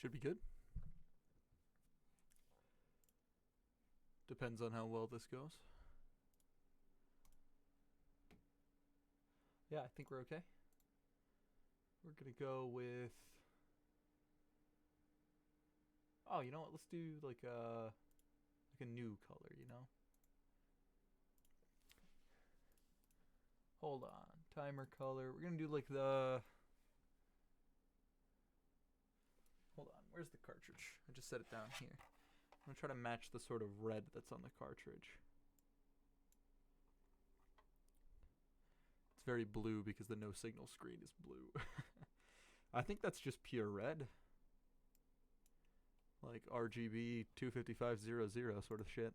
Should be good. Depends on how well this goes. Yeah, I think we're okay. We're gonna go with... Oh, you know what? Let's do like a new color, you know? Hold on. Timer color. We're gonna do like the... Hold on. Where's the cartridge? I just set it down here. I'm gonna try to match the sort of red that's on the cartridge. It's very blue because the no signal screen is blue. I think that's just pure red. Like RGB 25500 sort of shit.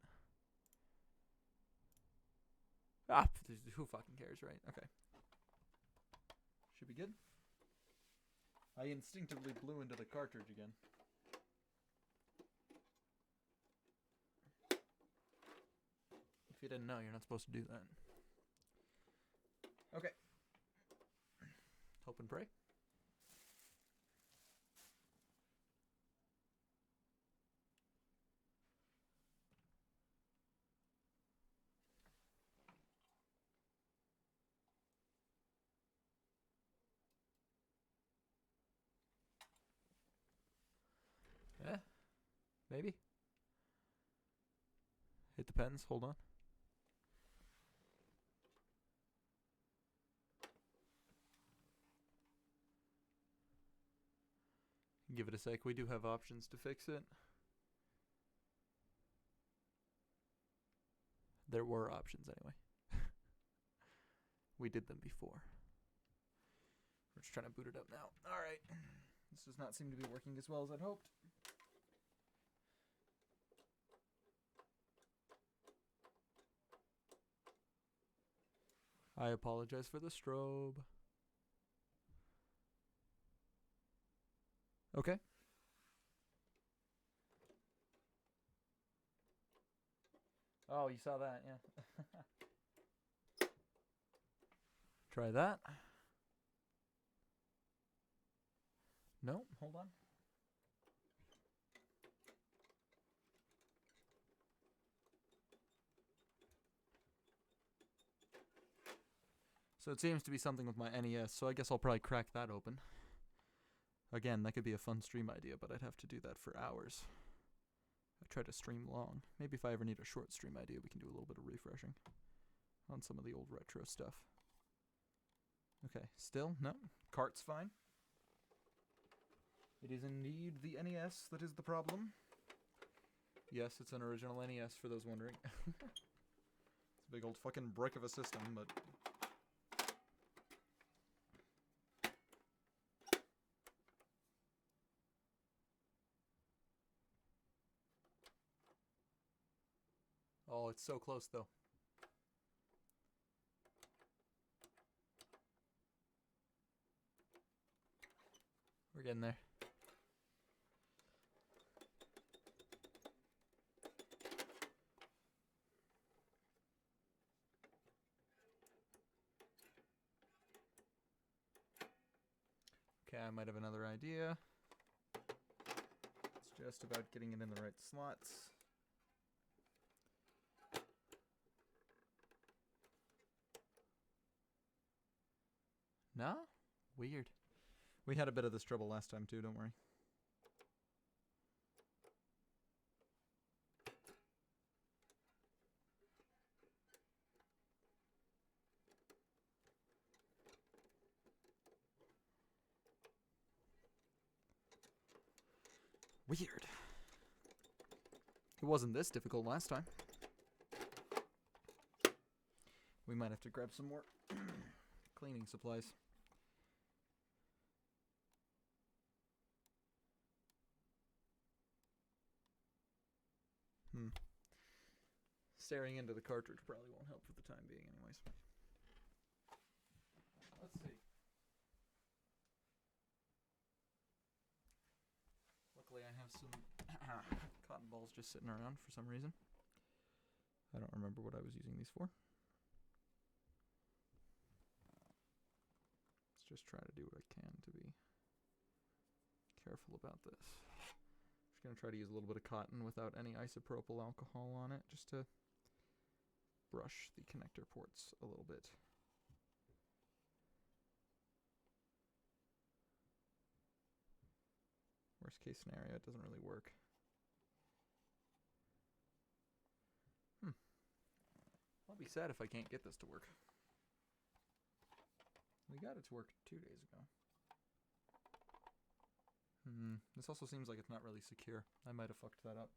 Ah, who fucking cares, right? Okay. Should be good. I instinctively blew into the cartridge again. If you didn't know, you're not supposed to do that. Okay. Hope and pray. Yeah, maybe. It depends. Hold on. Give it a sec. We do have options to fix it. There were options anyway. We did them before. We're just trying to boot it up now. Alright. This does not seem to be working as well as I'd hoped. I apologize for the strobe. Okay. Oh, you saw that, yeah. Try that. No, hold on. So it seems to be something with my NES, so I guess I'll probably crack that open. Again, that could be a fun stream idea, but I'd have to do that for hours. I try to stream long. Maybe if I ever need a short stream idea, we can do a little bit of refreshing on some of the old retro stuff. Okay, still? No. Cart's fine. It is indeed the NES that is the problem. Yes, it's an original NES, for those wondering. It's a big old fucking brick of a system, but... Oh, it's so close, though. We're getting there. Okay, I might have another idea. It's just about getting it in the right slots. No? Weird. We had a bit of this trouble last time too, don't worry. Weird. It wasn't this difficult last time. We might have to grab some more cleaning supplies. Staring into the cartridge probably won't help for the time being anyways. Let's see. Luckily I have some cotton balls just sitting around for some reason. I don't remember what I was using these for. Let's just try to do what I can to be careful about this. going to try to use a little bit of cotton without any isopropyl alcohol on it, just to brush the connector ports a little bit. Worst case scenario, it doesn't really work. I'll be sad if I can't get this to work. We got it to work 2 days ago. This also seems like it's not really secure. I might have fucked that up.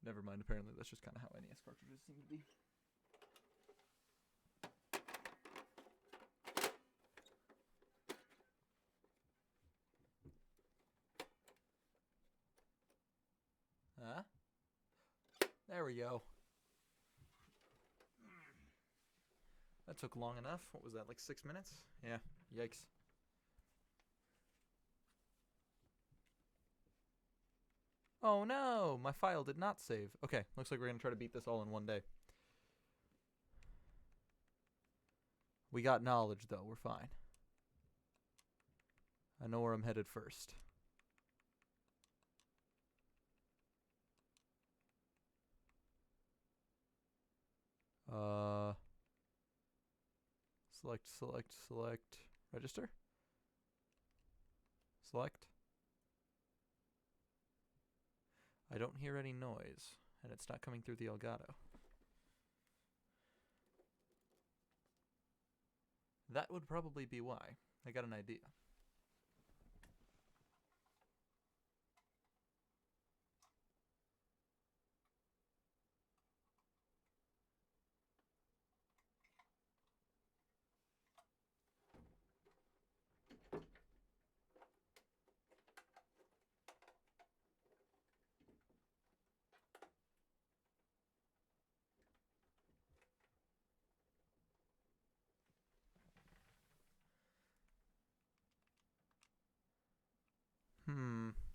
Never mind, apparently that's just kind of how NES cartridges seem to be. Huh? There we go. That took long enough. What was that, like 6 minutes? Yeah, yikes. Oh no, my file did not save. Okay, looks like we're gonna try to beat this all in one day. We got knowledge though, we're fine. I know where I'm headed first. Select, register? Select? I don't hear any noise, and it's not coming through the Elgato. That would probably be why. I got an idea.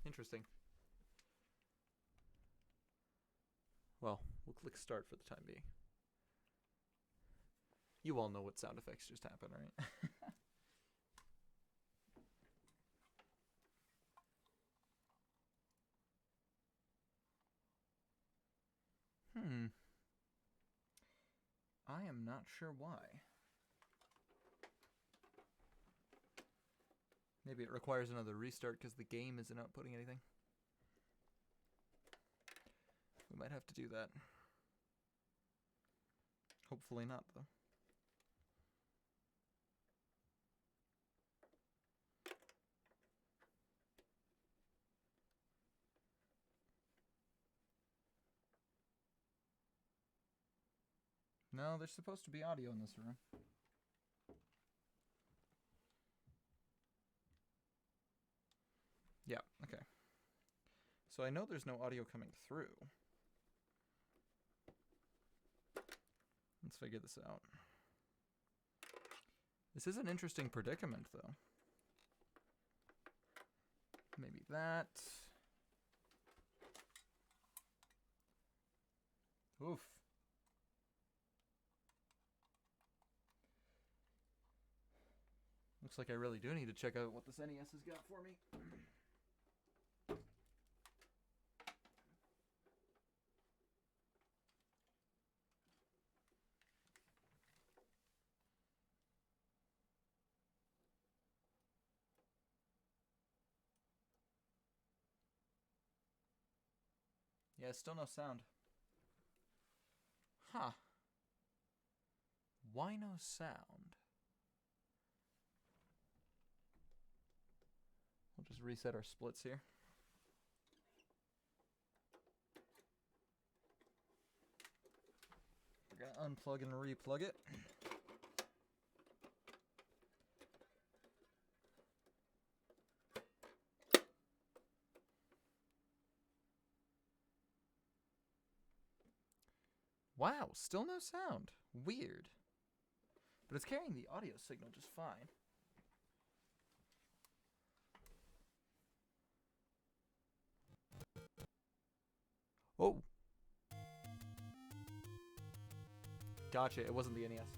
Interesting. Well, we'll click start for the time being. You all know what sound effects just happened, right? I am not sure why. Maybe it requires another restart because the game isn't outputting anything. We might have to do that. Hopefully not, though. No, there's supposed to be audio in this room. Yeah, okay. So I know there's no audio coming through. Let's figure this out. This is an interesting predicament, though. Maybe that. Oof. Looks like I really do need to check out what this NES has got for me. Yeah, still no sound. Huh. Why no sound? We'll just reset our splits here. We're gonna unplug and replug it. Wow, still no sound. Weird. But it's carrying the audio signal just fine. Oh. Gotcha, it wasn't the NES.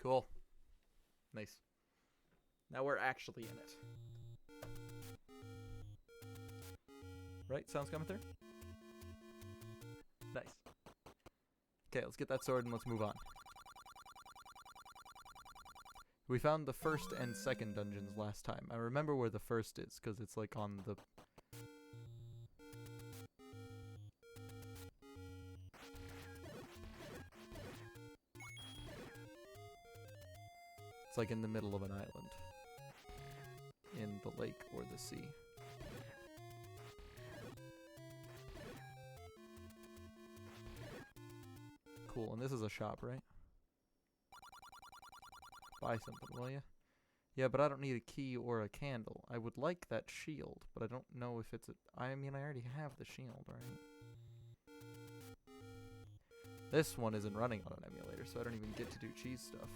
Cool. Nice. Now we're actually in it. Right? Sounds coming through? Nice. Okay, let's get that sword and let's move on. We found the first and second dungeons last time. I remember where the first is, because it's like on the... It's like in the middle of an island. In the lake or the sea. Cool, and this is a shop, right? Buy something, will you? Yeah, but I don't need a key or a candle. I would like that shield, but I don't know if it's a... I mean, I already have the shield, right? This one isn't running on an emulator, so I don't even get to do cheese stuff.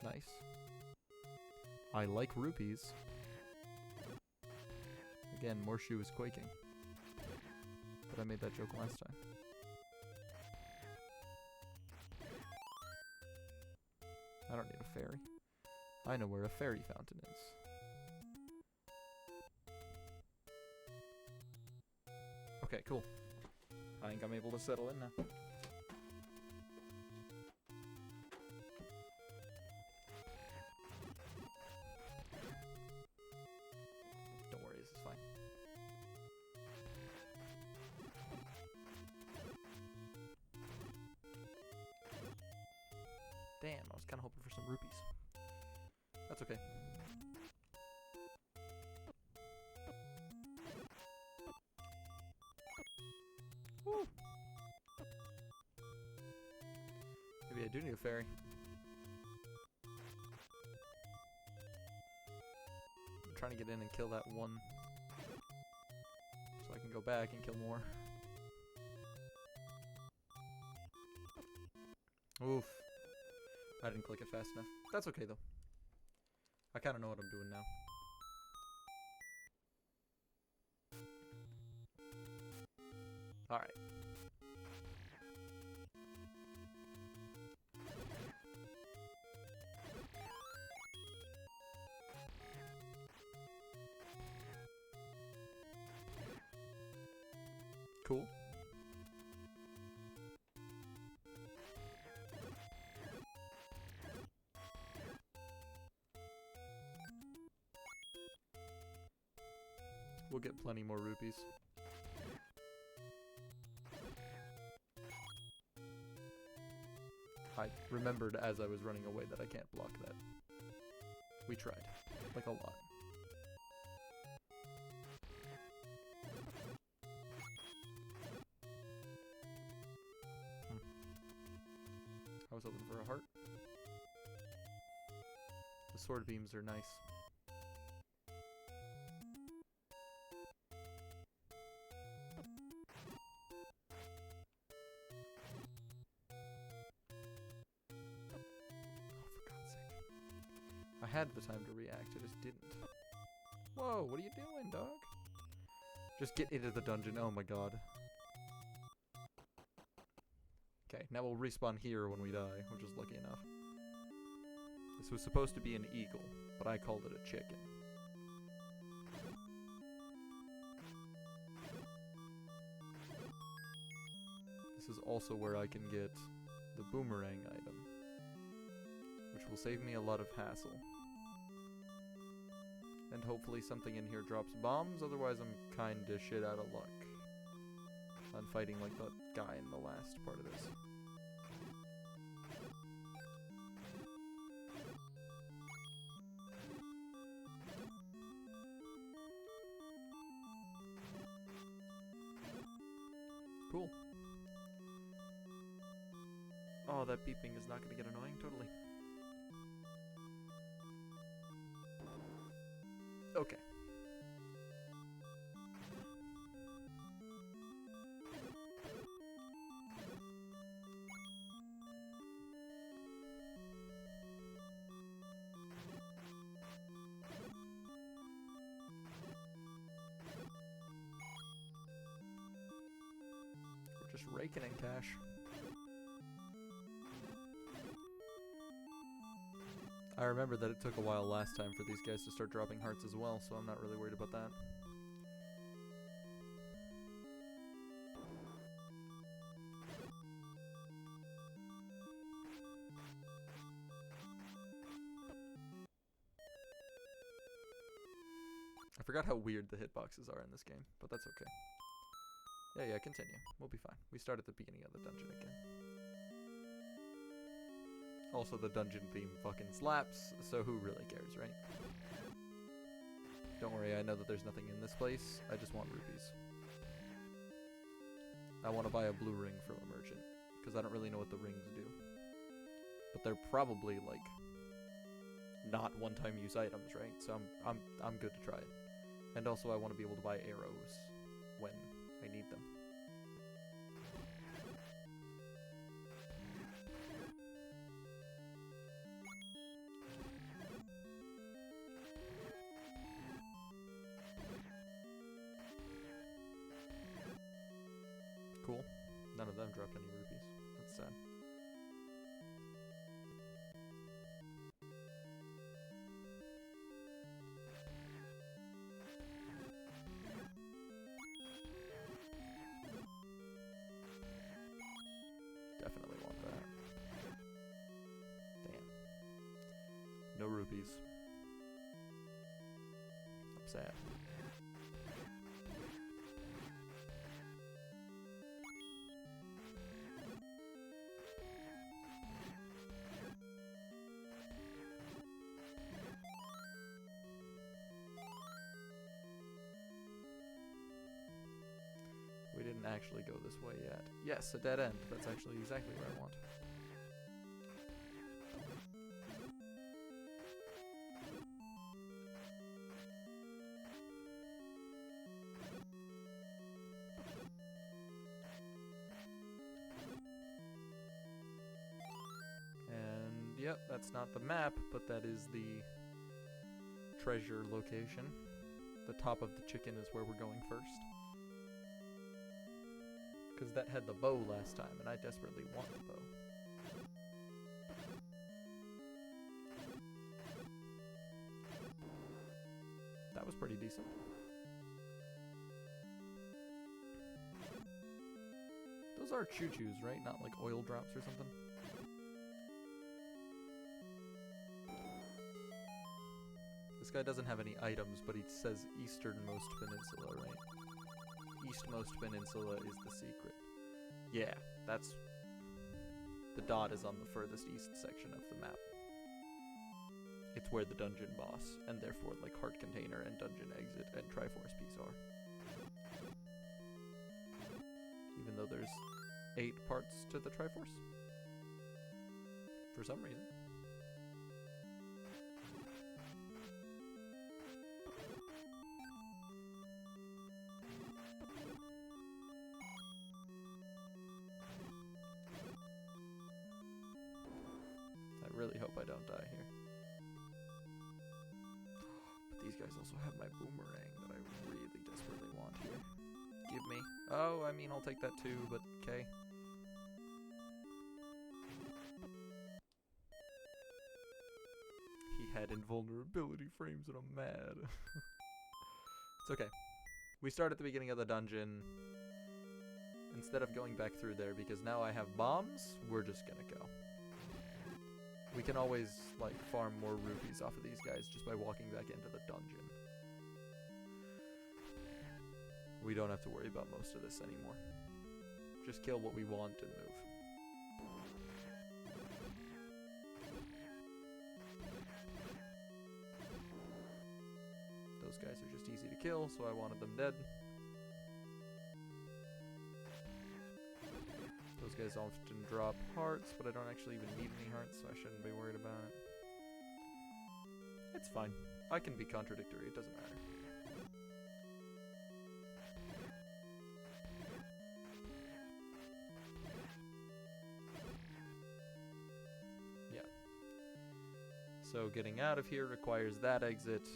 Nice. I like rupees. Again, Morshu is quaking. But I made that joke last time. I don't need a fairy. I know where a fairy fountain is. Okay, cool. I think I'm able to settle in now. Don't worry, this is fine. Damn, I was kind of hoping for some rupees. That's okay. Woo. Maybe I do need a fairy. I'm trying to get in and kill that one, so I can go back and kill more. Oof. I didn't click it fast enough. That's okay though. I kind of know what I'm doing now. Alright. Cool. We'll get plenty more rupees. I remembered as I was running away that I can't block that. We tried. Like a lot. I was hoping for a heart. The sword beams are nice. I had the time to react, I just didn't. Whoa, what are you doing, dog? Just get into the dungeon, oh my god. Okay, now we'll respawn here when we die, which is lucky enough. This was supposed to be an eagle, but I called it a chicken. This is also where I can get the boomerang item, which will save me a lot of hassle. And hopefully something in here drops bombs, otherwise I'm kinda shit out of luck. I'm fighting like the guy in the last part of this. Cool. Oh, that beeping is not gonna get annoying, totally. Okay. We're just raking in cash. I remember that it took a while last time for these guys to start dropping hearts as well, so I'm not really worried about that. I forgot how weird the hitboxes are in this game, but that's okay. Yeah, continue. We'll be fine. We start at the beginning of the dungeon again. Also, the dungeon theme fucking slaps, so who really cares, right? Don't worry, I know that there's nothing in this place. I just want rupees. I want to buy a blue ring from a merchant, because I don't really know what the rings do. But they're probably, like, not one-time use items, right? So I'm good to try it. And also, I want to be able to buy arrows when I need them. Cool. None of them dropped any rupees. That's sad. Definitely want that. Damn. No rupees. I'm sad. We didn't actually go this way yet. Yes, a dead end. That's actually exactly what I want. And yep, that's not the map, but that is the treasure location. The top of the chicken is where we're going first. Because that had the bow last time, and I desperately want the bow. That was pretty decent. Those are choo-choos, right? Not like oil drops or something? This guy doesn't have any items, but he says easternmost peninsula, right? Eastmost peninsula is the secret. Yeah, that's... The dot is on the furthest east section of the map. It's where the dungeon boss, and therefore, like, heart container and dungeon exit and Triforce piece are. Even though there's 8 parts to the Triforce. For some reason. I really hope I don't die here. But these guys also have my boomerang that I really desperately want here. Give me. Oh, I mean, I'll take that too, but okay. He had invulnerability frames and I'm mad. It's okay. We start at the beginning of the dungeon. Instead of going back through there, because now I have bombs, we're just gonna go. We can always, like, farm more rupees off of these guys just by walking back into the dungeon. We don't have to worry about most of this anymore. Just kill what we want and move. Those guys are just easy to kill, so I wanted them dead. Those guys often drop hearts, but I don't actually even need any hearts, so I shouldn't be worried about it. It's fine. I can be contradictory, it doesn't matter. Yeah. So getting out of here requires that exit.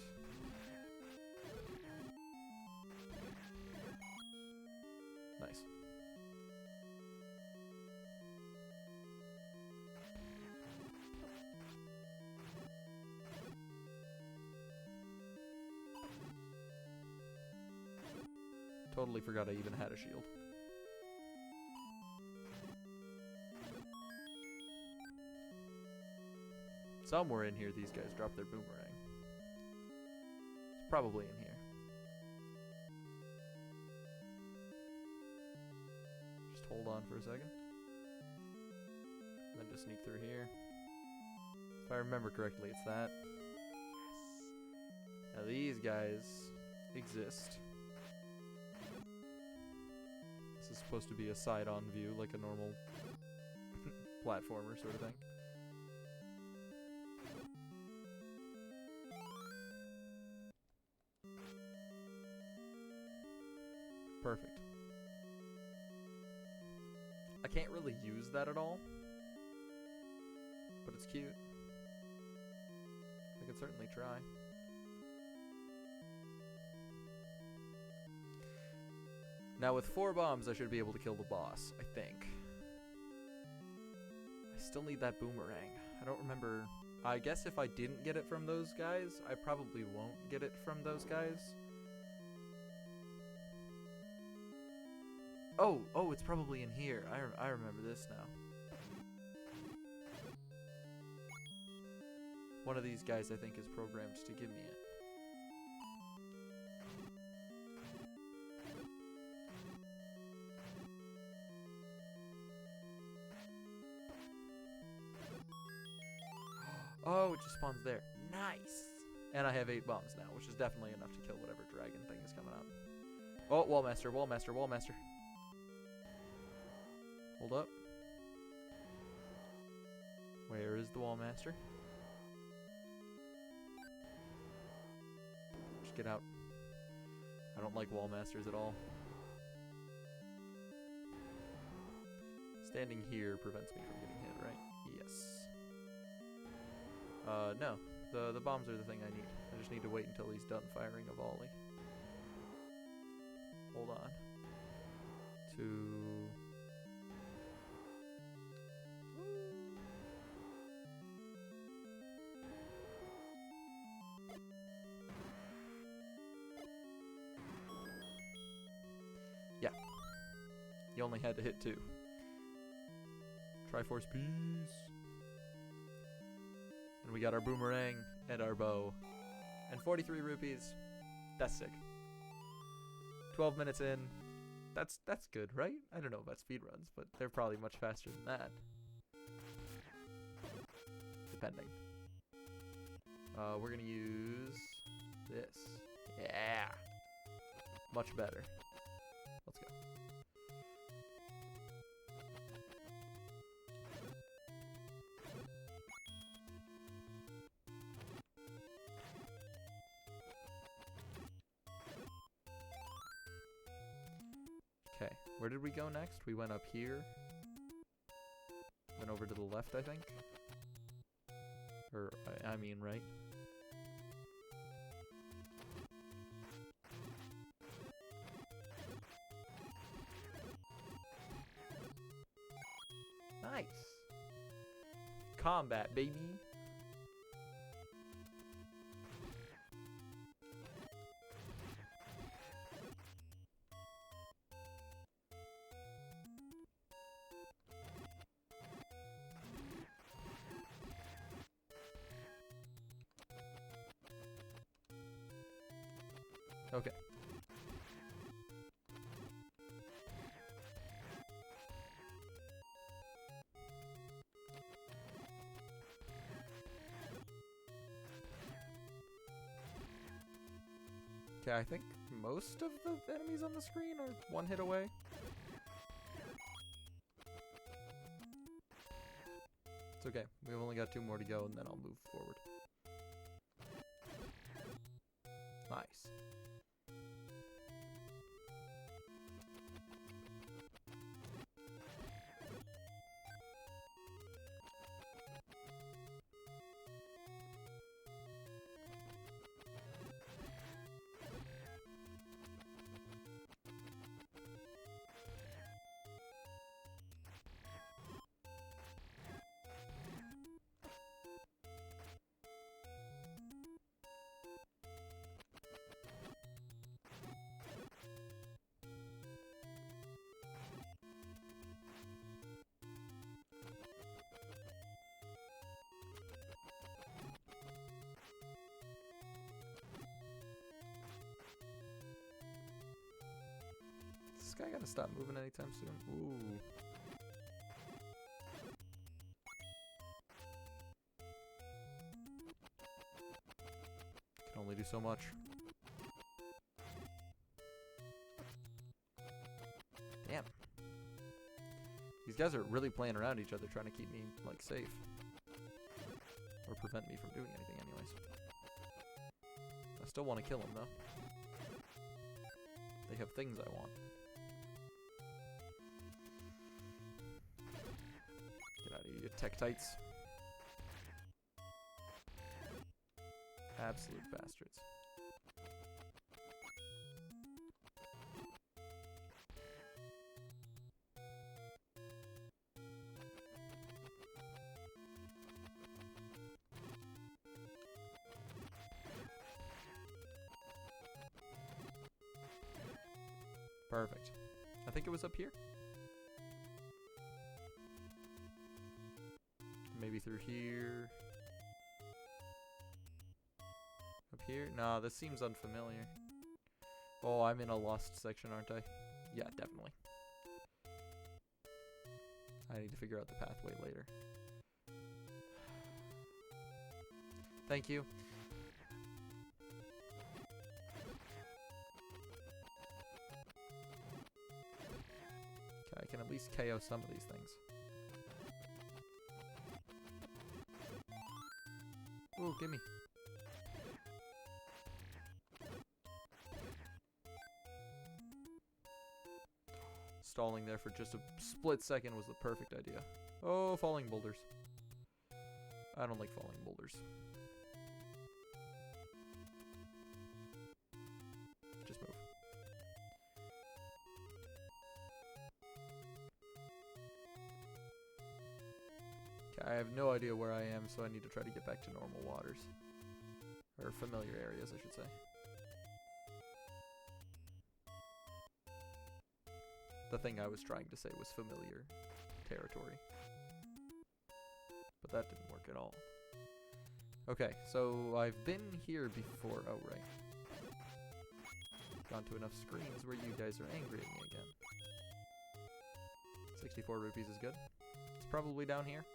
Nice. Totally forgot I even had a shield. Somewhere in here, these guys drop their boomerang. It's probably in here. Just hold on for a second. Then just sneak through here. If I remember correctly, it's that. Yes. Now these guys exist. This is supposed to be a side-on view, like a normal platformer sort of thing. Perfect. I can't really use that at all, but it's cute. I can certainly try. Now with 4 bombs, I should be able to kill the boss, I think. I still need that boomerang. I don't remember. I guess if I didn't get it from those guys, I probably won't get it from those guys. Oh, it's probably in here. I remember this now. One of these guys, I think, is programmed to give me it. Oh, it just spawns there. Nice! And I have 8 bombs now, which is definitely enough to kill whatever dragon thing is coming up. Oh, Wallmaster, Wallmaster, Wallmaster. Hold up. Where is the Wallmaster? Just get out. I don't like Wallmasters at all. Standing here prevents me from getting hit, right? Yes. No. The bombs are the thing I need. I just need to wait until he's done firing a volley. Hold on. Yeah. You only had to hit 2. Triforce Peace. And we got our boomerang and our bow. And 43 rupees. That's sick. 12 minutes in. That's good, right? I don't know about speedruns, but they're probably much faster than that. Depending. We're gonna use this. Yeah. Much better. Let's go. Okay, where did we go next? We went up here. Went over to the left, I think. Or, I mean, right. Nice. Combat, baby. Okay. Okay, I think most of the enemies on the screen are 1 hit away. It's okay. We've only got 2 more to go, and then I'll move forward. Nice. guy gotta stop moving anytime soon? Ooh. Can only do so much. Damn. These guys are really playing around each other, trying to keep me, like, safe. Or prevent me from doing anything anyways. I still want to kill them, though. They have things I want. Get out of here, you Tektites. Absolute bastards. Perfect. I think it was up here. Maybe through here. Up here? Nah, this seems unfamiliar. Oh, I'm in a lost section, aren't I? Yeah, definitely. I need to figure out the pathway later. Thank you. Okay, I can at least KO some of these things. Ooh, gimme. Stalling there for just a split second was the perfect idea. Oh, falling boulders. I don't like falling boulders. Just move. Okay, I have no idea where I am, so I need to try to get back to normal waters. Or familiar areas, I should say. The thing I was trying to say was familiar territory. But that didn't work at all. Okay, so I've been here before. Oh, right. Gone to enough screens where you guys are angry at me again. 64 rupees is good. It's probably down here.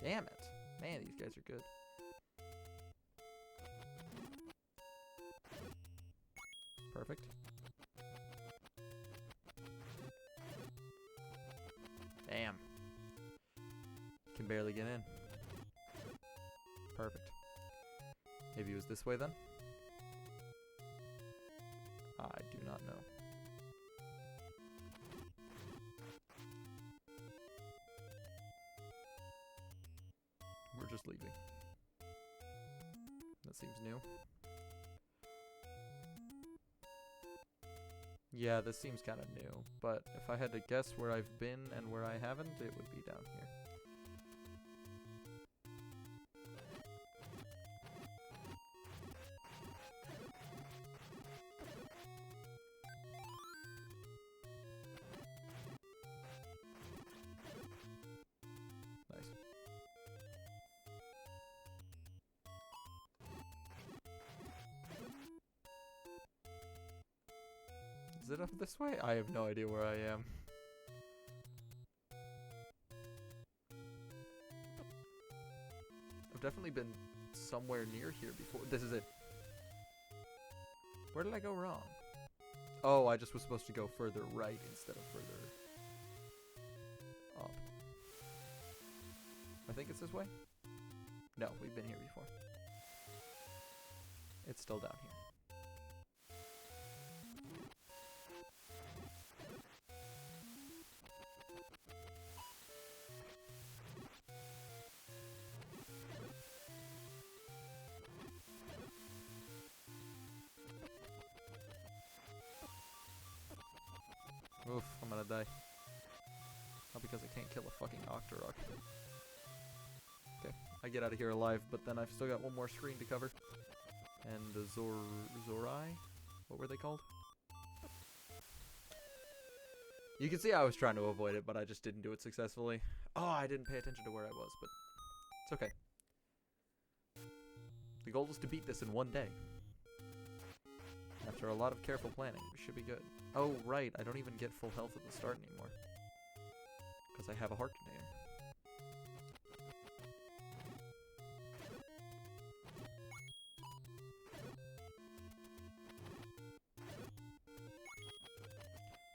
Damn it. Man, these guys are good. Perfect. Damn. Can barely get in. Perfect. Maybe it was this way then? I do not know. We're just leaving. That seems new. Yeah, this seems kind of new, but if I had to guess where I've been and where I haven't, it would be down here. Nice. Is it up this way? I have no idea where I am. I've definitely been somewhere near here before. This is it. Where did I go wrong? Oh, I just was supposed to go further right instead of further up. I think it's this way? No, we've been here before. It's still down here. I'm gonna die. Not because I can't kill a fucking Octorok. Okay, I get out of here alive, but then I've still got one more screen to cover. And the Zorai? What were they called? You can see I was trying to avoid it, but I just didn't do it successfully. Oh, I didn't pay attention to where I was, but it's okay. The goal is to beat this in one day. After a lot of careful planning, we should be good. Oh, right, I don't even get full health at the start anymore. Because I have a heart container.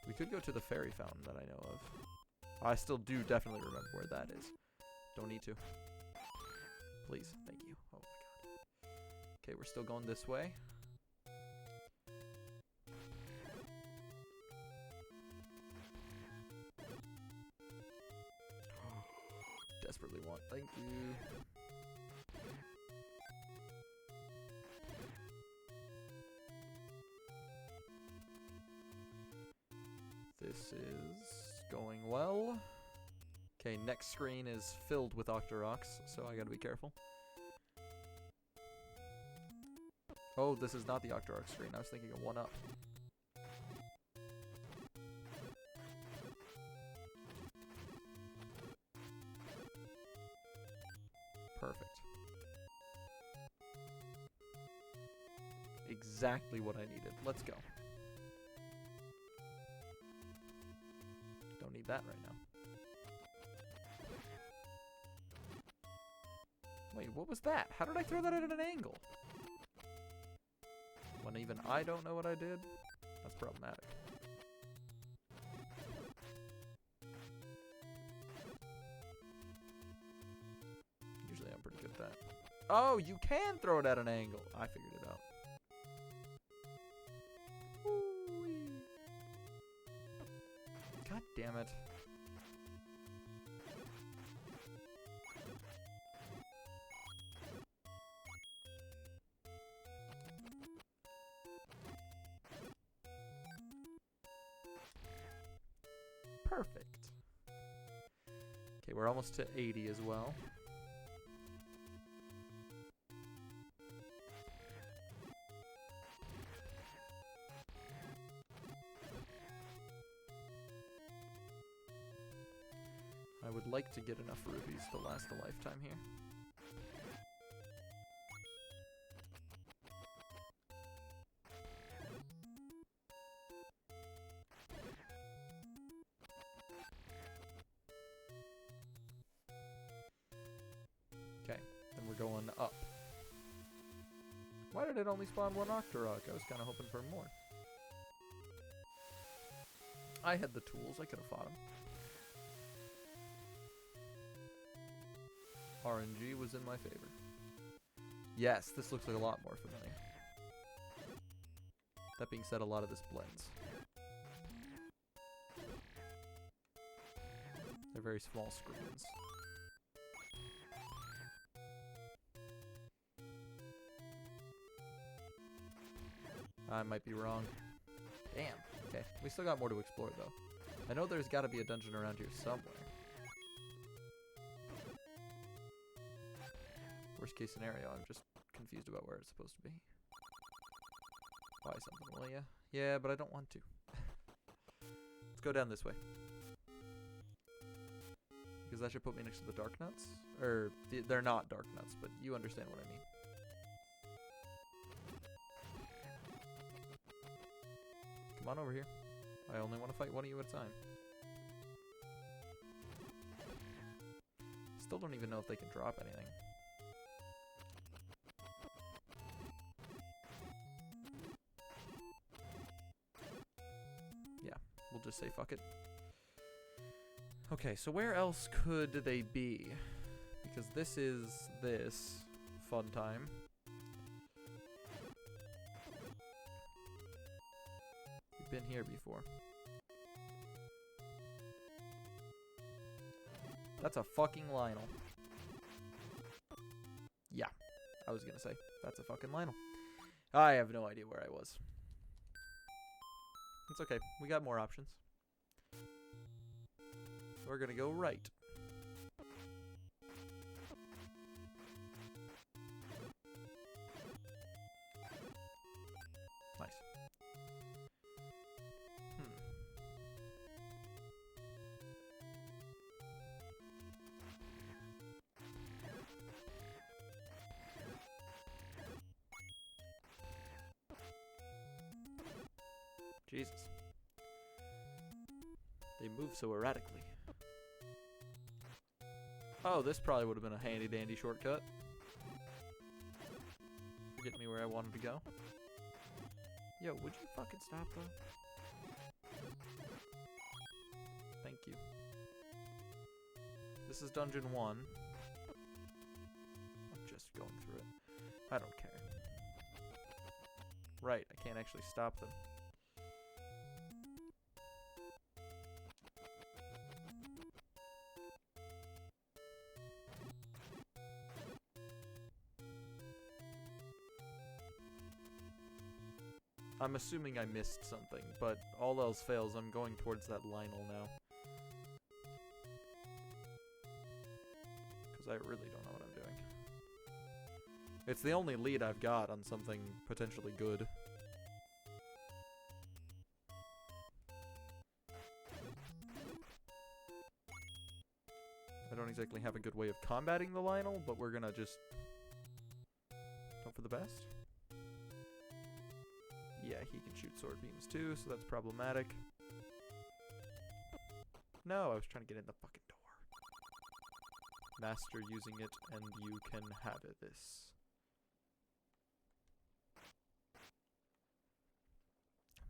We could go to the fairy fountain that I know of. I still do definitely remember where that is. Don't need to. Please, thank you. Oh my god. Okay, we're still going this way. Desperately want. Thank you. This is going well. Okay, next screen is filled with Octoroks, so I gotta be careful. Oh, this is not the Octorok screen. I was thinking of 1-up. Perfect. Exactly what I needed. Let's go. Don't need that right now. Wait, what was that? How did I throw that at an angle? When even I don't know what I did? That's problematic. Usually I'm pretty good at that. Oh, you can throw it at an angle! I figured it out. Woo-wee. God damn it. Perfect. Okay, we're almost to 80 as well. I would like to get enough rubies to last a lifetime here. Okay, then we're going up. Why did it only spawn one Octorok? I was kind of hoping for more. I had the tools, I could have fought him. RNG was in my favor. Yes, this looks like a lot more familiar. That being said, a lot of this blends. They're very small screens. I might be wrong. Damn. Okay, we still got more to explore though. I know there's got to be a dungeon around here somewhere. Worst case scenario, I'm just confused about where it's supposed to be. Buy something, will ya? Yeah, but I don't want to. Let's go down this way. Because that should put me next to the Dark Nuts. Or, they're not Dark Nuts, but you understand what I mean. Come on over here. I only want to fight one of you at a time. Still don't even know if they can drop anything. Yeah, we'll just say fuck it. Okay, so where else could they be? Because this is this fun time. We've been here before. That's a fucking Lionel. Yeah, I was gonna say, that's a fucking Lionel. I have no idea where I was. It's okay, we got more options. We're gonna go right. Nice. Jesus. They move so erratically. Oh, this probably would have been a handy dandy shortcut. Get me where I wanted to go. Yo, would you fucking stop though? Thank you. This is dungeon 1. I'm just going through it. I don't care. Right, I can't actually stop them. I'm assuming I missed something, but all else fails, I'm going towards that Lionel now. Because I really don't know what I'm doing. It's the only lead I've got on something potentially good. I don't exactly have a good way of combating the Lionel, but we're gonna just hope for the best. Yeah, he can shoot sword beams too, so that's problematic. No, I was trying to get in the fucking door. Master using it, and you can have it. This.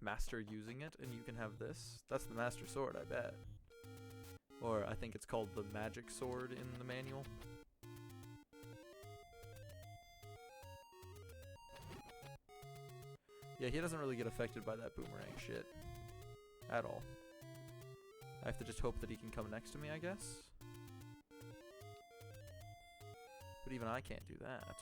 Master using it, and you can have this. That's the Master Sword, I bet. Or I think it's called the Magic Sword in the manual. Yeah, he doesn't really get affected by that boomerang shit. At all. I have to just hope that he can come next to me, I guess. But even I can't do that.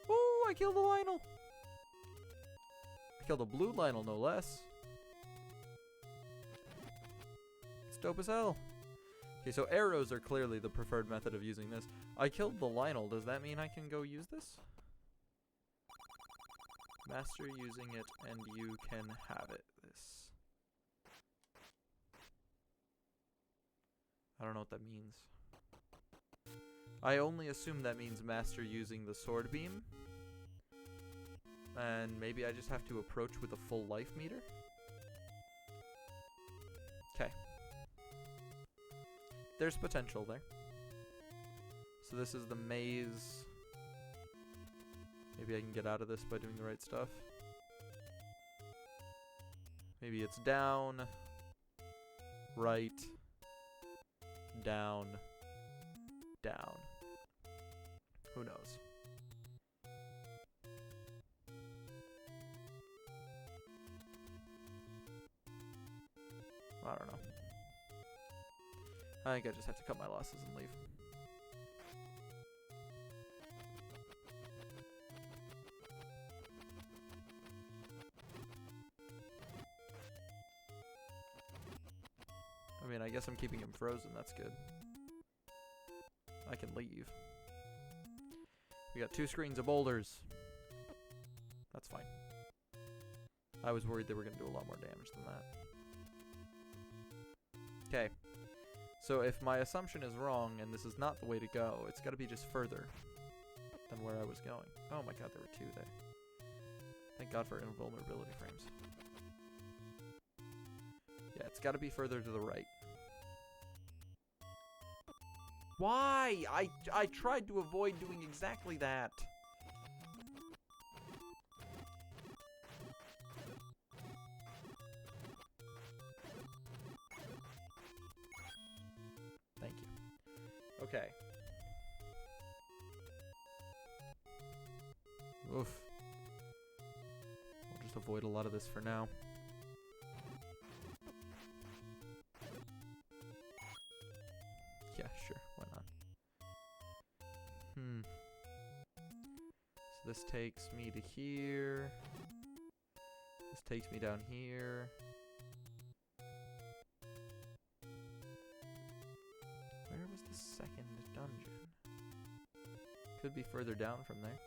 Ooh, I killed the Lionel! I killed a blue Lionel, no less. It's dope as hell. Okay, so arrows are clearly the preferred method of using this. I killed the Lionel. Does that mean I can go use this? Master using it, and you can have it. This. I don't know what that means. I only assume that means master using the sword beam. And maybe I just have to approach with a full life meter? Okay. There's potential there. So this is the maze. Maybe I can get out of this by doing the right stuff. Maybe it's down, right, down, down. Who knows? I don't know. I think I just have to cut my losses and leave. I mean, I guess I'm keeping him frozen. That's good. I can leave. We got 2 screens of boulders. That's fine. I was worried they were going to do a lot more damage than that. Okay. So if my assumption is wrong and this is not the way to go, it's got to be just further than where I was going. Oh my god, there were 2 there. Thank god for invulnerability frames. Yeah, it's got to be further to the right. Why? I tried to avoid doing exactly that. Thank you. Okay. Oof. I'll just avoid a lot of this for now. So this takes me to here. This takes me down here. Where was the second dungeon? Could be further down from there.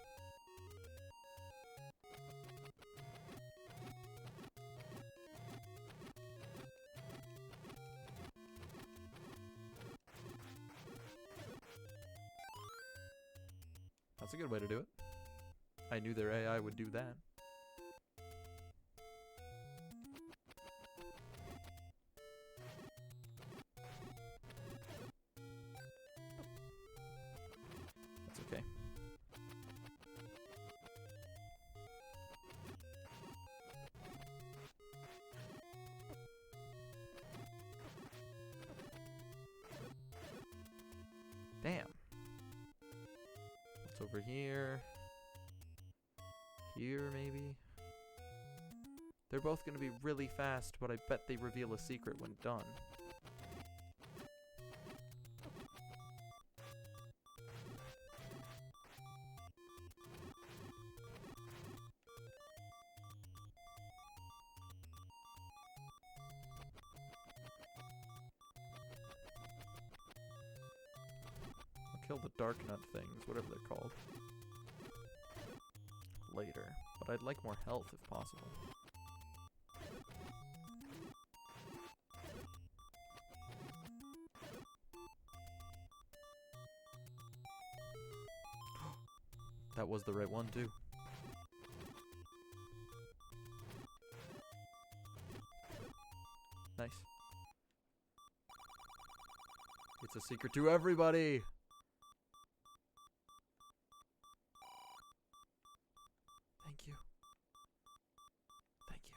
That's a good way to do it. I knew their AI would do that. That's okay. Damn. What's over here? Here, maybe? They're both gonna be really fast, but I bet they reveal a secret when done. I'll kill the dark nut things, whatever they're called, later, but I'd like more health if possible. That was the right one too. Nice. It's a secret to everybody. Thank you. Thank you.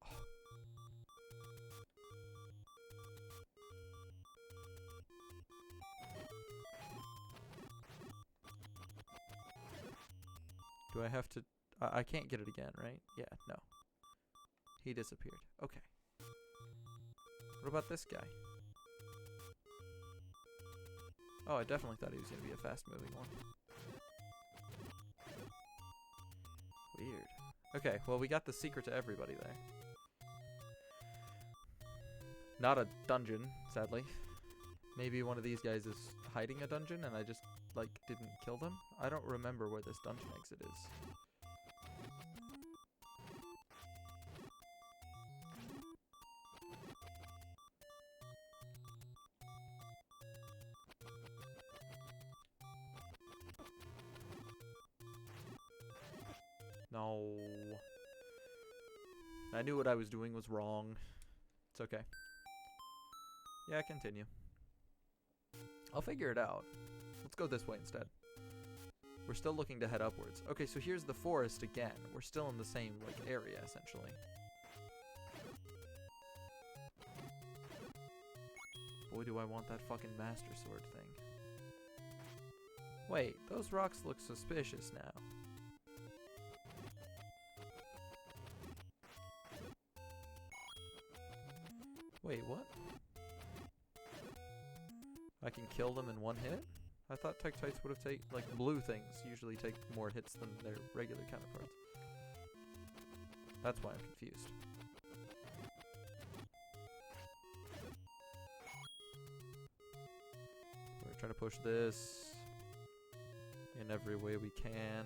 Oh. Do I have to... I can't get it again, right? Yeah, no. He disappeared. Okay. What about this guy? Oh, I definitely thought he was going to be a fast-moving one. Weird. Okay, well, we got the secret to everybody there. Not a dungeon, sadly. Maybe one of these guys is hiding a dungeon and I just, like, didn't kill them? I don't remember where this dungeon exit is. No. I knew what I was doing was wrong. It's okay. Yeah, continue. I'll figure it out. Let's go this way instead. We're still looking to head upwards. Okay, so here's the forest again. We're still in the same, like, area, essentially. Boy, do I want that fucking Master Sword thing. Wait, those rocks look suspicious now. Wait, what? I can kill them in one hit? I thought Tektites would have taken, like, blue things usually take more hits than their regular counterparts. That's why I'm confused. We're trying to push this in every way we can.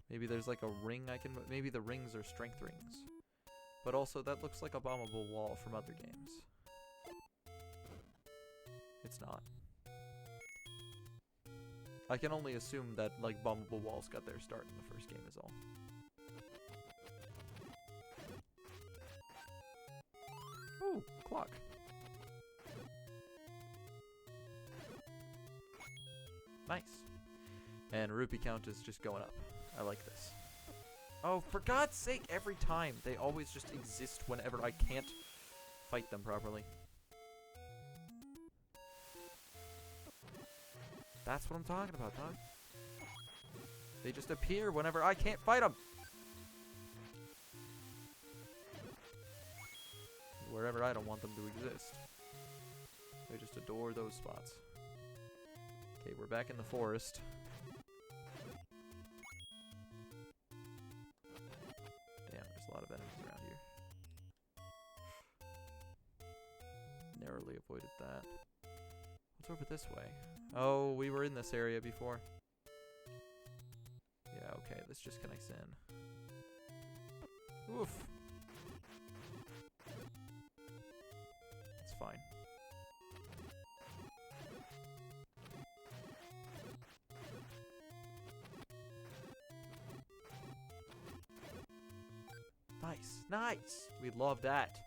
Maybe there's like a ring I can... Maybe the rings are strength rings. But also, that looks like a bombable wall from other games. It's not. I can only assume that, like, bombable walls got their start in the first game is all. Ooh, clock. Nice. And rupee count is just going up. I like this. Oh, for God's sake, every time. They always just exist whenever I can't fight them properly. That's what I'm talking about, dog. They just appear whenever I can't fight them. Wherever I don't want them to exist. I just adore those spots. Okay, we're back in the forest. Damn, there's a lot of enemies around here. Narrowly avoided that. What's over this way? Oh, we were in this area before. Yeah, okay, this just connects in. Oof. It's fine. Nice, nice! We love that.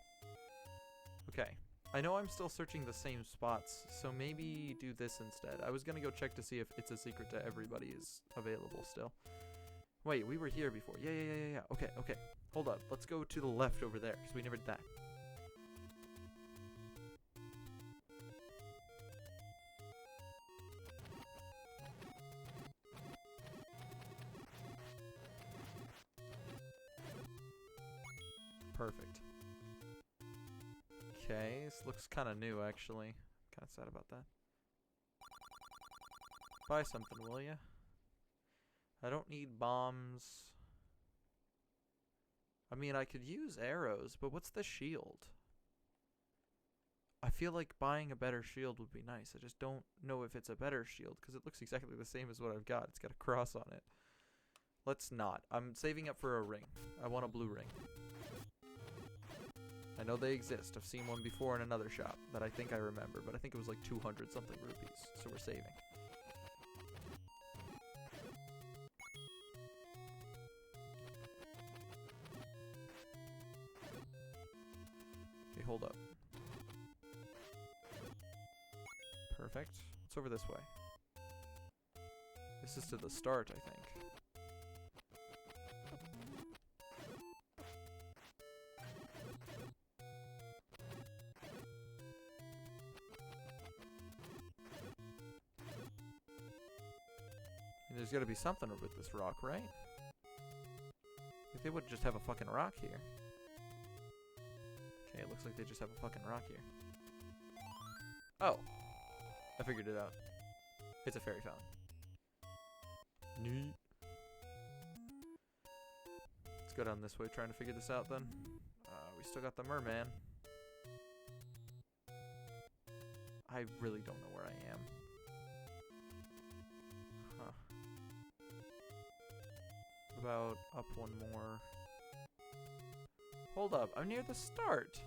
Okay. I know I'm still searching the same spots, so maybe do this instead. I was gonna go check to see if It's a Secret to Everybody is available still. Wait, we were here before. Yeah. Okay. Hold up. Let's go to the left over there, because we never did that. Perfect. Okay, this looks kind of new, actually. Kind of sad about that. Buy something, will ya? I don't need bombs. I mean, I could use arrows, but what's the shield? I feel like buying a better shield would be nice. I just don't know if it's a better shield, because it looks exactly the same as what I've got. It's got a cross on it. Let's not. I'm saving up for a ring. I want a blue ring. I know they exist. I've seen one before in another shop that I think I remember, but I think it was like 200 something rupees, so we're saving. Okay, hold up. Perfect. It's over this way. This is to the start, I think. There's gotta be something with this rock, right? Like they wouldn't just have a fucking rock here. Okay, it looks like they just have a fucking rock here. Oh! I figured it out. It's a fairy fountain. Neat. Let's go down this way trying to figure this out then. We still got the merman. I really don't know where I am. Huh. About up one more. Hold up, I'm near the start.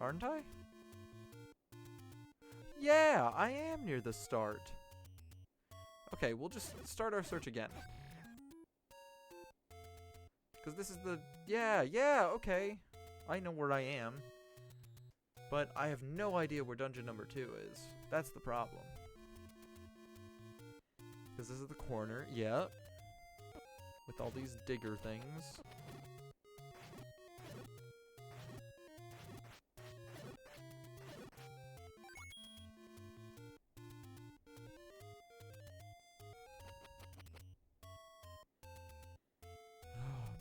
Aren't I? Yeah, I am near the start. Okay, we'll just start our search again. Because this is the... Yeah, okay. I know where I am. But I have no idea where dungeon number 2 is. That's the problem. Because this is the corner, yeah. With all these digger things.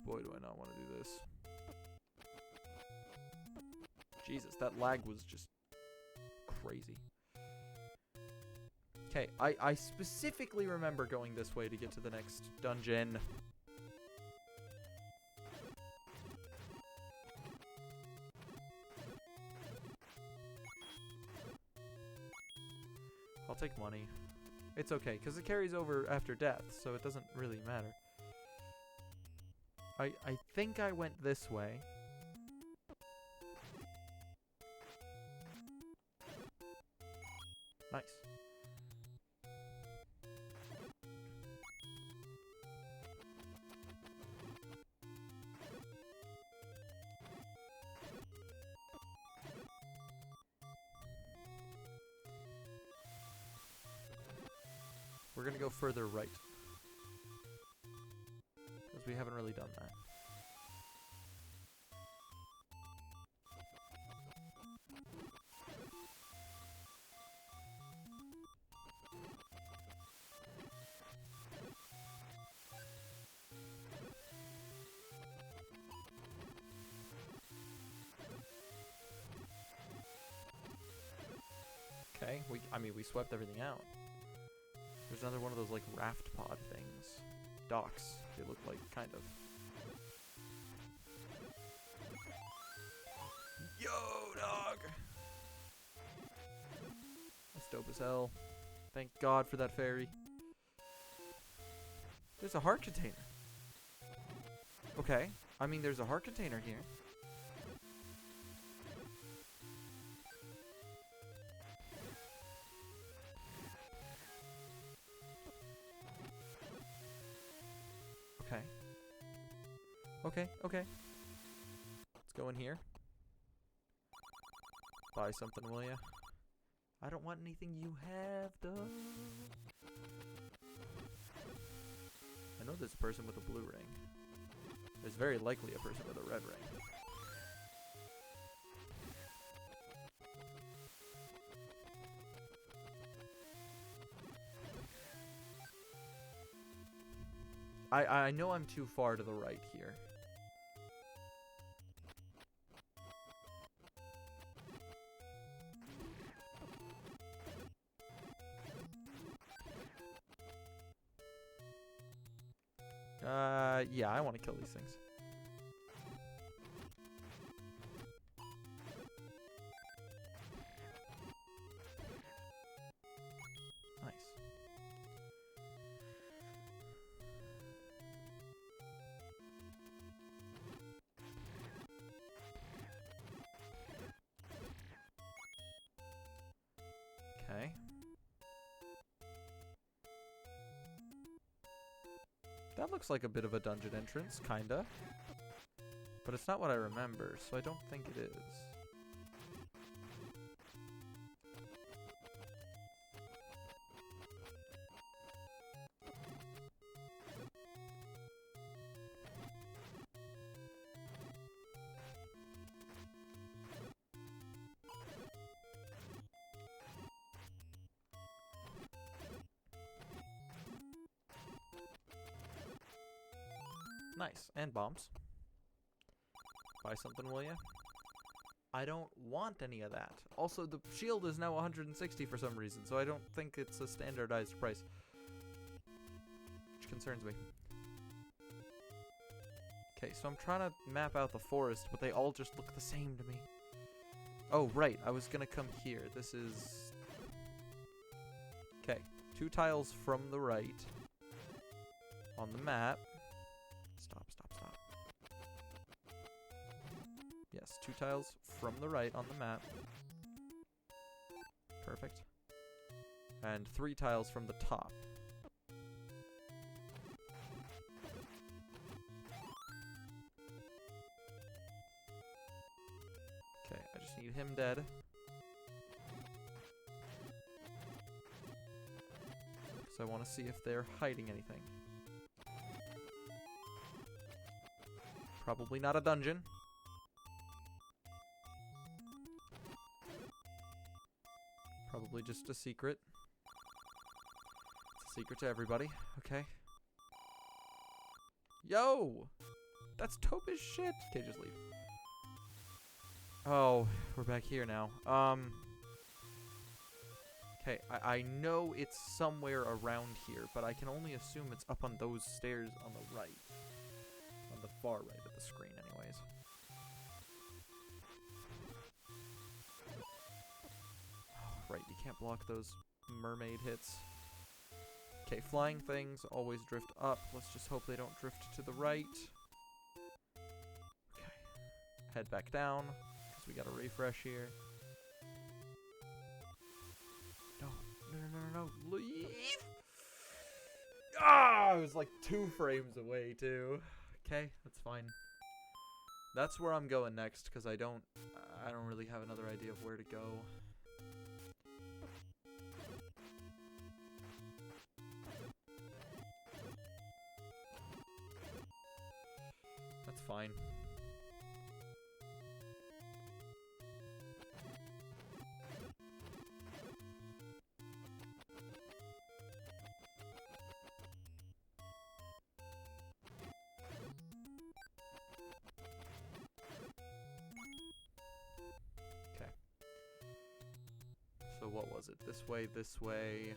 Boy, do I not want to do this. Jesus, that lag was just crazy. Okay, I specifically remember going this way to get to the next dungeon. I'll take money. It's okay, because it carries over after death, so it doesn't really matter. I think I went this way. Nice. We're gonna go further right. Because we haven't really done that. Okay, I mean, we swept everything out. There's another one of those, like, raft pod things. Docks, they look like, kind of. Yo, dog! That's dope as hell. Thank God for that fairy. There's a heart container. Okay, I mean, there's a heart container here. Okay. Okay, okay. Let's go in here. Buy something, will ya? I don't want anything you have, though. I know there's a person with a blue ring. There's very likely a person with a red ring. I know I'm too far to the right here. Yeah, I want to kill these things. Nice. Okay. That looks like a bit of a dungeon entrance, kinda. But it's not what I remember, so I don't think it is. Nice. And bombs. Buy something, will ya? I don't want any of that. Also, the shield is now 160 for some reason, so I don't think it's a standardized price. Which concerns me. Okay, so I'm trying to map out the forest, but they all just look the same to me. Oh, right. I was gonna come here. This is... Okay. 2 tiles from the right on the map. Stop, stop, stop. Yes, 2 tiles from the right on the map. Perfect. And 3 tiles from the top. Okay, I just need him dead. Because I want to see if they're hiding anything. Probably not a dungeon. Probably just a secret. It's a secret to everybody. Okay. Yo! That's dope as shit! Okay, just leave. Oh, we're back here now. Okay, I know it's somewhere around here, but I can only assume it's up on those stairs on the right. On the far right of the screen, anyways. Oh, right, you can't block those mermaid hits. Okay, flying things always drift up. Let's just hope they don't drift to the right. Okay. Head back down, because we got a refresh here. No, no, no, no, no, leave! Ah, I was like 2 frames away, too. Okay, that's fine. That's where I'm going next, because I don't really have another idea of where to go. That's fine. So what was it? This way, this way.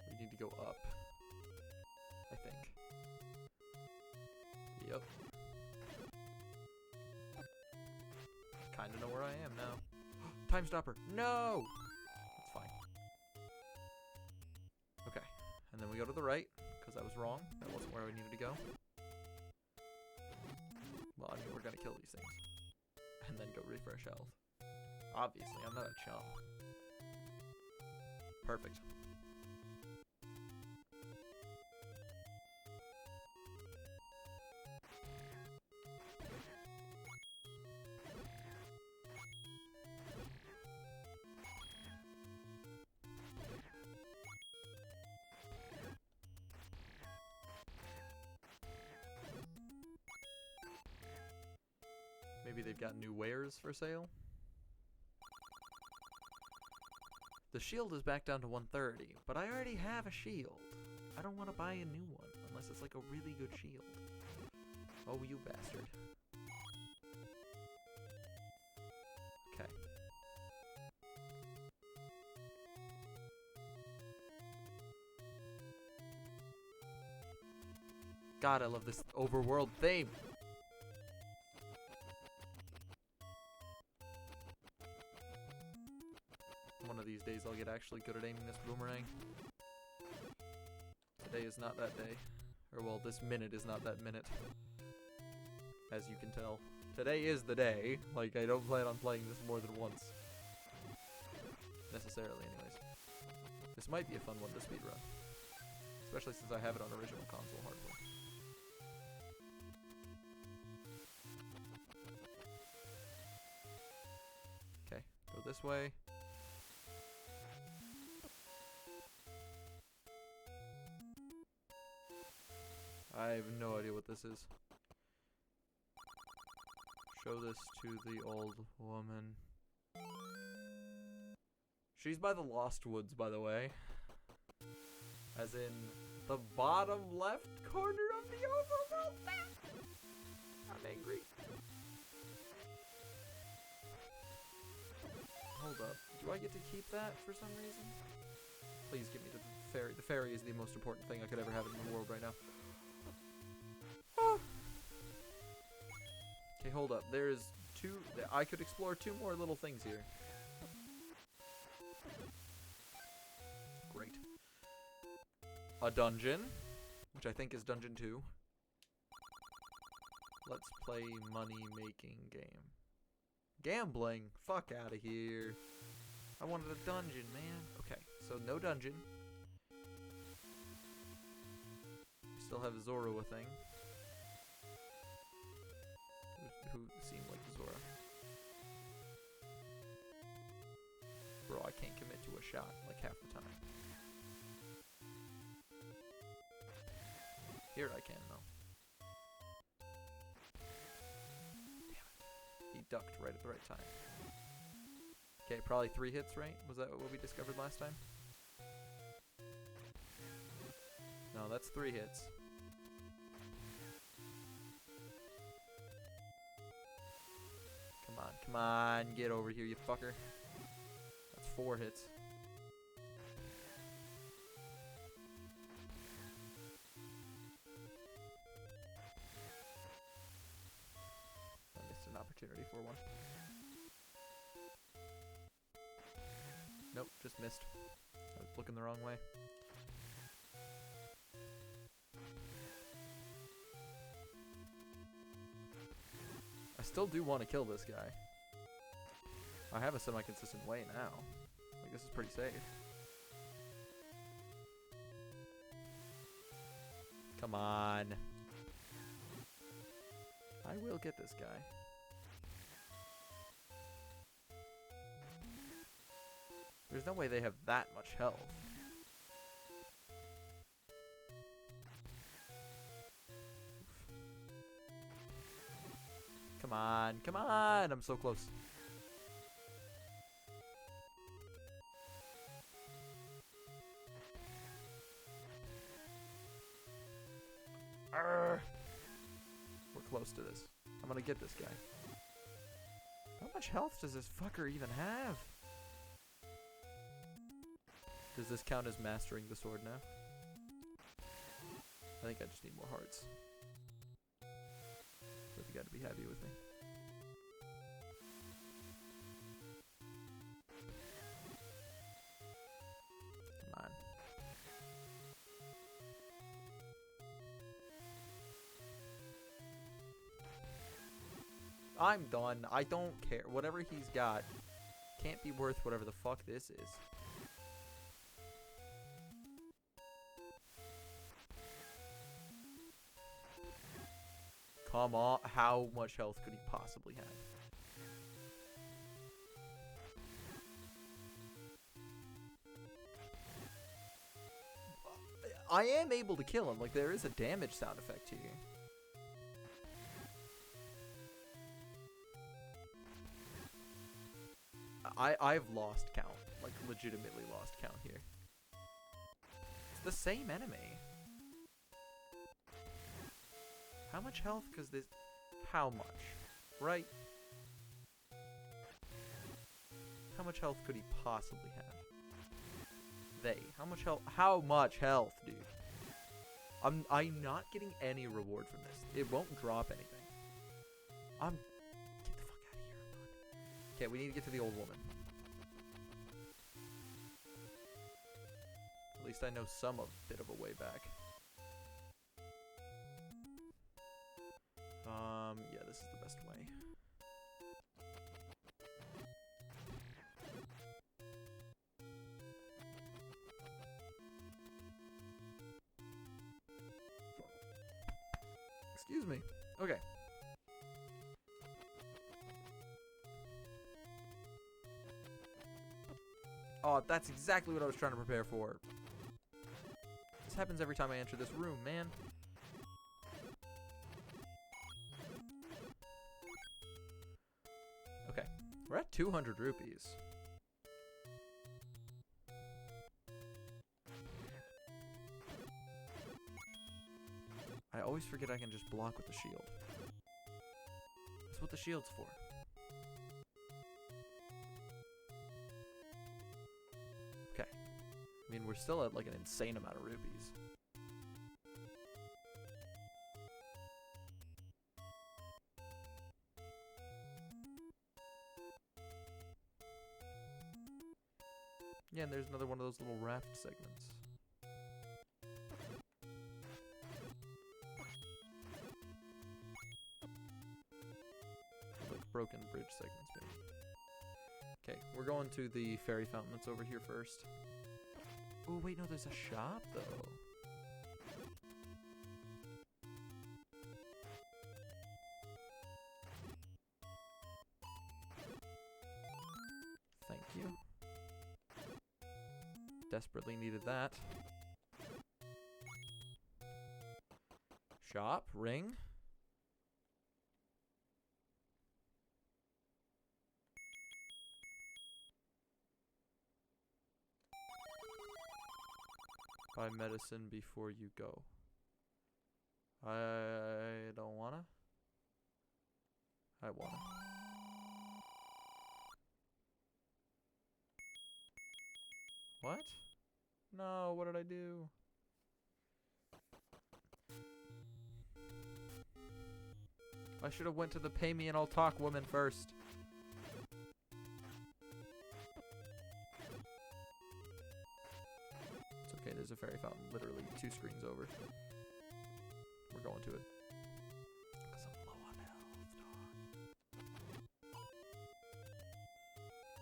We need to go up, I think. Yep. Kinda know where I am now. Time stopper! No! It's fine. Okay. And then we go to the right, because I was wrong. That wasn't where we needed to go. Well, I mean, we're gonna kill these things. And then go refresh health. Obviously, I'm not a chump. Perfect. Maybe they've got new wares for sale? The shield is back down to 130, but I already have a shield. I don't want to buy a new one, unless it's like a really good shield. Oh, you bastard. Okay. God, I love this overworld theme. One of these days I'll get actually good at aiming this boomerang. Today is not that day. Or well, this minute is not that minute. As you can tell. Today is the day. Like, I don't plan on playing this more than once. Necessarily, anyways. This might be a fun one to speedrun. Especially since I have it on original console hardware. Okay, go this way. I have no idea what this is. Show this to the old woman. She's by the Lost Woods, by the way. As in, the bottom left corner of the overworld map! I'm angry. Hold up. Do I get to keep that for some reason? Please give me the fairy. The fairy is the most important thing I could ever have in the world right now. Okay, hold up. There's two... I could explore two more little things here. Great. A dungeon, which I think is dungeon 2. Let's play money-making game. Gambling? Fuck out of here. I wanted a dungeon, man. Okay, so no dungeon. Still have Zora a thing. Who seemed like Zora. Bro, I can't commit to a shot like half the time. Here I can, though. Damn it. He ducked right at the right time. Okay, probably 3 hits, right? Was that what we discovered last time? No, that's 3 hits. Come on, get over here, you fucker. That's 4 hits. I missed an opportunity for one. Nope, just missed. I was looking the wrong way. I still do want to kill this guy. I have a semi-consistent way now. Like, this is pretty safe. Come on. I will get this guy. There's no way they have that much health. Come on, come on! I'm so close. Arrgh. We're close to this. I'm gonna get this guy. much health does this fucker even have? Does this count as mastering the sword now? I think I just need more hearts. But you gotta be happy with me. Come on. I'm done. I don't care. Whatever he's got can't be worth whatever the fuck this is. Come on. How much health could he possibly have? I am able to kill him. Like, there is a damage sound effect here. I've lost count. Like, legitimately lost count here. It's the same enemy. How much health? Because this... How much? Right? How much health could he possibly have? How much health? How much health, dude? I'm not getting any reward from this. It won't drop anything. Get the fuck out of here. Okay, we need to get to the old woman. At least I know some bit of a way back. Yeah, this is the best way. Excuse me. Okay. Oh, that's exactly what I was trying to prepare for. This happens every time I enter this room, man. Okay. We're at 200 rupees. I always forget I can just block with the shield. That's what the shield's for. Okay. I mean, we're still at like an insane amount of rupees. Yeah, and there's another one of those little raft segments. Broken bridge segments, maybe. Okay, we're going to the fairy fountain that's over here first. Oh, wait, no, there's a shop, though. Thank you. Desperately needed that. Shop, ring. Buy medicine before you go. I don't wanna. I wanna. What? No, what did I do? I should have went to the pay me and I'll talk woman first. Okay, there's a fairy fountain literally 2 screens over. We're going to it. Because I'm low on health, dog.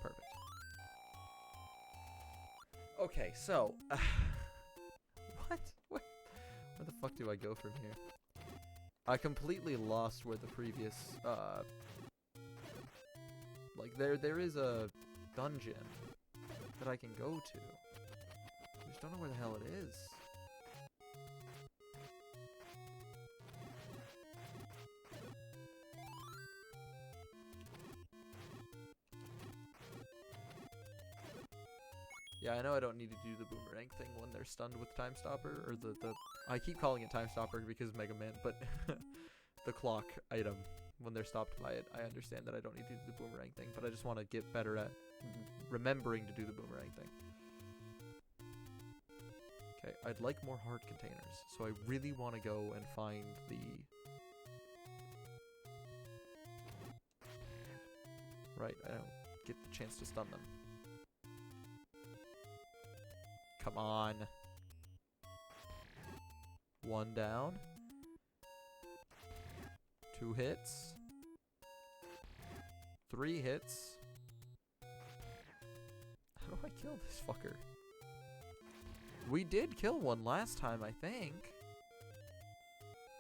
Perfect. Okay, so... what? Where the fuck do I go from here? I completely lost where the previous... like, there is a dungeon that I can go to. I just don't know where the hell it is. Yeah, I know I don't need to do the boomerang thing when they're stunned with Time Stopper, or the I keep calling it Time Stopper because Mega Man, but the clock item when they're stopped by it, I understand that I don't need to do the boomerang thing, but I just want to get better at remembering to do the boomerang thing. Okay, I'd like more heart containers, so I really want to go and find the... Right, I don't get the chance to stun them. Come on. 1 down. 2 hits. 3 hits. How do I kill this fucker? We did kill one last time, I think.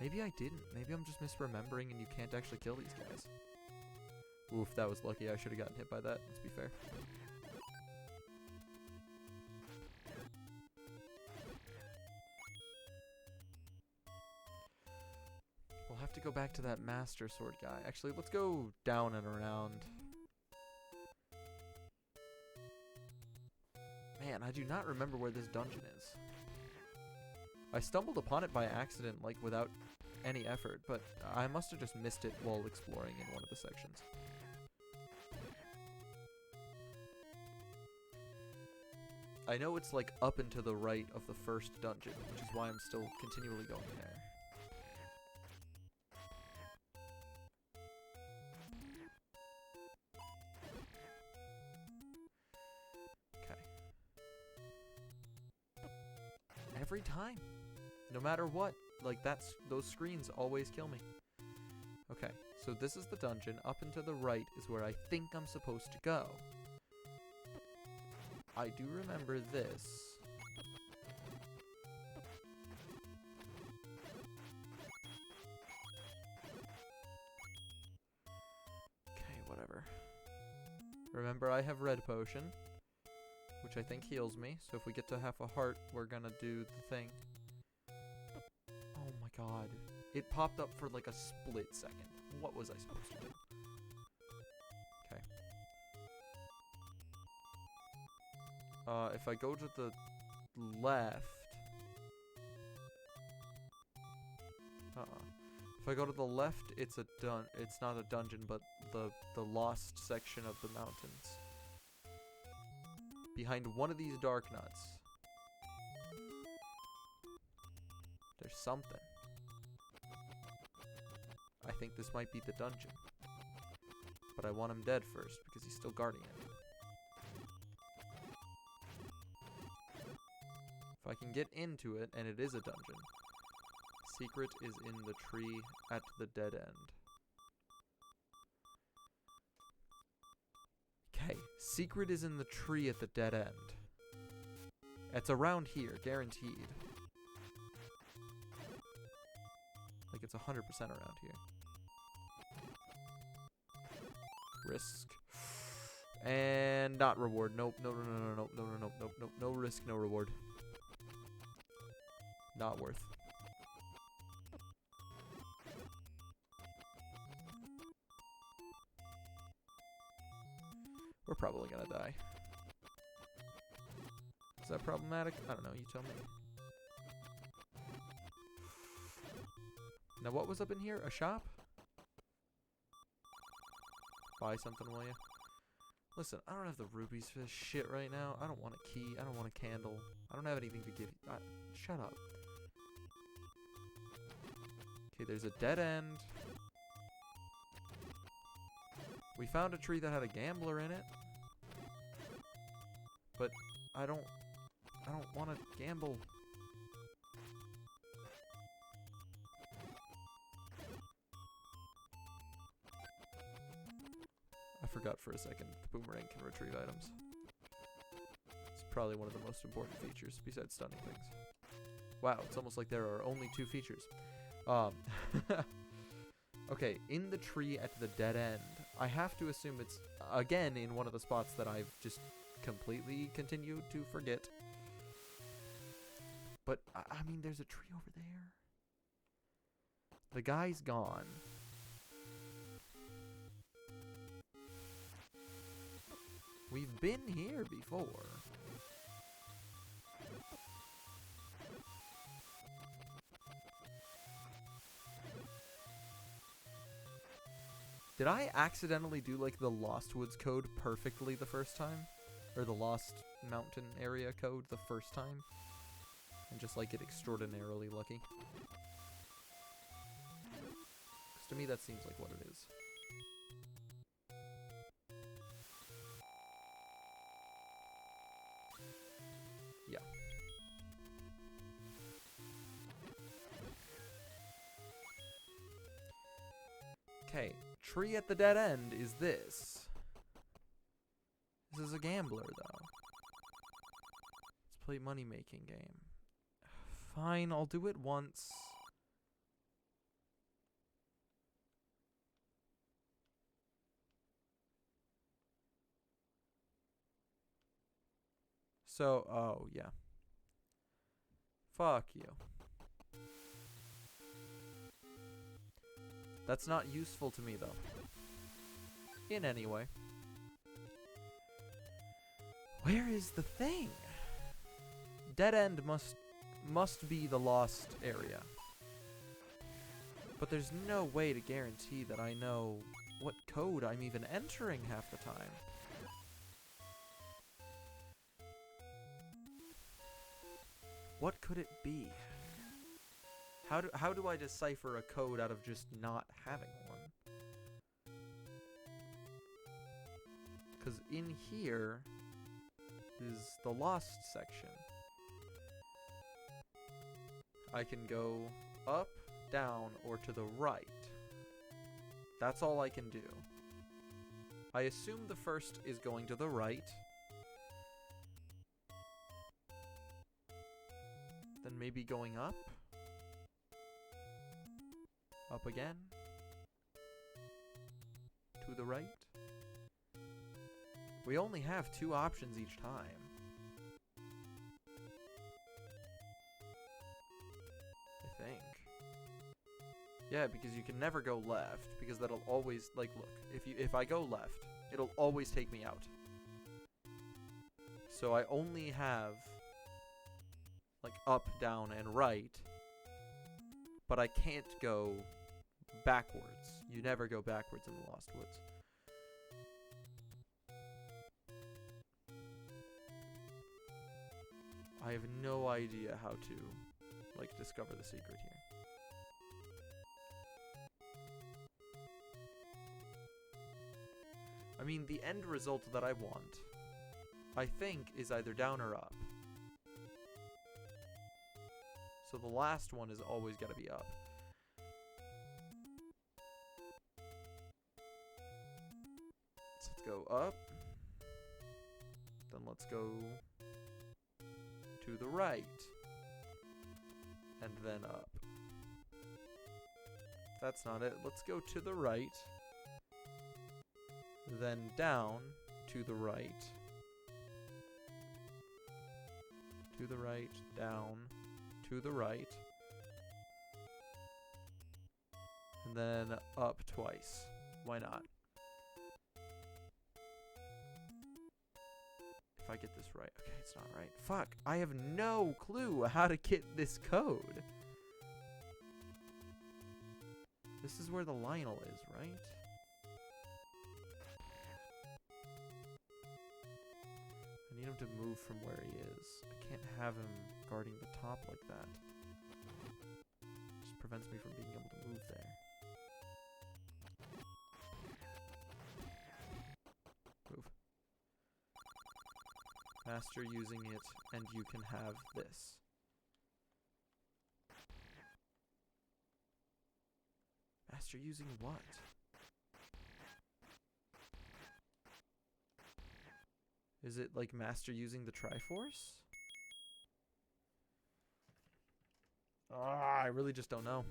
Maybe I didn't. Maybe I'm just misremembering and you can't actually kill these guys. Oof, that was lucky. I should have gotten hit by that, let's be fair. We'll have to go back to that Master Sword guy. Actually, let's go down and around. Man, I do not remember where this dungeon is. I stumbled upon it by accident, like without any effort, but I must have just missed it while exploring in one of the sections. I know it's like up and to the right of the first dungeon, which is why I'm still continually going there. Every time. No matter what. Like, those screens always kill me. Okay, so this is the dungeon. Up and to the right is where I think I'm supposed to go. I do remember this. Okay, whatever. Remember, I have red potion, which I think heals me. So if we get to half a heart, we're gonna do the thing. Oh my god. It popped up for like a split second. What was I supposed to do? Okay. If I go to the left... If I go to the left, it's not a dungeon, but the lost section of the mountains. Behind one of these dark nuts. There's something. I think this might be the dungeon. But I want him dead first, because he's still guarding it. If I can get into it, and it is a dungeon. Secret is in the tree at the dead end. Okay, secret is in the tree at the dead end. It's around here, guaranteed. Like it's 100% around here. Risk. And not reward. Nope, no, no, no, no, no, no, no, no, no, no risk, no reward. Not worth. We're probably gonna die. Is that problematic? I don't know, you tell me. Now what was up in here? A shop? Buy something, will ya? Listen, I don't have the rubies for this shit right now. I don't want a key. I don't want a candle. I don't have anything to give you. Shut up. Okay, there's a dead end. We found a tree that had a gambler in it. But I don't want to gamble. I forgot for a second the boomerang can retrieve items. It's probably one of the most important features besides stunning things. Wow, it's almost like there are only 2 features. Okay, in the tree at the dead end, I have to assume it's, again, in one of the spots that I've just completely continued to forget. But, I mean, there's a tree over there. The guy's gone. We've been here before. Did I accidentally do, like, the Lost Woods code perfectly the first time? Or the Lost Mountain area code the first time? And just, like, get extraordinarily lucky? Because to me that seems like what it is. Yeah. Okay, tree at the dead end is this. This is a gambler, though. Let's play money-making game. Fine, I'll do it once. So, oh, yeah. Fuck you. That's not useful to me, though. In any way. Where is the thing? Dead end must be the lost area. But there's no way to guarantee that I know what code I'm even entering half the time. What could it be? How do I decipher a code out of just not having one? Because in here is the lost section. I can go up, down, or to the right. That's all I can do. I assume the first is going to the right. Then maybe going up. Up again. To the right. We only have 2 options each time. I think. Yeah, because you can never go left, because that'll always, like, look, if I go left, it'll always take me out. So I only have, like, up, down, and right, but I can't go backwards. You never go backwards in the Lost Woods. I have no idea how to, like, discover the secret here. I mean, the end result that I want, I think, is either down or up. So the last one is always got to be up. So let's go up. Then let's go to the right. And then up. That's not it. Let's go to the right. Then down to the right. To the right, down, to the right. And then up twice. Why not? If I get this right. Okay, it's not right. Fuck, I have no clue how to get this code. This is where the Lionel is, right? I need him to move from where he is. I can't have him guarding the top like that. It just prevents me from being able to move there. Move. Master using it, and you can have this. Master using what? Is it like Master using the Triforce? I really just don't know.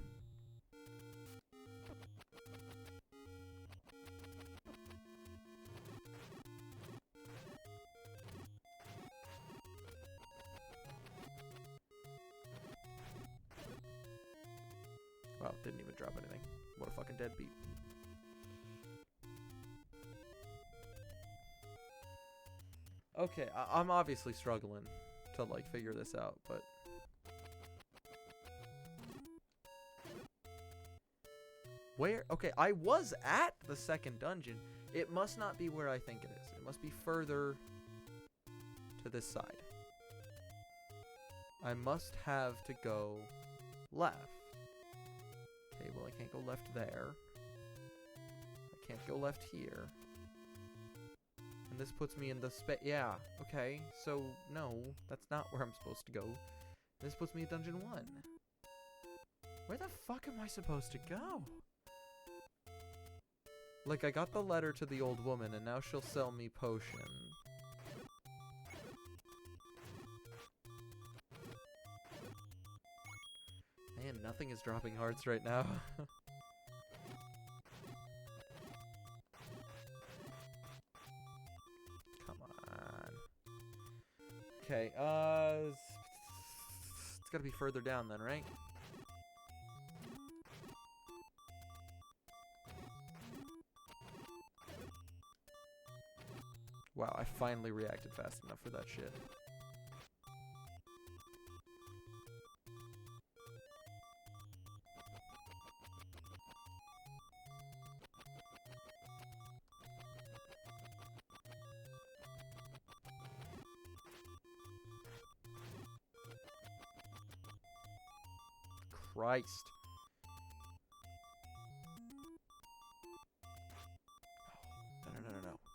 Wow, didn't even drop anything. What a fucking deadbeat. Okay, I'm obviously struggling to, like, figure this out, but... Where? Okay, I was at the second dungeon. It must not be where I think it is. It must be further to this side. I must have to go left. Okay, well, I can't go left there. I can't go left here. And this puts me in the yeah, okay. So, no, that's not where I'm supposed to go. This puts me at Dungeon 1. Where the fuck am I supposed to go? Like, I got the letter to the old woman, and now she'll sell me potion. Man, nothing is dropping hearts right now. Come on. Okay, it's gotta be further down then, right? Wow, I finally reacted fast enough for that shit. Christ.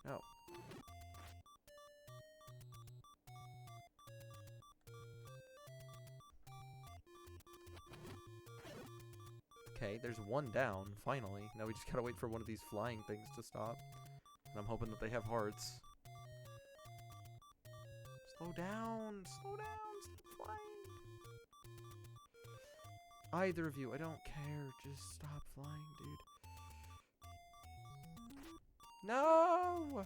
No. Okay, there's one down, finally. Now we just gotta wait for one of these flying things to stop. And I'm hoping that they have hearts. Slow down! Slow down! Stop flying! Either of you, I don't care. Just stop flying, dude. No!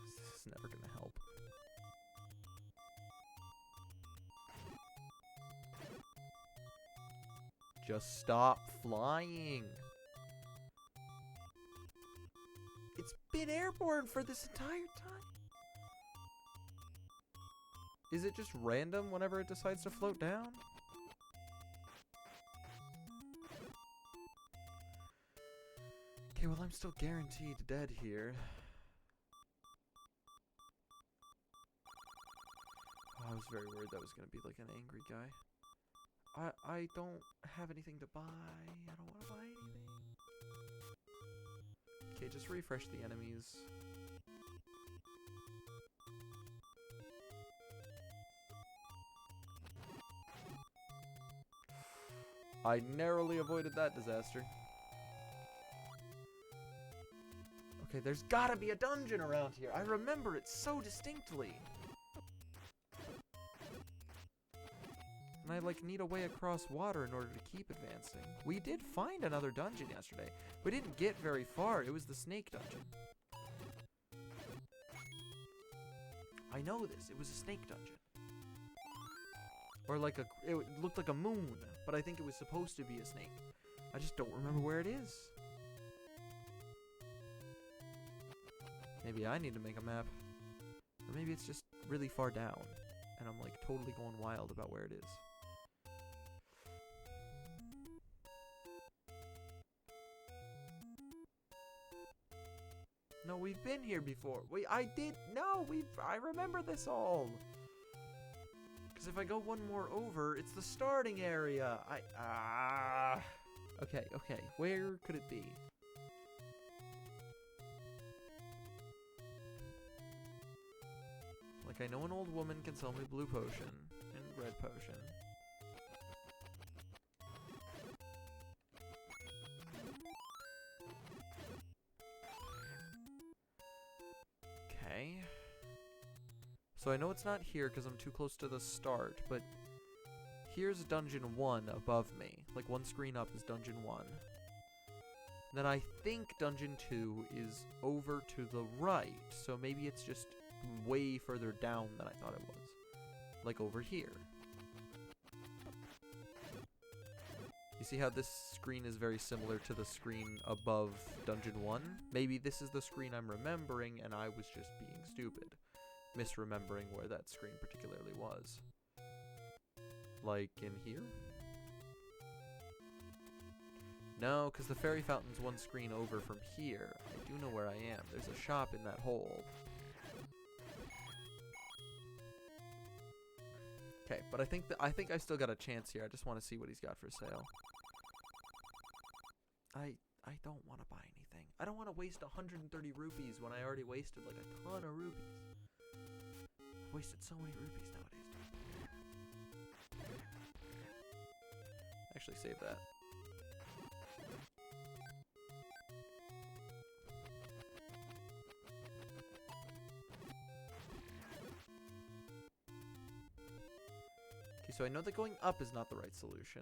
Jesus, this is never gonna help. Just stop flying. It's been airborne for this entire time. Is it just random whenever it decides to float down? Okay, well, I'm still guaranteed dead here. Oh, I was very worried that was going to be like an angry guy. I don't have anything to buy. I don't want to buy anything. Okay, just refresh the enemies. I narrowly avoided that disaster. Okay, there's gotta be a dungeon around here. I remember it so distinctly. And I, like, need a way across water in order to keep advancing. We did find another dungeon yesterday. We didn't get very far. It was the snake dungeon. I know this. It was a snake dungeon. Or like it looked like a moon, but I think it was supposed to be a snake. I just don't remember where it is. Maybe I need to make a map. Or maybe it's just really far down, and I'm like totally going wild about where it is. No, we've been here before. I remember this all. Because if I go one more over, it's the starting area. Okay, where could it be? Like, I know an old woman can sell me blue potion and red potion. Okay. So I know it's not here because I'm too close to the start, but here's Dungeon 1 above me. Like, one screen up is Dungeon 1. Then I think Dungeon 2 is over to the right, so maybe it's just way further down than I thought it was. Like over here. You see how this screen is very similar to the screen above Dungeon 1? Maybe this is the screen I'm remembering and I was just being stupid. misremembering where that screen particularly was. Like in here? No, because the fairy fountain's one screen over from here. I do know where I am. There's a shop in that hole. Okay, but I think I still got a chance here. I just want to see what he's got for sale. I don't want to buy anything. I don't want to waste 130 rupees when I already wasted like a ton of rupees. I've wasted so many rupees nowadays. Actually, save that. Okay, so I know that going up is not the right solution.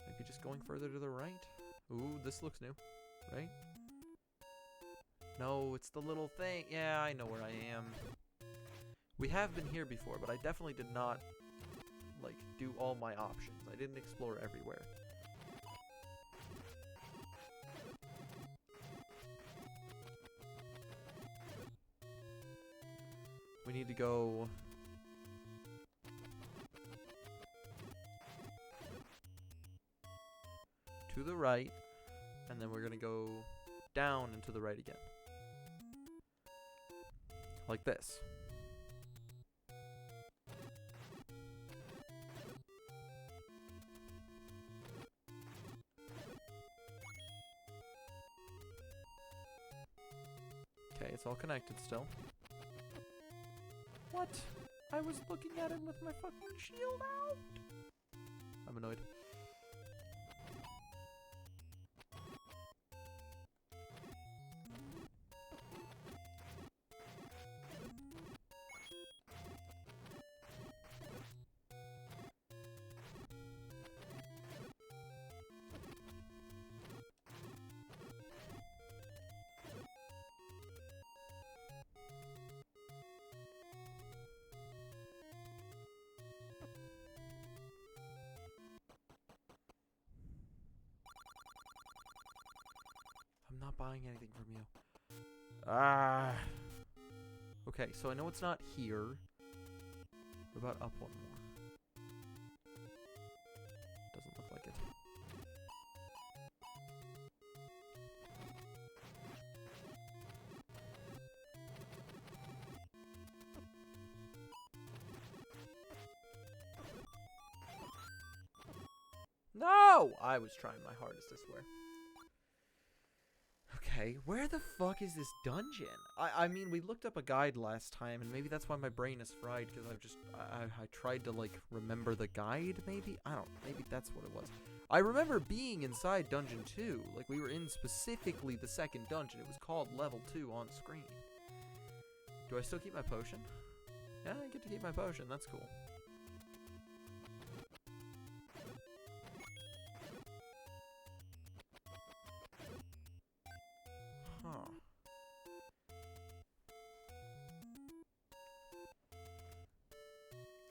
Maybe just going further to the right? Ooh, this looks new, right? No, it's the little thing. Yeah, I know where I am. We have been here before, but I definitely did not, like, do all my options. I didn't explore everywhere. We need to go... to the right, and then we're gonna go down and to the right again. Like this. Okay, it's all connected still. What? I was looking at him with my fucking shield out! I'm annoyed. I'm not buying anything from you. Ah. Okay, so I know it's not here. What about up one more? Doesn't look like it. No! I was trying my hardest, I swear. Okay, where the fuck is this dungeon? I mean, we looked up a guide last time, and maybe that's why my brain is fried, because I tried to, like, remember the guide, maybe? I don't, maybe that's what it was. I remember being inside Dungeon 2, like, we were in specifically the second dungeon. It was called Level 2 on screen. Do I still keep my potion? Yeah, I get to keep my potion, that's cool. Huh.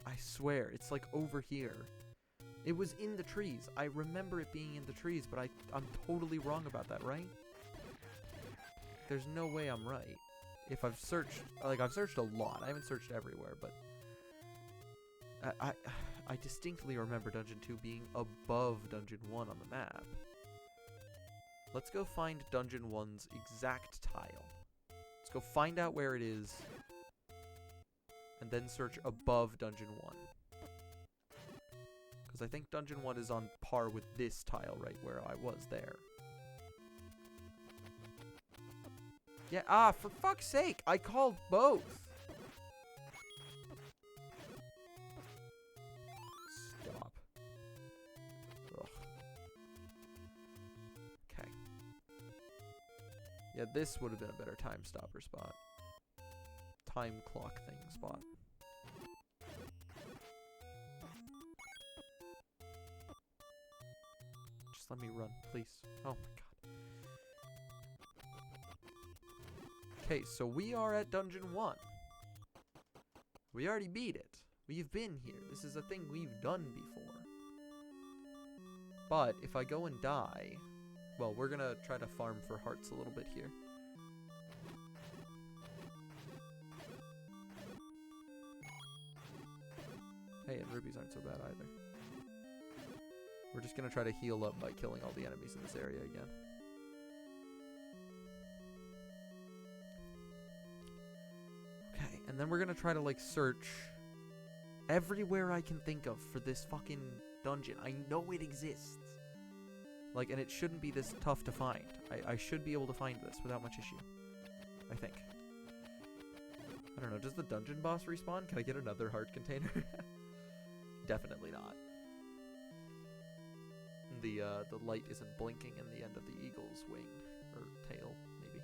I swear, it's like over here. It was in the trees. I remember it being in the trees, but I'm totally wrong about that, right? There's no way I'm right. If I've searched, like, I've searched a lot. I haven't searched everywhere, but I distinctly remember Dungeon 2 being above Dungeon 1 on the map. Let's go find Dungeon 1's exact tile. Let's go find out where it is, and then search above Dungeon 1. Because I think Dungeon 1 is on par with this tile right where I was there. Yeah, for fuck's sake, I called both. Stop. Ugh. Okay. Yeah, this would have been a better time stopper spot. Time clock thing spot. Just let me run, please. Oh my god. Okay, so we are at Dungeon 1. We already beat it. We've been here. This is a thing we've done before. But if I go and die... Well, we're gonna try to farm for hearts a little bit here. Hey, and rubies aren't so bad either. We're just gonna try to heal up by killing all the enemies in this area again. Okay, and then we're gonna try to, like, search everywhere I can think of for this fucking dungeon. I know it exists. Like, and it shouldn't be this tough to find. I should be able to find this without much issue. I think. I don't know, does the dungeon boss respawn? Can I get another heart container? Definitely not. The light isn't blinking in the end of the eagle's wing. Or tail, maybe.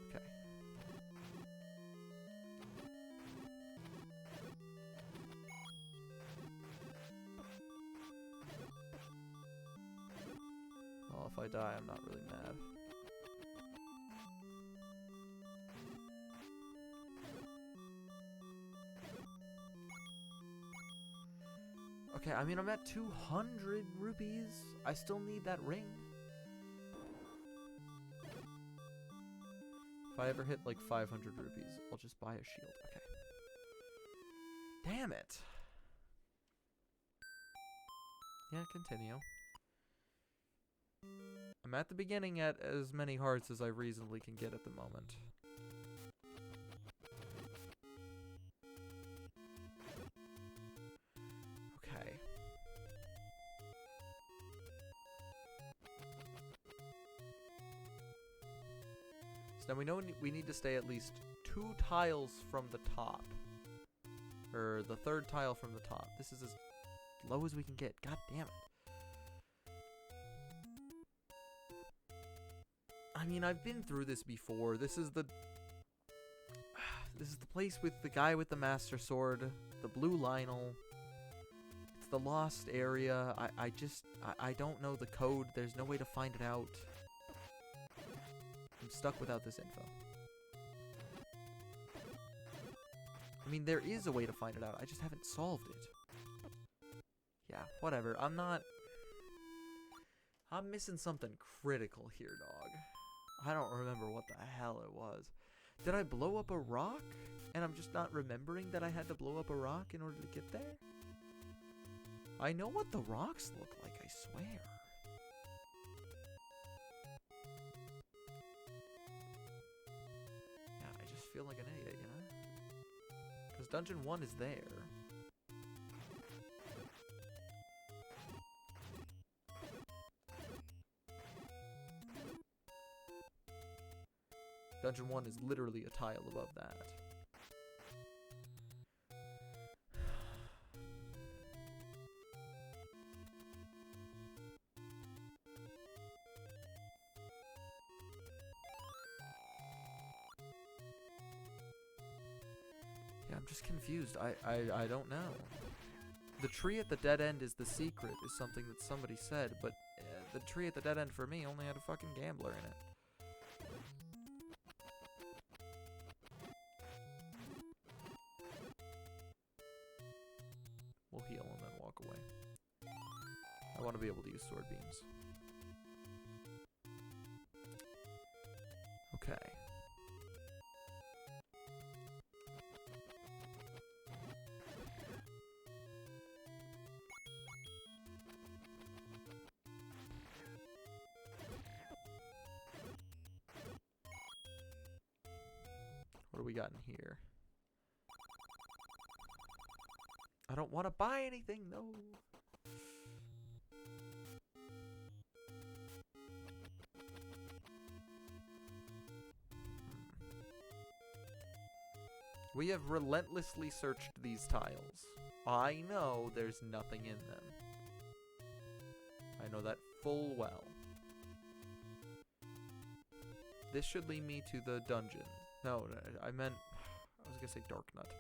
Okay. Well, if I die, I'm not really mad. Okay, I mean, I'm at 200 rupees. I still need that ring. If I ever hit like 500 rupees, I'll just buy a shield. Okay. Damn it. Yeah, continue. I'm at the beginning at as many hearts as I reasonably can get at the moment. Okay. So now we know we need to stay at least 2 tiles from the top. Or the 3rd tile from the top. This is as low as we can get. God damn it. I mean, I've been through this before. This is the place with the guy with the master sword, the blue Lionel. It's the lost area. I don't know the code. There's no way to find it out. I'm stuck without this info. I mean, there is a way to find it out. I just haven't solved it. Yeah, whatever. I'm missing something critical here, dog. I don't remember what the hell it was. Did I blow up a rock? And I'm just not remembering that I had to blow up a rock in order to get there? I know what the rocks look like, I swear. Yeah, I just feel like an idiot, you know? Because Dungeon 1 is there. Dungeon 1 is literally a tile above that. Yeah, I'm just confused. I don't know. The tree at the dead end is the secret, is something that somebody said, but the tree at the dead end for me only had a fucking gambler in it. We'll heal and then walk away. I want to be able to use sword beams. Okay. What do we got in here? I don't want to buy anything, no. We have relentlessly searched these tiles. I know there's nothing in them. I know that full well. This should lead me to the dungeon. No, I meant... I was gonna say Dark Nut.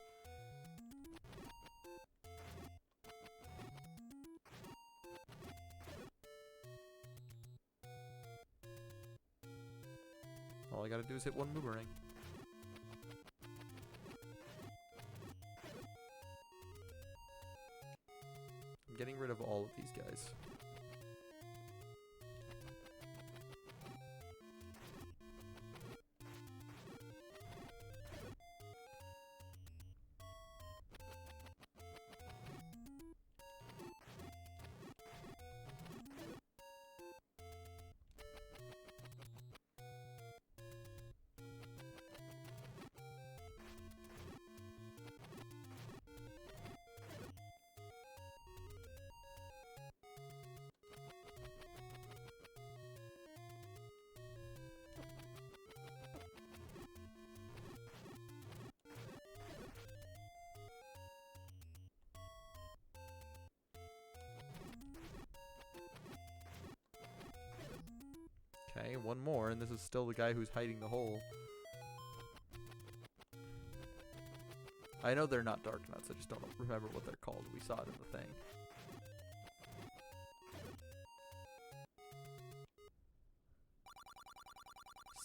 All I gotta do is hit one boomerang. I'm getting rid of all of these guys. Okay, one more, and this is still the guy who's hiding the hole. I know they're not dark nuts, I just don't remember what they're called. We saw it in the thing.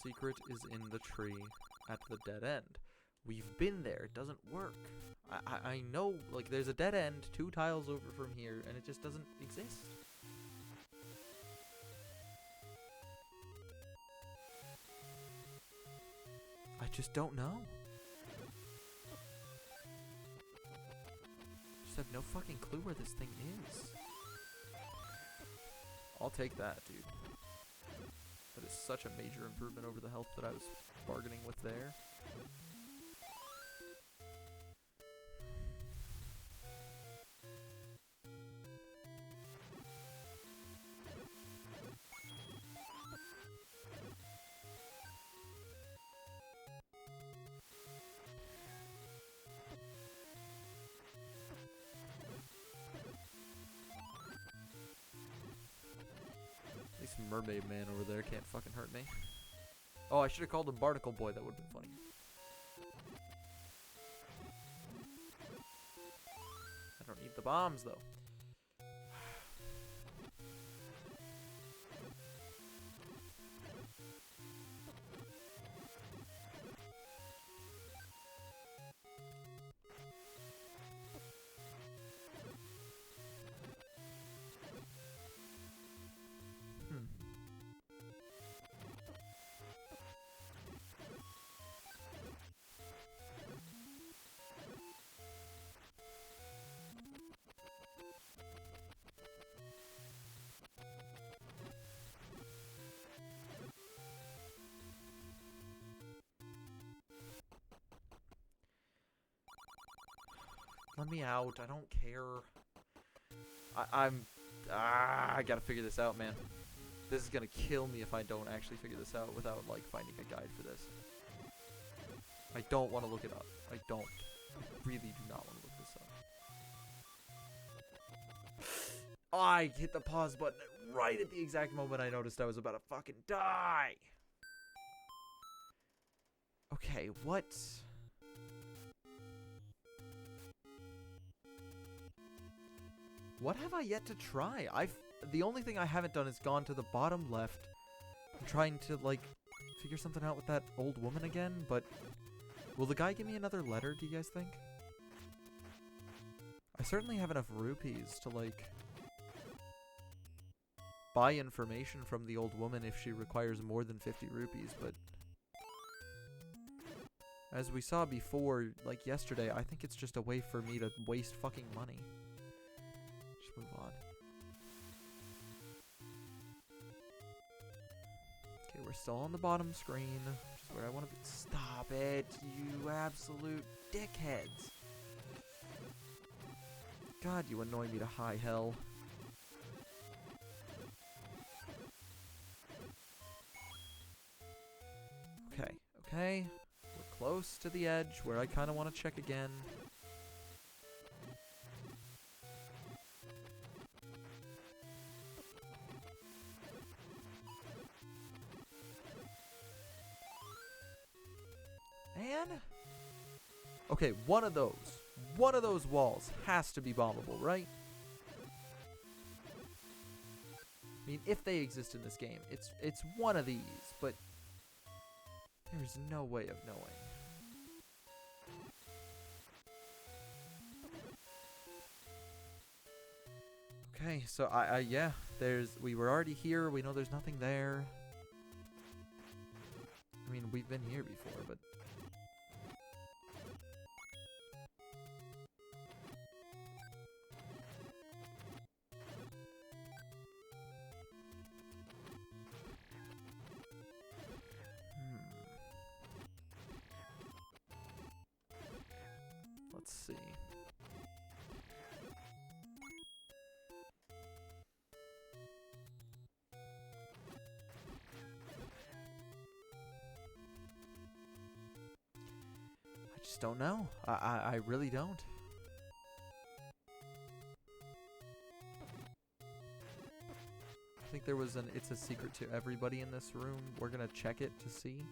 Secret is in the tree at the dead end. We've been there, it doesn't work. I know, like, there's a dead end 2 tiles over from here, and it just doesn't exist. I just don't know. Just have no fucking clue where this thing is. I'll take that, dude. That is such a major improvement over the health that I was bargaining with there. Mermaid man over there can't fucking hurt me. Oh, I should have called him Barnacle Boy. That would have been funny. I don't need the bombs though. Let me out. I don't care. I gotta figure this out, man. This is gonna kill me if I don't actually figure this out without, like, finding a guide for this. I don't want to look it up. I really do not want to look this up. I hit the pause button right at the exact moment I noticed I was about to fucking die. Okay, what? What have I yet to try? The only thing I haven't done is gone to the bottom left. I'm trying to, like, figure something out with that old woman again, but will the guy give me another letter, do you guys think? I certainly have enough rupees to, like, buy information from the old woman if she requires more than 50 rupees, but as we saw before, like yesterday, I think it's just a way for me to waste fucking money. Move on. Okay, we're still on the bottom screen, which is where I want to be. Stop it, you absolute dickheads. God, you annoy me to high hell. Okay. We're close to the edge where I kind of want to check again. Okay, one of those walls has to be bombable, right? I mean, if they exist in this game, it's one of these, but there's no way of knowing. Okay, so yeah, we were already here. We know there's nothing there. I mean, we've been here before, but let's see. I just don't know. I really don't. think there was it's a secret to everybody in this room. We're gonna check it to see.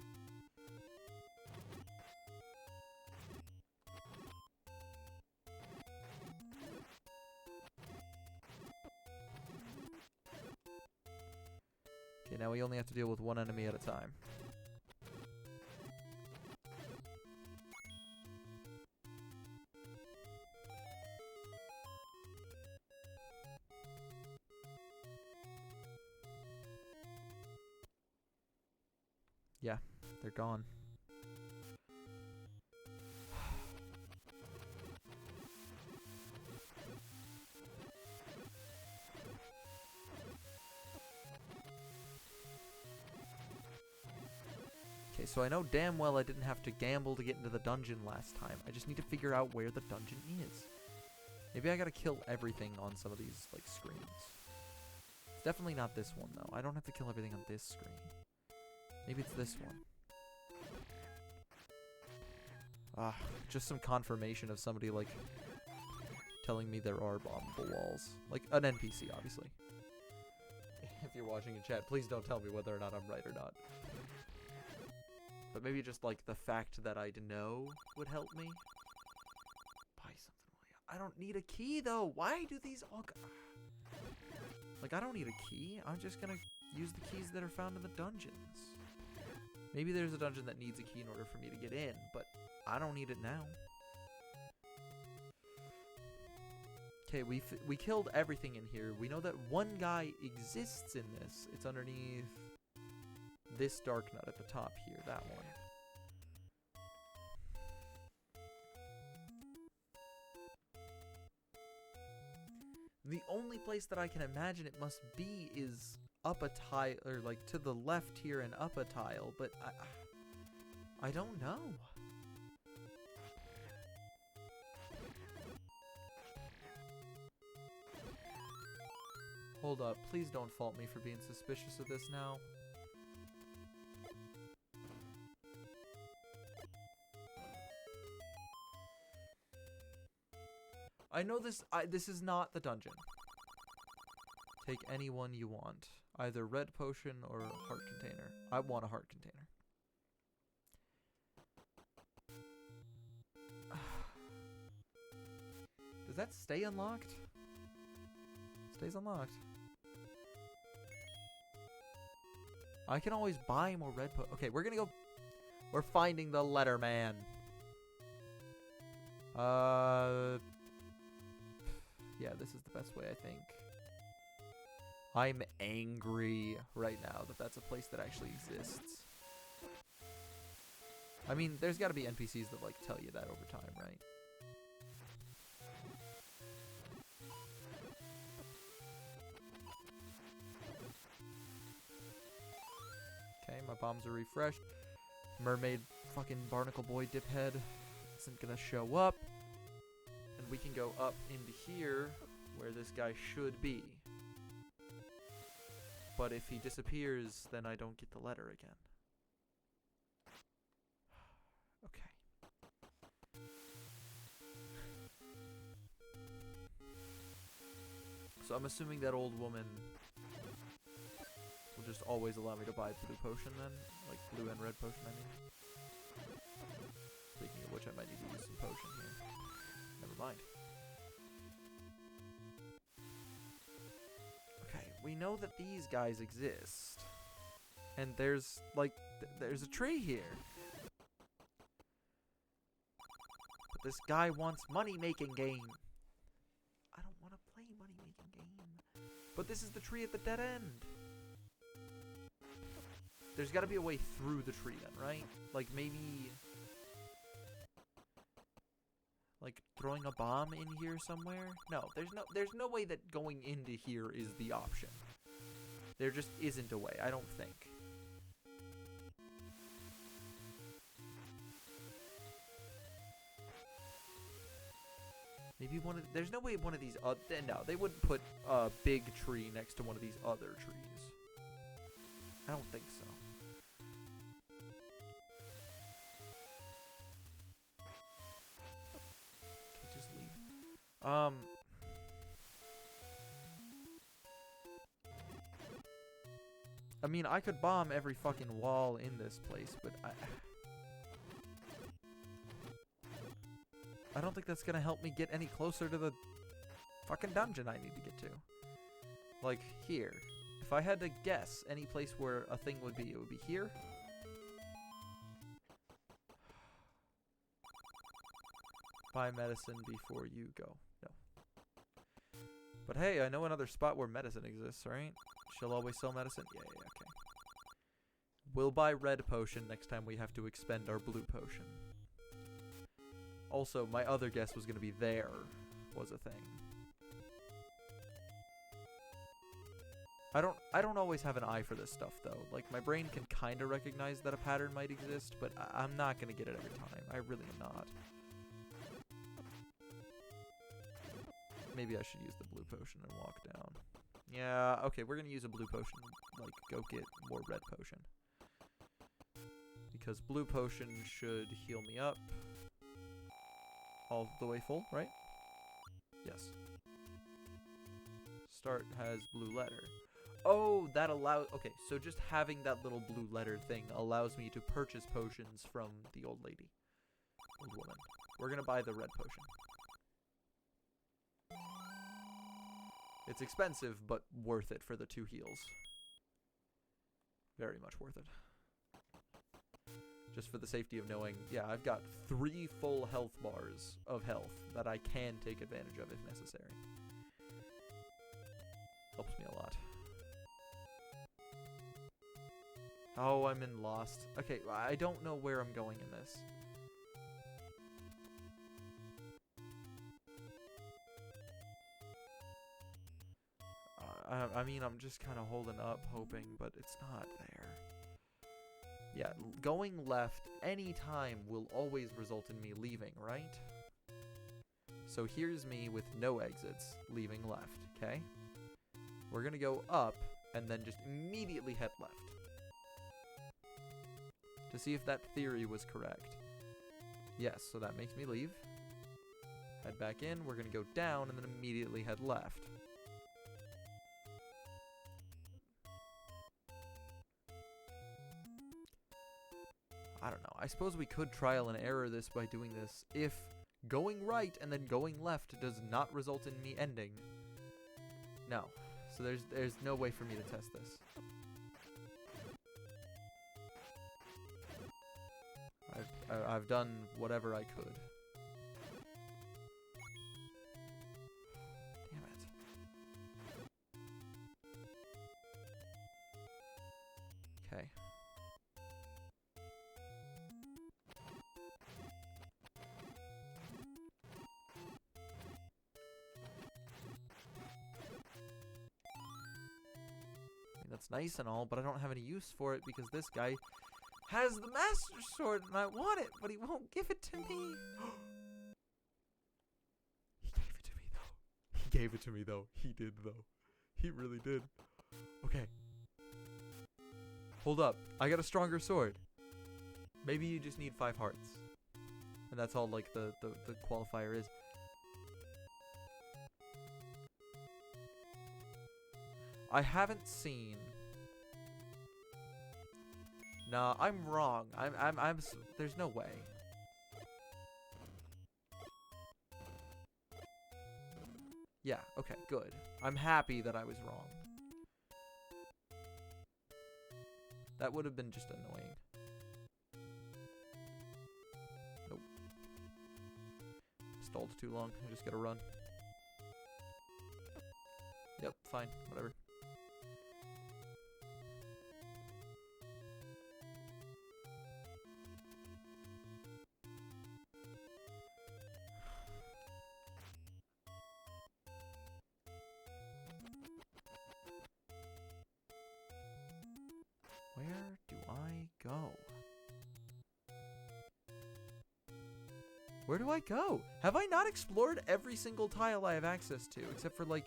Okay, now we only have to deal with one enemy at a time. Yeah, they're gone. Okay, so I know damn well I didn't have to gamble to get into the dungeon last time. I just need to figure out where the dungeon is. Maybe I gotta kill everything on some of these, like, screens. It's definitely not this one, though. I don't have to kill everything on this screen. Maybe it's this one. Ah, just some confirmation of somebody, like, telling me there are bombable walls. Like, an NPC, obviously. If you're watching in chat, please don't tell me whether or not I'm right or not. But maybe just, like, the fact that I'd know would help me. Buy something. I don't need a key, though. Why do these all... Like, I don't need a key. I'm just gonna use the keys that are found in the dungeons. Maybe there's a dungeon that needs a key in order for me to get in, but I don't need it now. Okay, we killed everything in here. We know that one guy exists in this. It's underneath this dark nut at the top here, that one. The only place that I can imagine it must be is up a tile, or like to the left here and up a tile, but I don't know. Hold up, please don't fault me for being suspicious of this now. I know this is not the dungeon. Take any one you want. Either red potion or heart container. I want a heart container. Does that stay unlocked? Stays unlocked. I can always buy more red potion. Okay, we're gonna go. We're finding the letter man. Yeah, this is the best way, I think. I'm angry right now that that's a place that actually exists. I mean, there's got to be NPCs that, like, tell you that over time, right? Okay, my bombs are refreshed. Mermaid fucking barnacle boy diphead isn't gonna show up. And we can go up into here where this guy should be. But if he disappears, then I don't get the letter again. Okay. So I'm assuming that old woman will just always allow me to buy blue potion then? Like blue and red potion, I mean. Speaking of which, I might need to use some potion here. Never mind. Okay, we know that these guys exist. And there's, like, there's a tree here. But this guy wants money-making game. I don't want to play money-making game. But this is the tree at the dead end. There's got to be a way through the tree then, right? Like, maybe... like, throwing a bomb in here somewhere? No, there's no way that going into here is the option. There just isn't a way, I don't think. Maybe there's no way one of these, no, they wouldn't put a big tree next to one of these other trees. I don't think so. Okay, just leave. I mean, I could bomb every fucking wall in this place, but I don't think that's gonna help me get any closer to the fucking dungeon I need to get to. Like, here. If I had to guess any place where a thing would be, it would be here. Buy medicine before you go. No. But hey, I know another spot where medicine exists, right? She'll always sell medicine? Yeah, okay. We'll buy red potion next time we have to expend our blue potion. Also, my other guess was going to be there was a thing. I don't always have an eye for this stuff, though. Like, my brain can kind of recognize that a pattern might exist, but I'm not going to get it every time. I really am not. Maybe I should use the blue potion and walk down. Yeah, okay, we're going to use a blue potion. Like, go get more red potion. Because blue potion should heal me up. All the way full, right? Yes. Start has blue letter. Oh, that allows... Okay, so just having that little blue letter thing allows me to purchase potions from the old lady. Old woman. We're going to buy the red potion. It's expensive, but worth it for the 2 heals. Very much worth it. Just for the safety of knowing, yeah, I've got 3 full health bars of health that I can take advantage of if necessary. Helps me a lot. Oh, I'm in Lost. Okay, I don't know where I'm going in this. I mean, I'm just kind of holding up, hoping, but it's not there. Yeah, going left any time will always result in me leaving, right? So here's me with no exits, leaving left, okay? We're gonna go up, and then just immediately head left. To see if that theory was correct. Yes, so that makes me leave. Head back in, we're gonna go down, and then immediately head left. I don't know. I suppose we could trial and error this by doing this if going right and then going left does not result in me ending. No. So there's no way for me to test this. I've done whatever I could. Damn it. Okay. That's nice and all, but I don't have any use for it because this guy has the Master Sword and I want it, but he won't give it to me. He gave it to me though. He did though. He really did. Okay. Hold up. I got a stronger sword. Maybe you just need 5 hearts. And that's all like the qualifier is. I haven't seen. Nah, I'm wrong. There's no way. Yeah, okay, good. I'm happy that I was wrong. That would have been just annoying. Nope. Stalled too long. I just gotta run. Yep, fine, whatever. Where do I go? Where do I go? Have I not explored every single tile I have access to, except for, like...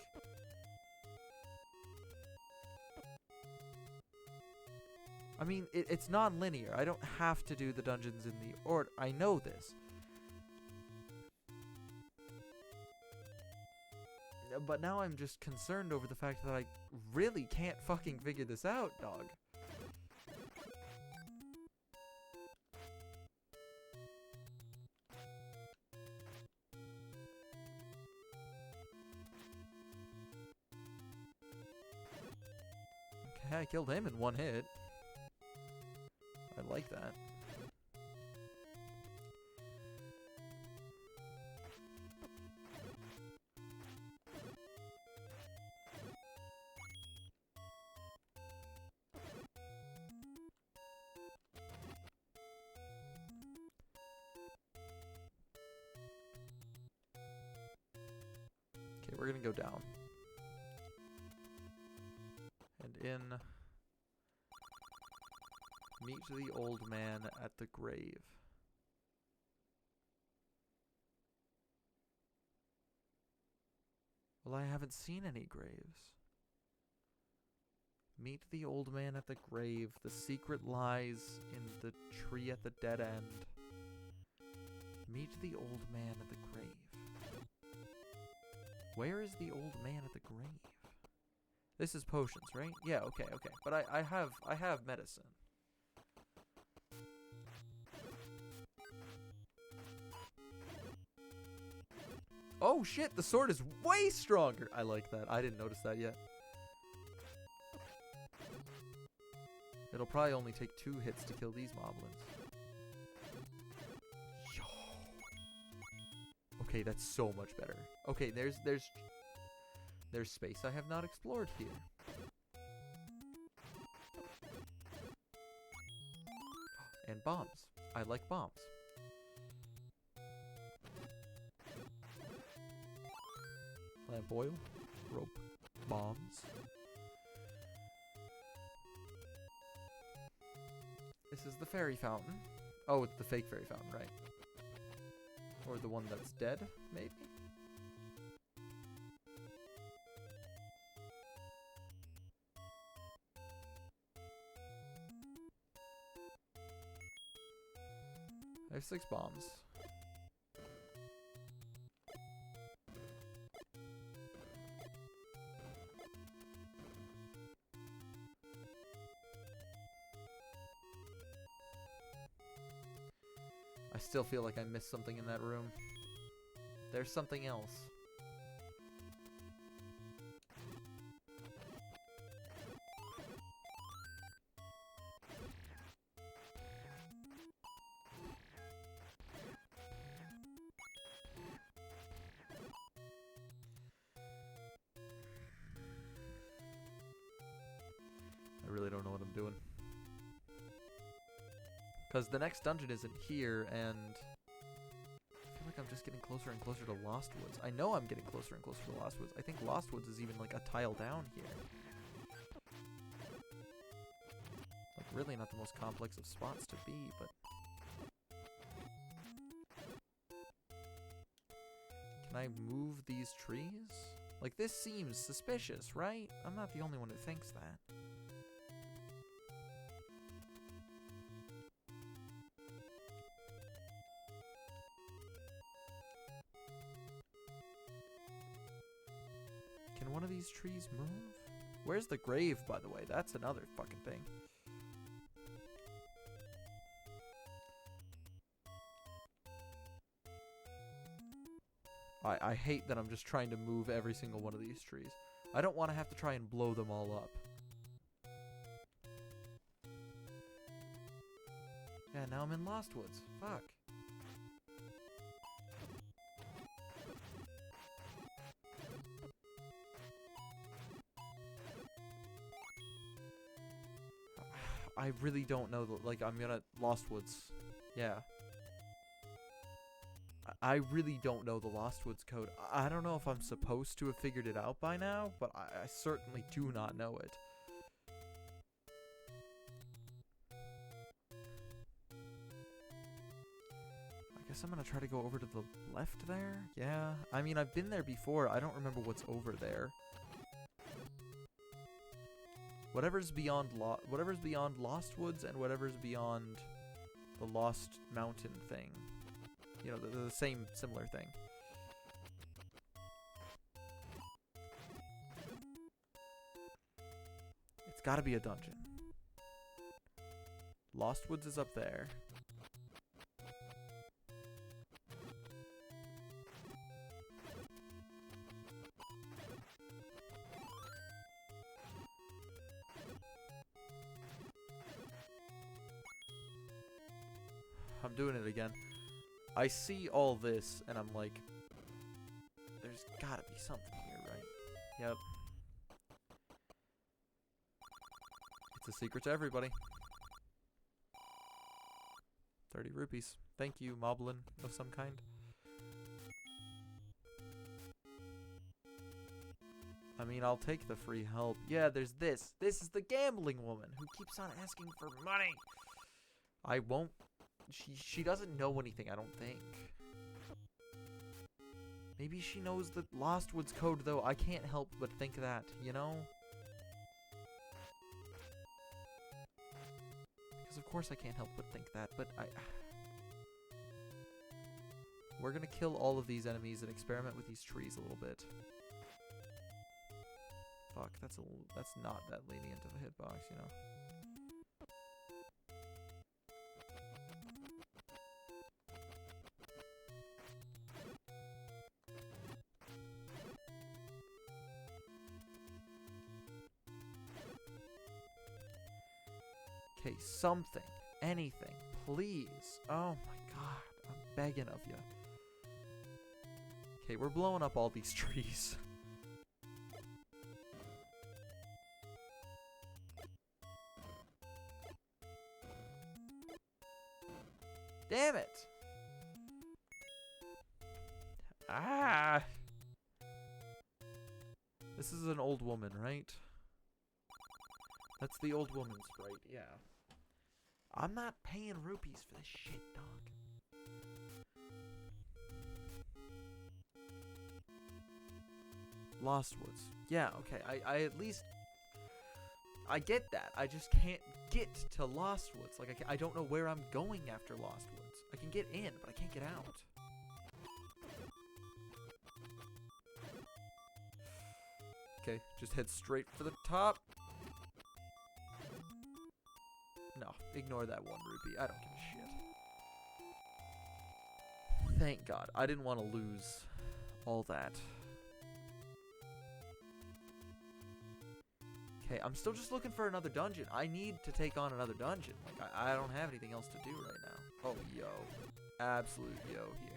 I mean, it's non-linear. I don't have to do the dungeons in the order. I know this. But now I'm just concerned over the fact that I really can't fucking figure this out, dog. Yeah, I killed him in one hit. I like that. Okay, we're gonna go down. And in... Meet the old man at the grave. Well, I haven't seen any graves. Meet the old man at the grave. The secret lies in the tree at the dead end. Meet the old man at the grave. Where is the old man at the grave? This is potions, right? Yeah, okay. But I have medicine. Oh shit, the sword is way stronger. I like that. I didn't notice that yet. It'll probably only take 2 hits to kill these moblins. Yo. Okay, that's so much better. Okay, there's space I have not explored here. And bombs. I like bombs. Lamp oil, rope, bombs. This is the fairy fountain. Oh, it's the fake fairy fountain, right? Or the one that's dead, maybe? I have 6 bombs. I still feel like I missed something in that room. There's something else. I really don't know what I'm doing. Because the next dungeon isn't here, and I feel like I'm just getting closer and closer to Lost Woods. I know I'm getting closer and closer to Lost Woods. I think Lost Woods is even like a tile down here. Like really not the most complex of spots to be, but... Can I move these trees? Like this seems suspicious, right? I'm not the only one who thinks that. Can one of these trees move? Where's the grave, by the way? That's another fucking thing. I hate that I'm just trying to move every single one of these trees. I don't want to have to try and blow them all up. Yeah, now I'm in Lost Woods. Fuck. I really don't know, like, I'm gonna... Lost Woods. Yeah. I really don't know the Lost Woods code. I don't know if I'm supposed to have figured it out by now, but I certainly do not know it. I guess I'm gonna try to go over to the left there? Yeah. I mean, I've been there before. I don't remember what's over there. Whatever's beyond Lost Woods and whatever's beyond the Lost Mountain thing. You know, the same, similar thing. It's gotta be a dungeon. Lost Woods is up there. I'm doing it again. I see all this, and I'm like, there's gotta be something here, right? Yep. It's a secret to everybody. 30 rupees. Thank you, moblin of some kind. I mean, I'll take the free help. Yeah, there's this. This is the gambling woman who keeps on asking for money. I won't. She doesn't know anything, I don't think. Maybe she knows the Lost Woods code, though. I can't help but think that, you know? Because of course I can't help but think that, but we're gonna kill all of these enemies and experiment with these trees a little bit. Fuck, that's not that lenient of a hitbox, you know? Okay, something. Anything. Please. Oh my god. I'm begging of you. Okay, we're blowing up all these trees. Damn it! Ah! This is an old woman, right? That's the old woman sprite, yeah. I'm not paying rupees for this shit, dog. Lost Woods. Yeah, okay. I at least... I get that. I just can't get to Lost Woods. Like, I don't know where I'm going after Lost Woods. I can get in, but I can't get out. Okay, just head straight for the top. No, ignore that 1 rupee. I don't give a shit. Thank God. I didn't want to lose all that. Okay, I'm still just looking for another dungeon. I need to take on another dungeon. Like, I don't have anything else to do right now. Oh, yo. Absolute yo here.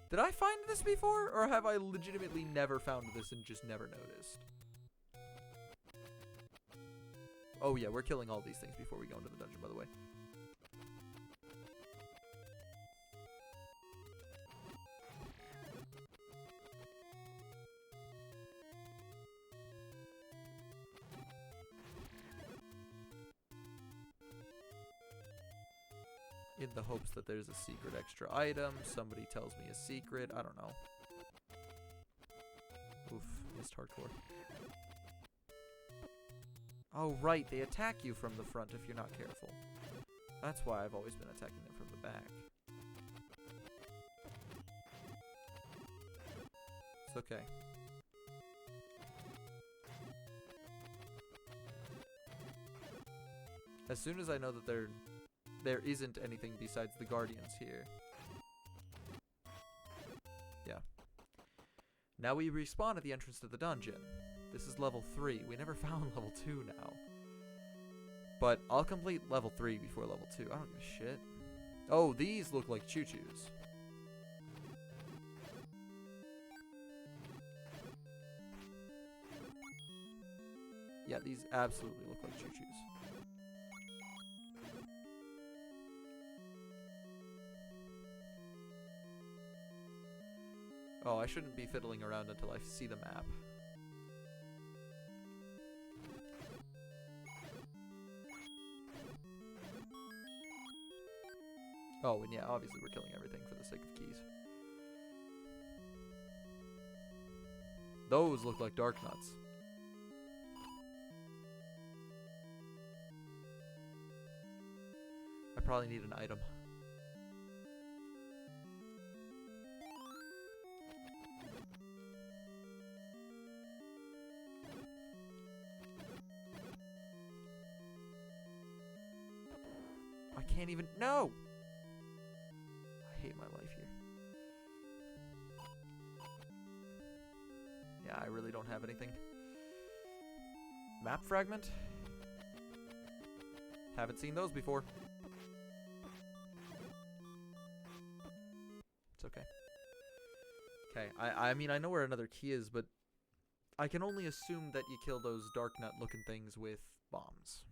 Did I find this before, or have I legitimately never found this and just never noticed? Oh yeah, we're killing all these things before we go into the dungeon, by the way. In the hopes that there's a secret extra item, somebody tells me a secret, I don't know. Oof, missed hardcore. Oh right, they attack you from the front if you're not careful. That's why I've always been attacking them from the back. It's okay. As soon as I know that there isn't anything besides the guardians here. Yeah. Now we respawn at the entrance to the dungeon. This is level 3. We never found level 2 now. But I'll complete level 3 before level 2. I don't give a shit. Oh, these look like choo-choos. Yeah, these absolutely look like choo-choos. Oh, I shouldn't be fiddling around until I see the map. Oh, and yeah, obviously we're killing everything for the sake of keys. Those look like dark nuts. I probably need an item. I can't even... No! I hate my life here. don't have anything. Map fragment? Haven't seen those before. It's okay. Okay, I mean, I know where another key is, but I can only assume that you kill those dark nut looking things with bombs.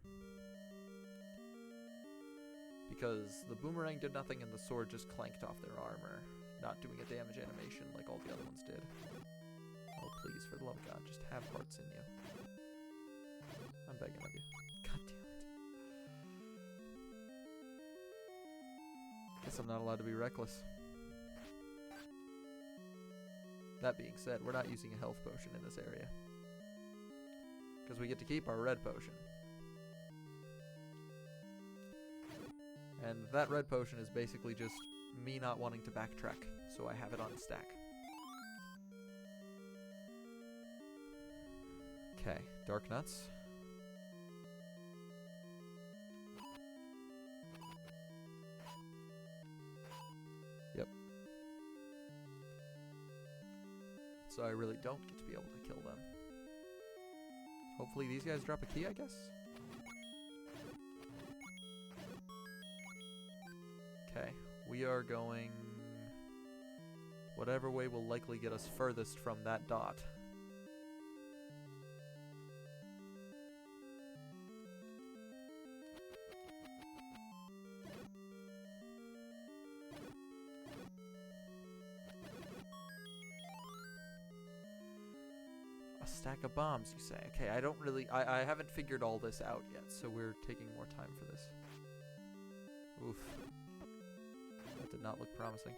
Because the boomerang did nothing and the sword just clanked off their armor, not doing a damage animation like all the other ones did. Oh, please, for the love of God, just have hearts in you. I'm begging of you. God damn it. Guess I'm not allowed to be reckless. That being said, we're not using a health potion in this area. Because we get to keep our red potion. And that red potion is basically just me not wanting to backtrack, so I have it on stack. Okay, dark nuts. Yep. So I really don't get to be able to kill them. Hopefully these guys drop a key, I guess? Okay, we are going whatever way will likely get us furthest from that dot. A stack of bombs, you say? Okay, I don't really... I haven't figured all this out yet, so we're taking more time for this. Oof. That did not look promising.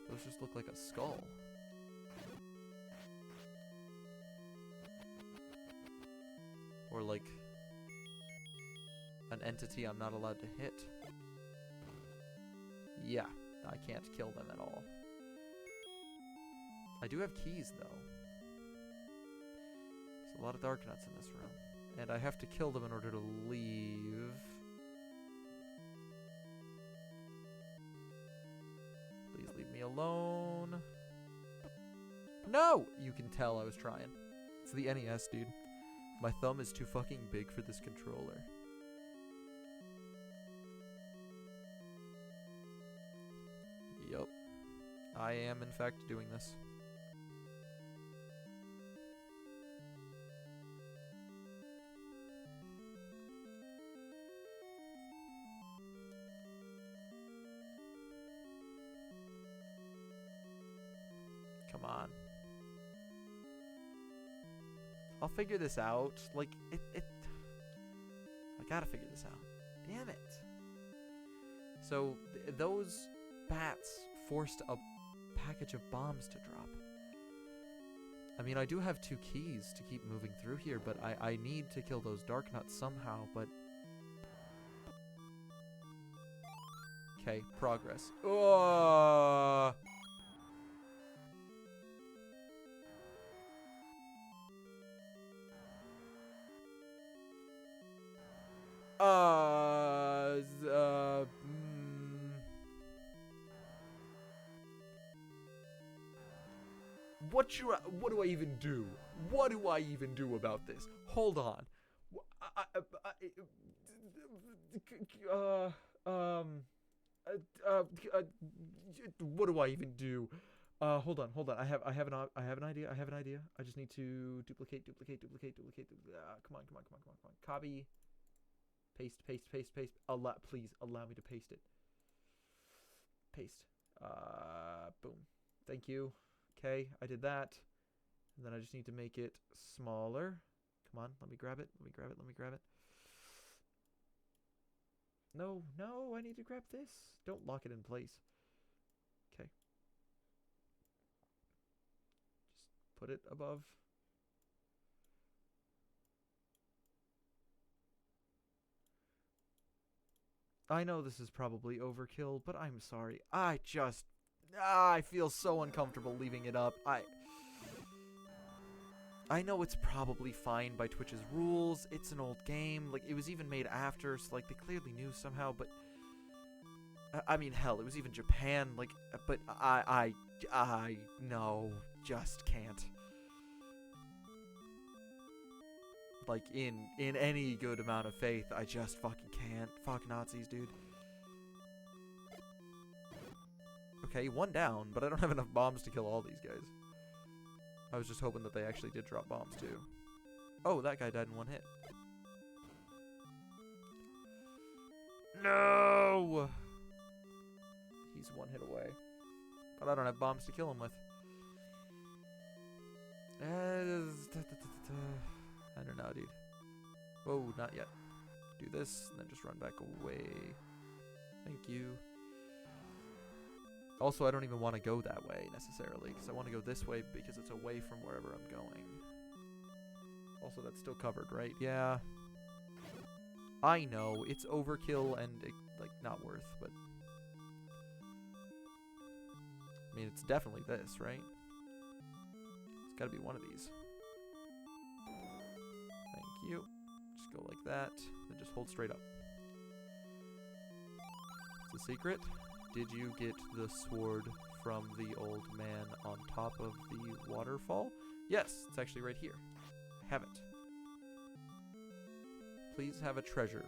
Those just look like a skull. Or like an entity I'm not allowed to hit. Yeah, I can't kill them at all. I do have keys though. There's a lot of dark nuts in this room. And I have to kill them in order to leave. Please leave me alone. No! You can tell I was trying. It's the NES, dude. My thumb is too fucking big for this controller. Yup. I am, in fact, doing this. Come on. I'll figure this out. Like, I gotta figure this out. Damn it. So, those bats forced a package of bombs to drop. I mean, I do have 2 keys to keep moving through here, but I need to kill those dark nuts somehow, but... Okay, progress. Oh! What do I even do? What do I even do about this? Hold on. What do I even do? Hold on. I have an idea. I just need to duplicate. Come on. Copy. Paste. Please allow me to paste it. Paste. Boom. Thank you. Okay, I did that. And then I just need to make it smaller. Come on, let me grab it. No, I need to grab this. Don't lock it in place. Okay. Just put it above. I know this is probably overkill, but I'm sorry. I feel so uncomfortable leaving it up. I know it's probably fine by Twitch's rules. It's an old game. Like, it was even made after, so, like, they clearly knew somehow, but... I mean, hell, it was even Japan, like, but No, just can't. Like, in any good amount of faith, I just fucking can't. Fuck Nazis, dude. Okay, one down, but I don't have enough bombs to kill all these guys. I was just hoping that they actually did drop bombs, too. Oh, that guy died in one hit. No! He's one hit away. But I don't have bombs to kill him with. I don't know, dude. Whoa, not yet. Do this, and then just run back away. Thank you. Also, I don't even want to go that way, necessarily, because I want to go this way because it's away from wherever I'm going. Also, that's still covered, right? Yeah. I know, it's overkill and, like, not worth, but... I mean, it's definitely this, right? It's gotta be one of these. Thank you. Just go like that, and just hold straight up. It's a secret. Did you get the sword from the old man on top of the waterfall? Yes, it's actually right here. I have it. Please have a treasure.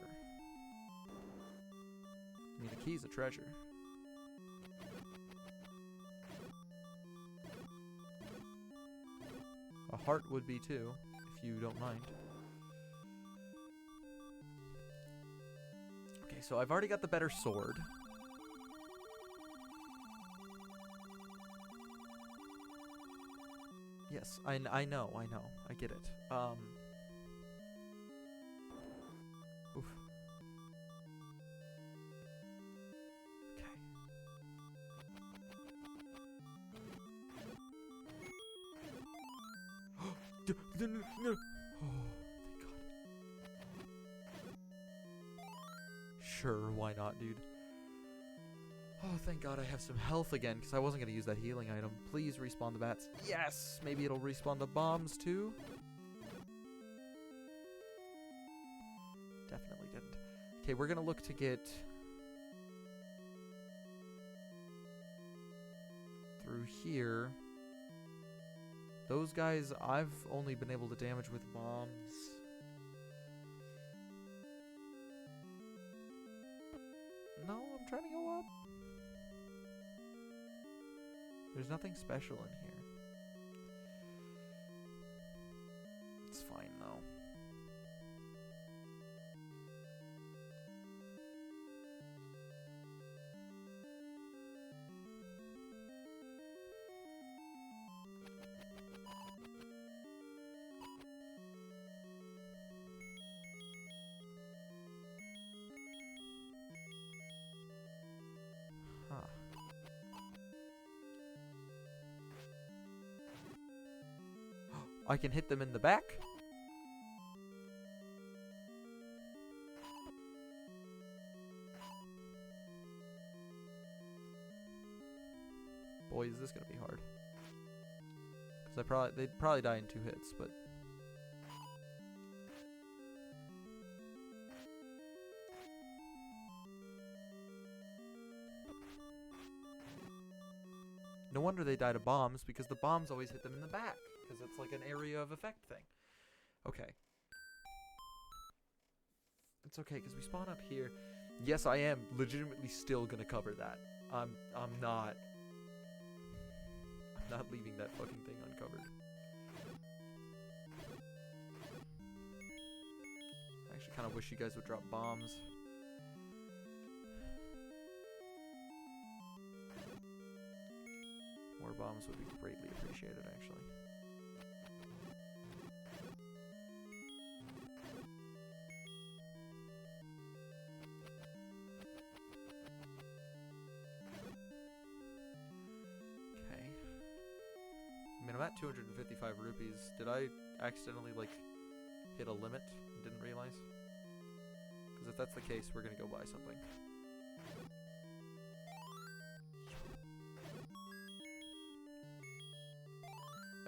I mean, a key's a treasure. A heart would be too, if you don't mind. Okay, so I've already got the better sword. Yes, I know, I get it. Oof. Okay. No. Oh, thank God. Sure, why not, dude? Oh, thank God I have some health again, because I wasn't going to use that healing item. Please respawn the bats. Yes! Maybe it'll respawn the bombs, too? Definitely didn't. Okay, we're going to look to get... through here. Those guys, I've only been able to damage with bombs. No, I'm trying to go up. There's nothing special in here. It's fine, though. Huh. I can hit them in the back? Boy, is this gonna be hard. Because they'd probably die in 2 hits, but... No wonder they die to bombs, because the bombs always hit them in the back. Because it's like an area of effect thing. Okay. It's okay, because we spawn up here. Yes, I am legitimately still gonna cover that. I'm not leaving that fucking thing uncovered. I actually kind of wish you guys would drop bombs. More bombs would be greatly appreciated, actually. I mean, I'm at 255 rupees. Did I accidentally, like, hit a limit and didn't realize? Because if that's the case, we're going to go buy something.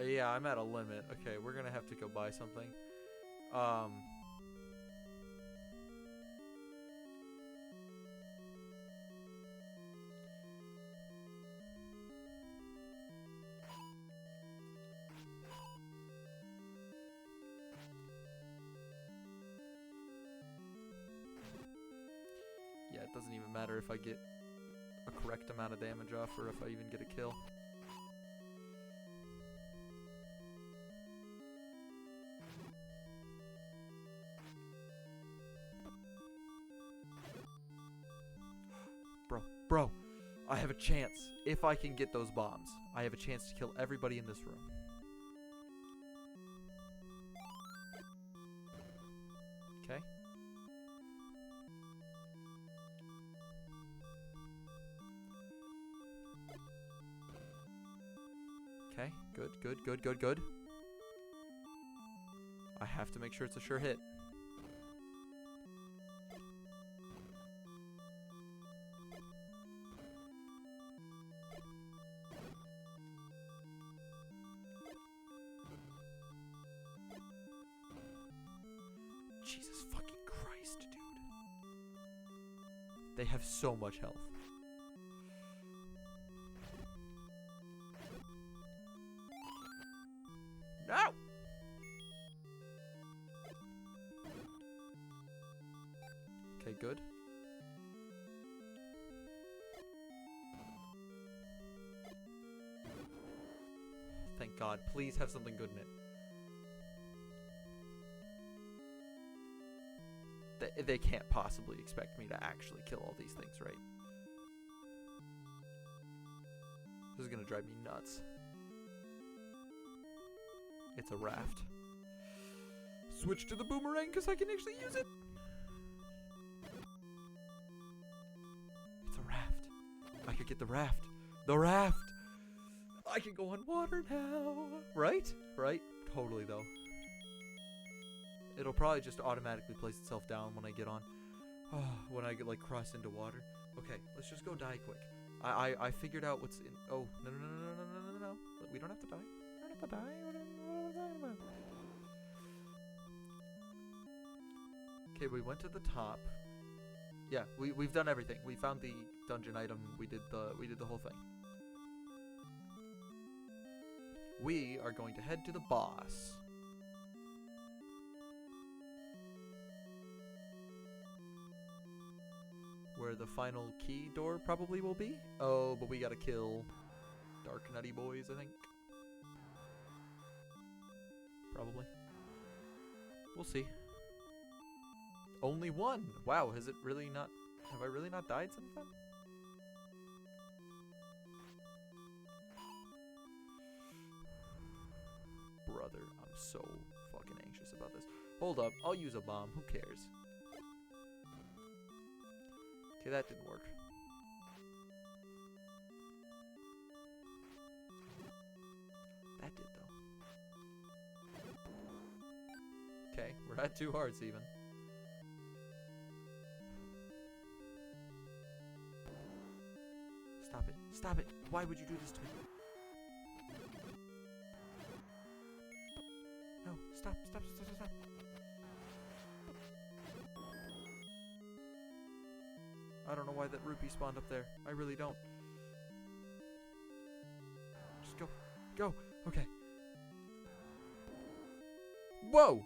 Yeah, I'm at a limit. Okay, we're going to have to go buy something. doesn't even matter if I get a correct amount of damage off or if I even get a kill. Bro, I have a chance. If I can get those bombs, I have a chance to kill everybody in this room. Okay. Okay, good. I have to make sure it's a sure hit. Jesus fucking Christ, dude. They have so much health. No! Okay, good. Thank God. Please have something good in it. They can't possibly expect me to actually kill all these things, right? This is gonna drive me nuts. It's a raft. Switch to the boomerang because I can actually use it. It's a raft. I could get the raft. The raft! I can go on water now. Right? Right? Totally, though. It'll probably just automatically place itself down when I get on. When I get, like, cross into water. Okay, let's just go die quick. I figured out what's in... Oh, no. We don't have to die. We don't have to die. What am I talking about? Okay, we went to the top. Yeah, we've done everything. We found the dungeon item. We did the whole thing. We are going to head to the boss. Where the final key door probably will be. Oh, but we gotta kill Dark Nutty Boys, I think. Probably. We'll see. Only one! Wow, has it really not... Have I really not died since then? Brother, I'm so fucking anxious about this. Hold up, I'll use a bomb. Who cares? Okay, that didn't work. That did, though. Okay, we're at 2 hearts even. Stop it. Stop it. Why would you do this to me? No, stop. I don't know why that rupee spawned up there. I really don't. Just go. Go. Okay. Whoa!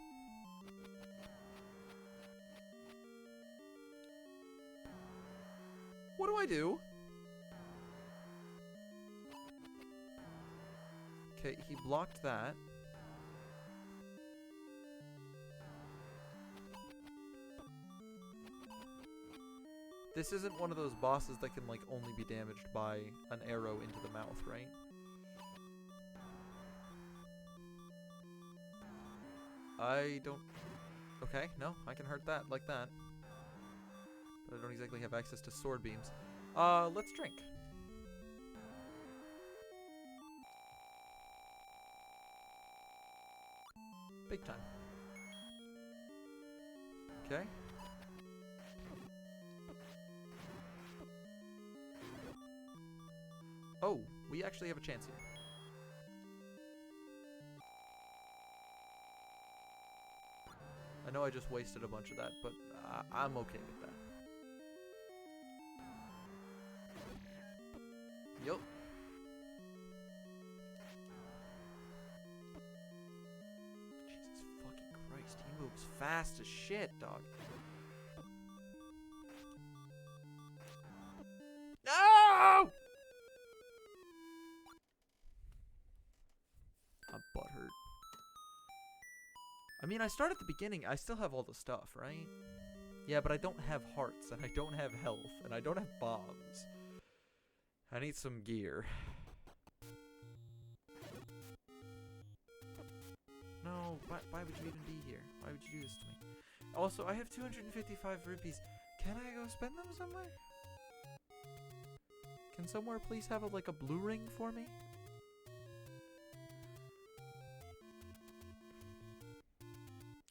What do I do? Okay, he blocked that. This isn't one of those bosses that can, like, only be damaged by an arrow into the mouth, right? I don't... Okay, no, I can hurt that like that. But I don't exactly have access to sword beams. Let's drink. Big time. Okay. Oh, we actually have a chance here. I know I just wasted a bunch of that, but I'm okay with that. Yup. Jesus fucking Christ, he moves fast as shit, dog. I mean, I start at the beginning. I still have all the stuff, right? Yeah, but I don't have hearts, and I don't have health, and I don't have bombs. I need some gear. No, why would you even be here? Why would you do this to me? Also, I have 255 rupees. Can I go spend them somewhere? Can somewhere please have like a blue ring for me?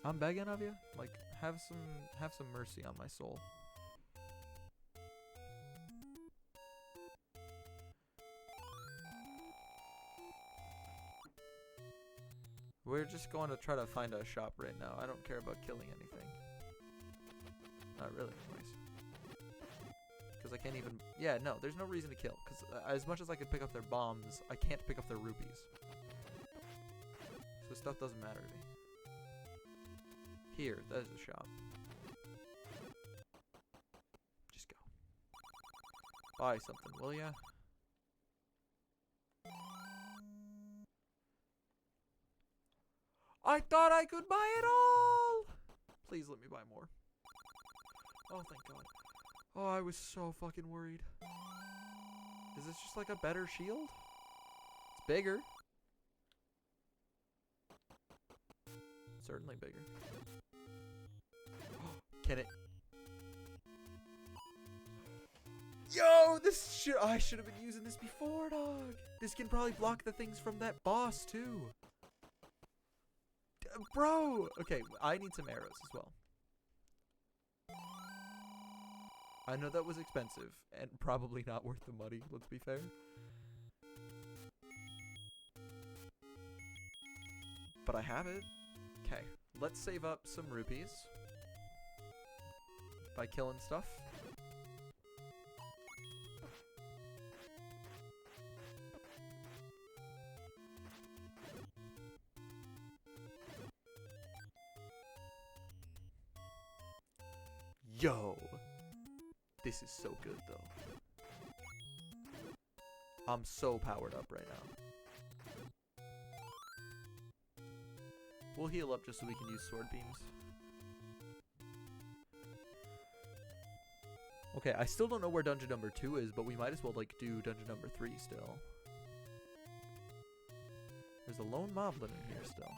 I'm begging of you. Like, have some mercy on my soul. We're just going to try to find a shop right now. I don't care about killing anything. Not really, anyways. Because I can't even... Yeah, no, there's no reason to kill. Because as much as I could pick up their bombs, I can't pick up their rupees. So stuff doesn't matter to me. Here, that is a shop. Just go. Buy something, will ya? I thought I could buy it all! Please let me buy more. Oh, thank God. Oh, I was so fucking worried. Is this just like a better shield? It's bigger. Certainly bigger. Can it? Yo, I should have been using this before, dog. This can probably block the things from that boss too. Bro! Okay, I need some arrows as well. I know that was expensive, and probably not worth the money, let's be fair. But I have it. Okay, let's save up some rupees. By killing stuff. Yo! This is so good, though. I'm so powered up right now. We'll heal up just so we can use sword beams. Okay, I still don't know where dungeon number 2 is, but we might as well, like, do dungeon number 3 still. There's a lone moblin in here still.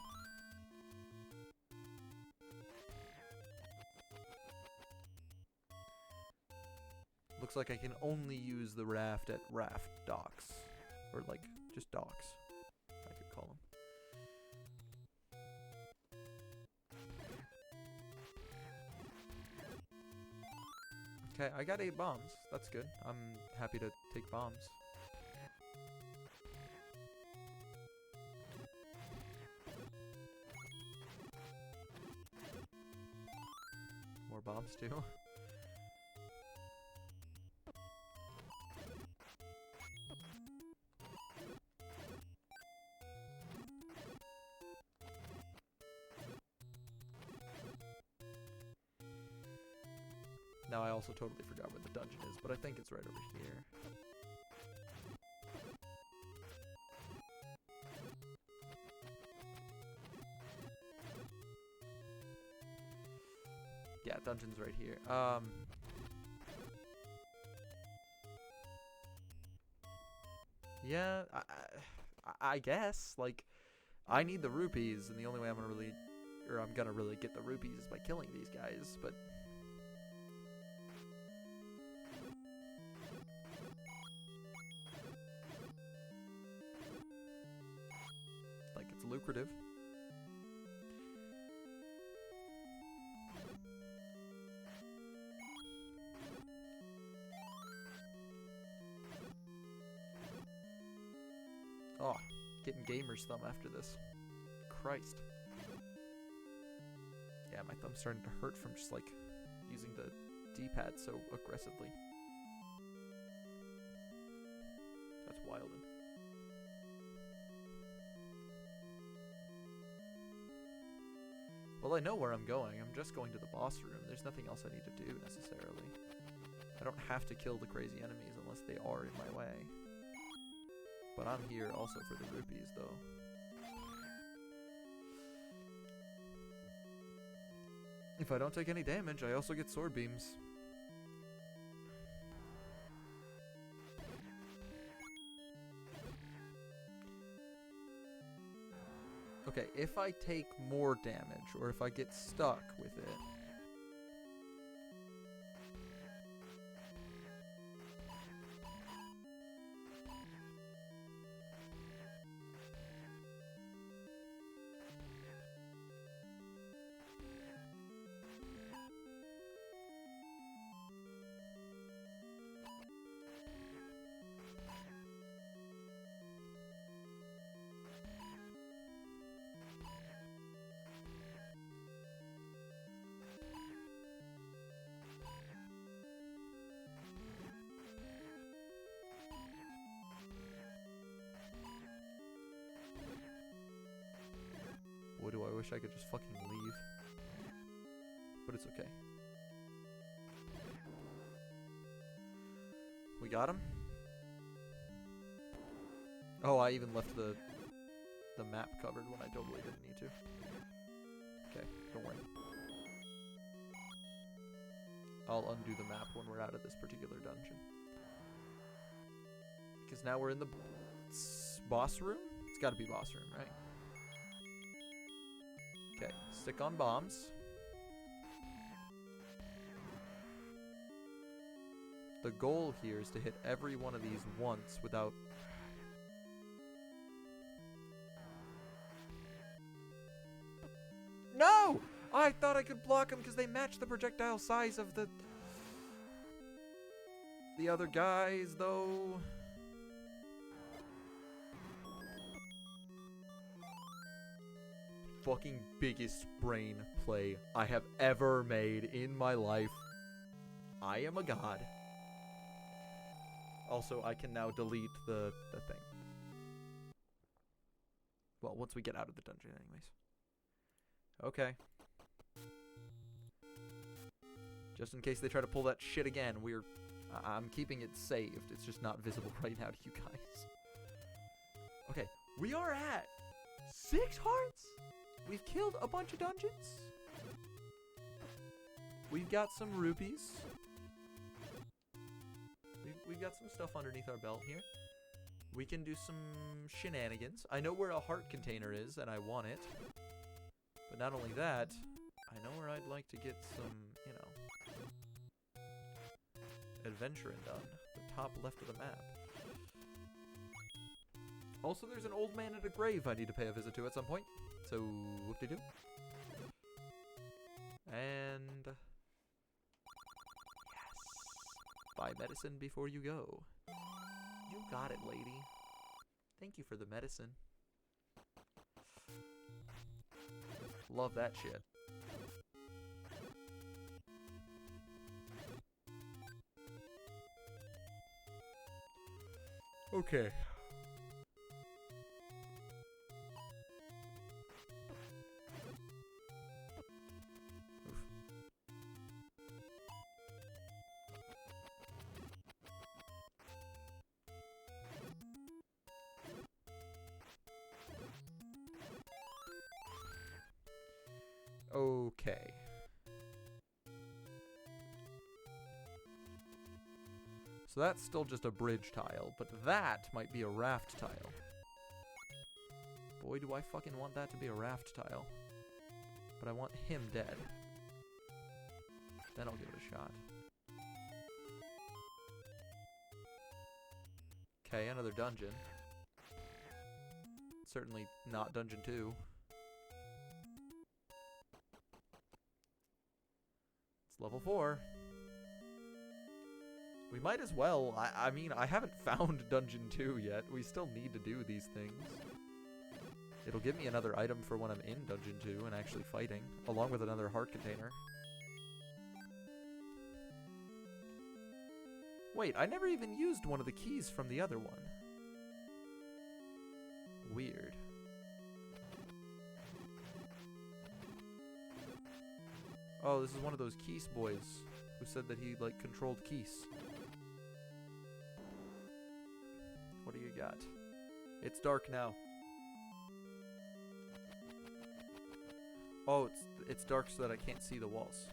Looks like I can only use the raft at raft docks. Or, like, just docks, I could call them. Okay, I got 8 bombs. That's good. I'm happy to take bombs. More bombs too. Now I also totally forgot where the dungeon is, but I think it's right over here. Yeah, dungeon's right here. Yeah, I guess. Like, I need the rupees, and the only way I'm gonna really get the rupees is by killing these guys, but... like, it's lucrative. Oh, getting gamer's thumb after this. Christ. Yeah, my thumb's starting to hurt from just, like, using the D-pad so aggressively. That's wild. Well, I know where I'm going. I'm just going to the boss room. There's nothing else I need to do, necessarily. I don't have to kill the crazy enemies unless they are in my way. But I'm here also for the rupees, though. If I don't take any damage, I also get sword beams. Okay, if I take more damage, or if I get stuck with it... Boy, do I wish I could just fucking leave. But it's okay. We got him? Oh, I even left the map covered when I totally didn't need to. Okay, don't worry. I'll undo the map when we're out of this particular dungeon. Because now we're in the boss room? It's gotta be boss room, right? Okay, stick on bombs. The goal here is to hit every one of these once without... No! I thought I could block them because they match the projectile size of the other guys, though. Fucking biggest brain play I have ever made in my life. I am a god. Also, I can now delete the thing. Well, once we get out of the dungeon anyways. Okay. Just in case they try to pull that shit again, I'm keeping it saved. It's just not visible right now to you guys. Okay, we are at 6 hearts? We've killed a bunch of dungeons. We've got some rupees. We've got some stuff underneath our belt here. We can do some shenanigans. I know where a heart container is, and I want it. But not only that, I know where I'd like to get some, you know, adventuring done. The top left of the map. Also, there's an old man at a grave I need to pay a visit to at some point. So, whoop-de-doo. And... yes. Buy medicine before you go. You got it, lady. Thank you for the medicine. Love that shit. Okay. Okay. So that's still just a bridge tile, but that might be a raft tile. Boy, do I fucking want that to be a raft tile. But I want him dead. Then I'll give it a shot. Okay, another dungeon. Certainly not dungeon 2. It's level 4. We might as well. I mean, I haven't found dungeon 2 yet. We still need to do these things. It'll give me another item for when I'm in dungeon 2 and actually fighting, along with another heart container. Wait, I never even used one of the keys from the other one. Weird. Oh, this is one of those Keese boys who said that he, like, controlled Keese. What do you got? It's dark now. Oh, it's dark so that I can't see the walls.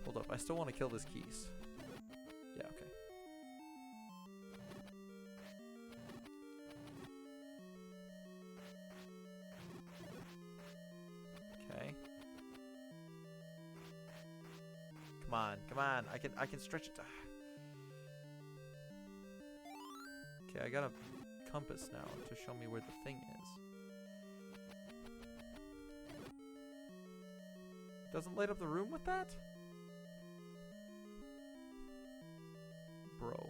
Hold up, I still want to kill this keys. Yeah, okay. Okay. Come on, come on. I can stretch it. Okay, I got a compass now to show me where the thing is. Doesn't light up the room with that? Bro.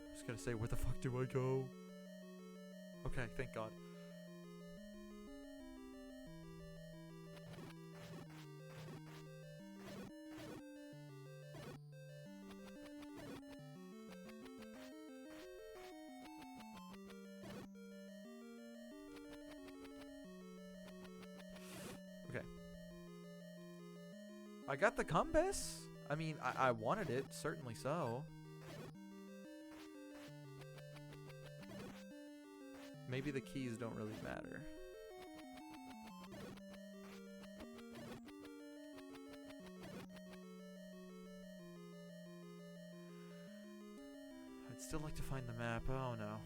I was gonna say, where the fuck do I go? Okay, thank God. Okay. I got the compass. I mean, I wanted it, certainly so. Maybe the keys don't really matter. I'd still like to find the map. Oh no.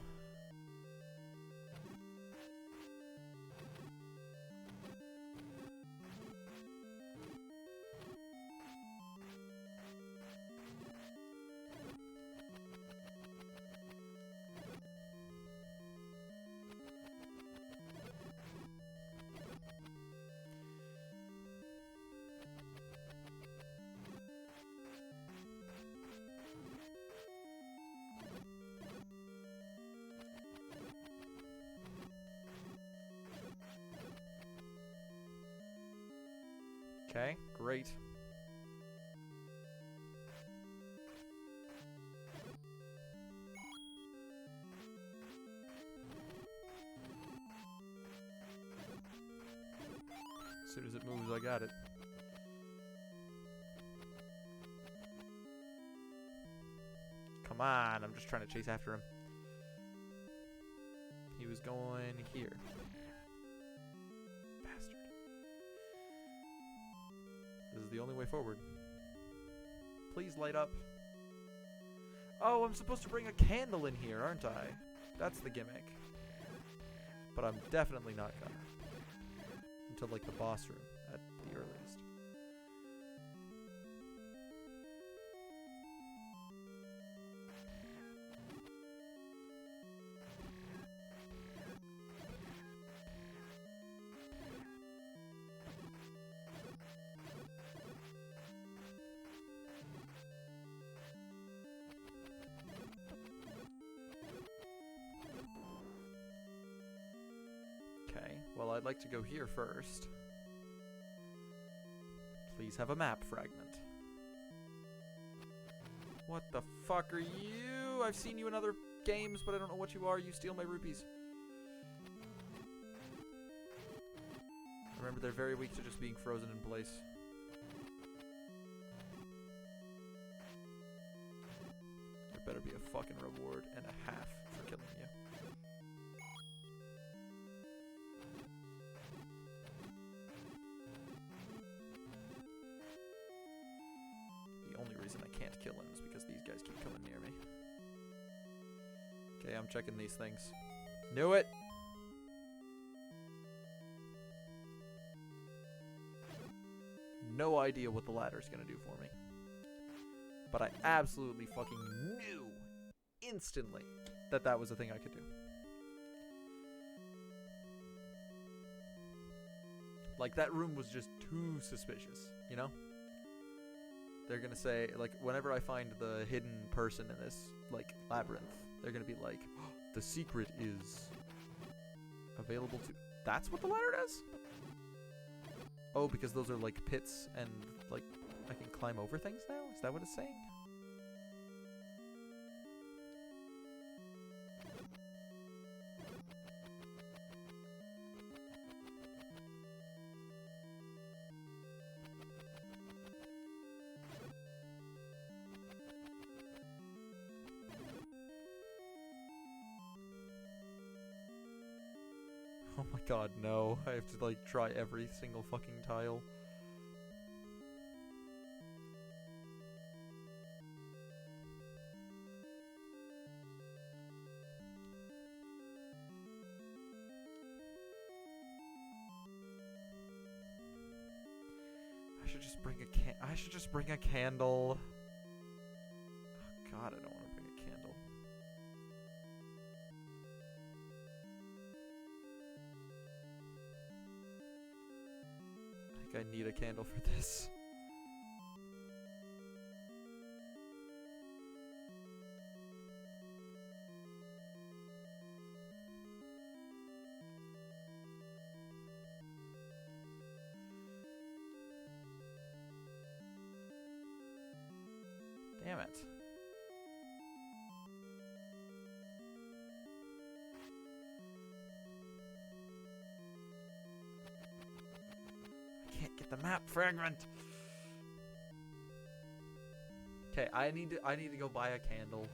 Okay, great. As soon as it moves, I got it. Come on, I'm just trying to chase after him. He was going here. Bastard. This is the only way forward. Please light up. Oh, I'm supposed to bring a candle in here, aren't I? That's the gimmick. But I'm definitely not gonna. Until, like, the boss room at the earliest. Okay, well, I'd like to go here first. Please have a map fragment. What the fuck are you? I've seen you in other games, but I don't know what you are. You steal my rupees. Remember, they're very weak to just being frozen in place. There better be a fucking reward and a half for killing you. The only reason I can't kill him is because these guys keep coming near me. Okay, I'm checking these things. Knew it! No idea what the ladder's gonna do for me. But I absolutely fucking knew instantly that that was a thing I could do. Like, that room was just too suspicious, you know? they're gonna say, like, whenever I find the hidden person in this, like, labyrinth, they're gonna be like, oh, the secret is available to... That's what the ladder does? Oh, because those are, like, pits and, like, I can climb over things now? Is that what it's saying? Oh my god, no. I have to, like, try every single fucking tile. I should just bring a candle. Oh god, I don't want to bring a candle. I think I need a candle for this. Damn it. I can't get the map fragment. Okay, I need to go buy a candle.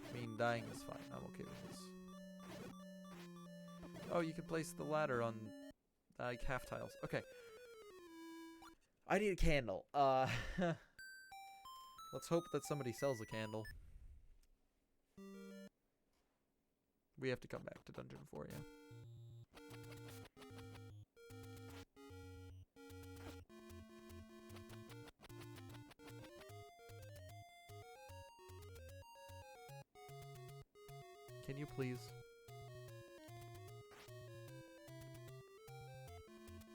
I mean, dying is fine. I'm okay with this. Oh, you can place the ladder on like half tiles. Okay. I need a candle. Let's hope that somebody sells a candle. We have to come back to Dungeon 4, yeah. Can you please?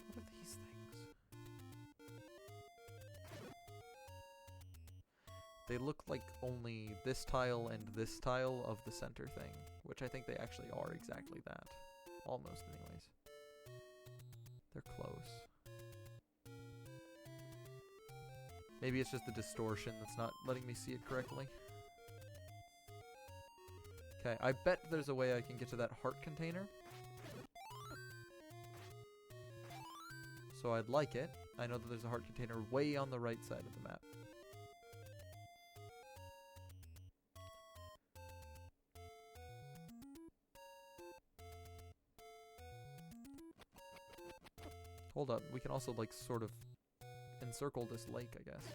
What are these things? They look like only this tile and this tile of the center thing, which I think they actually are exactly that. Almost, anyways. They're close. Maybe it's just the distortion that's not letting me see it correctly. Okay, I bet there's a way I can get to that heart container. So I'd like it. I know that there's a heart container way on the right side of the map. Hold up, we can also, like, sort of encircle this lake, I guess.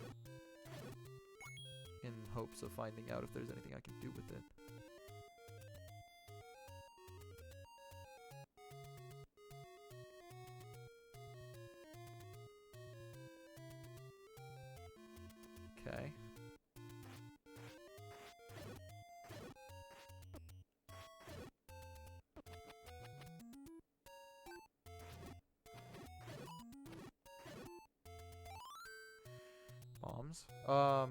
In hopes of finding out if there's anything I can do with it. Okay. Bombs. Oh,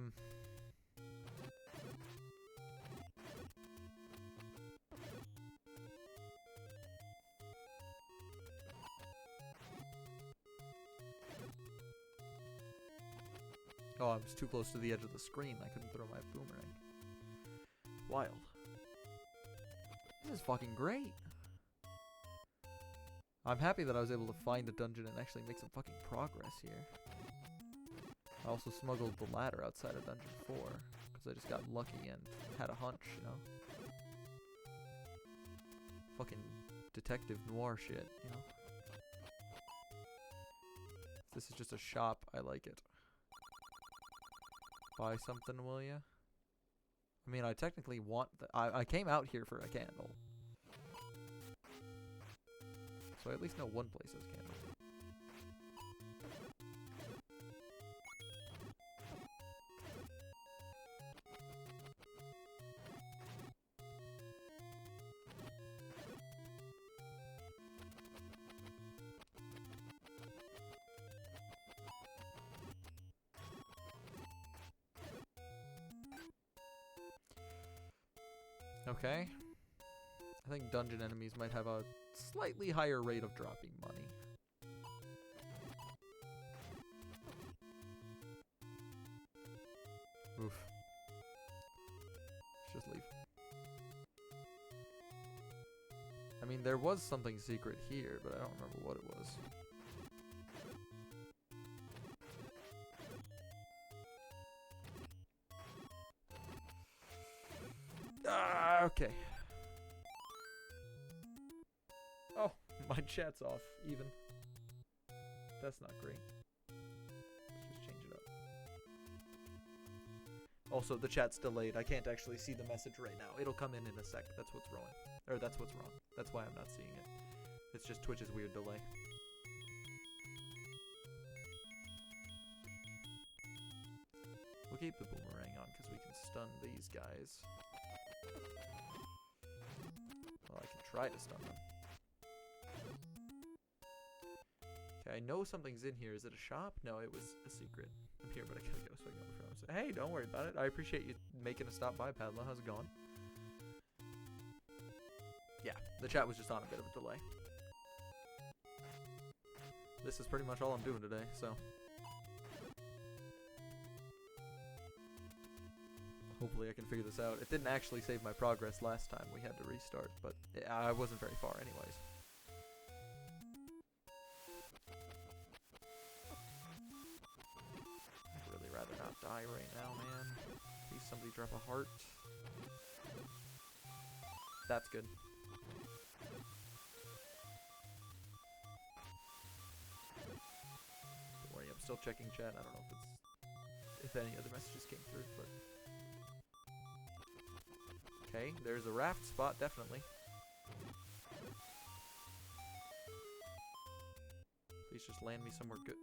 I was too close to the edge of the screen. I couldn't throw my boomerang. Wild. This is fucking great. I'm happy that I was able to find a dungeon and actually make some fucking progress here. I also smuggled the ladder outside of Dungeon 4, because I just got lucky and had a hunch, you know? Fucking detective noir shit, you know? If this is just a shop, I like it. Buy something, will ya? I mean, I technically want I came out here for a candle. So I at least know one place has candles. Okay. I think dungeon enemies might have a slightly higher rate of dropping money. Oof. Let's just leave. I mean, there was something secret here, but I don't remember what it was. Ah, okay. Oh, my chat's off, even. That's not great. Let's just change it up. Also, the chat's delayed. I can't actually see the message right now. It'll come in a sec. That's what's wrong. Or that's what's wrong. That's why I'm not seeing it. It's just Twitch's weird delay. We'll keep the boomerang on because we can stun these guys. Well, I can try to stun them. Okay, I know something's in here. Is it a shop? No, it was a secret. I'm here, but I gotta go so I can go from. Hey, don't worry about it. I appreciate you making a stop by, Padla. How's it going? Yeah, the chat was just on a bit of a delay. This is pretty much all I'm doing today, so. Hopefully I can figure this out. It didn't actually save my progress last time. We had to restart, but I wasn't very far anyways. I'd really rather not die right now, man. Please somebody drop a heart. That's good. Don't worry, I'm still checking chat. I don't know if any other messages came through, but. Okay, there's a raft spot, definitely. Please just land me somewhere good.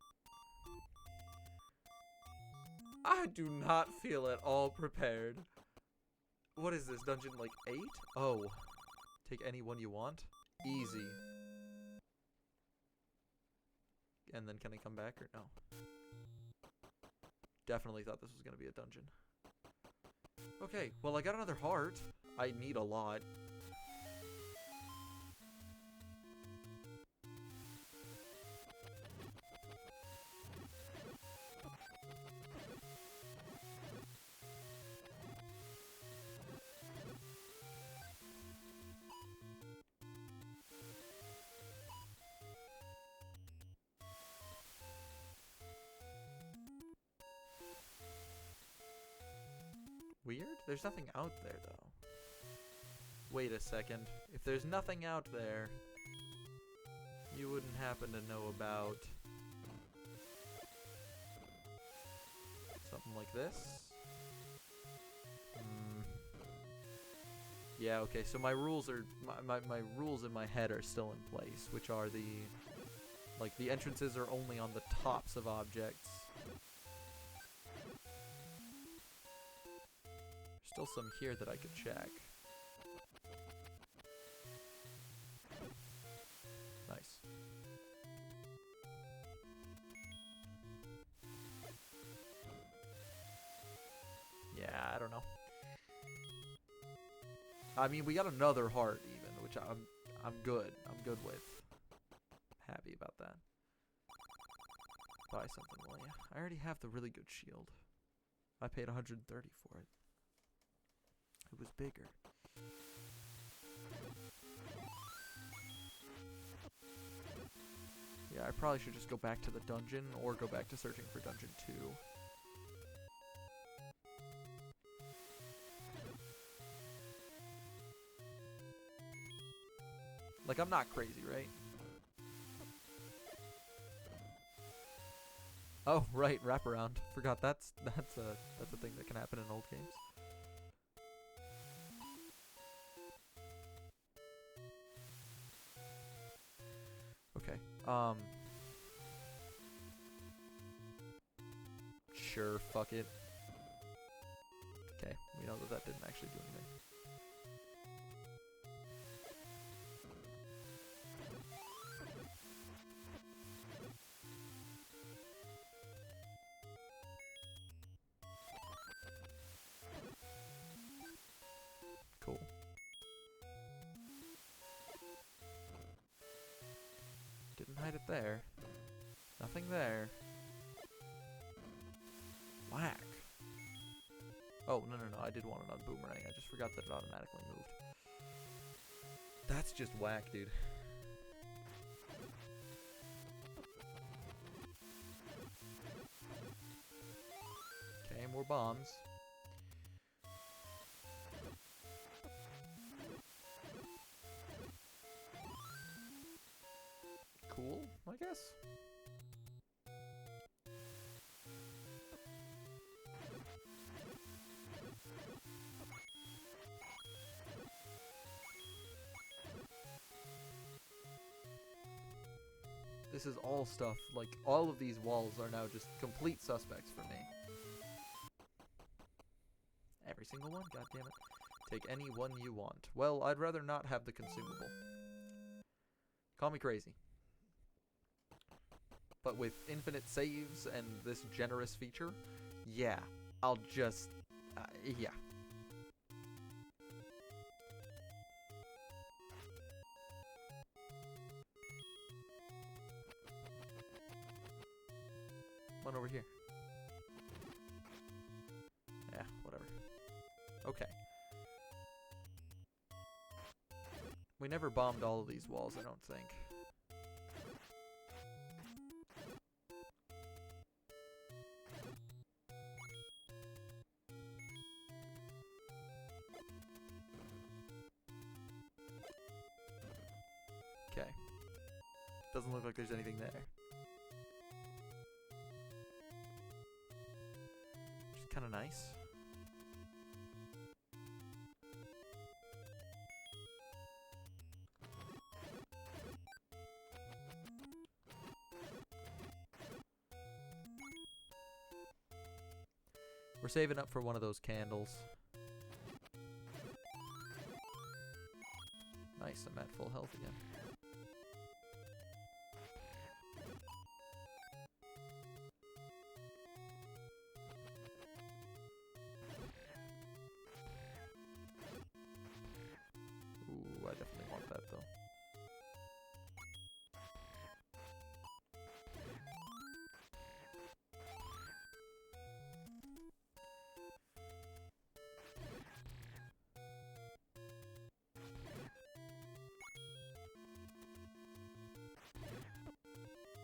I do not feel at all prepared. What is this, dungeon, like 8? Oh. Take any one you want? Easy. And then can I come back or no? Definitely thought this was going to be a dungeon. Okay, well I got another heart. I need a lot. Weird? There's nothing out there, though. Wait a second. If there's nothing out there, you wouldn't happen to know about something like this? Yeah, okay, so my rules are my rules in my head are still in place, which are the entrances are only on the tops of objects. Still some here that I could check. Nice. Yeah, I don't know. I mean, we got another heart even, which I'm good. I'm good with. Happy about that. Buy something, will ya? I already have the really good shield. I paid 130 for it. It was bigger. Yeah, I probably should just go back to the dungeon or go back to searching for dungeon 2. Like, I'm not crazy, right? Oh, right, wraparound. Forgot that's a thing that can happen in old games. Okay. Sure, fuck it. Okay, we know that didn't actually do anything. Cool. there. Nothing there. Whack. Oh, no, I did want it on boomerang. I just forgot that it automatically moved. That's just whack, dude. Okay, more bombs. Cool, I guess. This is all stuff, like, all of these walls are now just complete suspects for me. Every single one, goddammit. Take any one you want. Well, I'd rather not have the consumable. Call me crazy. But with infinite saves and this generous feature, yeah, I'll just, yeah. One over here. Yeah, whatever. Okay. We never bombed all of these walls, I don't think. Okay. Doesn't look like there's anything there. Which is kind of nice. We're saving up for one of those candles. Nice, I'm at full health again. Ooh, I definitely want that though.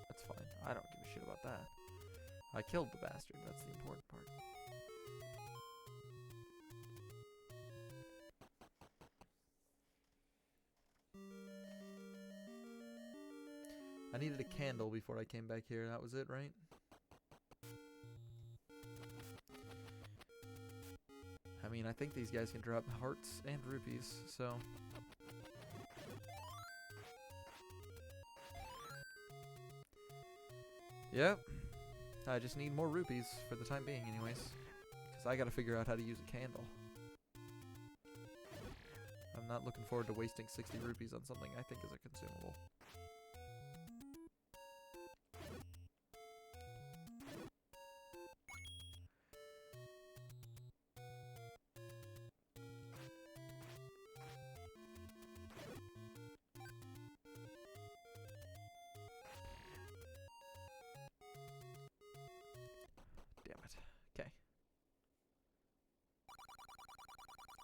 That's fine. I don't give a shit about that. I killed the bastard. That's the important part. I needed a candle before I came back here. That was it, right? I mean, I think these guys can drop hearts and rupees, so... Yep. I just need more rupees for the time being anyways. Because I gotta figure out how to use a candle. I'm not looking forward to wasting 60 rupees on something I think is a consumable.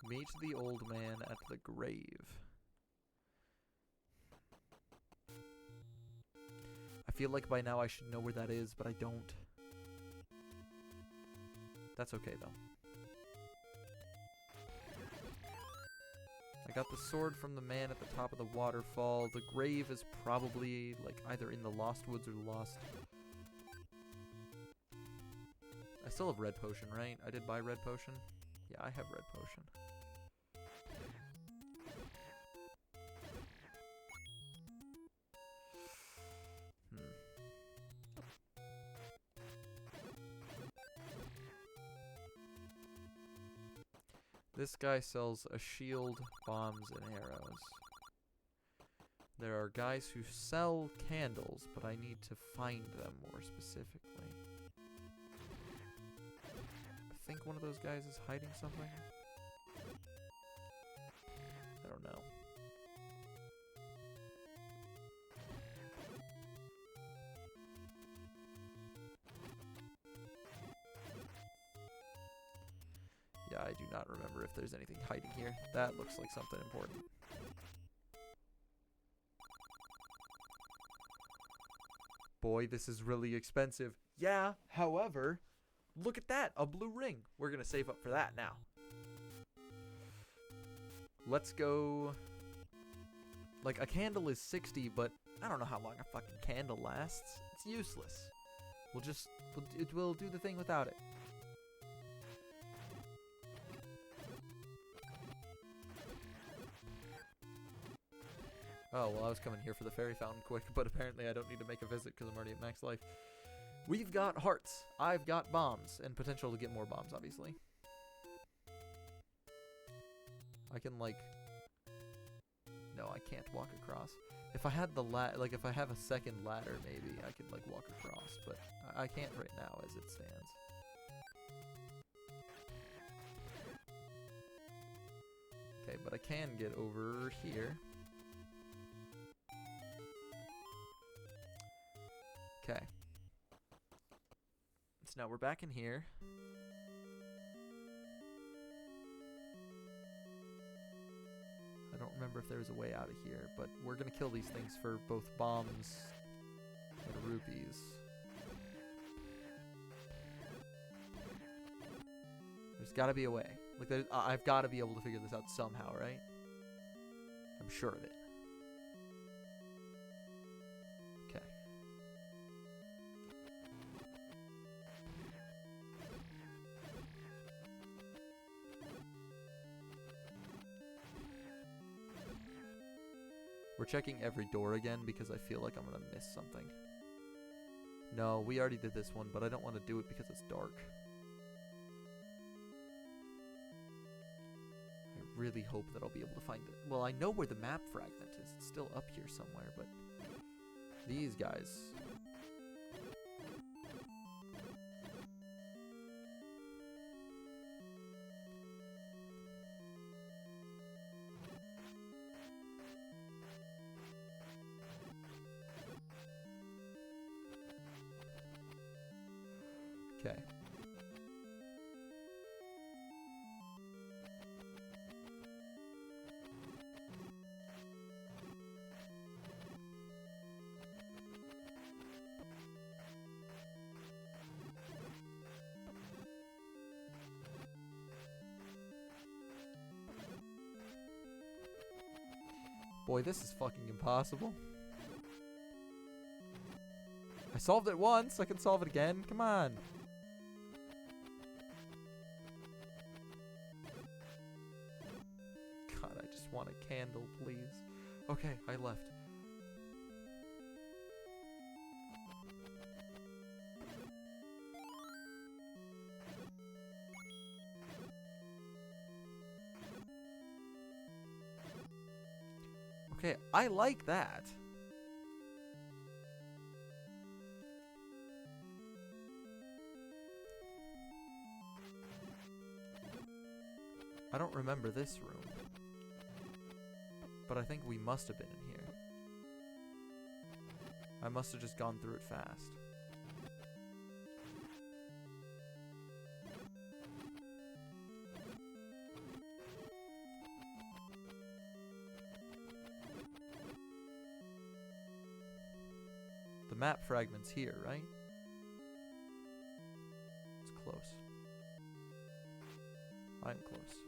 Meet the old man at the grave. I feel like by now I should know where that is, but I don't. That's okay, though. I got the sword from the man at the top of the waterfall. The grave is probably, like, either in the Lost Woods or Lost. I still have red potion, right? I did buy red potion? Yeah, I have red potion. This guy sells a shield, bombs, and arrows. There are guys who sell candles, but I need to find them more specifically. I think one of those guys is hiding something. I don't know. I do not remember if there's anything hiding here. That looks like something important. Boy, this is really expensive. Yeah, however, look at that, a blue ring. We're gonna save up for that now. Let's go. Like, a candle is 60, but I don't know how long a fucking candle lasts. It's useless. We'll do the thing without it. Oh, well, I was coming here for the fairy fountain quick, but apparently I don't need to make a visit because I'm already at max life. We've got hearts. I've got bombs, and potential to get more bombs, obviously. I can, like... No, I can't walk across. If I had the if I have a second ladder, maybe I could, like, walk across, but I can't right now as it stands. Okay, but I can get over here. Okay. So now we're back in here. I don't remember if there's a way out of here, but we're gonna kill these things for both bombs and rupees. There's gotta be a way. Like, I've gotta be able to figure this out somehow, right? I'm sure of it. Okay. We're checking every door again because I feel like I'm gonna miss something. No, we already did this one, but I don't want to do it because it's dark. I really hope that I'll be able to find it. Well, I know where the map fragment is. It's still up here somewhere, but these guys... Okay. Boy, this is fucking impossible. I solved it once. I can solve it again. Come on. God, I just want a candle, please. Okay, I left. Okay, I like that. I don't remember this room. But I think we must have been in here. I must have just gone through it fast. The map fragment's here, right? It's close. I'm close.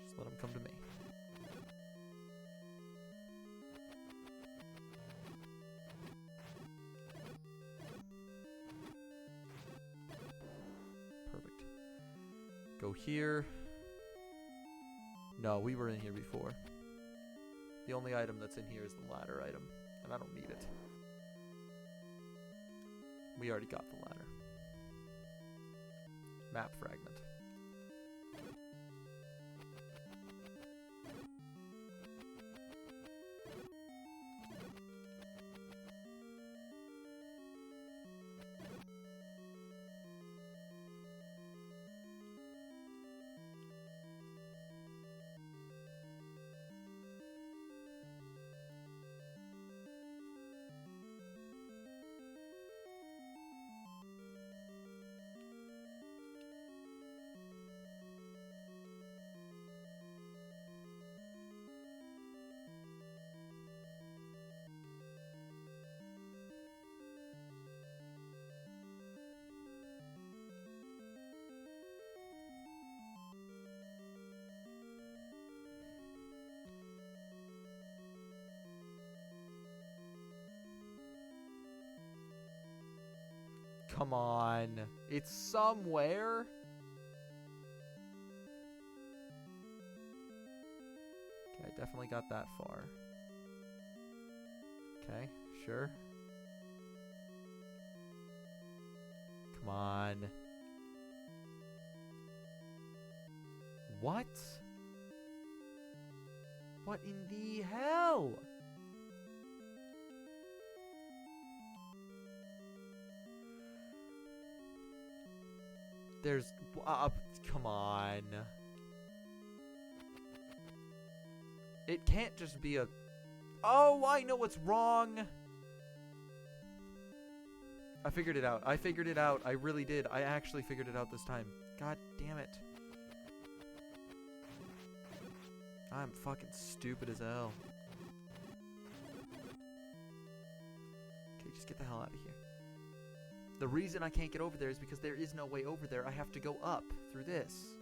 Just let him come to me. Perfect. Go here. No, we were in here before. The only item that's in here is the ladder item, and I don't need it. We already got the ladder. Map fragment. come on. It's somewhere. Okay, I definitely got that far. Okay, sure. Come on. What? What in the hell? There's... come on. It can't just be a... Oh, I know what's wrong. I figured it out. I figured it out. I really did. I actually figured it out this time. God damn it. I'm fucking stupid as hell. Okay, just get the hell out of here. The reason I can't get over there is because there is no way over there. I have to go up through this.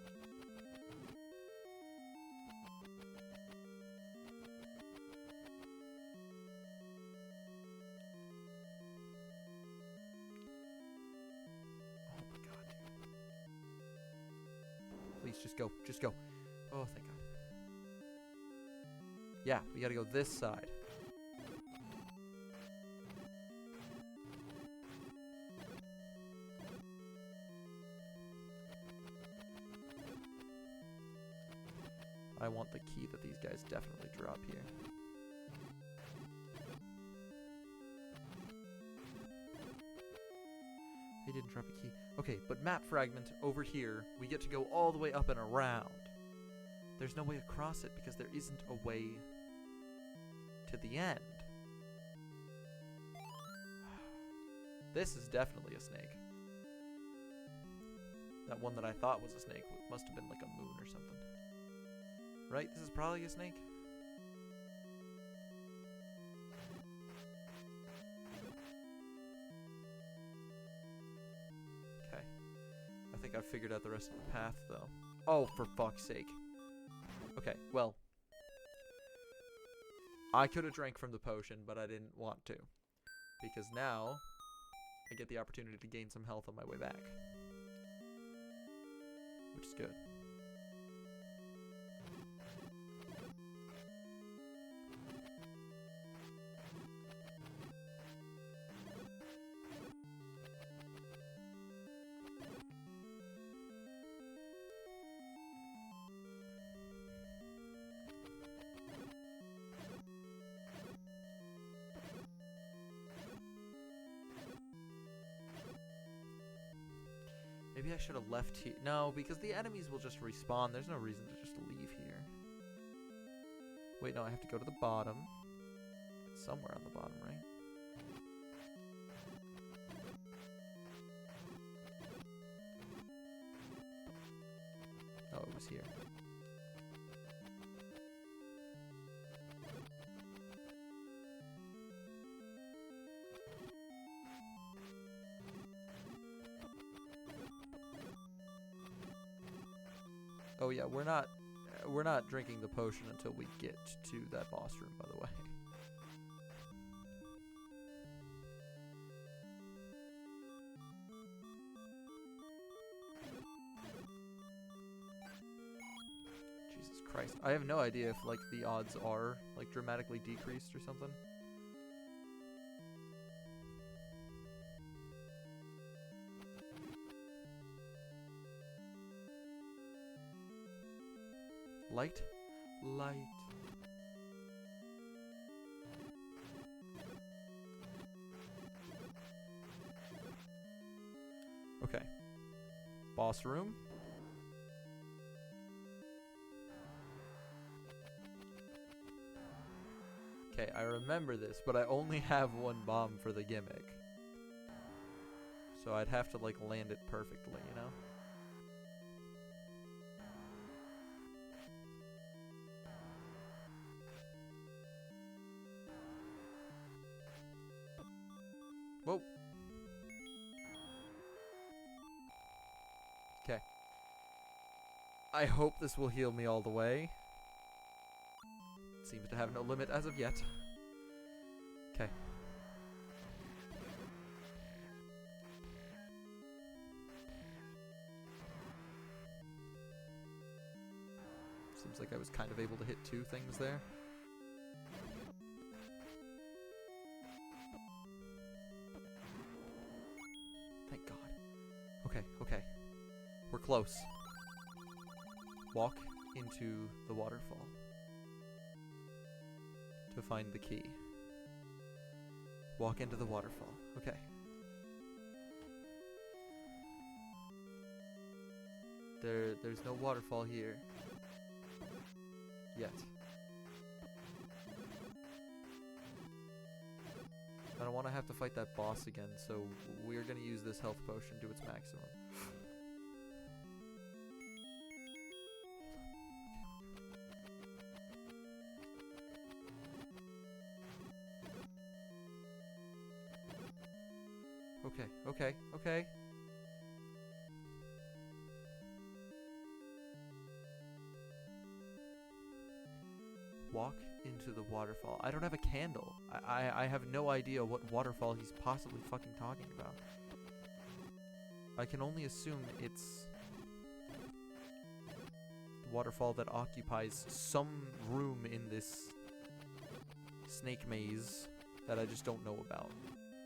Oh my god, dude. Please, just go. Just go. Oh, thank god. Yeah, we gotta go this side. I want the key that these guys definitely drop here. They didn't drop a key. Okay, but map fragment over here, we get to go all the way up and around. There's no way across it because there isn't a way to the end. This is definitely a snake. That one that I thought was a snake must have been like a moon or something. Right? This is probably a snake. Okay. I think I've figured out the rest of the path, though. Oh, for fuck's sake. Okay, well. I could have drank from the potion, but I didn't want to. Because now, I get the opportunity to gain some health on my way back. Which is good. Maybe I should have left here. No, because the enemies will just respawn. There's no reason to just leave here. Wait, no, I have to go to the bottom. It's somewhere on the bottom, right? Oh, it was here. Oh yeah, we're not drinking the potion until we get to that boss room, by the way. Jesus Christ. I have no idea if like the odds are like dramatically decreased or something. Light? Light. Okay. Boss room. Okay, I remember this, but I only have one bomb for the gimmick. So I'd have to like land it perfectly, you know? Whoa. Okay. I hope this will heal me all the way. It seems to have no limit as of yet. Okay. Seems like I was kind of able to hit 2 things there. Thank God. Okay, okay. We're close. Walk into the waterfall to find the key. Walk into the waterfall. Okay. There's no waterfall here. Yet. I don't want to have to fight that boss again, so we're going to use this health potion to its maximum. Okay, okay, okay. Walk into the waterfall. I don't have a candle. I have no idea what waterfall he's possibly fucking talking about. I can only assume it's the waterfall that occupies some room in this snake maze that I just don't know about.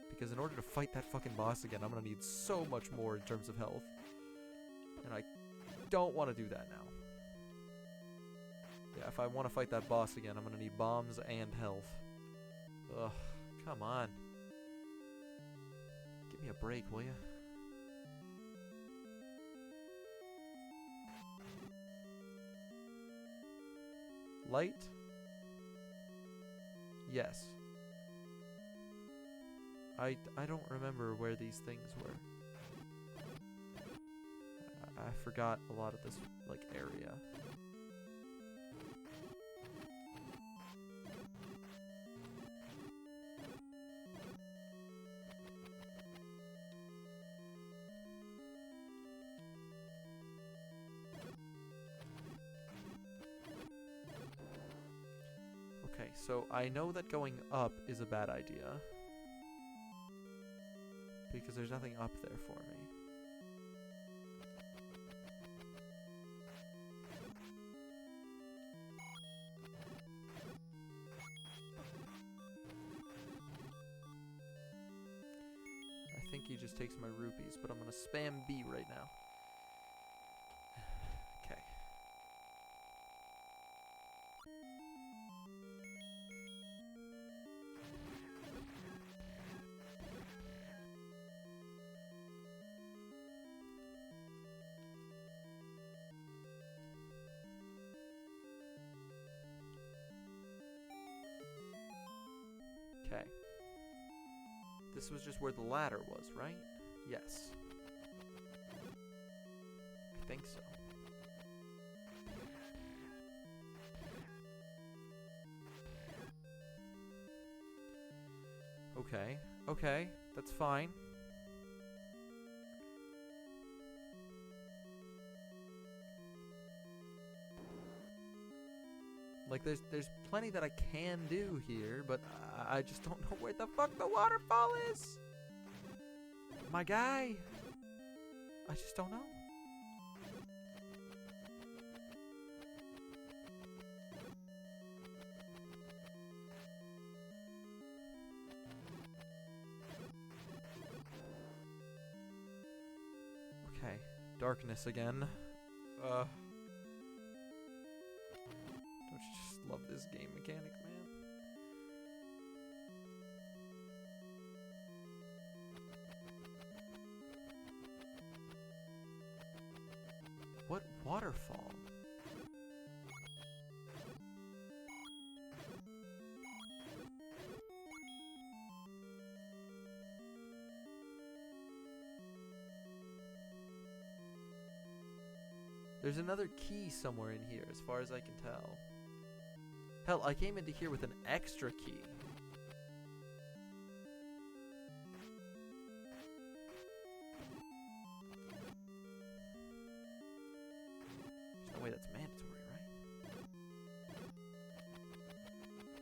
Because in order to fight that fucking boss again, I'm gonna need so much more in terms of health. And I don't want to do that now. Yeah, if I want to fight that boss again, I'm gonna need bombs and health. Ugh, come on. Give me a break, will ya? Light? Yes. I don't remember where these things were. I forgot a lot of this, like, area. Okay, so I know that going up is a bad idea. Because there's nothing up there for me. I think he just takes my rupees, but I'm gonna spam B right now. Okay. Okay. This was just where the ladder was, right? Yes. I think so. Okay. Okay. That's fine. Like, there's plenty that I can do here, but I just don't know where the fuck the waterfall is. My guy. I just don't know. Okay. Darkness again. Don't you just love this game mechanic, man? What waterfall? There's another key somewhere in here, as far as I can tell. Hell, I came into here with an extra key. There's no way that's mandatory, right?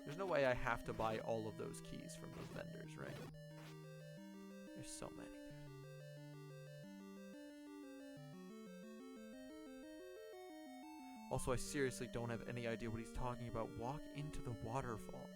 There's no way I have to buy all of those keys from those vendors, right? There's so many, dude. Also, I seriously don't have any idea what he's talking about. Walk into the waterfall.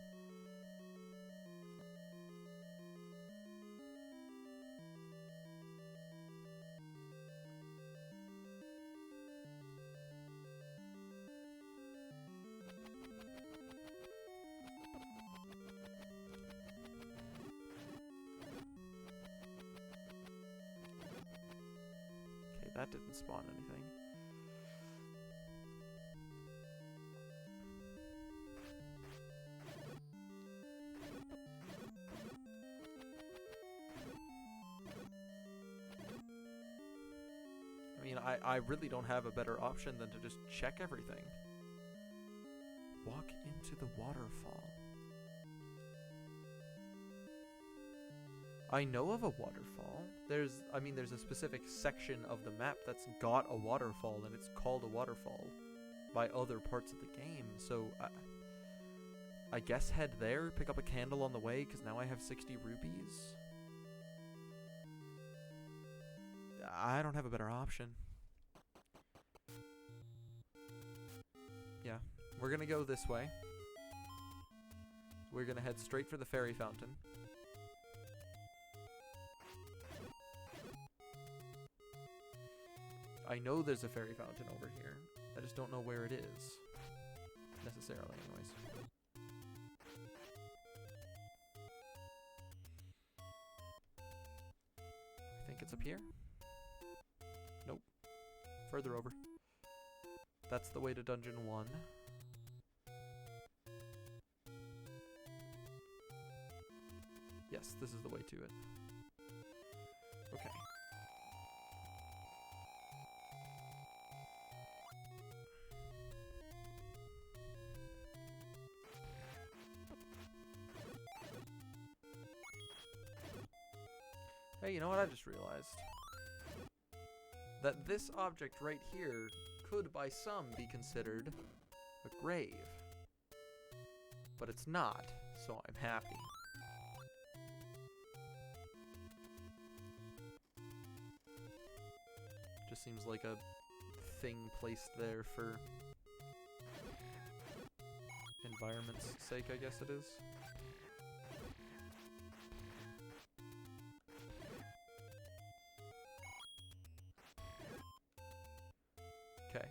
Okay, that didn't spawn anything. I mean, I really don't have a better option than to just check everything. Walk into the waterfall. I know of a waterfall. There's a specific section of the map that's got a waterfall, and it's called a waterfall by other parts of the game. So I guess head there, pick up a candle on the way, because now I have 60 rupees. I don't have a better option. Yeah, we're gonna go this way. We're gonna head straight for the fairy fountain. I know there's a fairy fountain over here. I just don't know where it is. Necessarily, anyways. I think it's up here. Nope. Further over. That's the way to Dungeon 1. Yes, this is the way to it. Okay. Hey, you know what I just realized? That this object right here could by some be considered a grave. But it's not, so I'm happy. Just seems like a thing placed there for environment's sake, I guess it is. Okay.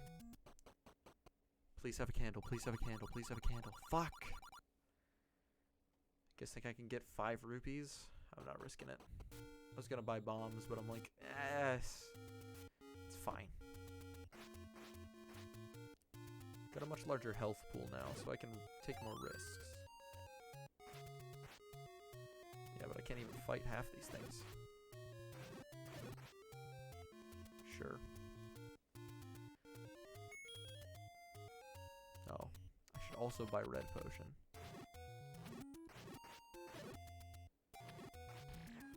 Please have a candle, please have a candle, please have a candle. Fuck! Guess think I can get 5 rupees? I'm not risking it. I was gonna buy bombs, but I'm like, it's fine. Got a much larger health pool now, so I can take more risks. Yeah, but I can't even fight half these things. Sure. Oh, I should also buy red potion.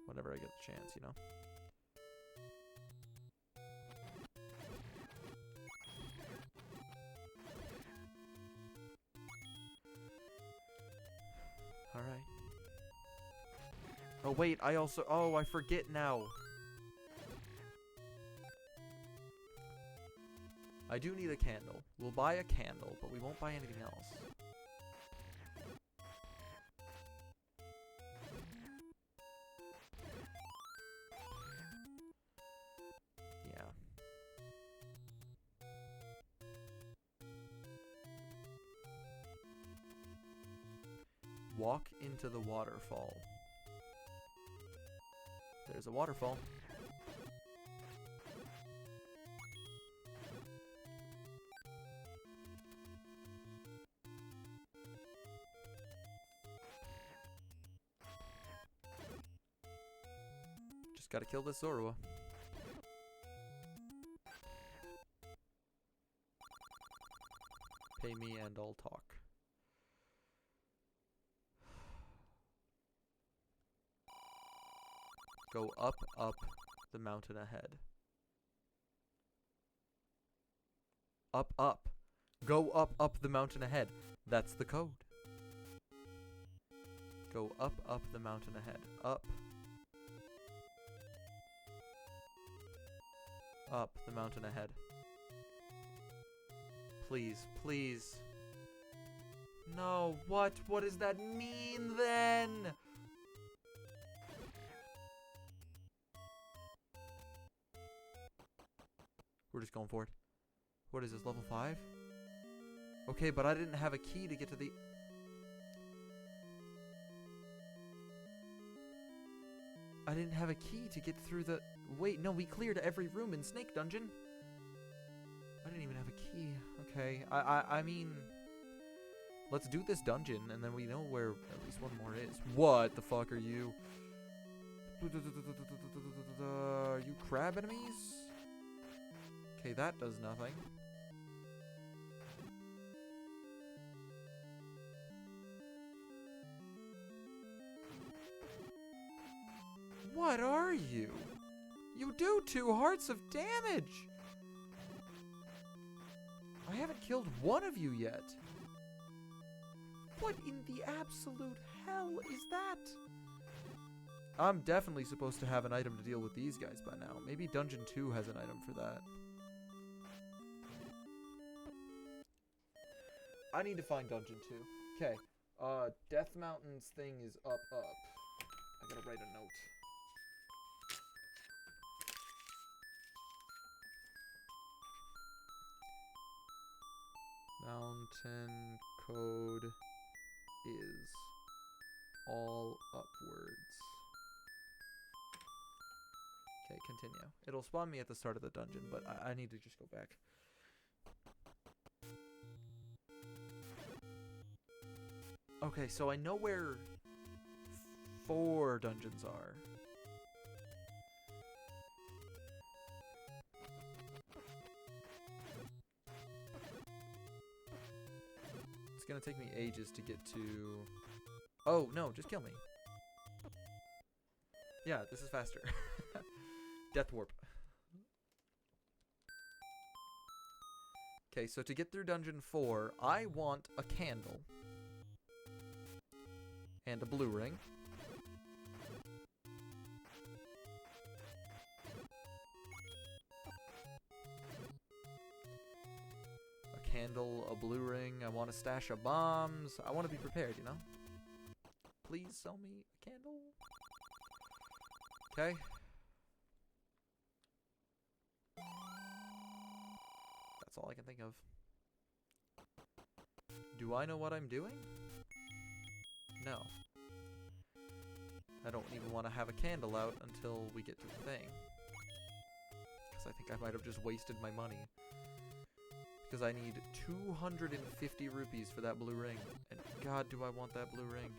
Whenever I get the chance, you know? Alright. Oh wait, oh, I forget now. I do need a candle. We'll buy a candle, but we won't buy anything else. Yeah. Walk into the waterfall. There's a waterfall. Just gotta kill this Zorua. Pay me and I'll talk. Go up, up the mountain ahead. Up, up. Go up, up the mountain ahead. That's the code. Go up, up the mountain ahead. Up. Up the mountain ahead. Please, please. No, what? What does that mean then? We're just going for it. What is this, level 5? Okay, but I didn't have a key to get to the... I didn't have a key to get through the... Wait, no, we cleared every room in Snake Dungeon. I didn't even have a key. Okay, I mean... Let's do this dungeon, and then we know where at least one more is. What the fuck are you? Are you crab enemies? Okay, that does nothing. What are you? You do 2 hearts of damage! I haven't killed one of you yet. What in the absolute hell is that? I'm definitely supposed to have an item to deal with these guys by now. Maybe Dungeon 2 has an item for that. I need to find Dungeon 2. Okay. Death Mountain's thing is up. I gotta write a note. Mountain code is all upwards. Okay, continue. It'll spawn me at the start of the dungeon, but I need to just go back. Okay, so I know where 4 dungeons are. It's gonna take me ages to get to... Oh, no, just kill me. Yeah, this is faster. Death Warp. Okay, so to get through Dungeon 4, I want a candle. And a blue ring. A candle, a blue ring. I want a stash of bombs. I want to be prepared, you know? Please sell me a candle. Okay. That's all I can think of. Do I know what I'm doing? No. I don't even want to have a candle out until we get to the thing. Because I think I might have just wasted my money. Because I need 250 rupees for that blue ring. And God, do I want that blue ring.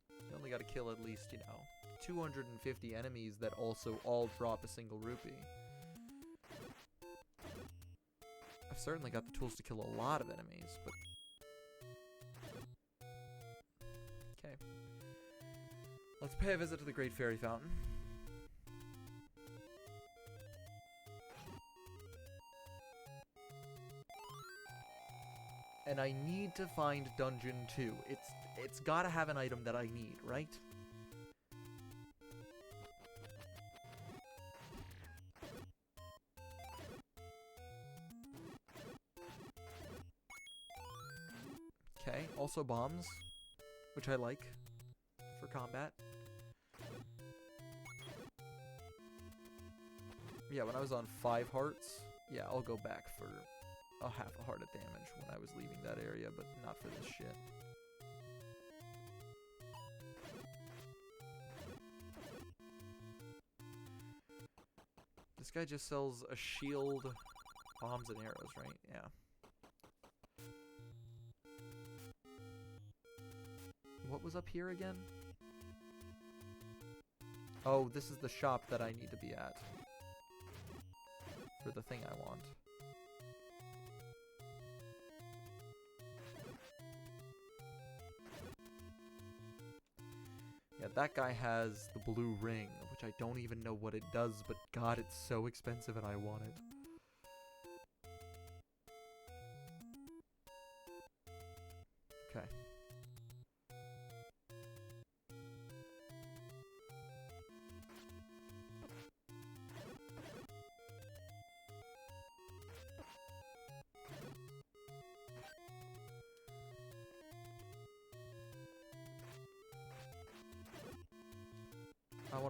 You only gotta kill at least, you know, 250 enemies that also all drop a single rupee. I've certainly got the tools to kill a lot of enemies, but... Okay. Let's pay a visit to the Great Fairy Fountain. And I need to find Dungeon 2. It's gotta have an item that I need, right? Okay, also bombs, which I like for combat. Yeah, when I was on 5 hearts, yeah, I'll go back for a half a heart of damage when I was leaving that area, but not for this shit. This guy just sells a shield, bombs, and arrows, right? Yeah. What was up here again? Oh, this is the shop that I need to be at. For the thing I want. Yeah, that guy has the blue ring, which I don't even know what it does, but God, it's so expensive and I want it. Okay.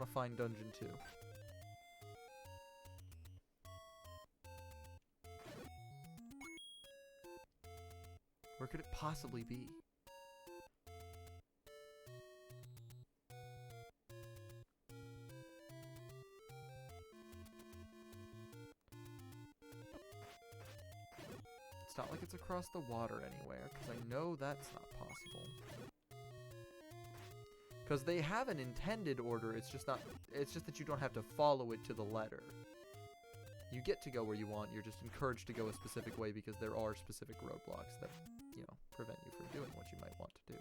want to find Dungeon 2. Where could it possibly be? It's not like it's across the water anywhere, because I know that's not possible. Because they have an intended order, it's just that you don't have to follow it to the letter. You get to go where you want, you're just encouraged to go a specific way because there are specific roadblocks that, you know, prevent you from doing what you might want to do.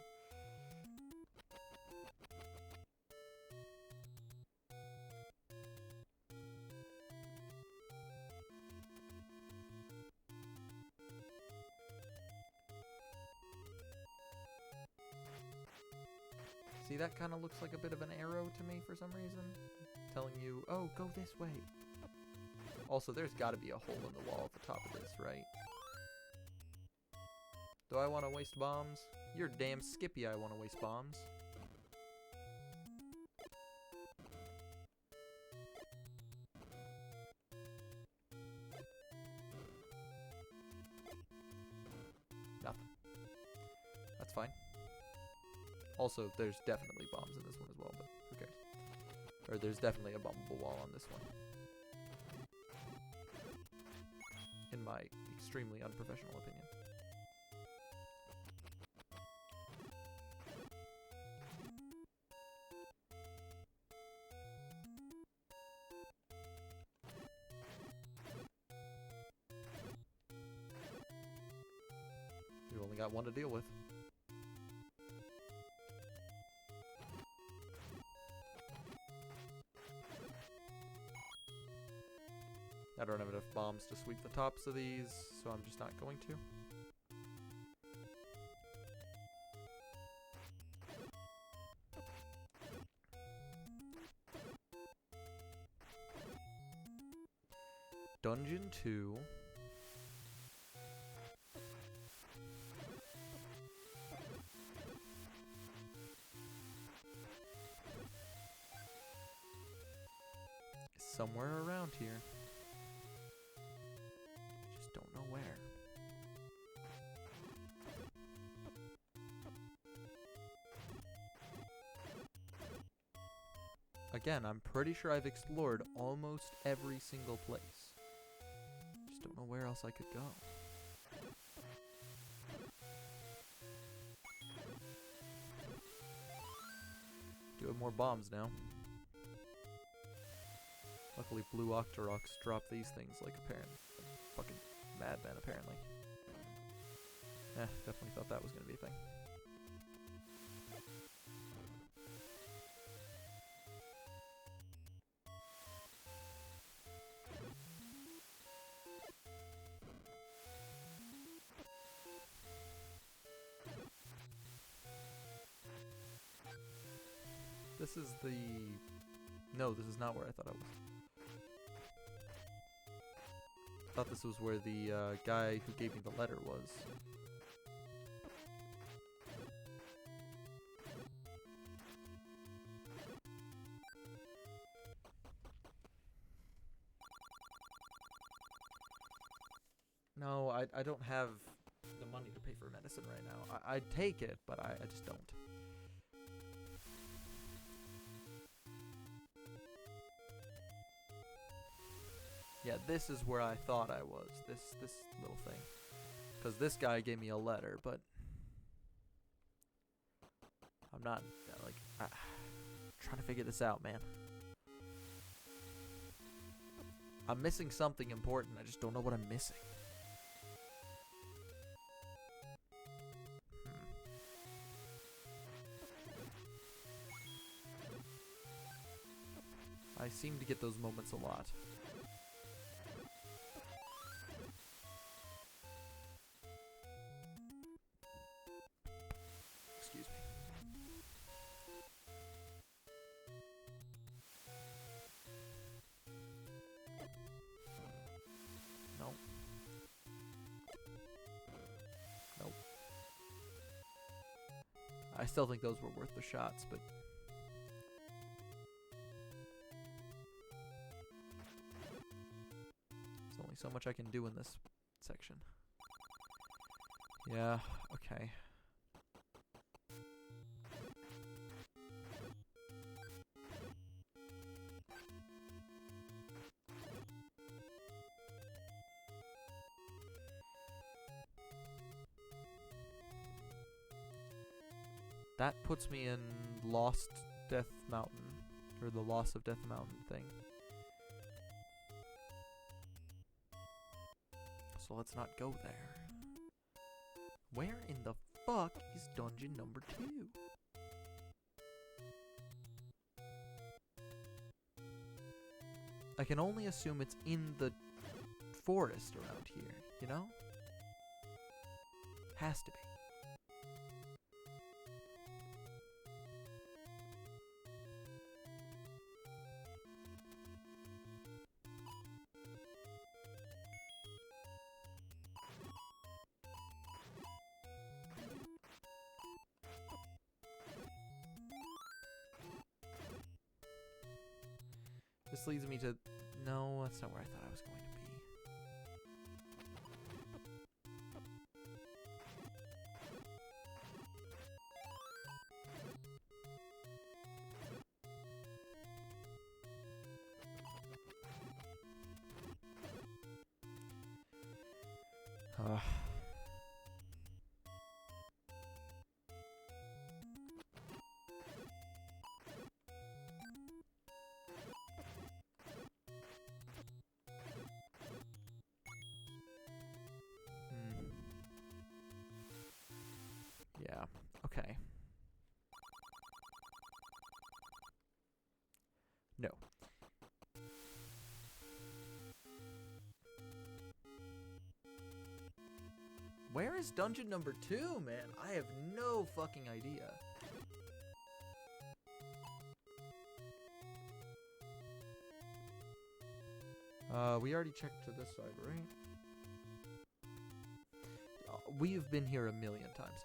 See, that kind of looks like a bit of an arrow to me for some reason. Telling you, oh, go this way. Also, there's got to be a hole in the wall at the top of this, right? Do I want to waste bombs? You're damn skippy, I want to waste bombs. Nothing. That's fine. Also, there's definitely bombs in this one as well, but who cares? Or there's definitely a bombable wall on this one. In my extremely unprofessional opinion. We've only got one to deal with. I don't have enough bombs to sweep the tops of these, so I'm just not going to. Dungeon 2. Somewhere around here. Just don't know where. Again, I'm pretty sure I've explored almost every single place. Just don't know where else I could go. Do have more bombs now. Luckily, blue Octoroks drop these things like fucking madman, apparently. Definitely thought that was gonna be a thing. This is the... No, this is not where I thought I was. I thought this was where the guy who gave me the letter was. No, I don't have the money to pay for medicine right now. I'd take it, but I just don't. Yeah, this is where I thought I was. This little thing. Because this guy gave me a letter, but... I'm not, like... trying to figure this out, man. I'm missing something important. I just don't know what I'm missing. I seem to get those moments a lot. Excuse me. Nope. Nope. I still think those were worth the shots, but... so much I can do in this section. Yeah, okay. That puts me in Lost Death Mountain, or the Loss of Death Mountain thing. So let's not go there. Where in the fuck is dungeon number 2? I can only assume it's in the forest around here, you know? Has to be. This leads me to... No, that's not where I thought I was going to be. Yeah, okay. No. Where is dungeon number 2, man? I have no fucking idea. We already checked to this side, right? We've been here a million times.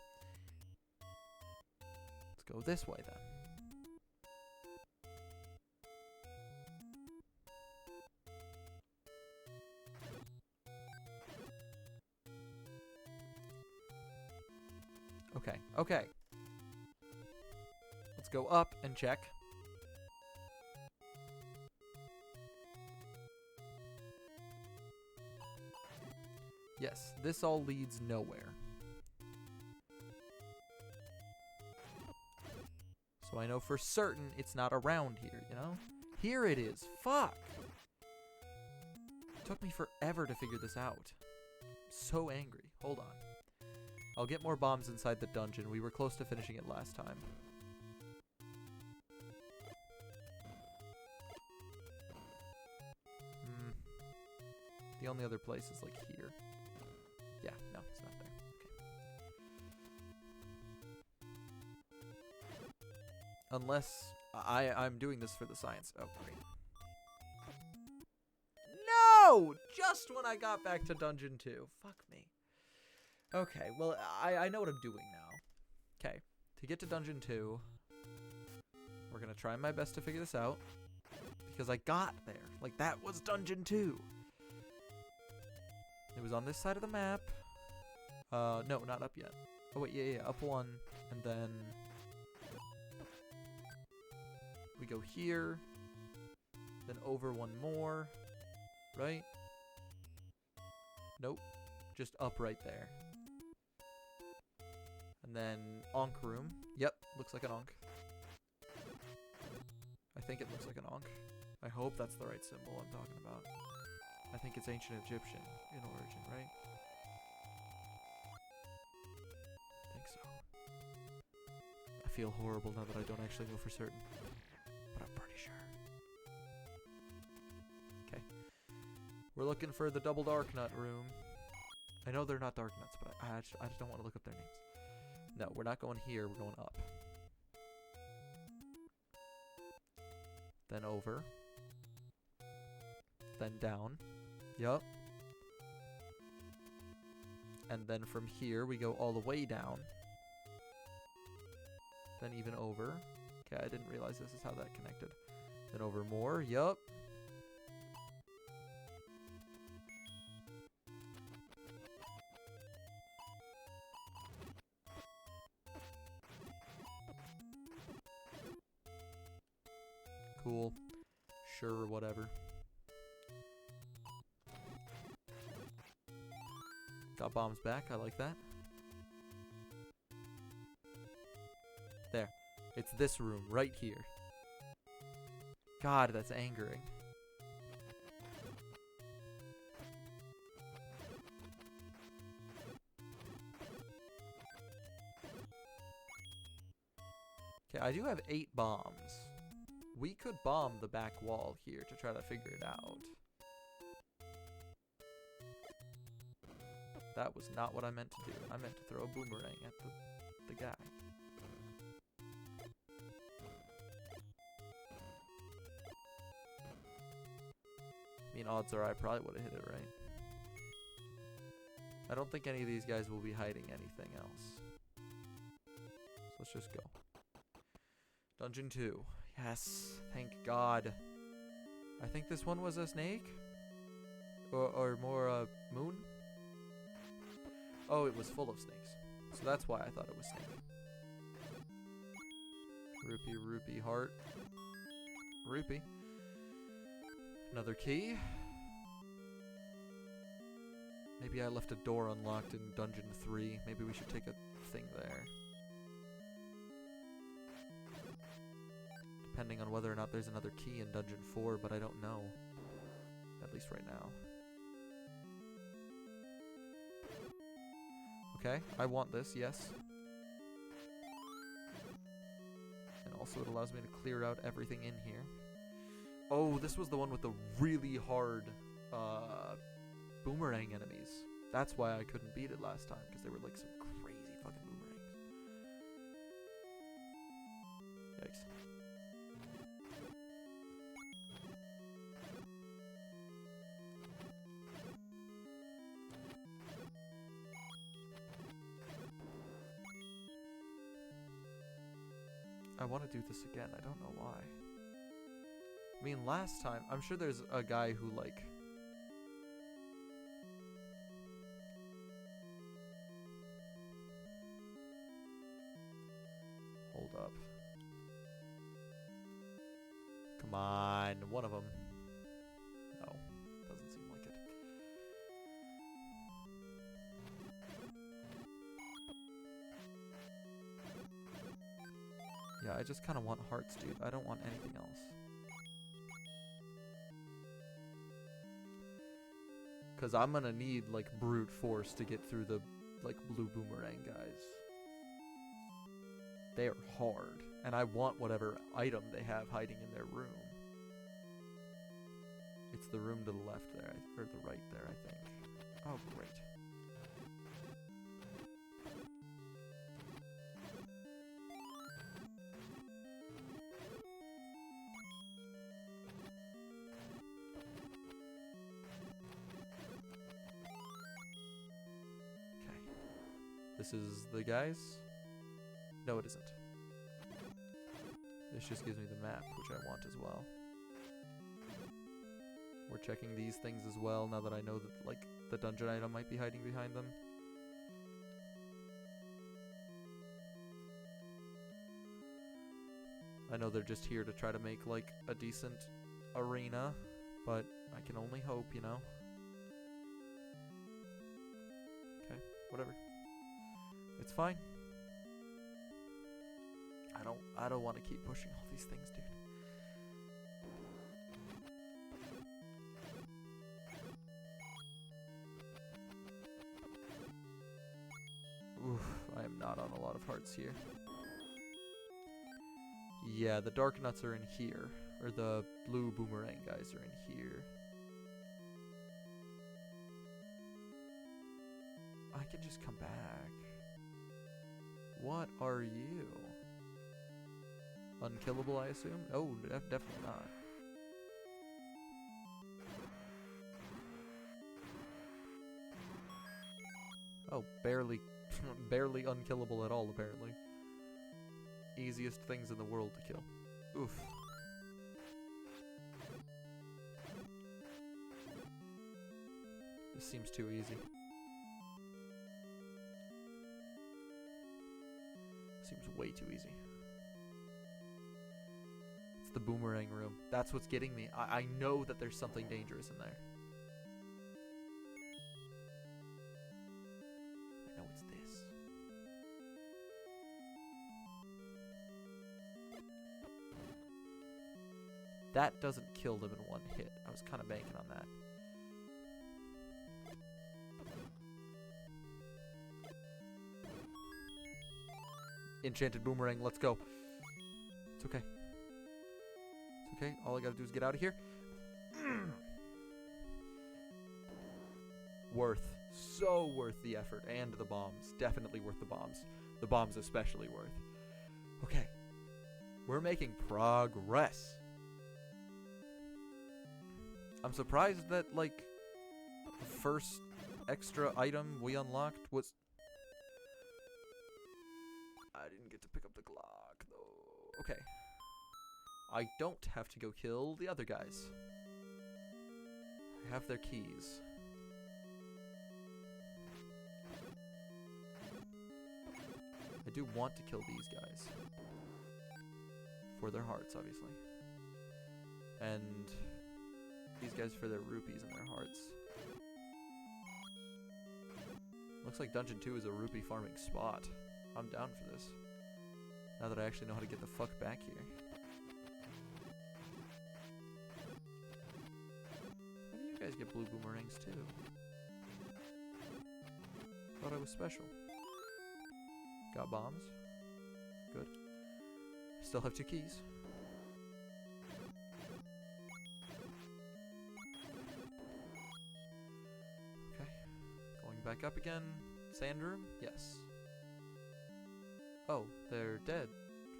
Let's go this way then. Okay, okay. Let's go up and check. Yes, this all leads nowhere. So I know for certain it's not around here, you know? Here it is. Fuck! It took me forever to figure this out. I'm so angry. Hold on. I'll get more bombs inside the dungeon. We were close to finishing it last time. The only other place is like here. Yeah, no, it's not there. Okay. Unless I'm doing this for the science. Oh, great. No! Just when I got back to dungeon 2. Fuck me. Okay, well, I know what I'm doing now. Okay, to get to dungeon 2, we're gonna try my best to figure this out. Because I got there. Like, that was dungeon 2. It was on this side of the map. No, not up yet. Oh, wait, yeah, up one. And then we go here. Then over one more. Right? Nope. Just up right there. And then Ankh room. Yep, looks like an Ankh. I think it looks like an Ankh. I hope that's the right symbol I'm talking about. I think it's ancient Egyptian in origin, right? I think so. I feel horrible now that I don't actually know for certain. But I'm pretty sure. Okay. We're looking for the double dark nut room. I know they're not dark nuts, but I just don't want to look up their names. No, we're not going here. We're going up. Then over. Then down. Yup. And then from here, we go all the way down. Then even over. Okay, I didn't realize this is how that connected. Then over more. Yup. Cool. Sure, whatever. Got bombs back. I like that. There. It's this room right here. God, that's angering. Okay, I do have 8 bombs. We could bomb the back wall here to try to figure it out. That was not what I meant to do. I meant to throw a boomerang at the guy. I mean, odds are I probably would have hit it right. I don't think any of these guys will be hiding anything else. So let's just go. Dungeon 2. Yes, thank God. I think this one was a snake? Or more a moon? Oh, it was full of snakes. So that's why I thought it was snake. Rupee, rupee, heart. Rupee. Another key. Maybe I left a door unlocked in Dungeon 3. Maybe we should take a thing there. Depending on whether or not there's another key in Dungeon 4, but I don't know. At least right now. Okay, I want this, yes. And also it allows me to clear out everything in here. Oh, this was the one with the really hard boomerang enemies. That's why I couldn't beat it last time, because they were like some crazy fucking boomerangs. Yikes. I want to do this again. I don't know why. I mean, last time, I'm sure there's a guy who, like... Hold up. Come on, one of them. No, doesn't seem like it. Yeah, I just kind of want hearts, dude. I don't want anything else. Because I'm going to need, like, brute force to get through the, like, blue boomerang guys. They are hard. And I want whatever item they have hiding in their room. It's the room to the left there, or the right there, I think. Oh, great. This is the guys? No, it isn't. This just gives me the map, which I want as well. We're checking these things as well, now that I know that, like, the dungeon item might be hiding behind them. I know they're just here to try to make, like, a decent arena, but I can only hope, you know? Okay, whatever. It's fine. I don't want to keep pushing all these things, dude. Oof, I am not on a lot of hearts here. Yeah, the dark nuts are in here. Or the blue boomerang guys are in here. I can just come back. What are you? Unkillable, I assume? Oh, definitely not. Oh, barely unkillable at all, apparently. Easiest things in the world to kill. Oof. This seems too easy. Seems way too easy. It's the boomerang room. That's what's getting me. I know that there's something dangerous in there. I know it's this. That doesn't kill them in one hit. I was kind of banking on that. Enchanted boomerang, let's go. It's okay. It's okay. All I gotta do is get out of here. Worth. So worth the effort. And the bombs. Definitely worth the bombs. The bombs especially worth. Okay. We're making progress. I'm surprised that, like, the first extra item we unlocked was... I didn't get to pick up the Glock, though. Okay. I don't have to go kill the other guys. I have their keys. I do want to kill these guys. For their hearts, obviously. And these guys for their rupees and their hearts. Looks like Dungeon 2 is a rupee farming spot. I'm down for this. Now that I actually know how to get the fuck back here. How do you guys get blue boomerangs too? Thought I was special. Got bombs. Good. Still have 2 keys. Okay. Going back up again. Sand room? Yes. Oh, they're dead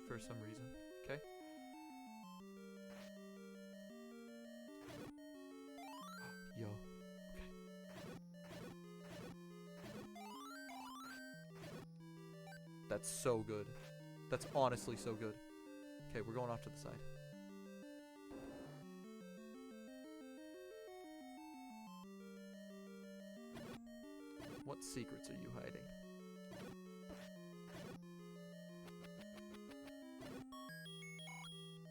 for some reason. Okay. Yo. Okay. That's so good. That's honestly so good. Okay, we're going off to the side. What secrets are you hiding?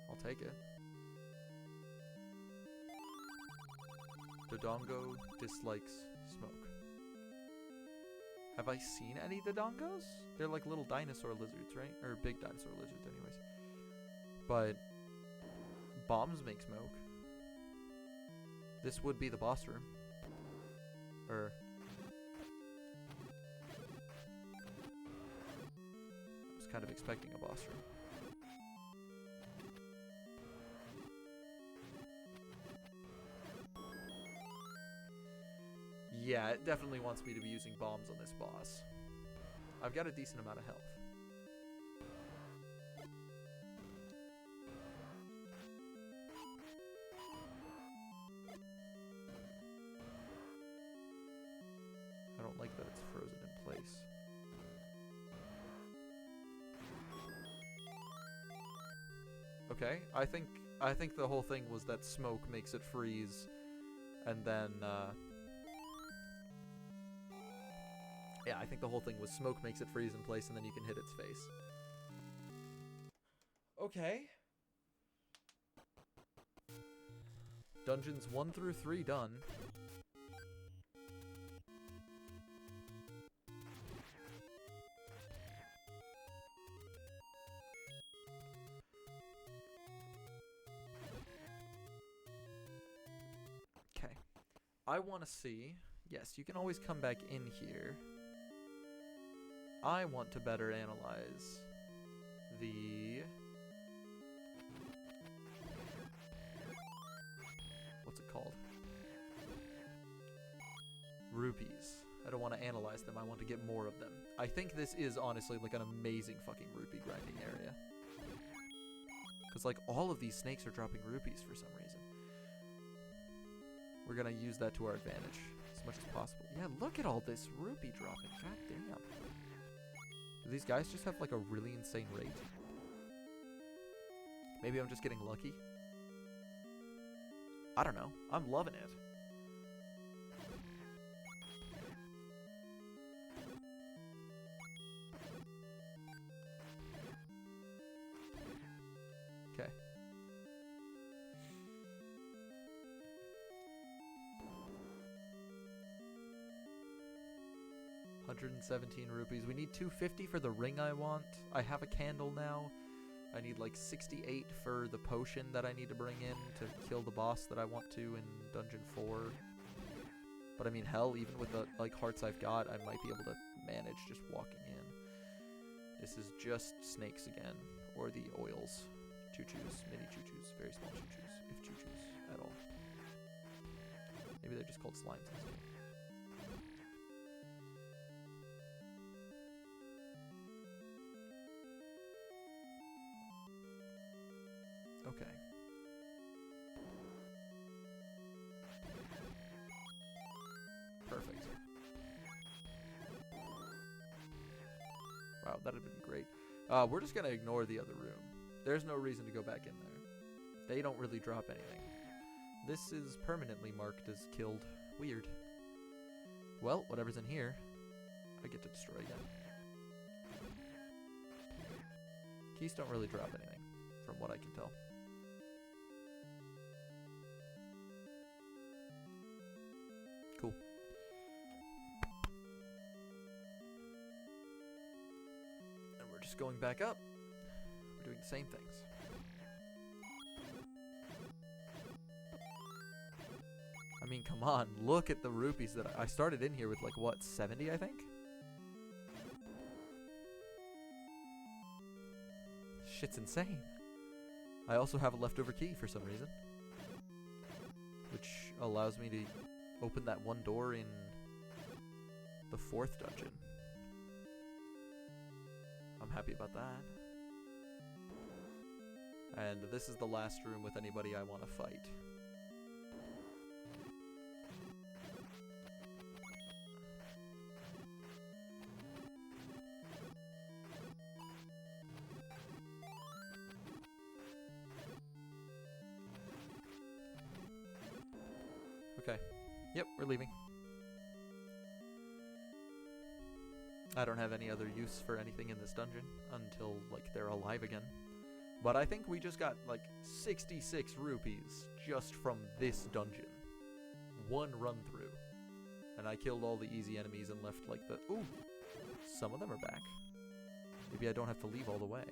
I'll take it. Dodongo dislikes smoke. Have I seen any Dodongos? They're like little dinosaur lizards, right? Or big dinosaur lizards, anyways. But bombs make smoke. This would be the boss room. I was kind of expecting a boss room. Yeah, it definitely wants me to be using bombs on this boss. I've got a decent amount of health. I don't like that it's frozen in place. Okay, I think the whole thing was that smoke makes it freeze, and then yeah, I think the whole thing was smoke makes it freeze in place, and then you can hit its face. Okay. Dungeons 1 through 3 done. Okay. I want to see... Yes, you can always come back in here. I want to better analyze the... What's it called? Rupees. I don't want to analyze them, I want to get more of them. I think this is honestly like an amazing fucking rupee grinding area. Because like all of these snakes are dropping rupees for some reason. We're gonna use that to our advantage as much as possible. Yeah, look at all this rupee dropping, god damn. Do these guys just have like a really insane rate? Maybe I'm just getting lucky? I don't know. I'm loving it. Okay. 117 rupees. We need 250 for the ring I want. I have a candle now. I need like 68 for the potion that I need to bring in to kill the boss that I want to in Dungeon 4. But I mean, hell, even with the like hearts I've got, I might be able to manage just walking in. This is just snakes again, or the oils. Choo-choos, mini choo-choos, very small choo-choos, if choo-choos at all. Maybe they're just called slimes in this game. Okay. Perfect. Wow, that'd have been great. We're just gonna ignore the other room. There's no reason to go back in there. They don't really drop anything. This is permanently marked as killed. Weird. Well, whatever's in here, I get to destroy again. Keys don't really drop anything, from what I can tell. Cool. And we're just going back up. We're doing the same things. I mean, come on, look at the rupees that I started in here with, like, what, 70, I think? Shit's insane. I also have a leftover key for some reason, which allows me to open that one door in the 4th dungeon. I'm happy about that. And this is the last room with anybody I want to fight. Okay. Yep, we're leaving. I don't have any other use for anything in this dungeon until, like, they're alive again. But I think we just got, like, 66 rupees just from this dungeon. One run through. And I killed all the easy enemies and left, like, the... Ooh! Some of them are back. Maybe I don't have to leave all the way.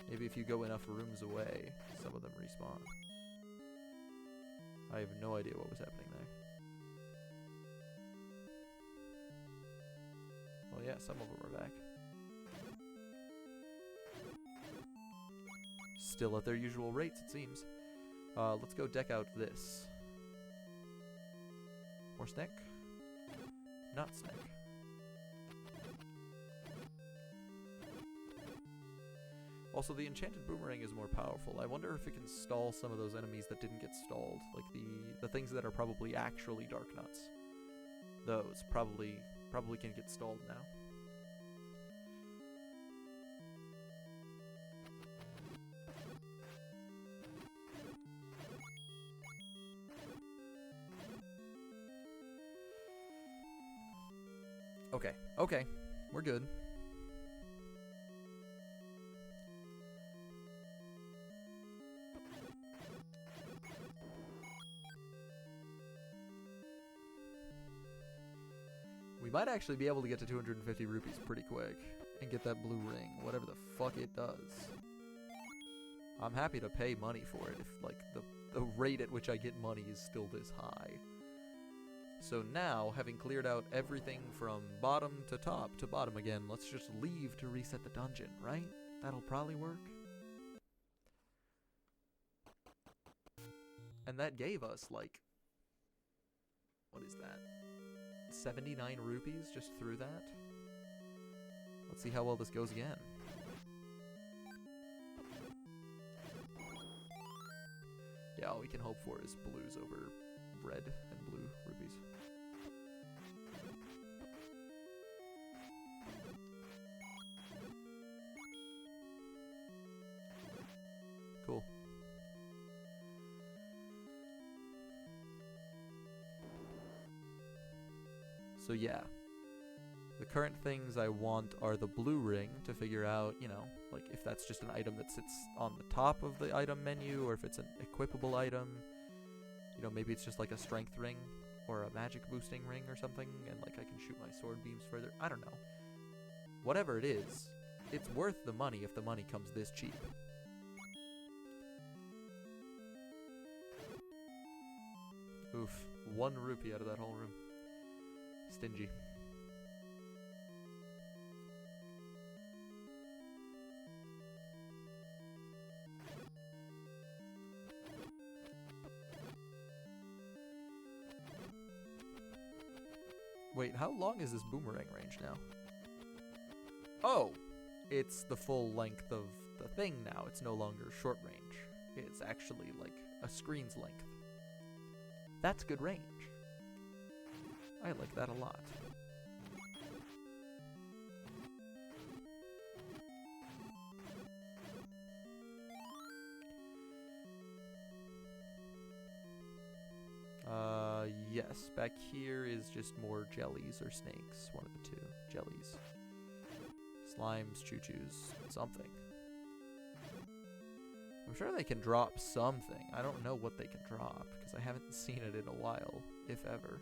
Maybe if you go enough rooms away, some of them respawn. I have no idea what was happening there. Well, yeah, some of them are back. Still at their usual rates, it seems. Let's go deck out this. More snack? Not snack. Also, the enchanted boomerang is more powerful. I wonder if it can stall some of those enemies that didn't get stalled. Like the things that are probably actually dark nuts. Those probably can get stalled now. Okay, okay, we're good. We might actually be able to get to 250 rupees pretty quick and get that blue ring, whatever the fuck it does. I'm happy to pay money for it if, like, the rate at which I get money is still this high. So now, having cleared out everything from bottom to top to bottom again, let's just leave to reset the dungeon, right? That'll probably work. And that gave us, like, what is that? 79 rupees just through that? Let's see how well this goes again. Yeah, all we can hope for is blues over red and blue rupees. Cool. So yeah, the current things I want are the blue ring to figure out, you know, like if that's just an item that sits on the top of the item menu or if it's an equipable item. You know, maybe it's just like a strength ring or a magic boosting ring or something, and like I can shoot my sword beams further. I don't know. Whatever it is, it's worth the money if the money comes this cheap. Oof. 1 rupee out of that whole room. Stingy. Wait, how long is this boomerang range now? Oh! It's the full length of the thing now. It's no longer short range. It's actually like a screen's length. That's good range. I like that a lot. Yes. Back here is just more jellies or snakes. One of the two. Jellies. Slimes, choo-choos, something. I'm sure they can drop something. I don't know what they can drop, because I haven't seen it in a while, if ever.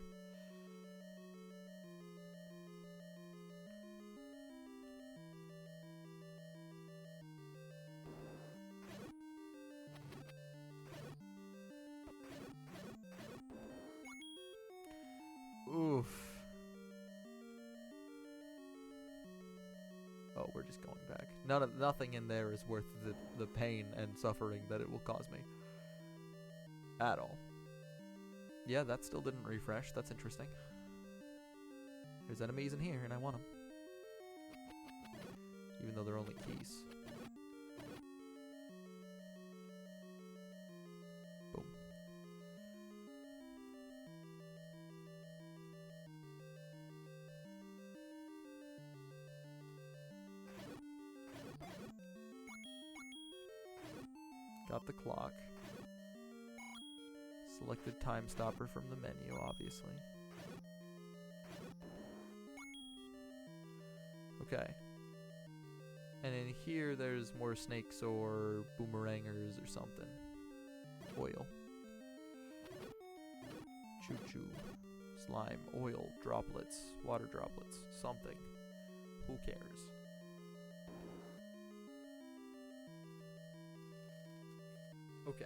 Oof. Oh, we're just going back. Nothing in there is worth the pain and suffering that it will cause me. At all. Yeah, that still didn't refresh. That's interesting. There's enemies in here, and I want them. Even though they're only keys. Boom. Got the clock. Selected time stopper from the menu, obviously. Okay. And in here, there's more snakes or boomerangers or something. Oil. Choo-choo. Slime. Oil. Droplets. Water droplets. Something. Who cares? Okay.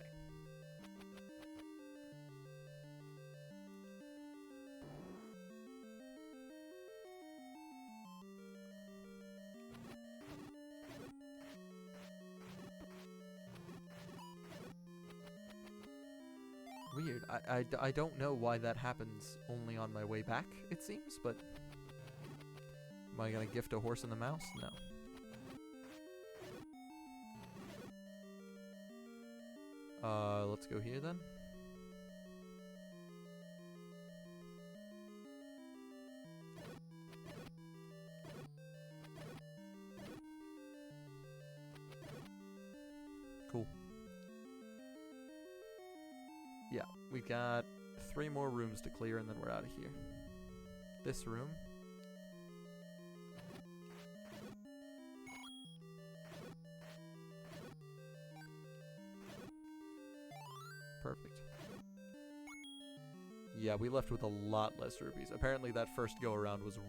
Weird. I don't know why that happens only on my way back, it seems, but... Am I gonna gift a horse and the mouse? No. Let's go here then. Cool. Yeah, we've got 3 more rooms to clear and then we're out of here. This room. Perfect. Yeah, we left with a lot less rupees. Apparently that first go around was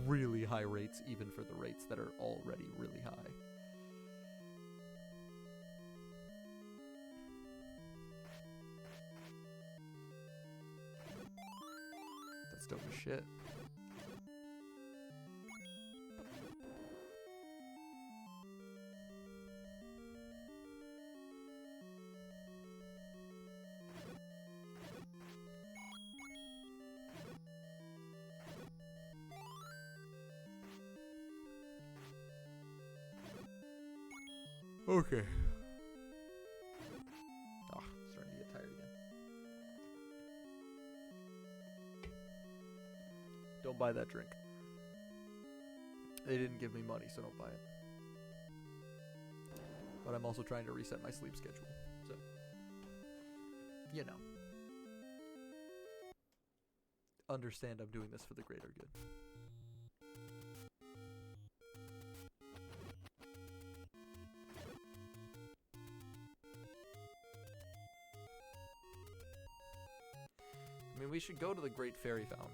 really high rates, even for the rates that are already really high. That's dope as shit. Okay. Oh, starting to get tired again. Don't buy that drink. They didn't give me money, so don't buy it. But I'm also trying to reset my sleep schedule, so... You know. Understand I'm doing this for the greater good. I mean, we should go to the Great Fairy Fountain.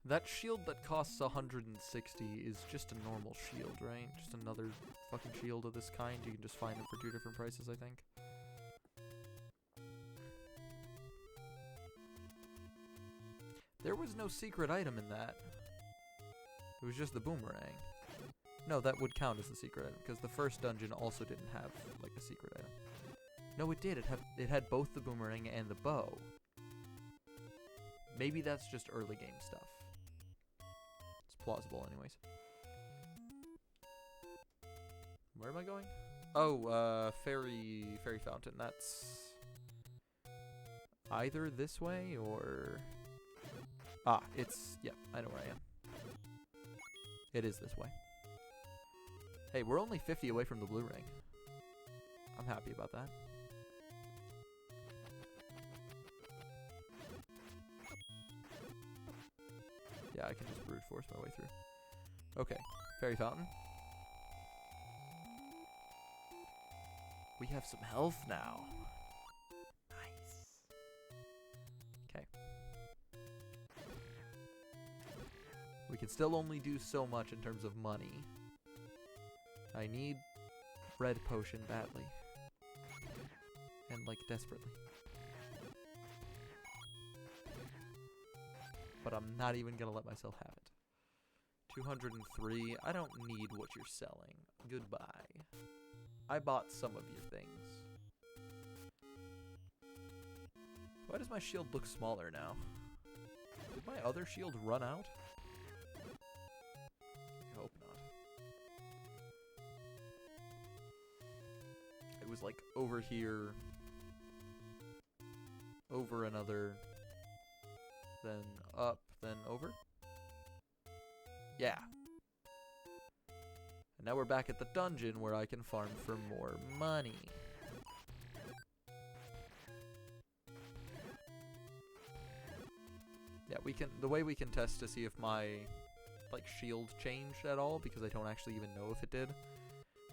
That shield that costs 160 is just a normal shield, right? Just another fucking shield of this kind. You can just find them for 2 different prices, I think. There was no secret item in that. It was just the boomerang. No, that would count as a secret item, because the first dungeon also didn't have, like, a secret item. No, it did. It had both the boomerang and the bow. Maybe that's just early game stuff. It's plausible anyways. Where am I going? Oh, Fairy Fountain. That's either this way or... Ah, it's... Yep, I know where I am. It is this way. Hey, we're only 50 away from the blue ring. I'm happy about that. Yeah, I can just brute force my way through. Okay, Fairy Fountain. We have some health now. Nice. Okay. We can still only do so much in terms of money. I need red potion badly. And, like, desperately. But I'm not even gonna let myself have it. 203. I don't need what you're selling. Goodbye. I bought some of your things. Why does my shield look smaller now? Did my other shield run out? I hope not. It was like over here, over another, then up, then over. Yeah. And now we're back at the dungeon where I can farm for more money. Yeah, we can. The way we can test to see if my like shield changed at all, because I don't actually even know if it did.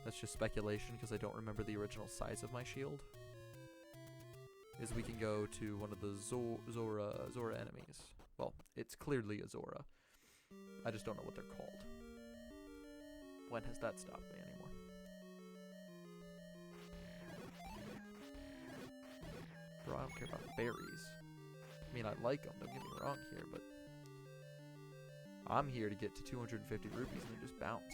That's just speculation because I don't remember the original size of my shield. Is we can go to one of the Zora enemies. Well, it's clearly a Zora. I just don't know what they're called. When has that stopped me anymore? Bro, I don't care about berries. I mean, I like them, don't get me wrong here, but I'm here to get to 250 rupees and then just bounce.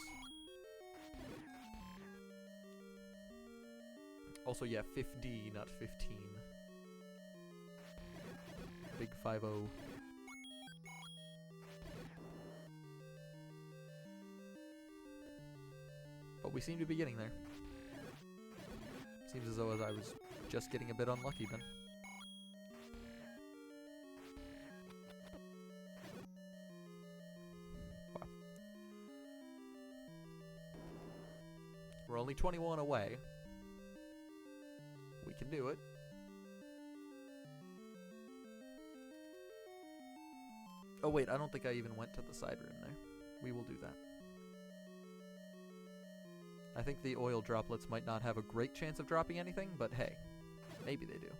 Also, yeah, 50, not 15. Big 5-0. But we seem to be getting there. Seems as though I was just getting a bit unlucky then. Wow. We're only 21 away. We can do it. Oh wait, I don't think I even went to the side room there. We will do that. I think the oil droplets might not have a great chance of dropping anything, but hey, maybe they do.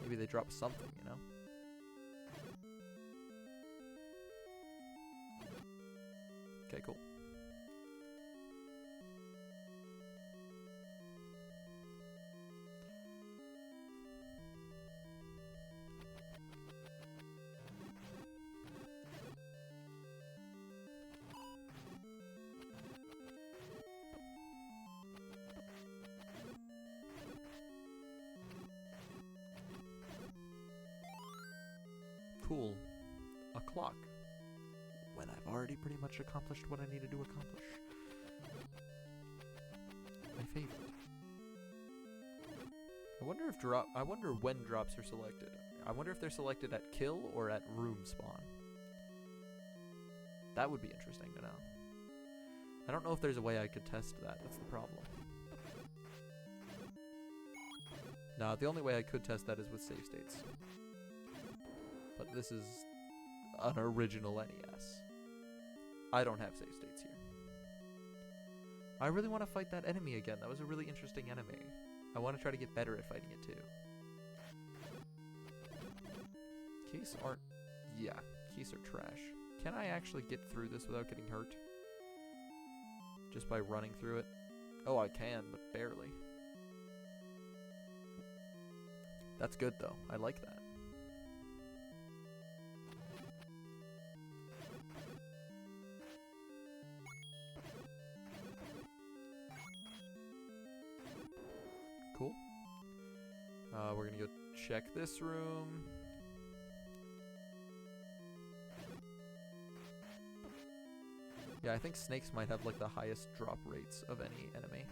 Maybe they drop something, you know? Okay, cool. Cool. A clock. When I've already pretty much accomplished what I needed to accomplish. My favorite. I wonder when drops are selected. I wonder if they're selected at kill or at room spawn. That would be interesting to know. I don't know if there's a way I could test that. That's the problem. No, the only way I could test that is with save states. But this is an original NES. I don't have save states here. I really want to fight that enemy again. That was a really interesting enemy. I want to try to get better at fighting it too. Keys aren't... Yeah, keys are trash. Can I actually get through this without getting hurt? Just by running through it? Oh, I can, but barely. That's good though. I like that. Cool. We're gonna go check this room. Yeah, I think snakes might have like the highest drop rates of any enemy.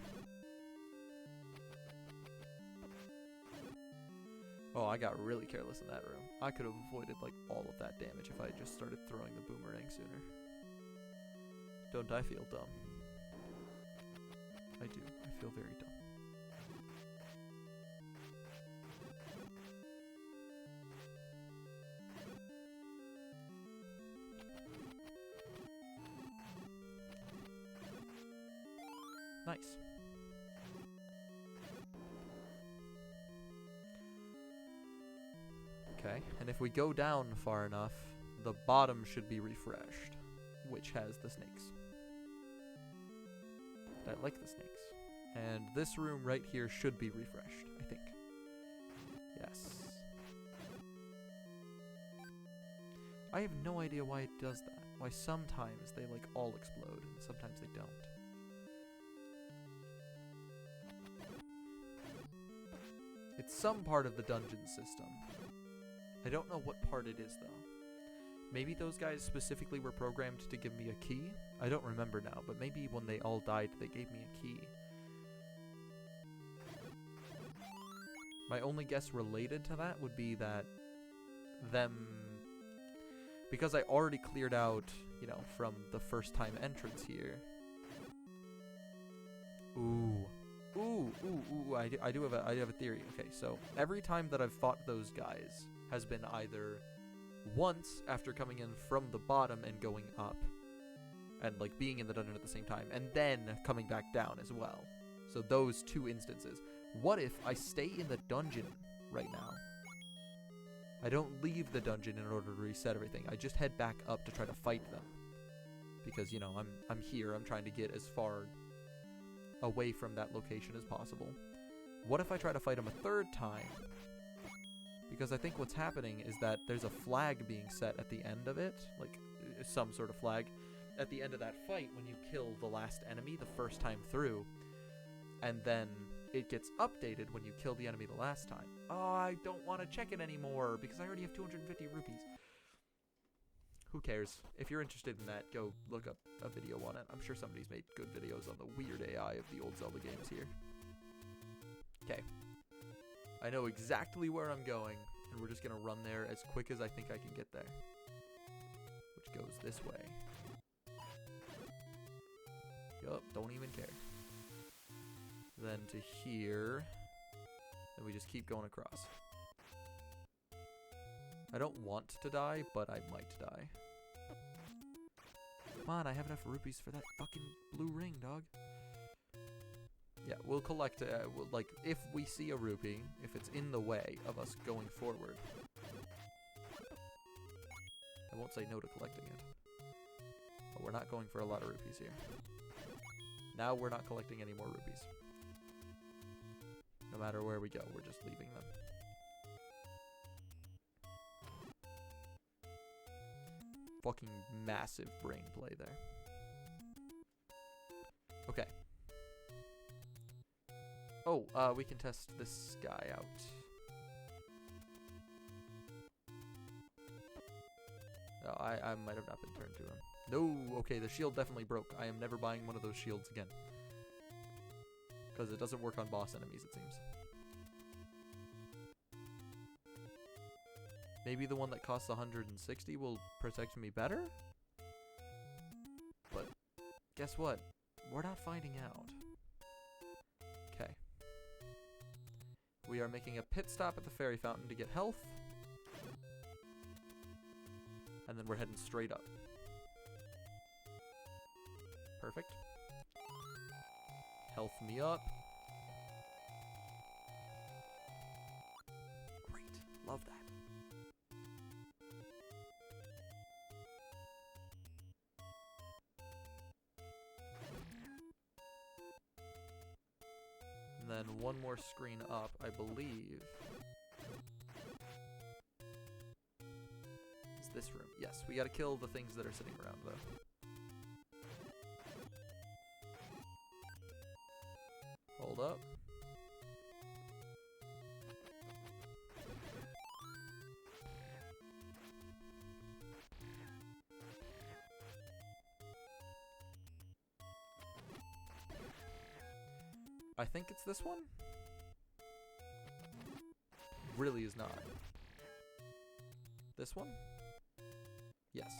Oh, I got really careless in that room. I could have avoided like all of that damage if I had just started throwing the boomerang sooner. Don't I feel dumb? I do. I feel very dumb. Nice. Okay, and if we go down far enough, the bottom should be refreshed, which has the snakes. I like the snakes. And this room right here should be refreshed, I think. Yes. I have no idea why it does that. Why sometimes they like all explode and sometimes they don't. It's some part of the dungeon system. I don't know what part it is, though. Maybe those guys specifically were programmed to give me a key? I don't remember now, but maybe when they all died, they gave me a key. My only guess related to that would be that them... Because I already cleared out, you know, from the first time entrance here. I do have a theory. Okay, so every time that I've fought those guys has been either once after coming in from the bottom and going up and like being in the dungeon at the same time, and then coming back down as well. So those two instances. What if I stay in the dungeon right now? I don't leave the dungeon in order to reset everything. I just head back up to try to fight them. Because, you know, I'm here. I'm trying to get as far away from that location as possible. What if I try to fight him a third time? Because I think what's happening is that there's a flag being set at the end of it, like some sort of flag, at the end of that fight when you kill the last enemy the first time through, and then it gets updated when you kill the enemy the last time. Oh, I don't want to check it anymore because I already have 250 rupees. Who cares? If you're interested in that, go look up a video on it. I'm sure somebody's made good videos on the weird AI of the old Zelda games here. Okay. I know exactly where I'm going, and we're just going to run there as quick as I think I can get there. Which goes this way. Yup, don't even care. Then to here, and we just keep going across. I don't want to die, but I might die. Come on, I have enough rupees for that fucking blue ring, dog. Yeah, we'll collect, like, if we see a rupee, if it's in the way of us going forward, I won't say no to collecting it. But we're not going for a lot of rupees here. Now we're not collecting any more rupees. No matter where we go, we're just leaving them. Fucking massive brain play there. Okay. Oh, we can test this guy out. Oh, I might have not been turned to him. No, okay, the shield definitely broke. I am never buying one of those shields again. Because it doesn't work on boss enemies, it seems. Maybe the one that costs 160 will protect me better? But guess what? We're not finding out. Okay. We are making a pit stop at the fairy fountain to get health. And then we're heading straight up. Perfect. Health me up. Great. Love that. And then one more screen up, I believe. Is this room? Yes, we gotta kill the things that are sitting around, though. Hold up. I think it's this one? Really is not. This one? Yes.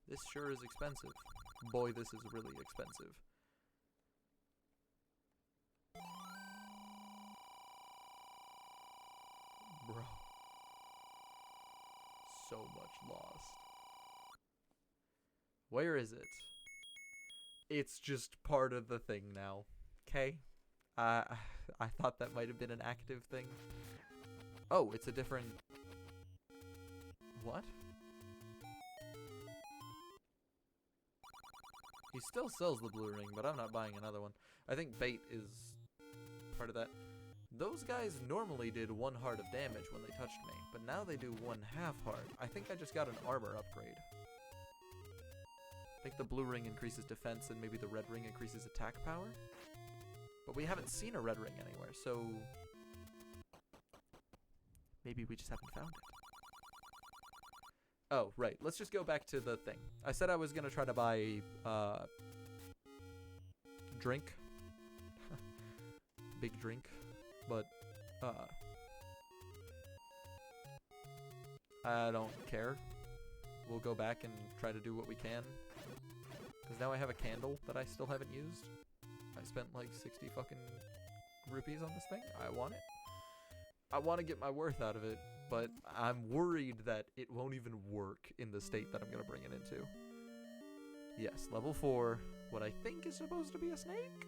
This sure is expensive. Boy, this is really expensive. Bro. So much lost. Where is it? It's just part of the thing now. Okay? I thought that might have been an active thing. Oh, it's a different... What? He still sells the blue ring, but I'm not buying another one. I think bait is part of that. Those guys normally did 1 heart of damage when they touched me, but now they do 1/2 heart. I think I just got an armor upgrade. I think the blue ring increases defense and maybe the red ring increases attack power. But we haven't seen a red ring anywhere, so maybe we just haven't found it. Oh, right. Let's just go back to the thing. I said I was going to try to buy drink. Big drink. But I don't care. We'll go back and try to do what we can. Because now I have a candle that I still haven't used. I spent like 60 fucking rupees on this thing. I want it. I want to get my worth out of it, but I'm worried that it won't even work in the state that I'm going to bring it into. Yes, level 4. What I think is supposed to be a snake?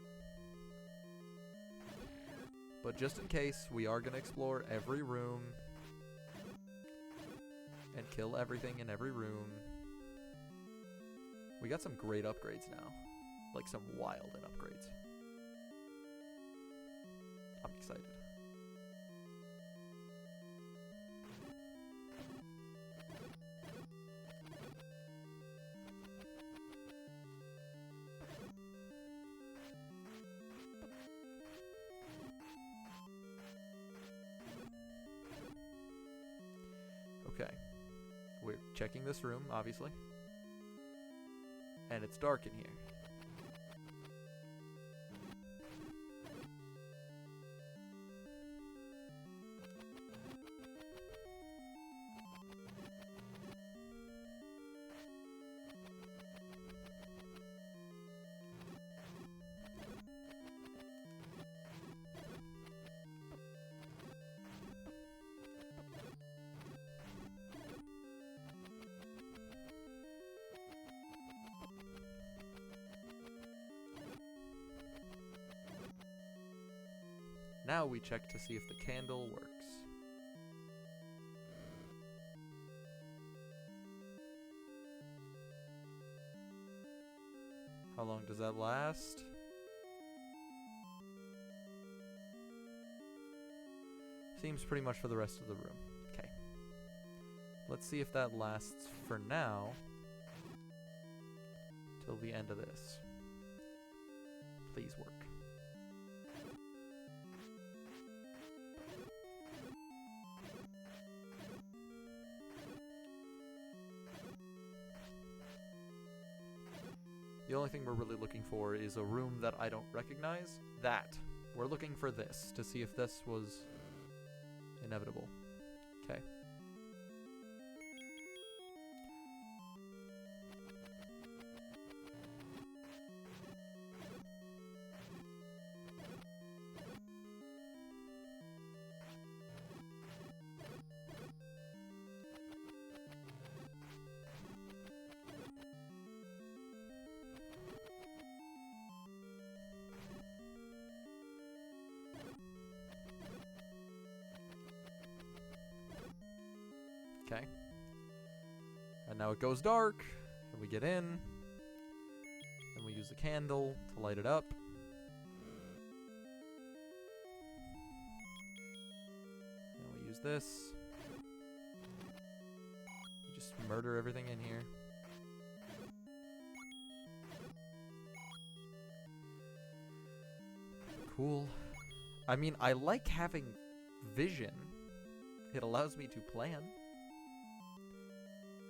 But just in case, we are going to explore every room and kill everything in every room. We got some great upgrades now. Like some wild upgrades. I'm excited. Okay. We're checking this room, obviously. And it's dark in here. Now we check to see if the candle works. How long does that last? Seems pretty much for the rest of the room. Okay. Let's see if that lasts for now. Till the end of this. Please work. The only thing we're really looking for is a room that I don't recognize. That. We're looking for this to see if this was inevitable. Okay. Okay. And now it goes dark, and we get in. Then we use the candle to light it up. And we use this. We just murder everything in here. Cool. I mean, I like having vision. It allows me to plan.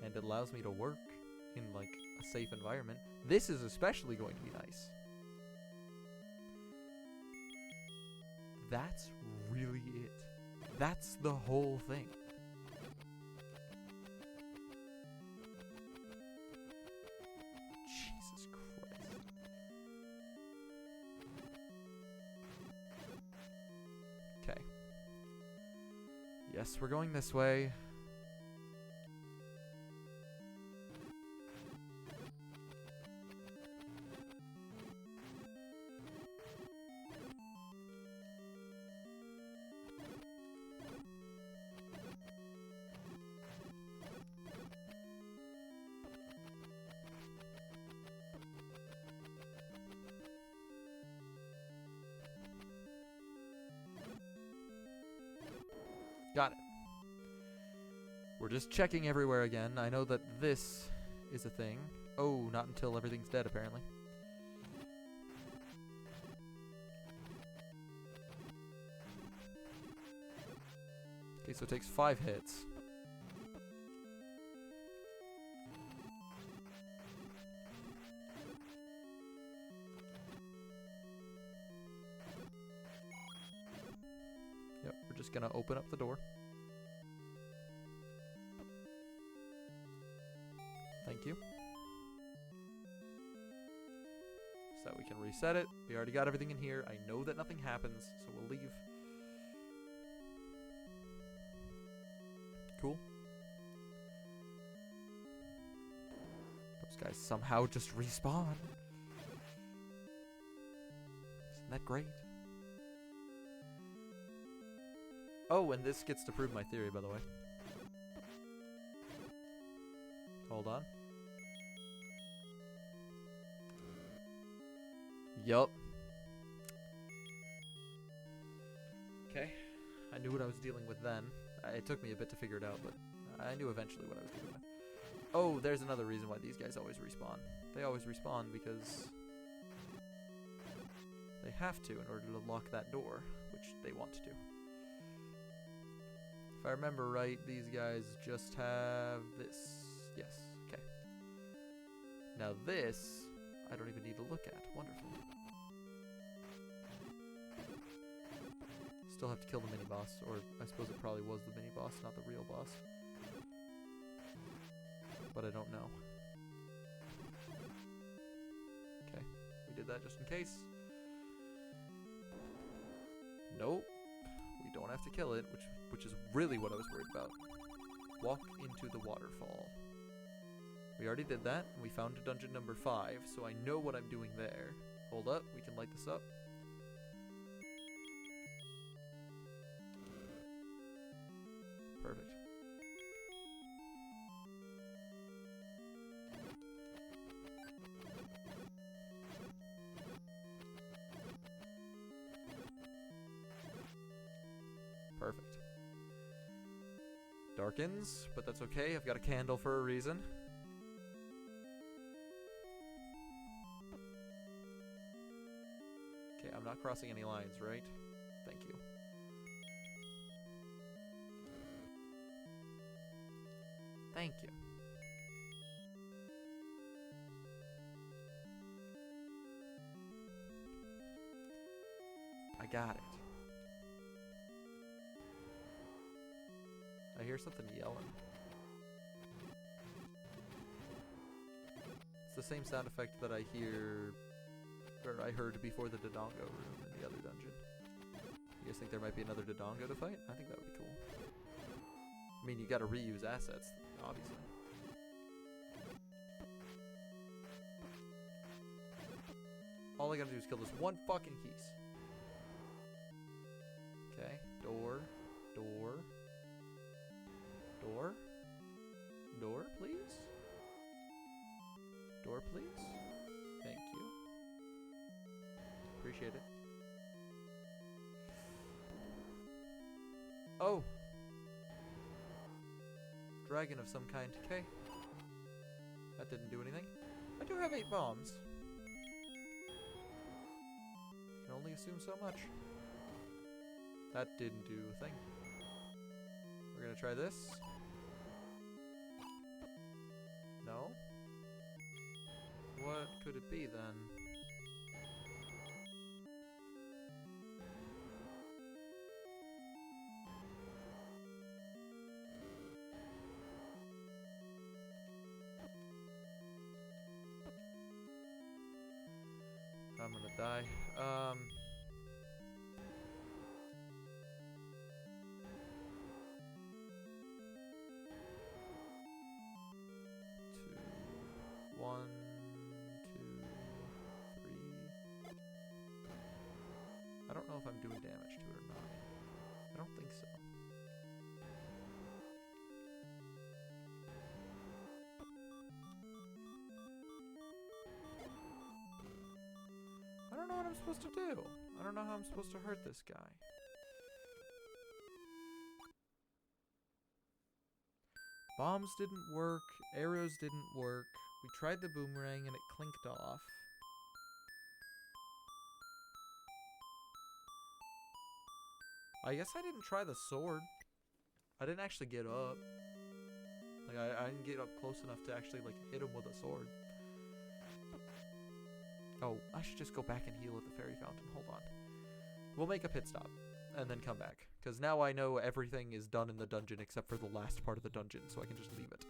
And it allows me to work in, like, a safe environment. This is especially going to be nice. That's really it. That's the whole thing. Jesus Christ. Okay. Yes, we're going this way. Got it. We're just checking everywhere again. I know that this is a thing. Oh, not until everything's dead, apparently. Okay, so it takes 5 hits. Yep, we're just gonna open up the door. Thank you. So that we can reset it. We already got everything in here. I know that nothing happens, so we'll leave. Cool. Those guys somehow just respawn. Isn't that great? Oh, and this gets to prove my theory, by the way. Hold on. Yup. Okay. I knew what I was dealing with then. It took me a bit to figure it out, but I knew eventually what I was dealing with. Oh, there's another reason why these guys always respawn. They always respawn because they have to in order to lock that door, which they want to do. If I remember right, these guys just have this. Yes, okay. Now this, I don't even need to look at. Wonderful. Still have to kill the mini-boss, or I suppose it probably was the mini-boss, not the real boss. But I don't know. Okay, we did that just in case. Nope. We don't have to kill it, which is really what I was worried about. Walk into the waterfall. We already did that, and we found a dungeon number 5, so I know what I'm doing there. Hold up, we can light this up. Perfect. Perfect. Darkens, but that's okay. I've got a candle for a reason. Okay, I'm not crossing any lines, right? Thank you. Thank you. I got it. I hear something yelling. It's the same sound effect that I hear, or I heard before the Dodongo room in the other dungeon. You guys think there might be another Dodongo to fight? I think that would be cool. I mean, you gotta reuse assets, obviously. All I gotta do is kill this one fucking keys. Okay, door, door, door, appreciate it. Oh! Dragon of some kind. Okay. That didn't do anything. I do have 8 bombs. Can only assume so much. That didn't do a thing. We're gonna try this. No? What could it be then? I'm gonna die. Two, 1, 2, 3. I don't know if I'm doing damage to it or not. I don't think so. I don't know what I'm supposed to do. I don't know how I'm supposed to hurt this guy. Bombs didn't work. Arrows didn't work. We tried the boomerang and it clinked off. I guess I didn't try the sword. I didn't actually get up. Like, I didn't get up close enough to actually, like, hit him with a sword. Oh, I should just go back and heal at the fairy fountain. Hold on. We'll make a pit stop and then come back. Because now I know everything is done in the dungeon except for the last part of the dungeon, so I can just leave it.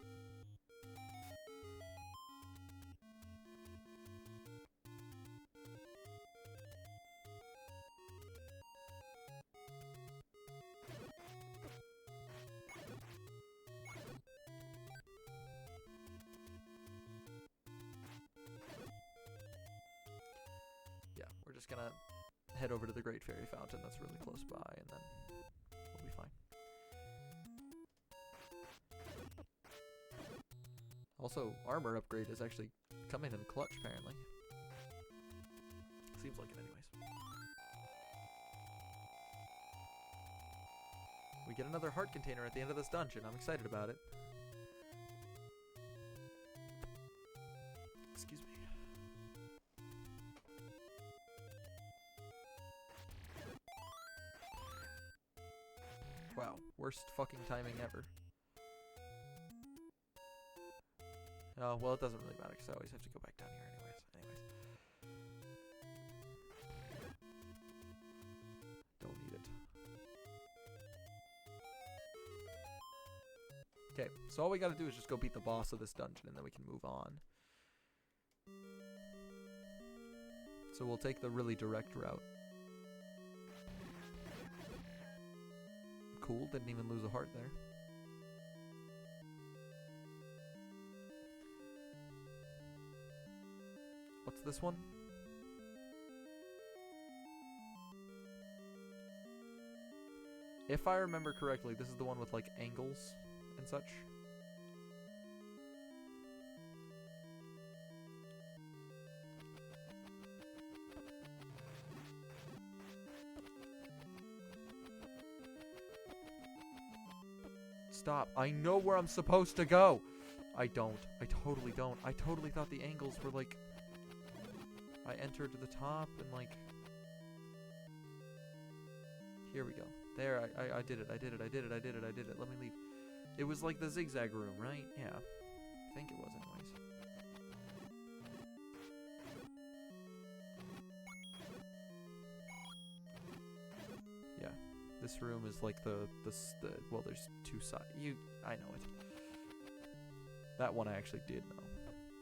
Yeah, we're just gonna head over to the Great Fairy Fountain that's really close by, and then we'll be fine. Also, armor upgrade is actually coming in clutch, apparently. Seems like it anyways. We get another heart container at the end of this dungeon. I'm excited about it. Excuse me. Wow, worst fucking timing ever. Oh, well, it doesn't really matter because I always have to go back down here anyways. Don't need it. Okay, so all we gotta do is just go beat the boss of this dungeon and then we can move on. So we'll take the really direct route. Cool, didn't even lose a heart there. What's this one? If I remember correctly, this is the one with like angles and such. Stop. I know where I'm supposed to go. I don't. I totally don't. I totally thought the angles were like... I entered to the top and like... Here we go. There, I did it. I did it. I did it. I did it. I did it. Let me leave. It was like the zigzag room, right? Yeah. I think it was anyways. Yeah. This room is like the well, there's two sides. I know it. That one I actually did know.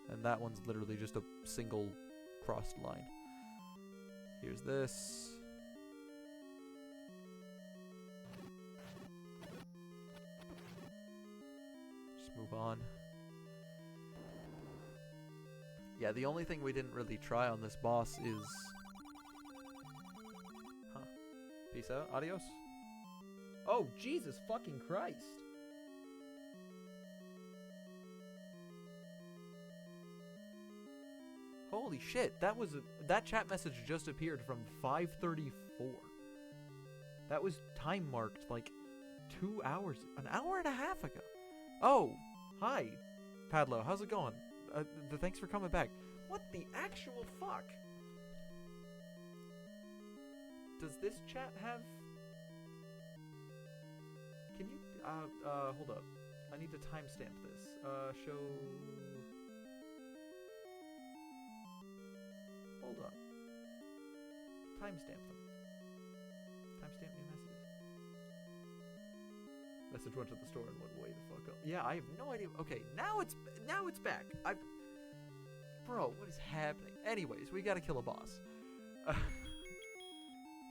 And that one's literally just a single crossed line. Here's this. Just move on. Yeah, the only thing we didn't really try on this boss is... Huh. Peace out. Adios. Oh, Jesus fucking Christ. Holy shit, that chat message just appeared from 5:34. That was time marked like 2 hours, an hour and a half ago. Oh, hi, Padlo, how's it going? Thanks for coming back. What the actual fuck? Does this chat have... Can you, hold up. I need to timestamp this. Show... Hold up. Timestamp them. Timestamp new messages. Message went to the store and went way the fuck up. Yeah, I have no idea. Okay, now it's back. Bro, what is happening? Anyways, we gotta kill a boss. I'm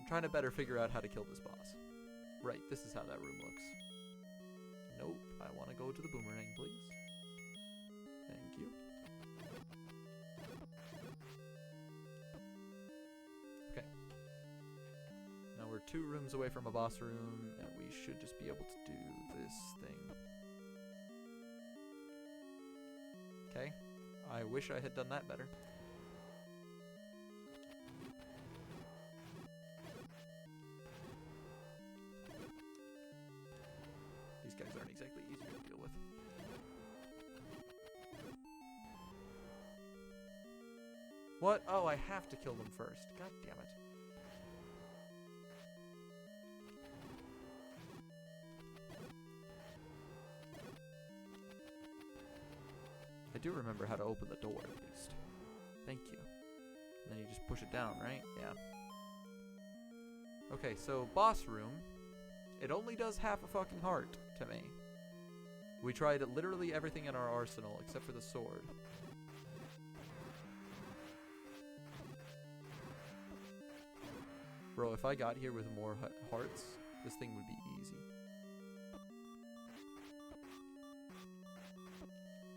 trying to better figure out how to kill this boss. Right, this is how that room looks. Nope, I want to go to the boomerang, please. Thank you. Okay. Now we're 2 rooms away from a boss room, and we should just be able to do this thing. Okay. I wish I had done that better. These guys aren't exactly easier to deal with. What? Oh, I have to kill them first. God damn it. I do remember how to open the door, at least. Thank you. And then you just push it down, right? Yeah. Okay, so boss room. It only does half a fucking heart to me. We tried literally everything in our arsenal except for the sword. Bro, if I got here with more hearts, this thing would be easy.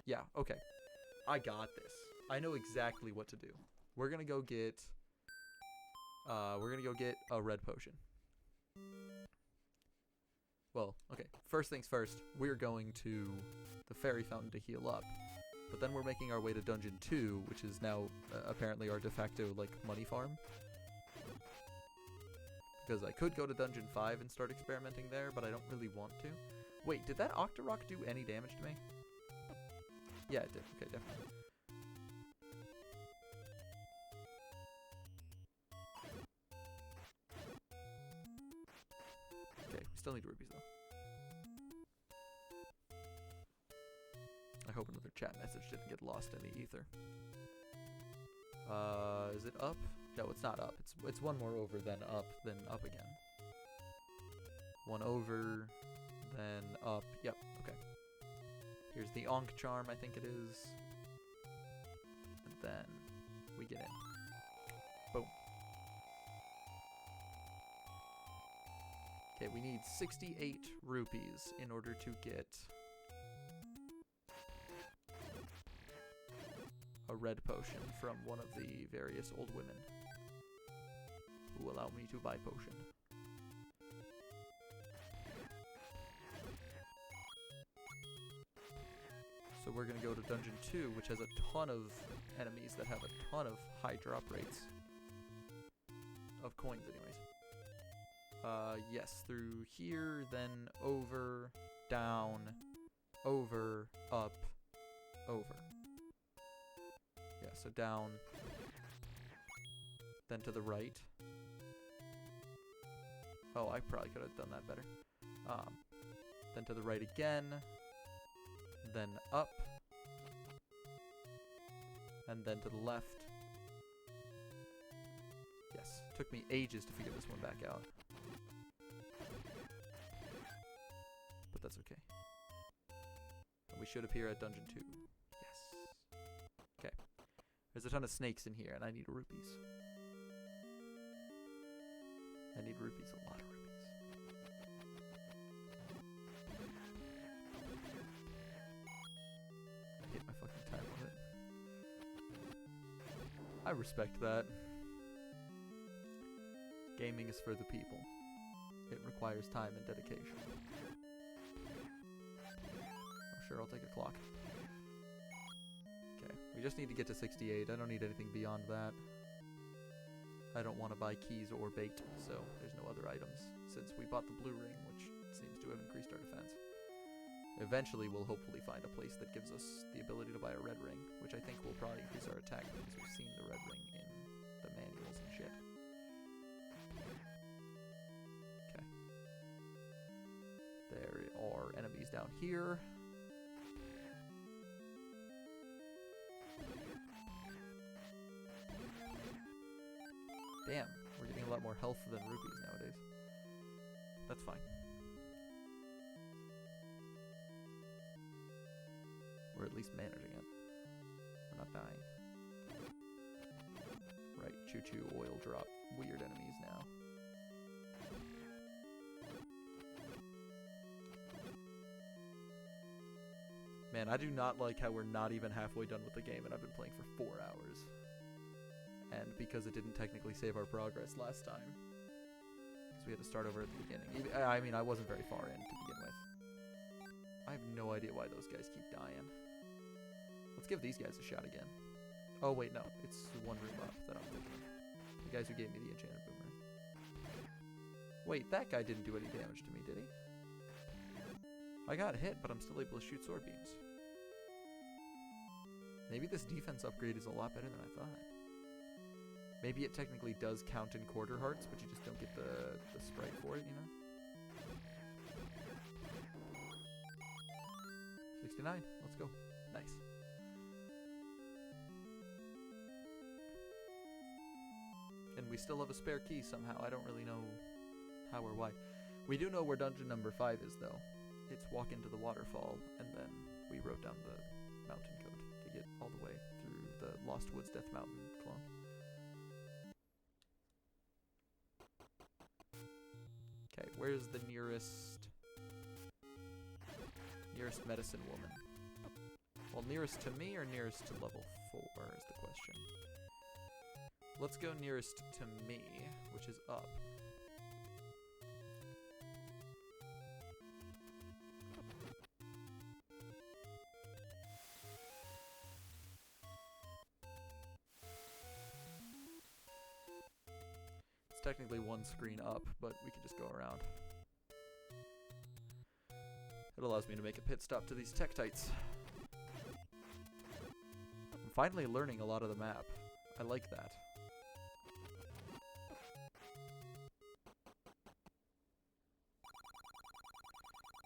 Yeah, okay. I got this. I know exactly what to do. We're gonna go get a red potion. Well, okay. First things first, we're going to the fairy fountain to heal up. But then we're making our way to Dungeon 2, which is now apparently our de facto, like, money farm. Because I could go to Dungeon 5 and start experimenting there, but I don't really want to. Wait, did that Octorok do any damage to me? Yeah, it did. Okay, definitely. Okay, we still need rubies, though. I hope another chat message didn't get lost in the ether. Is it up? No, it's not up. It's one more over, then up again. One over, then up. Yep, okay. Here's the Ankh charm, I think it is. And then we get in. Boom. Okay, we need 68 rupees in order to get a red potion from one of the various old women who allow me to buy potion. So we're gonna go to Dungeon 2, which has a ton of enemies that have a ton of high drop rates. Of coins, anyways. Yes, through here, then over, down, over, up, over. Yeah, so down, then to the right. Oh, I probably could have done that better. Then to the right again, then up, and then to the left. Yes, took me ages to figure this one back out. But that's okay. And we should appear at Dungeon 2. Yes. Okay. There's a ton of snakes in here, and I need rupees. I need rupees, a lot of rupees. I hit my fucking time limit. I respect that. Gaming is for the people. It requires time and dedication. Oh, sure, I'll take a clock. Okay, we just need to get to 68. I don't need anything beyond that. I don't want to buy keys or bait, so there's no other items, since we bought the blue ring, which seems to have increased our defense. Eventually, we'll hopefully find a place that gives us the ability to buy a red ring, which I think will probably increase our attack, because we've seen the red ring in the manuals and shit. Okay. There are enemies down here. Damn, we're getting a lot more health than rupees nowadays. That's fine. We're at least managing it. We're not dying. Right, choo-choo, oil drop. Weird enemies now. Man, I do not like how we're not even halfway done with the game and I've been playing for 4 hours. And because it didn't technically save our progress last time. So we had to start over at the beginning. I mean, I wasn't very far in to begin with. I have no idea why those guys keep dying. Let's give these guys a shot again. Oh, wait, no. It's one room up that I'm thinking of. The guys who gave me the enchanted boomerang. Wait, that guy didn't do any damage to me, did he? I got hit, but I'm still able to shoot sword beams. Maybe this defense upgrade is a lot better than I thought. Maybe it technically does count in quarter hearts, but you just don't get the sprite for it, you know? 69. Let's go. Nice. And we still have a spare key somehow. I don't really know how or why. We do know where dungeon number 5 is, though. It's walk into the waterfall, and then we wrote down the mountain code to get all the way through the Lost Woods Death Mountain clone. Okay, where's the nearest medicine woman? Well, nearest to me or nearest to level 4 is the question. Let's go nearest to me, which is up. It's technically one screen up, but we can just go around. It allows me to make a pit stop to these Tektites. I'm finally learning a lot of the map. I like that.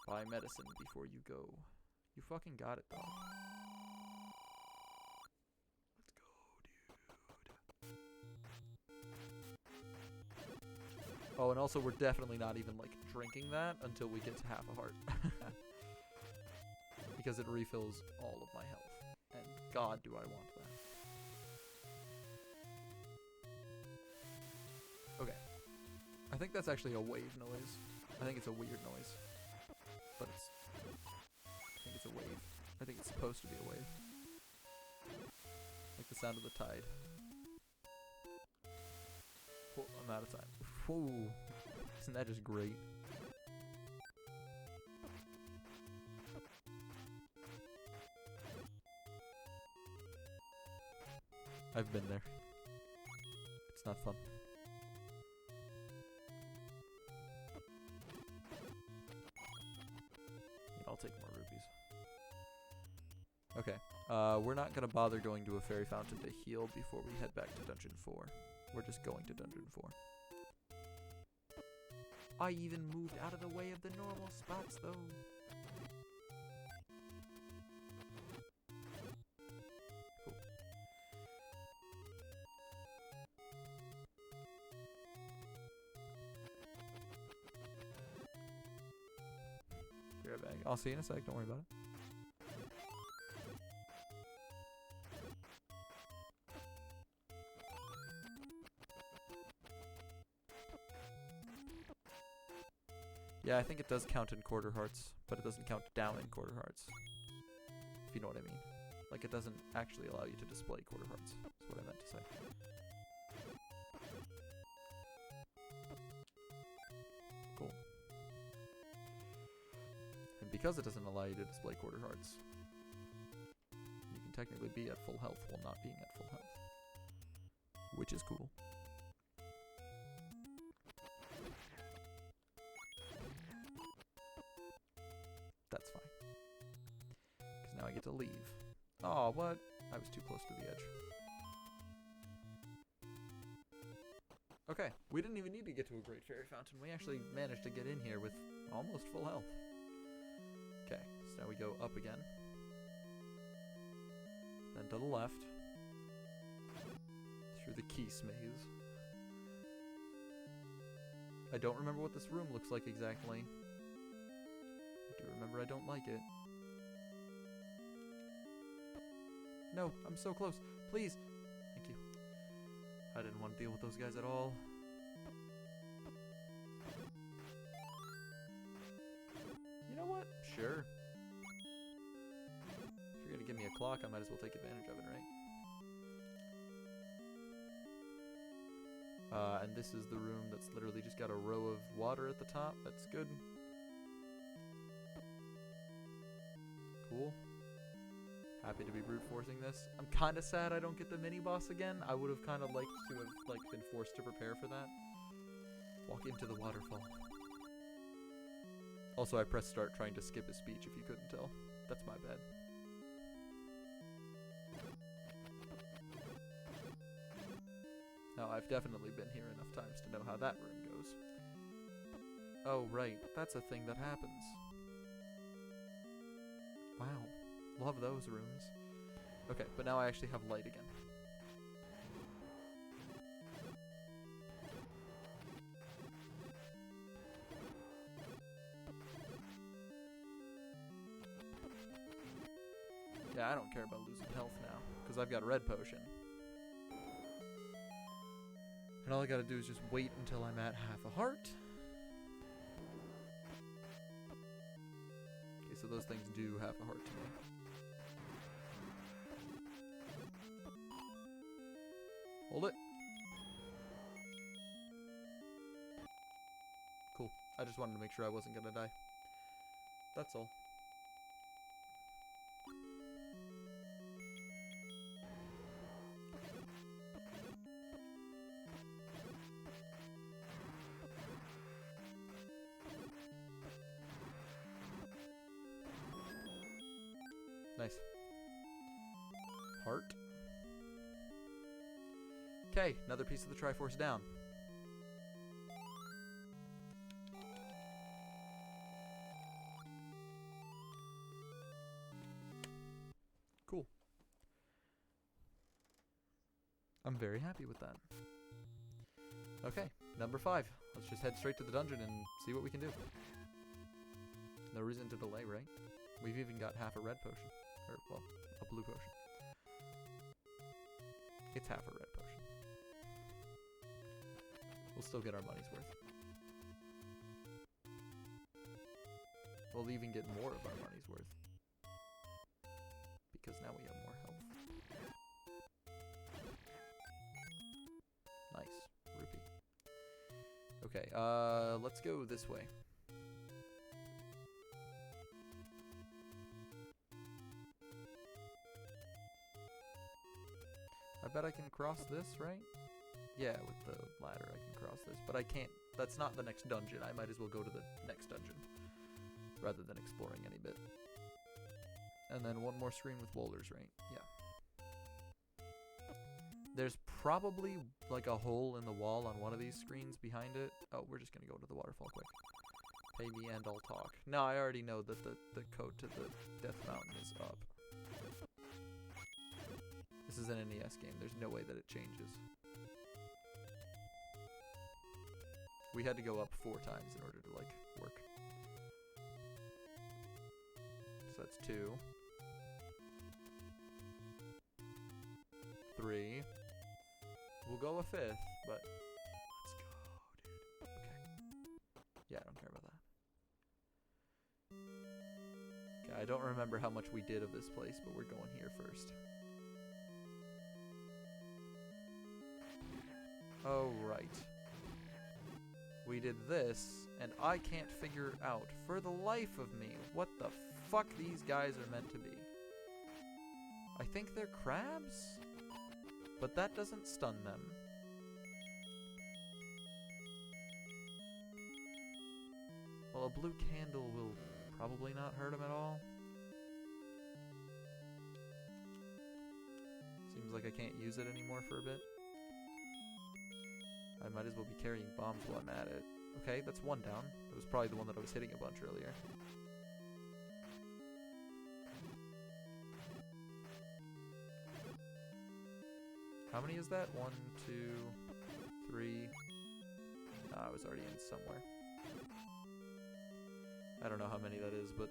Buy medicine before you go. You fucking got it, dog. Let's go, dude. Oh, and also we're definitely not even, like, drinking that until we get to half a heart. Because it refills all of my health. And God, do I want that. Okay. I think that's actually a wave noise. I think it's a weird noise. But I think it's a wave. I think it's supposed to be a wave. Like the sound of the tide. Whoa, I'm out of time. Whoa. Isn't that just great? I've been there. It's not fun. I'll take more rupees. Okay. We're not going to bother going to a fairy fountain to heal before we head back to Dungeon 4. We're just going to Dungeon 4. I even moved out of the way of the normal spots, though. Cool. Be right back. I'll see you in a sec. Don't worry about it. Yeah, I think it does count in quarter hearts, but it doesn't count down in quarter hearts. If you know what I mean. Like, it doesn't actually allow you to display quarter hearts. That's what I meant to say. Cool. And because it doesn't allow you to display quarter hearts, you can technically be at full health while not being at full health. Which is cool. That's fine. Because now I get to leave. Oh, what? I was too close to the edge. Okay, we didn't even need to get to a Great Fairy Fountain. We actually managed to get in here with almost full health. Okay, so now we go up again. Then to the left. Through the Keese maze. I don't remember what this room looks like exactly. I do remember I don't like it. No, I'm so close. Please. Thank you. I didn't want to deal with those guys at all. You know what? Sure. If you're gonna give me a clock, I might as well take advantage of it, right? And this is the room that's literally just got a row of water at the top. That's good. Cool. Happy to be brute forcing this. I'm kind of sad I don't get the mini boss again. I would have kind of liked to have been forced to prepare for that. Walk into the waterfall. Also, I pressed start trying to skip his speech if you couldn't tell. That's my bad. Now, I've definitely been here enough times to know how that room goes. Oh, right. That's a thing that happens. Wow. Love those rooms. Okay, but now I actually have light again. Yeah, I don't care about losing health now, because I've got red potion. And all I gotta do is just wait until I'm at half a heart. Okay, so those things do have a heart to me. Hold it. Cool. I just wanted to make sure I wasn't gonna die. That's all. Nice. Heart. Okay, another piece of the Triforce down. Cool. I'm very happy with that. Okay, number 5. Let's just head straight to the dungeon and see what we can do. No reason to delay, right? We've even got half a red potion. Or, well, a blue potion. It's half a red potion. We'll still get our money's worth. We'll even get more of our money's worth. Because now we have more health. Nice. Rupee. Okay, let's go this way. I bet I can cross this, right? Yeah, with the ladder I can cross this, but I can't. That's not the next dungeon. I might as well go to the next dungeon rather than exploring any bit. And then one more screen with boulders, right? Yeah. There's probably like a hole in the wall on one of these screens behind it. Oh, we're just gonna go to the waterfall quick. Pay me and I'll talk. No, I already know that the code to the Death Mountain is up. This is an NES game. There's no way that it changes. We had to go up 4 times in order to, like, work. So that's 2. 3. We'll go a 5th, but let's go, dude. Okay. Yeah, I don't care about that. Okay, I don't remember how much we did of this place, but we're going here first. Oh, right. We did this, and I can't figure out, for the life of me, what the fuck these guys are meant to be. I think they're crabs, but that doesn't stun them. Well, a blue candle will probably not hurt them at all. Seems like I can't use it anymore for a bit. I might as well be carrying bombs while I'm at it. Okay, that's one down. It was probably the one that I was hitting a bunch earlier. How many is that? 1, 2, 3. I was already in somewhere. I don't know how many that is, but...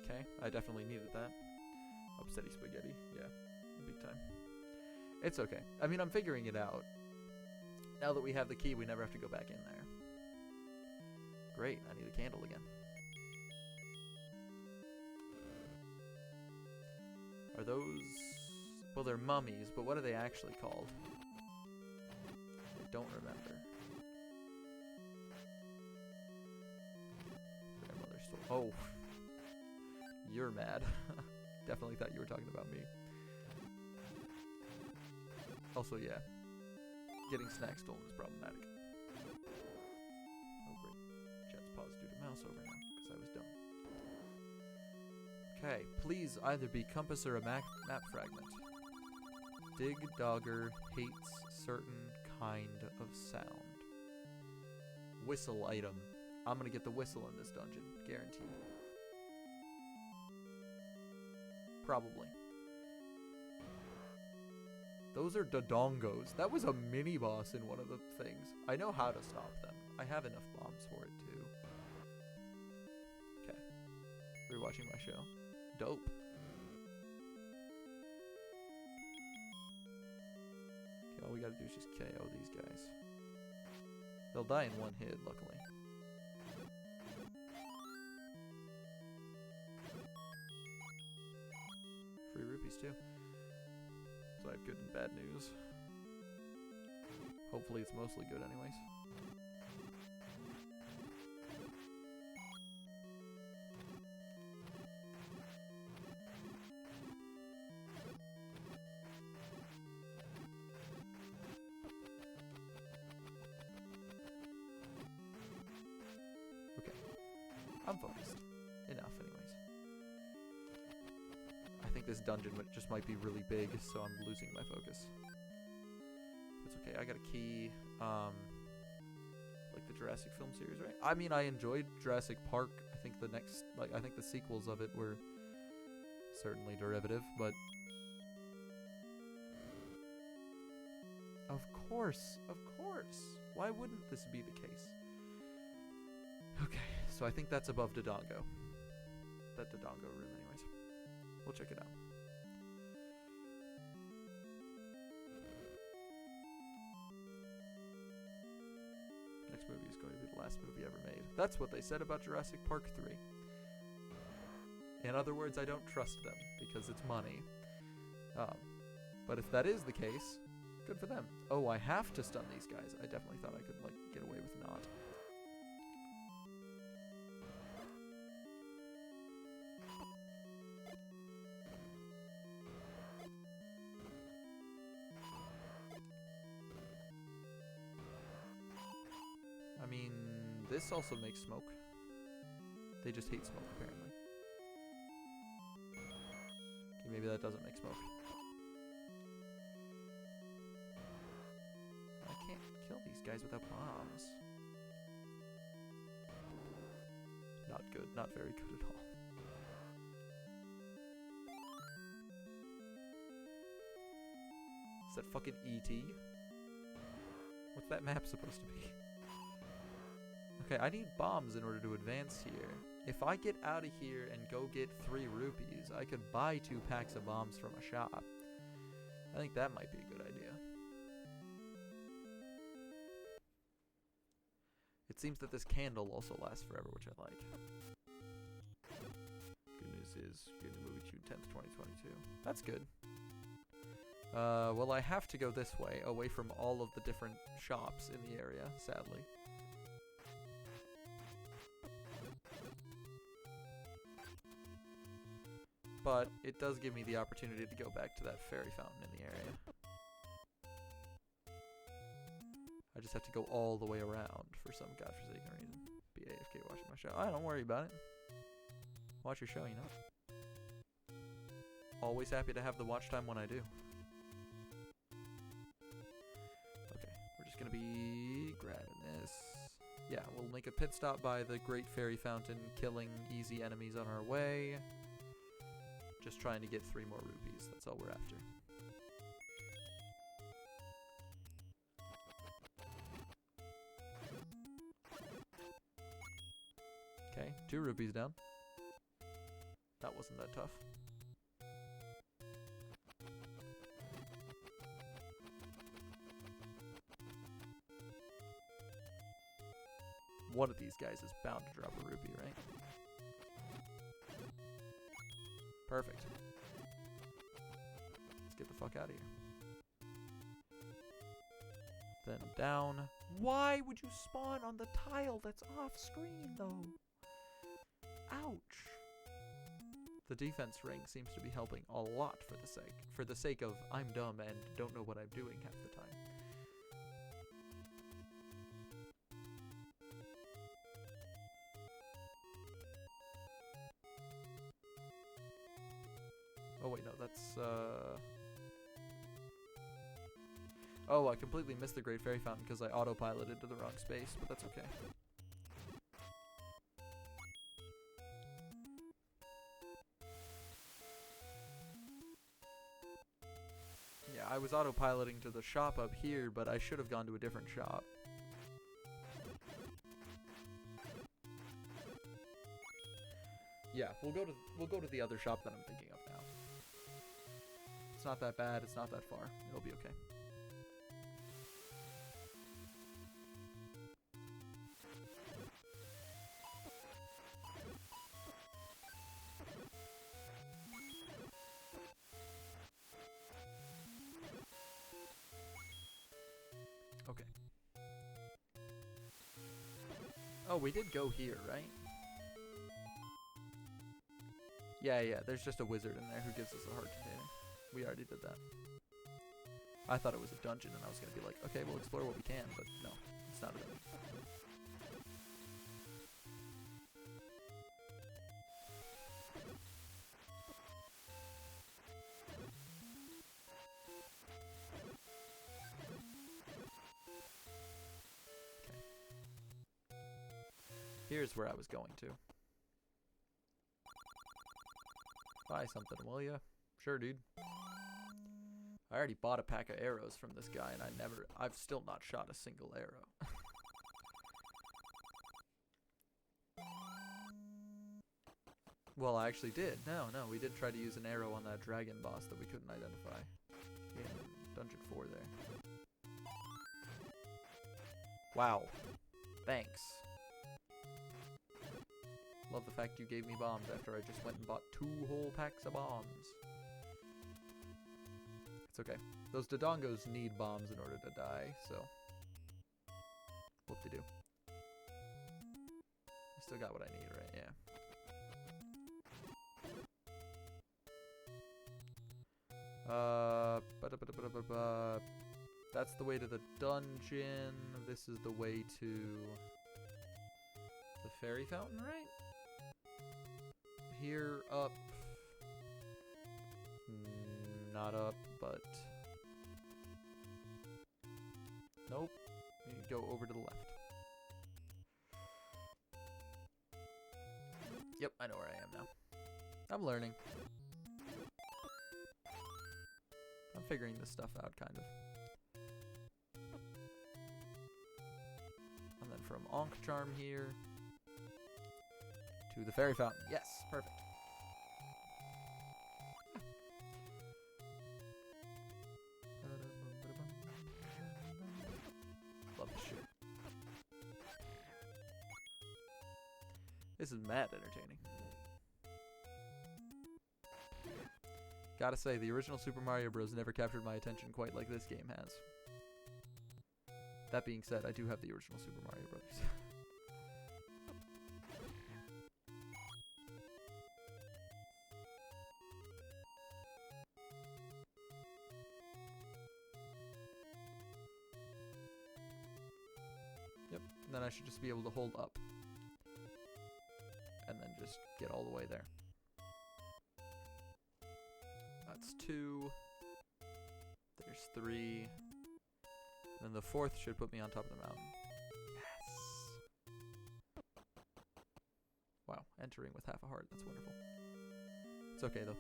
Okay, I definitely needed that. Upsetty spaghetti, yeah, big time. It's okay. I mean, I'm figuring it out. Now that we have the key, we never have to go back in there. Great, I need a candle again. Are those... Well, they're mummies, but what are they actually called? I don't remember. Grandmother's store. Oh. You're mad. Definitely thought you were talking about me. Also, yeah. Getting snacks stolen is problematic. Oh, great. Chat's paused due to mouse over now, because I was dumb. Okay, please either be compass or a map fragment. Dig Dogger hates certain kind of sound. Whistle item. I'm gonna get the whistle in this dungeon, guaranteed. Probably. Those are Dodongos. That was a mini-boss in one of the things. I know how to stop them. I have enough bombs for it, too. Okay. Rewatching my show. Dope. Okay, all we gotta do is just KO these guys. They'll die in one hit, luckily. Free rupees, too. So I have good and bad news. Hopefully it's mostly good anyways. Okay. I'm focused. Enough anyways. I think this dungeon just might be really big, so I'm losing my focus. It's okay, I got a key, like the Jurassic film series, right? I mean, I enjoyed Jurassic Park. I think I think the sequels of it were certainly derivative, but... Of course. Why wouldn't this be the case? Okay, so I think that's above Dodongo. That Dodongo room anyways. We'll check it out. Next movie is going to be the last movie ever made. That's what they said about Jurassic Park 3. In other words, I don't trust them because it's money. But if that is the case, good for them. Oh, I have to stun these guys. I definitely thought I could, like, get away with not. I mean, this also makes smoke. They just hate smoke, apparently. Okay, maybe that doesn't make smoke. I can't kill these guys without bombs. Not good. Not very good at all. Is that fucking E.T.? What's that map supposed to be? Okay, I need bombs in order to advance here. If I get out of here and go get 3 rupees, I could buy 2 packs of bombs from a shop. I think that might be a good idea. It seems that this candle also lasts forever, which I like. Good news is, you're in the movie June 10th, 2022. That's good. Well, I have to go this way, away from all of the different shops in the area, sadly. But it does give me the opportunity to go back to that fairy fountain in the area. I just have to go all the way around for some godforsaken reason. Be AFK watching my show. Don't worry about it. Watch your show, you know. Always happy to have the watch time when I do. Okay, we're just gonna be grabbing this. Yeah, we'll make a pit stop by the Great Fairy Fountain, killing easy enemies on our way. Just trying to get 3 more rupees, that's all we're after. Okay, 2 rupees down. That wasn't that tough. One of these guys is bound to drop a rupee, right? Perfect. Let's get the fuck out of here. Then down. Why would you spawn on the tile that's off screen, though? Ouch. The defense ring seems to be helping a lot for the sake of I'm dumb and don't know what I'm doing half the time. Oh wait, no, that's oh, I completely missed the Great Fairy Fountain because I autopiloted to the wrong space, but that's okay. Yeah, I was autopiloting to the shop up here, but I should have gone to a different shop. Yeah, we'll go to the other shop that I'm thinking of now. It's not that bad, it's not that far. It'll be okay. Okay. Oh, we did go here, right? Yeah, there's just a wizard in there who gives us a heart container. We already did that. I thought it was a dungeon and I was going to be like, okay, we'll explore what we can, but no, it's not a dungeon. Okay. Here's where I was going to. Buy something, will ya? Sure, dude. I already bought a pack of arrows from this guy, and I've still not shot a single arrow. Well, I actually did. No, we did try to use an arrow on that dragon boss that we couldn't identify. In Dungeon 4 there. Wow. Thanks. Love the fact you gave me bombs after I just went and bought 2 whole packs of bombs. It's okay. Those Dodongos need bombs in order to die, so... whoop-de-doo. I still got what I need, right? Yeah. That's the way to the dungeon. This is the way to... the fairy fountain, right? Here, up. Not up, but... nope. You go over to the left. Yep, I know where I am now. I'm learning. I'm figuring this stuff out, kind of. And then from Ankh Charm here... to the fairy fountain. Yes, perfect. Love this shit. This is mad entertaining. Gotta say, the original Super Mario Bros. Never captured my attention quite like this game has. That being said, I do have the original Super Mario Bros. Yep, and then I should just be able to hold up. And then just get all the way there. That's 2. There's 3. And then the 4th should put me on top of the mountain. Yes! Wow, entering with half a heart. That's wonderful. It's okay, though.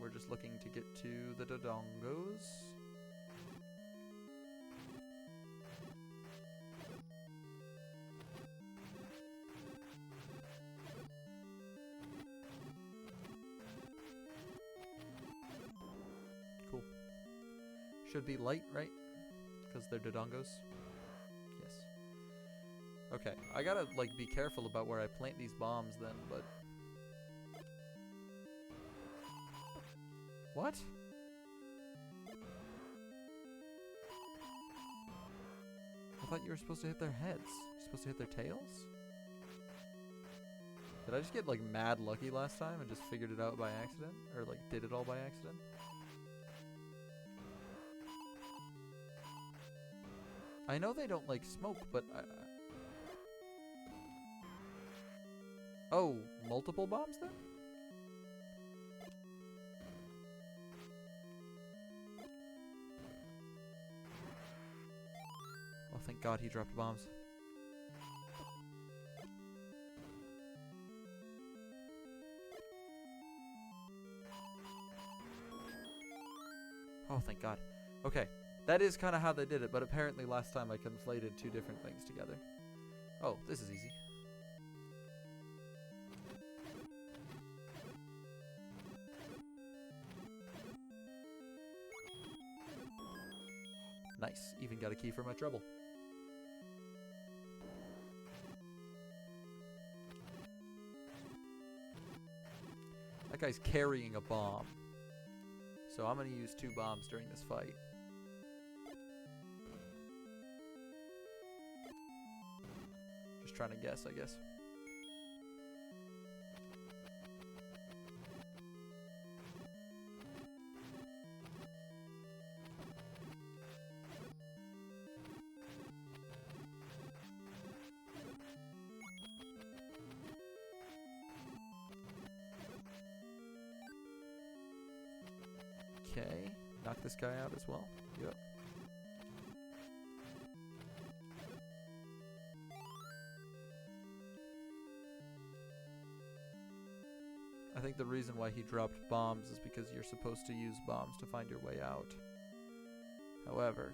We're just looking to get to the Dodongos. Cool. Should be light, right? Because they're Dodongos? Yes. Okay, I gotta, like, be careful about where I plant these bombs then, but... What? I thought you were supposed to hit their heads. You're supposed to hit their tails? Did I just get, like, mad lucky last time and just figured it out by accident? Or, like, did it all by accident? I know they don't like smoke, but oh, multiple bombs then? Oh, thank God he dropped bombs. Oh, thank God. Okay. That is kind of how they did it, but apparently last time I conflated 2 different things together. Oh, this is easy. Nice. Even got a key for my trouble. That guy's carrying a bomb. So I'm going to use 2 bombs during this fight. Trying to guess, I guess. Okay, knock this guy out as well. Yep. I think the reason why he dropped bombs is because you're supposed to use bombs to find your way out. However,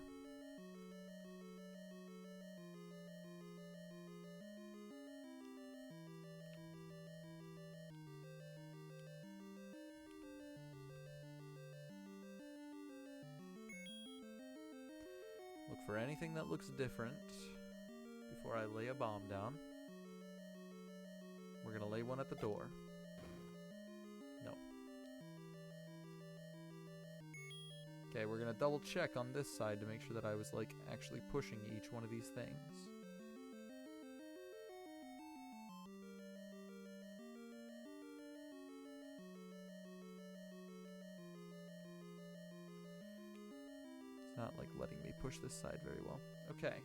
look for anything that looks different before I lay a bomb down. We're gonna lay one at the door. No. Okay, we're gonna double check on this side to make sure that I was, like, actually pushing each one of these things. It's not, like, letting me push this side very well. Okay.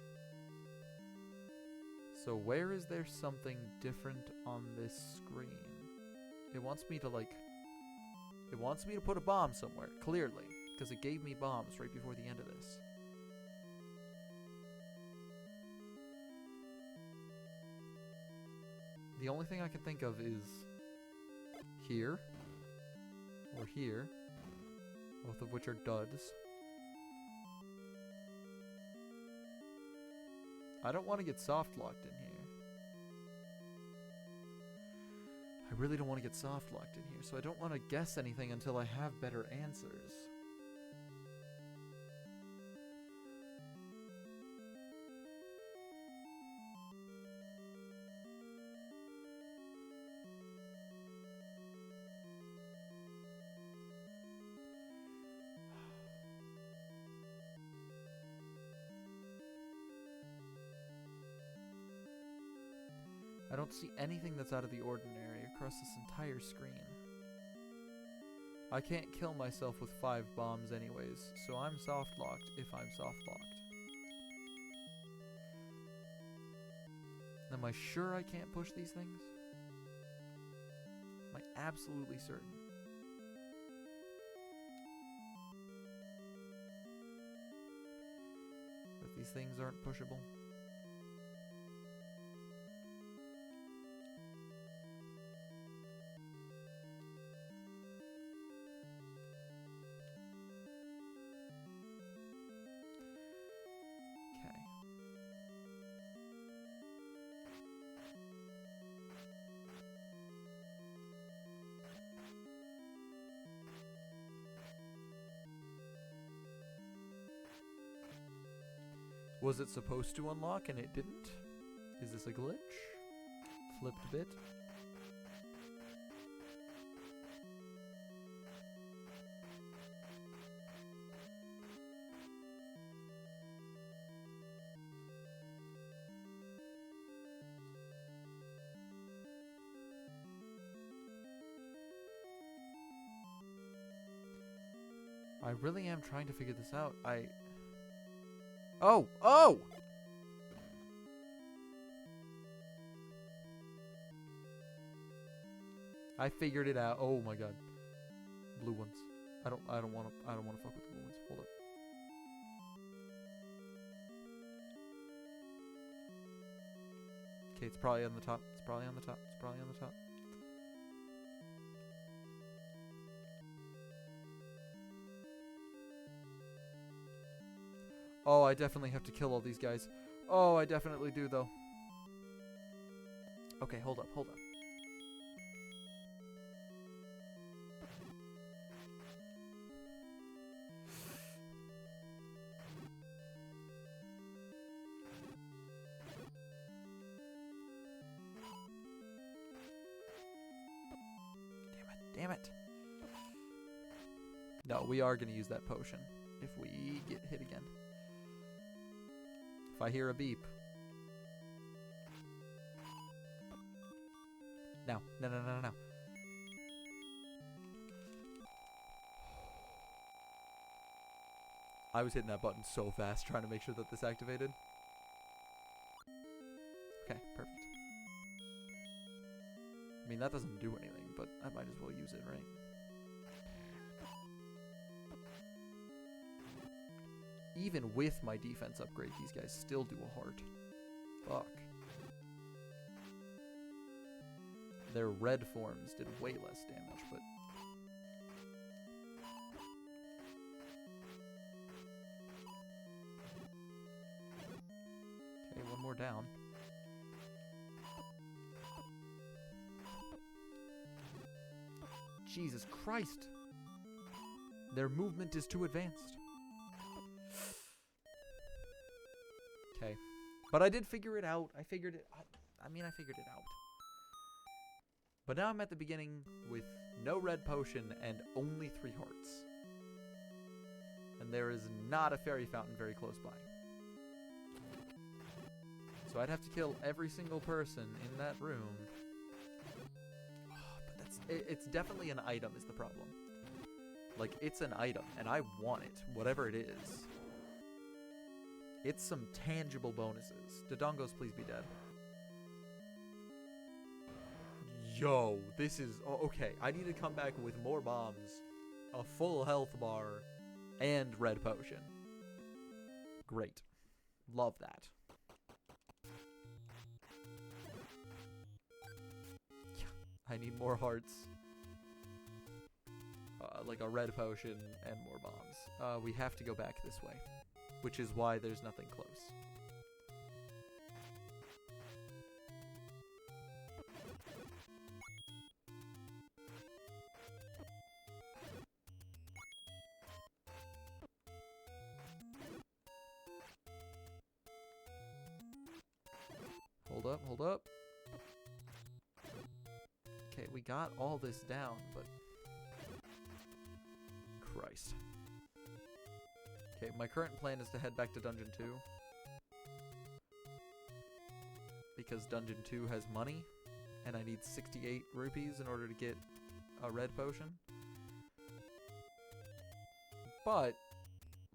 So where is there something different on this screen? It wants me to, like... It wants me to put a bomb somewhere, clearly. Because it gave me bombs right before the end of this. The only thing I can think of is... here. Or here. Both of which are duds. I don't want to get soft locked in here. I really don't want to get soft locked in here, so I don't want to guess anything until I have better answers. I don't see anything that's out of the ordinary across this entire screen. I can't kill myself with 5 bombs anyways, so I'm soft-locked if I'm soft-locked. Am I sure I can't push these things? Am I absolutely certain? That these things aren't pushable? Was it supposed to unlock and it didn't? Is this a glitch? Flipped bit? I really am trying to figure this out. Oh! Oh! I figured it out. Oh my god. Blue ones. I don't wanna fuck with the blue ones. Hold up. Okay, it's probably on the top. It's probably on the top. It's probably on the top. Oh, I definitely have to kill all these guys. Oh, I definitely do, though. Okay, hold up, hold up. Damn it. No, we are going to use that potion if we get hit again. If I hear a beep. No. No. I was hitting that button so fast trying to make sure that this activated. Okay, perfect. I mean, that doesn't do anything, but I might as well use it, right? Even with my defense upgrade, these guys still do a heart. Fuck. Their red forms did way less damage, but... Okay, one more down. Jesus Christ! Their movement is too advanced. Okay. But I did figure it out. I figured it out. But now I'm at the beginning with no red potion and only 3 hearts. And there is not a fairy fountain very close by. So I'd have to kill every single person in that room. But it's definitely an item is the problem. Like, it's an item, and I want it, whatever it is. It's some tangible bonuses. Dodongos, please be dead. Yo, this is... Oh, okay, I need to come back with more bombs, a full health bar, and red potion. Great. Love that. I need more hearts. Like a red potion and more bombs. We have to go back this way, which is why there's nothing close. Hold up. Okay, we got all this down, but... Christ. Okay, my current plan is to head back to Dungeon 2. because Dungeon 2 has money, and I need 68 rupees in order to get a red potion. But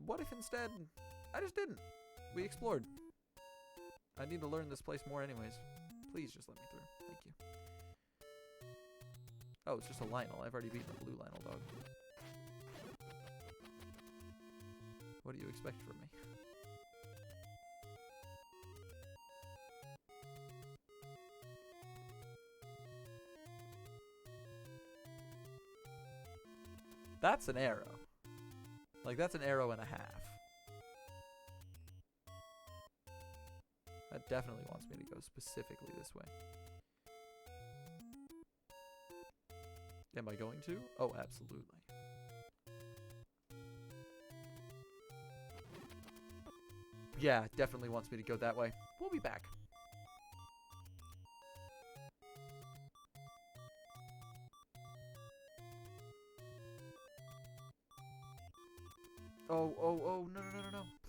what if instead I just didn't? We explored. I need to learn this place more anyways. Please just let me through. Thank you. Oh, it's just a Lionel. I've already beaten a blue Lionel dog. What do you expect from me? That's an arrow. Like, that's an arrow and a half. That definitely wants me to go specifically this way. Am I going to? Oh, absolutely. Yeah, definitely wants me to go that way. We'll be back. Oh, no.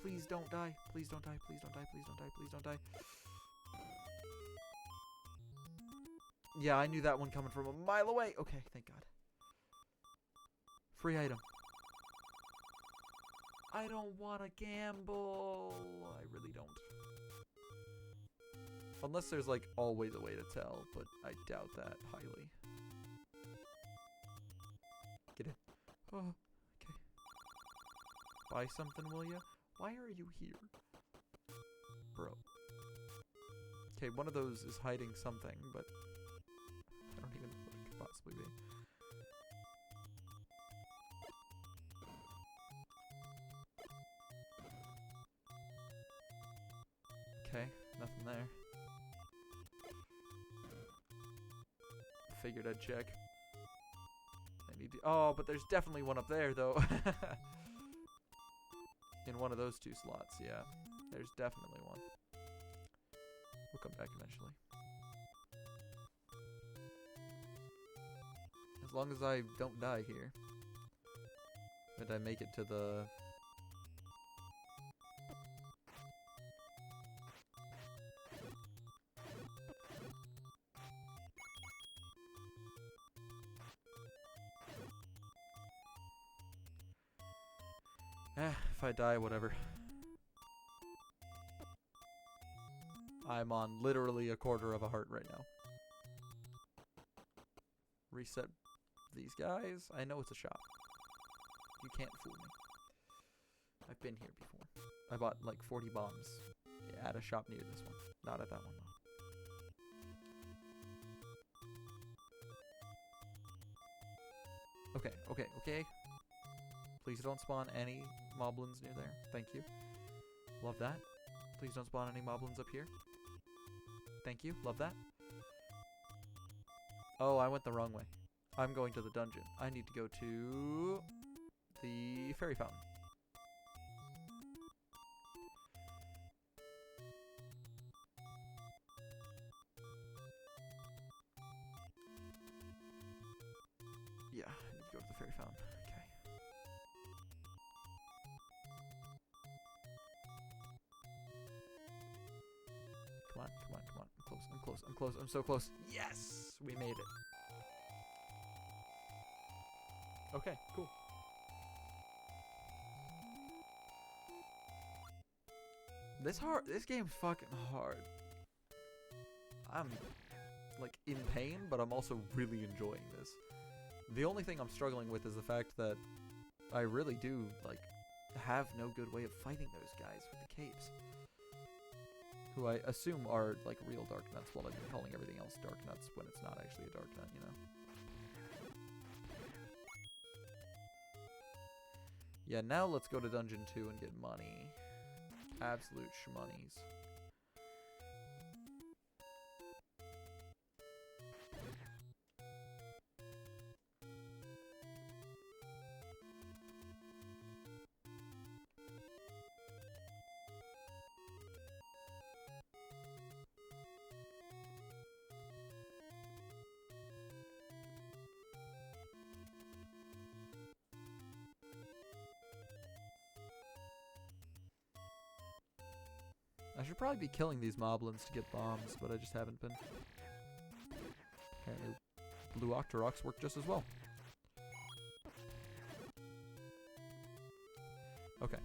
Please don't die. Please don't die. Please don't die. Please don't die. Please don't die. Yeah, I knew that one coming from a mile away. Okay, thank God. Free item. I don't want to gamble. I really don't. Unless there's, like, always a way to tell, but I doubt that highly. Get in. Oh, okay. Buy something, will ya? Why are you here? Bro. Okay, one of those is hiding something, but I don't even know what it could possibly be. Okay, nothing there. Figured I'd check. I need to, oh, but there's definitely one up there, though. In one of those two slots, yeah. There's definitely one. We'll come back eventually. As long as I don't die here. And I make it to the... if I die, whatever. I'm on literally a quarter of a heart right now. Reset these guys. I know it's a shop. You can't fool me. I've been here before. I bought like 40 bombs at a shop near this one. Not at that one though. Okay. Please don't spawn any moblins near there. Thank you. Love that. Please don't spawn any moblins up here. Thank you. Love that. Oh, I went the wrong way. I'm going to the dungeon. I need to go to the fairy fountain. Yeah, I need to go to the fairy fountain. Okay. Come on. I'm close. I'm so close. Yes! We made it. Okay, cool. This game's fucking hard. I'm like in pain, but I'm also really enjoying this. The only thing I'm struggling with is the fact that I really do like have no good way of fighting those guys with the capes. Who I assume are like real dark nuts, while I've been calling everything else dark nuts when it's not actually a dark nut, you know? Yeah, now let's go to Dungeon 2 and get money. Absolute shmonies. I should probably be killing these moblins to get bombs, but I just haven't been. Apparently, blue Octoroks work just as well. Okay.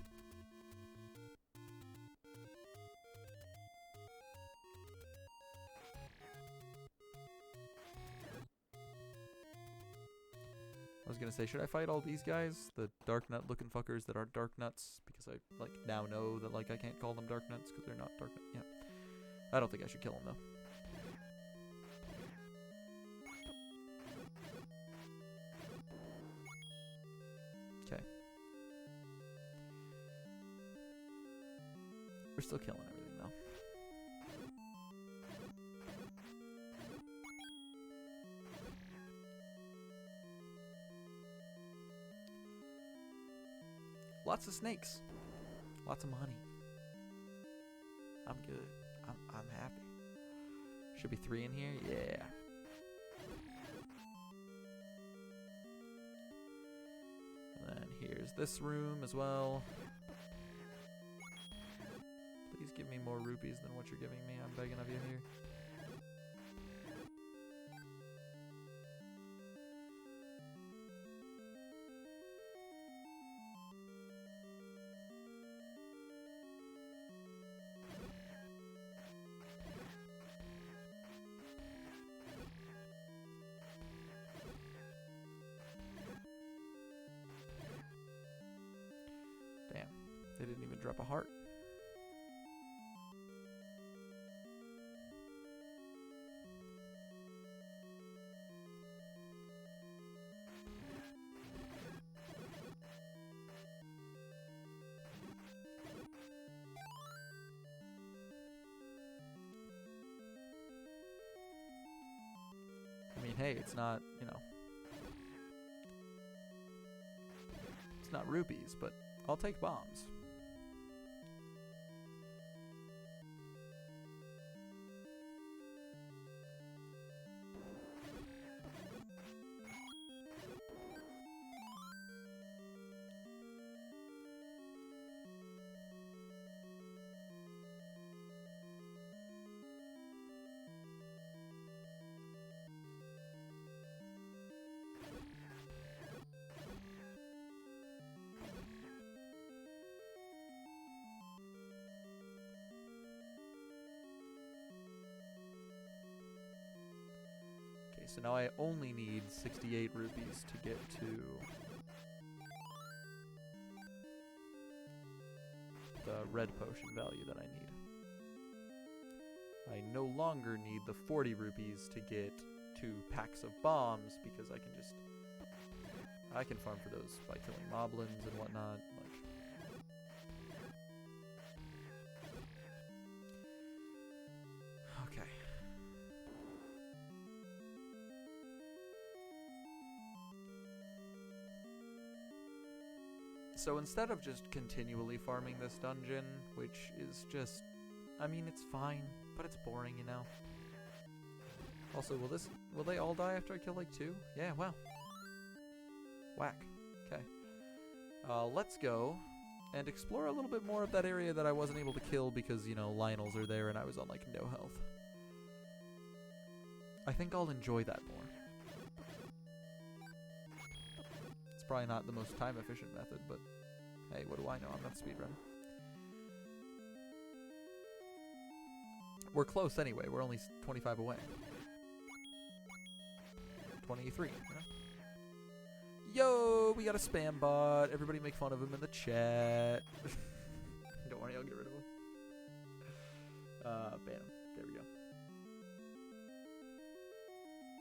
I was gonna say, should I fight all these guys? The dark nut looking fuckers that aren't dark nuts? Because I, like, now know that, like, I can't call them dark nuts because they're not dark nuts. Yeah. I don't think I should kill them, though. Okay. We're still killing everything, though. Lots of snakes. Lots of money. I'm good. I'm happy. Should be 3 in here? Yeah. And then here's this room as well. Please give me more rupees than what you're giving me. I'm begging of you here. Damn, they didn't even drop a heart. I mean, hey, it's not, you know, it's not rupees, but I'll take bombs. So now I only need 68 rupees to get to the red potion value that I need. I no longer need the 40 rupees to get 2 packs of bombs because I can farm for those by killing moblins and whatnot. Like, okay. So instead of just continually farming this dungeon, which is just, I mean, it's fine, but it's boring, you know. Also, will they all die after I kill like 2? Yeah, wow. Whack. Okay. Let's go and explore a little bit more of that area that I wasn't able to kill because, you know, Lionels are there and I was on like no health. I think I'll enjoy that more. It's probably not the most time efficient method, but hey, what do I know? I'm not a speedrunner. We're close anyway. We're only 25 away. 23. Yeah. Yo, we got a spam bot. Everybody make fun of him in the chat. Don't worry, I'll get rid of him. Bam. There we go.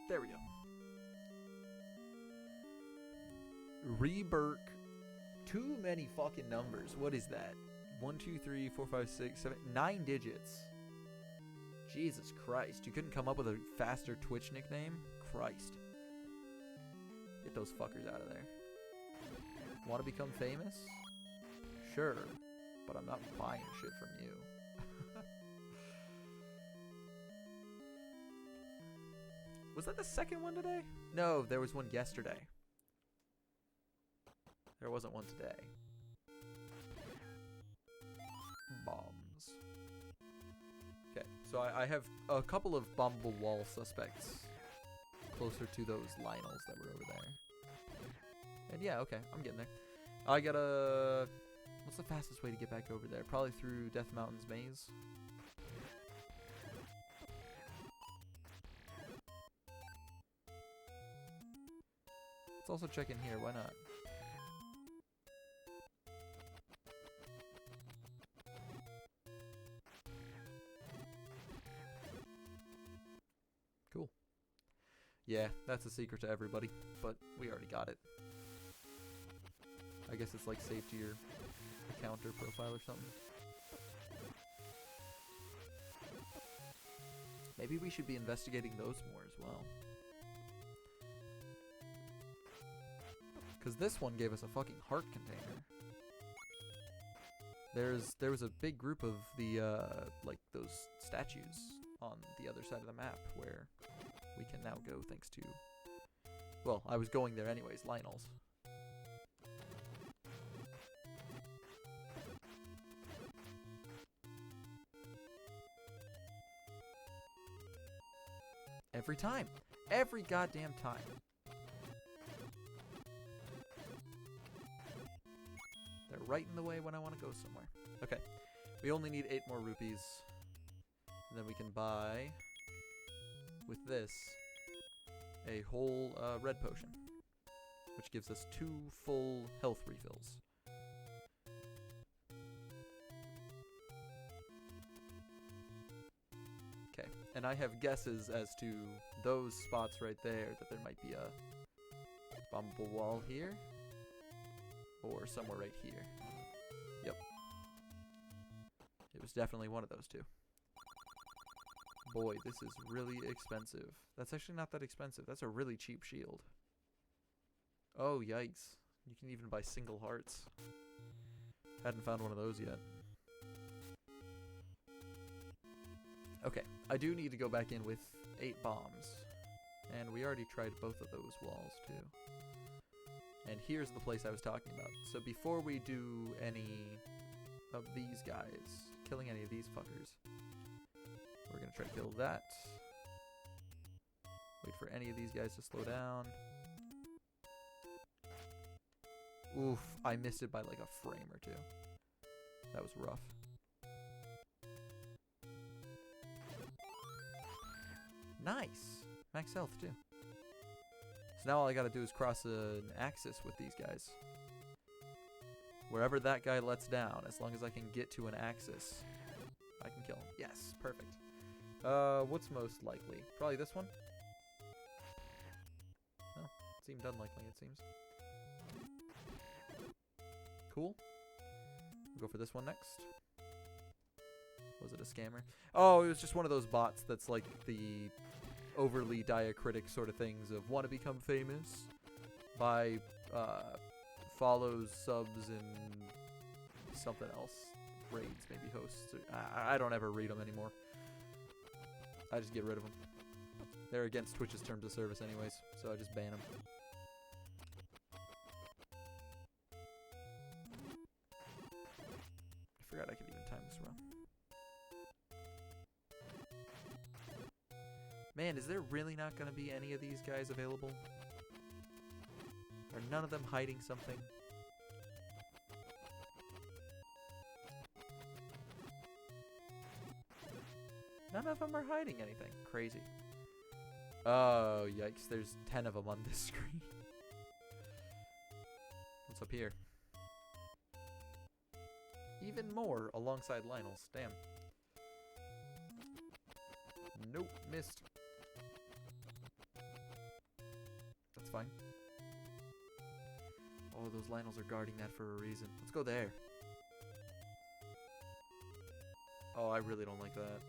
There we go. Rebirth. Too many fucking numbers. What is that? 1, 2, 3, 4, 5, 6, 7, 9 digits. Jesus Christ. You couldn't come up with a faster Twitch nickname? Christ. Get those fuckers out of there. Want to become famous? Sure. But I'm not buying shit from you. Was that the second one today? No, there was one yesterday. There wasn't one today. Bombs. So I have a couple of bombable wall suspects closer to those Lionels that were over there. And yeah, okay, I'm getting there. I gotta... What's the fastest way to get back over there? Probably through Death Mountain's maze. Let's also check in here, why not? Cool. Yeah, that's a secret to everybody, but we already got it. I guess it's like saved to your account or profile or something. Maybe we should be investigating those more as well. Because this one gave us a fucking heart container. There was a big group of the, like, those statues on the other side of the map where we can now go thanks to... Well, I was going there anyways, Lionel's. Every time. Every goddamn time. They're right in the way when I want to go somewhere. Okay. We only need 8 more rupees. And then we can buy, with this, a whole red potion. Which gives us 2 full health refills. Okay. And I have guesses as to those spots right there, that there might be a bombable wall here. Or somewhere right here. Yep. It was definitely one of those two. Boy, this is really expensive. That's actually not that expensive. That's a really cheap shield. Oh, yikes. You can even buy single hearts. Hadn't found one of those yet. Okay, I do need to go back in with 8 bombs. And we already tried both of those walls, too. And here's the place I was talking about. So before we do any of these guys, killing any of these fuckers, we're going to try to kill that. Wait for any of these guys to slow down. Oof, I missed it by like a frame or 2. That was rough. Nice! Max health too. So now all I gotta do is cross an axis with these guys. Wherever that guy lets down, as long as I can get to an axis, I can kill him. Yes, perfect. What's most likely? Probably this one? Oh, seemed unlikely, it seems. Cool. We'll go for this one next. Was it a scammer? Oh, it was just one of those bots that's like the overly diacritic sort of things of want to become famous by follows, subs, and something else. Raids, maybe hosts. I don't ever read them anymore. I just get rid of them. They're against Twitch's terms of service anyways, so I just ban them. I forgot I could even time this wrong. Man, is there really not going to be any of these guys available? Are none of them hiding something? None of them are hiding anything. Crazy. Oh, yikes. There's 10 of them on this screen. What's up here? Even more alongside Lionel's. Damn. Nope. Missed. That's fine. Oh, those Lionels are guarding that for a reason. Let's go there. Oh, I really don't like that.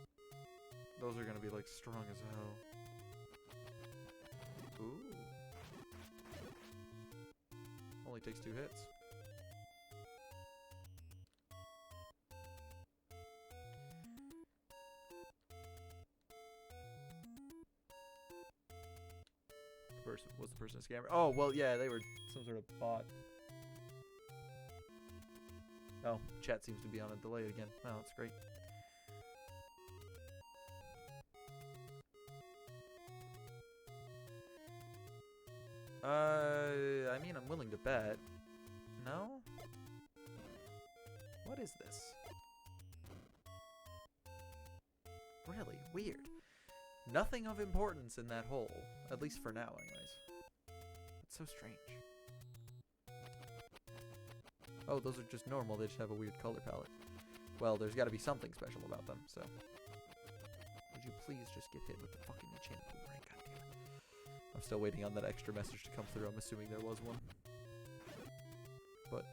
Those are gonna be like strong as hell. Ooh. Only takes 2 hits. Was the person a scammer? Oh, well, yeah, they were some sort of bot. Oh, chat seems to be on a delay again. Oh, that's great. I mean, I'm willing to bet. No? What is this? Really weird. Nothing of importance in that hole. At least for now, anyways. It's so strange. Oh, those are just normal. They just have a weird color palette. Well, there's got to be something special about them, so. Would you please just get hit with the fucking enchant boomerang? Goddamn. I'm still waiting on that extra message to come through. I'm assuming there was one. But,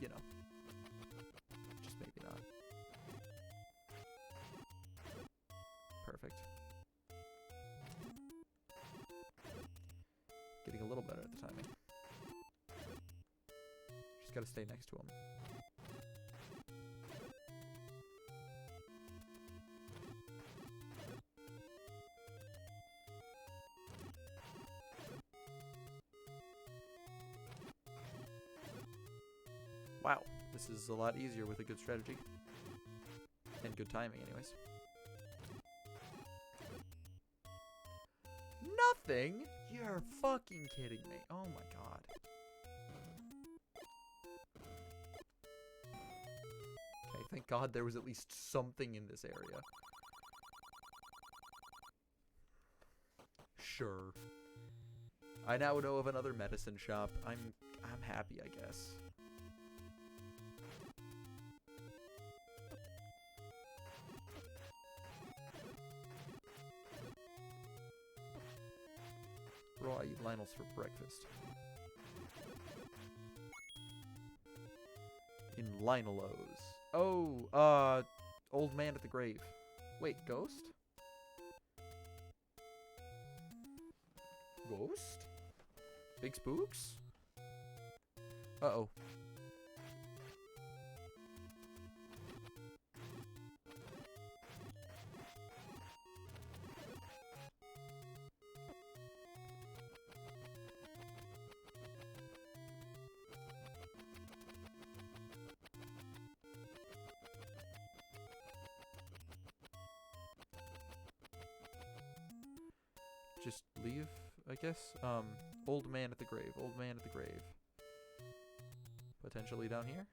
you know. Just maybe not. Perfect. Getting a little better at the timing. Just gotta stay next to him. Wow, this is a lot easier with a good strategy. And good timing, anyways. Nothing? You're fucking kidding me. Oh my god. Okay, thank god there was at least something in this area. Sure. I now know of another medicine shop. I'm happy, I guess. Bro, I eat Lionel's for breakfast. In Lionelos. Oh, old man at the grave. Wait, ghost? Ghost? Big spooks? Uh-oh. Just leave, I guess. Old man at the grave. Old man at the grave. Potentially down here?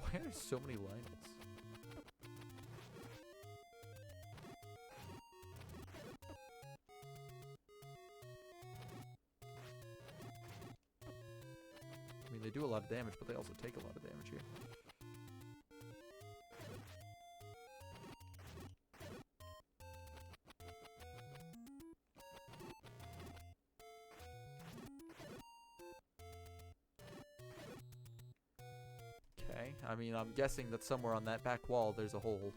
Why are there so many Lionels? I mean, they do a lot of damage, but they also take a lot of damage here. I mean, I'm guessing that somewhere on that back wall there's a hole.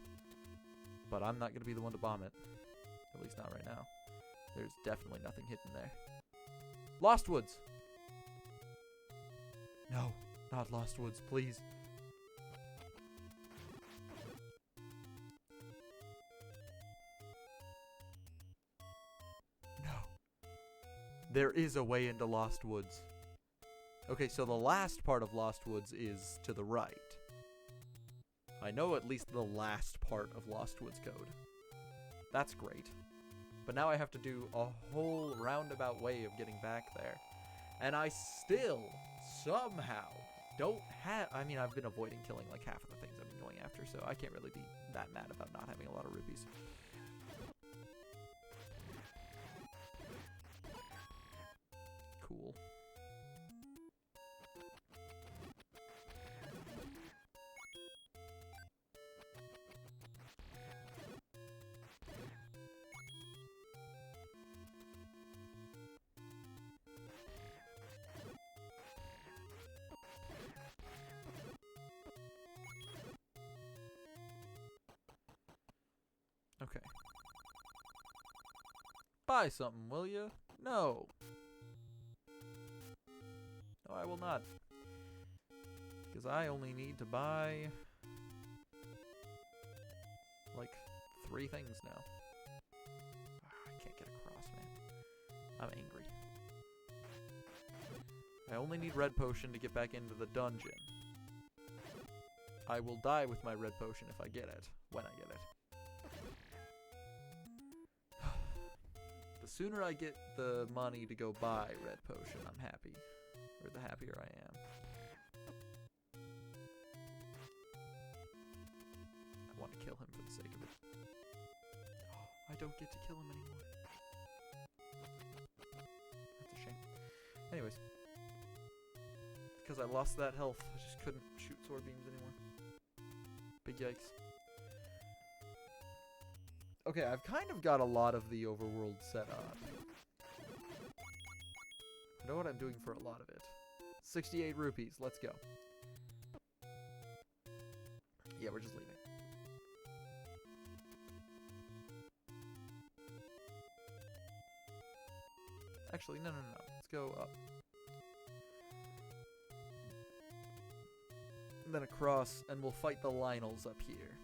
But I'm not going to be the one to bomb it. At least not right now. There's definitely nothing hidden there. Lost Woods! No, not Lost Woods, please. No. There is a way into Lost Woods. Okay, so the last part of Lost Woods is to the right. I know at least the last part of Lost Woods code. That's great. But now I have to do a whole roundabout way of getting back there. And I still, somehow, don't have... I mean, I've been avoiding killing like half of the things I've been going after, so I can't really be that mad about not having a lot of rupees. Cool. Okay. Buy something, will you? No. No, I will not. Because I only need to buy... like 3 things now. I can't get across, man. I'm angry. I only need red potion to get back into the dungeon. I will die with my red potion if I get it. When I get it. The sooner I get the money to go buy red potion, I'm happy. Or the happier I am. I want to kill him for the sake of it. I don't get to kill him anymore. That's a shame. Anyways. Because I lost that health, I just couldn't shoot sword beams anymore. Big yikes. Okay, I've kind of got a lot of the overworld set up. I know what I'm doing for a lot of it. 68 rupees, let's go. Yeah, we're just leaving. Actually, no. Let's go up. And then across, and we'll fight the Lionels up here.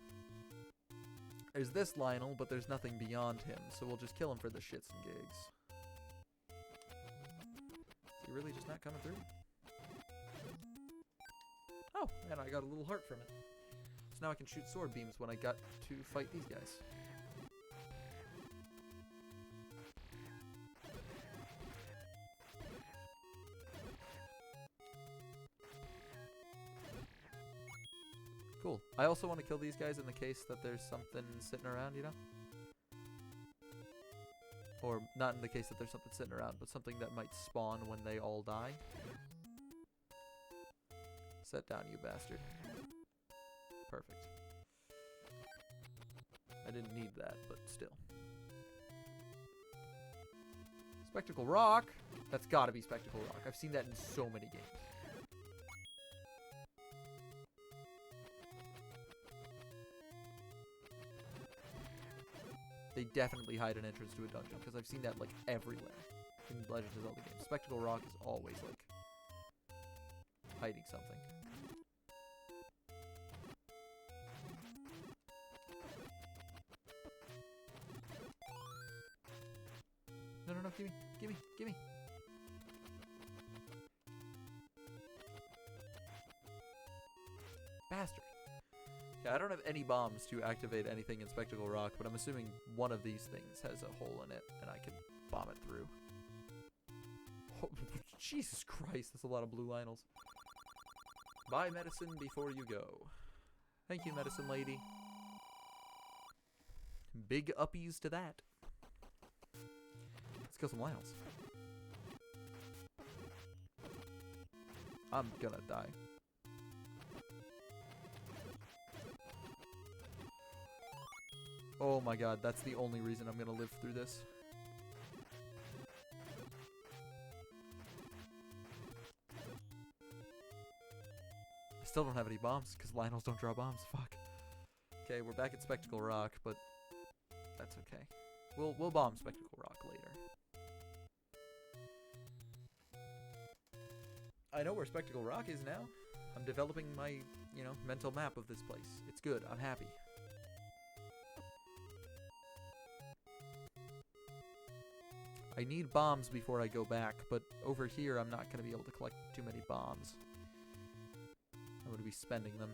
There's this Lionel, but there's nothing beyond him, so we'll just kill him for the shits and gigs. Is he really just not coming through? Oh, and I got a little heart from it. So now I can shoot sword beams when I got to fight these guys. Cool. I also want to kill these guys in the case that there's something sitting around, you know? Or not in the case that there's something sitting around, but something that might spawn when they all die. Set down, you bastard. Perfect. I didn't need that, but still. Spectacle Rock? That's gotta be Spectacle Rock. I've seen that in so many games. They definitely hide an entrance to a dungeon, because I've seen that, like, everywhere in Legend of Zelda games. Spectacle Rock is always, like, hiding something. No, gimme. Bastard. Yeah, I don't have any bombs to activate anything in Spectacle Rock, but I'm assuming one of these things has a hole in it, and I can bomb it through. Oh, Jesus Christ, that's a lot of blue Lionels. Buy medicine before you go. Thank you, medicine lady. Big uppies to that. Let's kill some Lionels. I'm gonna die. Oh my god, that's the only reason I'm gonna live through this. I still don't have any bombs, because Lionels don't draw bombs. Fuck. Okay, we're back at Spectacle Rock, but that's okay. We'll bomb Spectacle Rock later. I know where Spectacle Rock is now. I'm developing my, mental map of this place. It's good. I'm happy. I need bombs before I go back, but over here I'm not going to be able to collect too many bombs. I'm going to be spending them,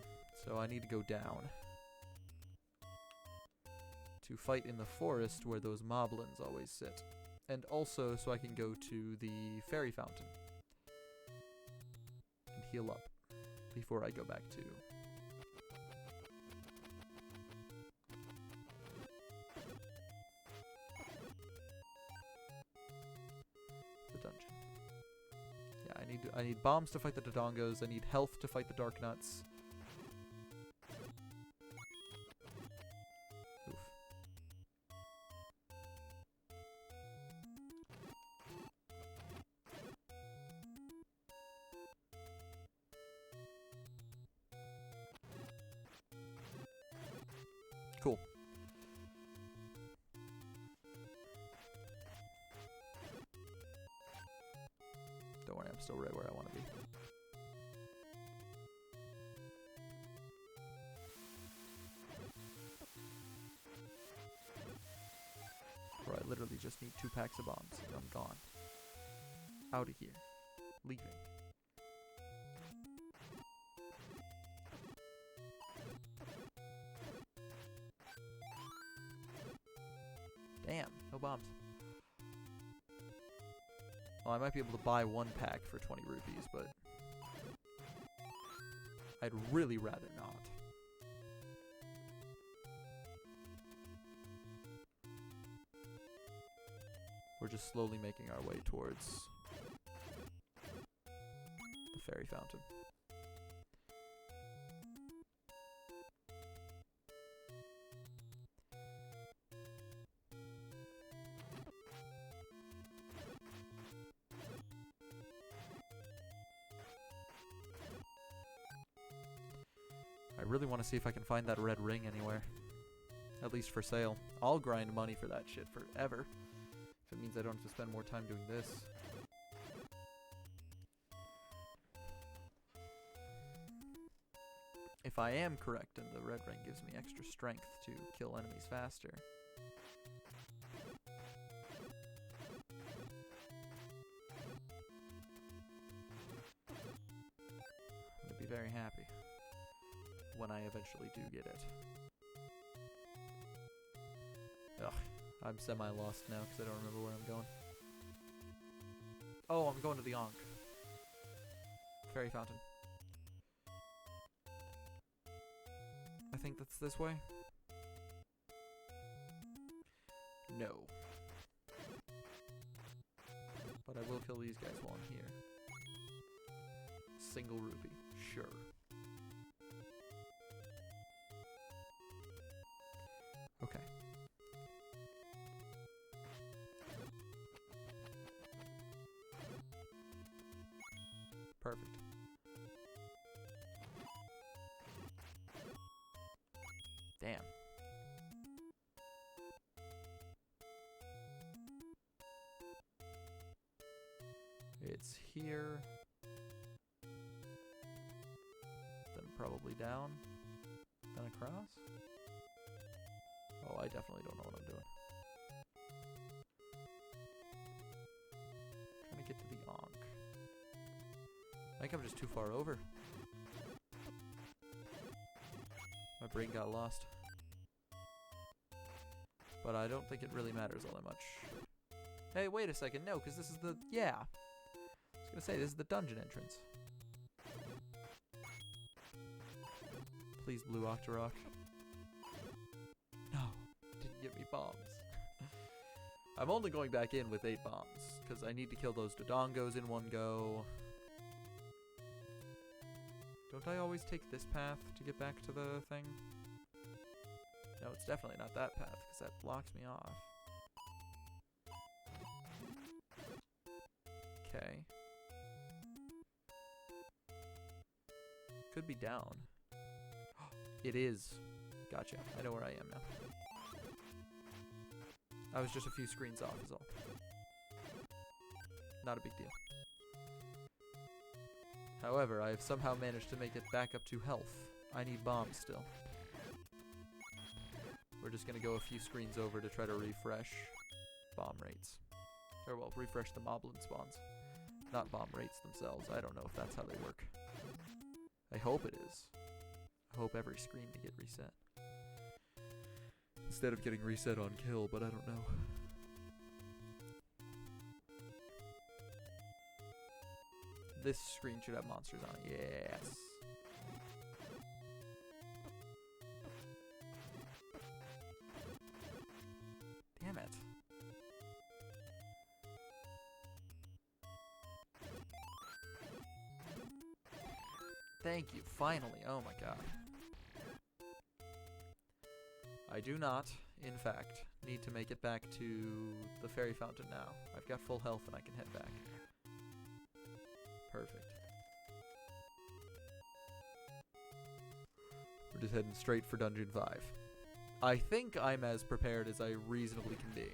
so I need to go down. To fight in the forest where those moblins always sit. And also so I can go to the fairy fountain. And heal up before I go back to the dungeon. Yeah, I need bombs to fight the Dodongos. I need health to fight the Dark Nuts. Oof. Cool. Don't worry, I'm still right where I want to be. Bro, I literally just need 2 packs of bombs and I'm gone. Out of here. Leaving. Damn, no bombs. Well, I might be able to buy one pack for 20 rupees, but I'd really rather not. We're just slowly making our way towards the fairy fountain. I really want to see if I can find that red ring anywhere. At least for sale. I'll grind money for that shit forever. If it means I don't have to spend more time doing this. If I am correct and the red ring gives me extra strength to kill enemies faster. I'm gonna be very happy when I eventually do get it. Ugh, I'm semi-lost now because I don't remember where I'm going. Oh, I'm going to the Ankh. Fairy fountain. I think that's this way. No. But I will kill these guys while I'm here. Single rupee. Sure. Okay. Perfect. Damn. It's here. Then probably down. Then across. Oh, I definitely don't know what I'm doing. Trying to get to the Ankh. I think I'm just too far over. My brain got lost. But I don't think it really matters all that much. Hey, wait a second. No, because this is the... Yeah. I was going to say, this is the dungeon entrance. Please, Blue Octorok. No. Didn't give me bombs. I'm only going back in with 8 bombs. Because I need to kill those Dodongos in one go. Don't I always take this path to get back to the thing? No, it's definitely not that path, because that blocks me off. Okay. Could be down. It is. Gotcha. I know where I am now. I was just a few screens off is all. Not a big deal. However, I have somehow managed to make it back up to health. I need bombs still. We're just gonna go a few screens over to try to refresh bomb rates. Or, well, refresh the moblin spawns. Not bomb rates themselves. I don't know if that's how they work. I hope it is. I hope every screen to get reset. Instead of getting reset on kill, but I don't know. This screen should have monsters on it. Yes. Damn it. Thank you, finally. Oh my god. I do not, in fact, need to make it back to the fairy fountain now. I've got full health and I can head back. Perfect. We're just heading straight for Dungeon 5. I think I'm as prepared as I reasonably can be.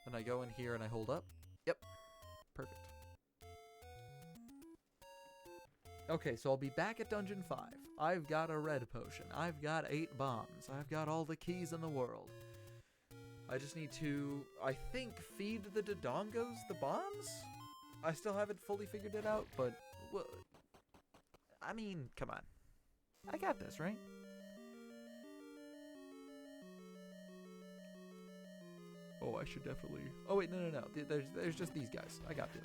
Then I go in here and I hold up. Yep. Perfect. Okay, so I'll be back at Dungeon 5. I've got a red potion. I've got 8 bombs. I've got all the keys in the world. I just need to, I think, feed the Dodongos the bombs? I still haven't fully figured it out, but, well, I mean, come on. I got this, right? Oh, I should definitely... Oh, wait, no. There's just these guys. I got them.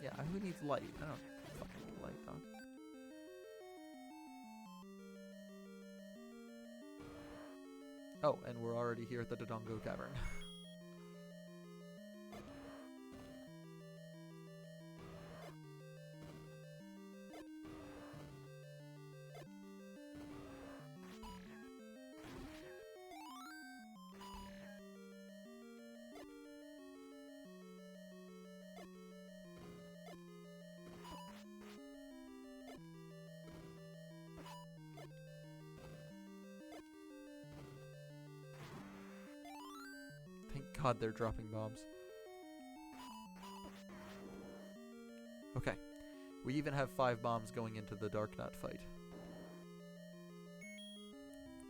Yeah, who needs light? I don't fucking need light, dog. Oh, and we're already here at the Dodongo Cavern. Thank God they're dropping bombs. Okay. We even have 5 bombs going into the Dark Knot fight.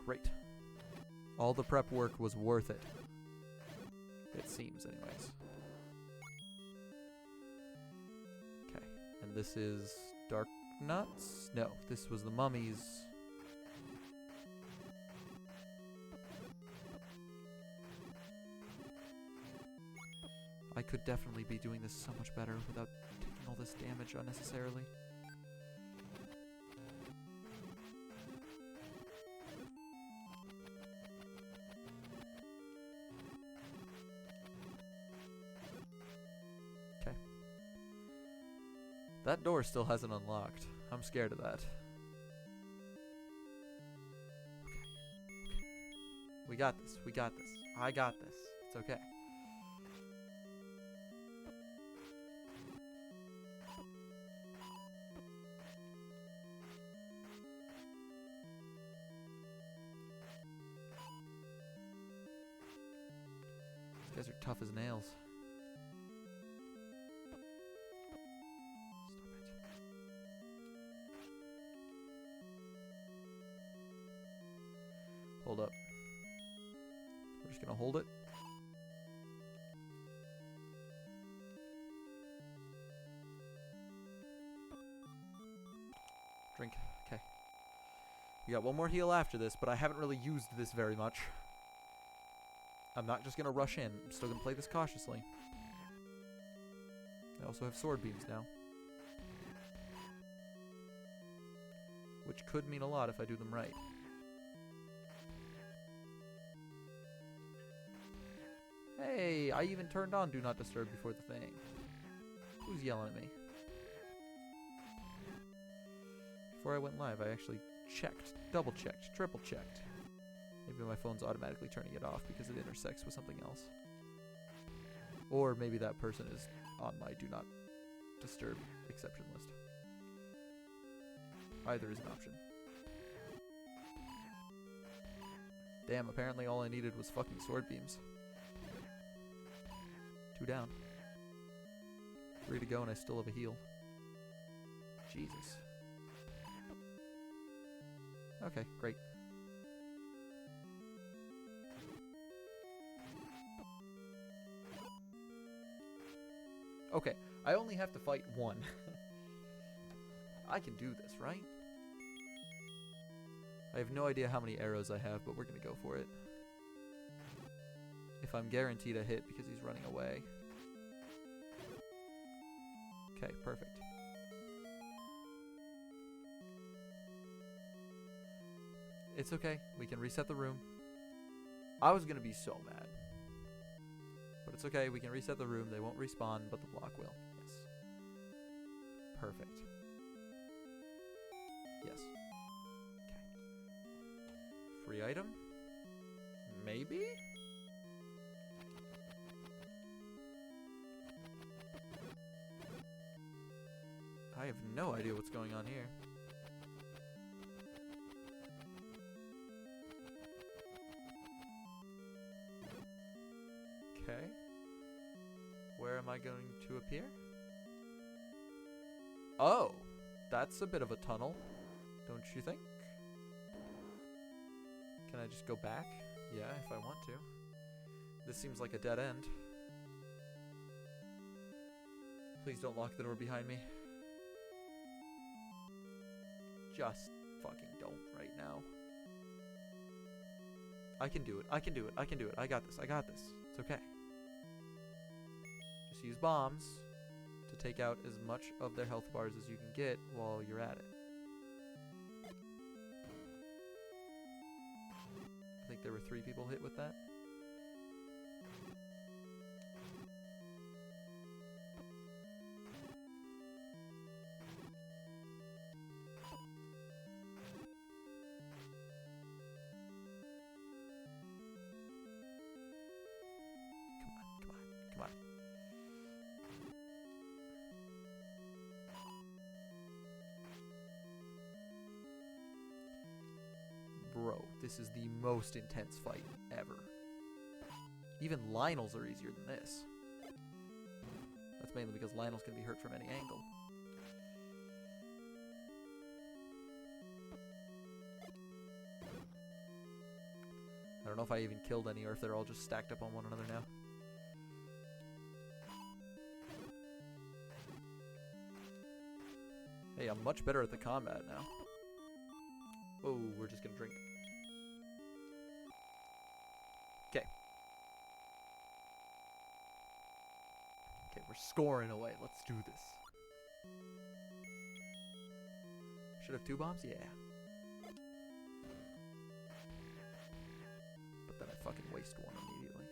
Great. All the prep work was worth it. It seems, anyways. Okay. And this is Dark Knots? No, this was the mummies. I could definitely be doing this so much better without taking all this damage unnecessarily. Okay. That door still hasn't unlocked. I'm scared of that. Okay. We got this. We got this. I got this. It's okay. These guys are tough as nails. Stop it. Hold up. We're just gonna hold it. Drink. Okay. We got one more heal after this, but I haven't really used this very much. I'm not just gonna rush in. I'm still gonna play this cautiously. I also have sword beams now. Which could mean a lot if I do them right. Hey, I even turned on Do Not Disturb before the thing. Who's yelling at me? Before I went live, I actually checked, double checked, triple checked. Maybe my phone's automatically turning it off because it intersects with something else. Or maybe that person is on my Do Not Disturb exception list. Either is an option. Damn, apparently all I needed was fucking sword beams. 2 down. 3 to go and I still have a heal. Jesus. Okay, great. Okay, I only have to fight 1. I can do this, right? I have no idea how many arrows I have, but we're gonna go for it. If I'm guaranteed a hit because he's running away. Okay, perfect. It's okay, we can reset the room. I was gonna be so mad. But it's okay, we can reset the room. They won't respawn, but the block will. Yes. Perfect. Yes. Okay. Free item? Maybe? I have no idea what's going on here. Okay. Where am I going to appear? Oh, that's a bit of a tunnel, don't you think? Can I just go back? Yeah, if I want to. This seems like a dead end. Please don't lock the door behind me. Just fucking don't right now. I can do it. I can do it. I can do it. I got this. I got this. It's okay. Just use bombs to take out as much of their health bars as you can get while you're at it. I think there were 3 people hit with that. Bro, this is the most intense fight ever. Even Lionel's are easier than this. That's mainly because Lionel's can be hurt from any angle. I don't know if I even killed any or if they're all just stacked up on one another now. Hey, I'm much better at the combat now. Oh, we're just gonna drink. Okay. Okay, we're scoring away. Let's do this. Should have 2 bombs? Yeah. But then I fucking waste one immediately.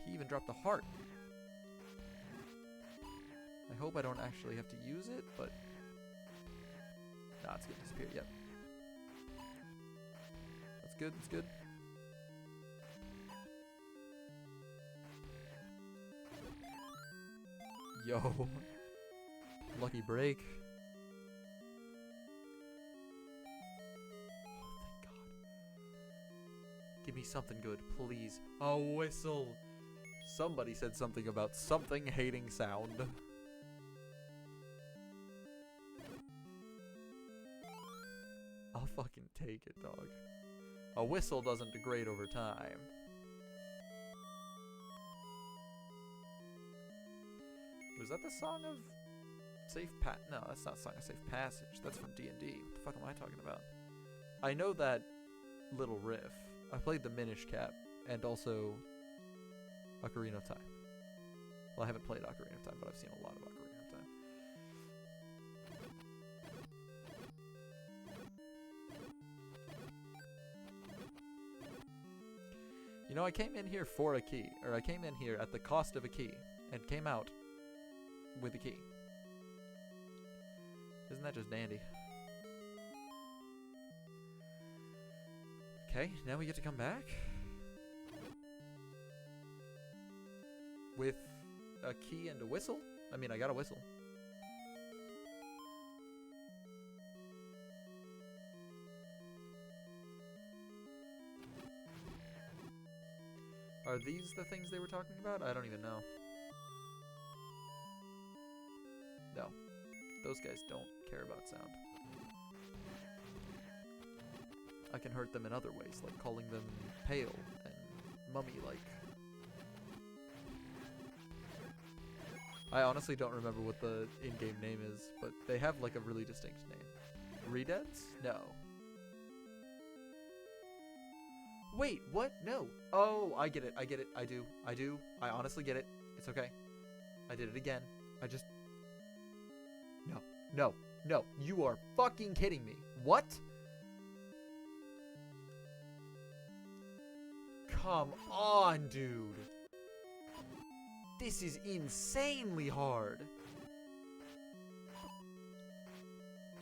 He even dropped the heart. I hope I don't actually have to use it, but... Nah, it's gonna disappear, yep. That's good, that's good. Yo. Lucky break. Oh, thank God. Give me something good, please. A whistle. Somebody said something about something hating sound. I'll fucking take it, dog. A whistle doesn't degrade over time. Was that the song of Safe No, that's not Song of Safe Passage. That's from D&D. What the fuck am I talking about? I know that little riff. I played the Minish Cap and also Ocarina of Time. Well, I haven't played Ocarina of Time, but I've seen a lot of Ocarina of Time. You know, I came in here for a key, or I came in here at the cost of a key, and came out with a key. Isn't that just dandy? Okay, now we get to come back with a key and a whistle. I mean, I got a whistle. Are these the things they were talking about? I don't even know. No. Those guys don't care about sound. I can hurt them in other ways, like calling them pale and mummy-like. I honestly don't remember what the in-game name is, but they have like a really distinct name. Redeads? No. Wait, what? No. Oh, I get it. I get it. I do. I do. I honestly get it. It's okay. I did it again. I just... No. No. No. You are fucking kidding me. What? Come on, dude. This is insanely hard.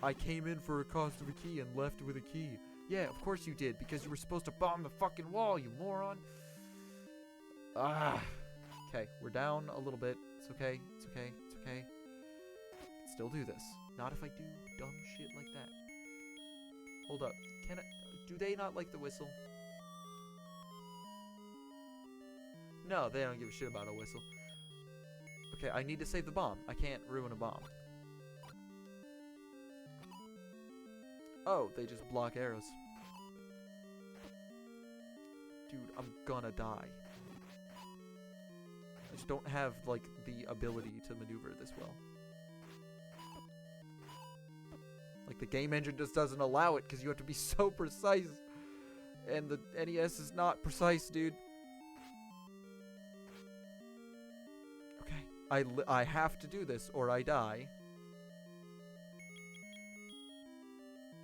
I came in for a cost of a key and left with a key. Yeah, of course you did, because you were supposed to bomb the fucking wall, you moron. Ah. Okay, we're down a little bit. It's okay. It's okay. It's okay. I can still do this. Not if I do dumb shit like that. Hold up. Can I... Do they not like the whistle? No, they don't give a shit about a whistle. Okay, I need to save the bomb. I can't ruin a bomb. Oh, they just block arrows. Dude, I'm gonna die. I just don't have, like, the ability to maneuver this well. Like, Like, the game engine just doesn't allow it because you have to be so precise. And the NES is not precise, dude. Okay. I have to do this or I die.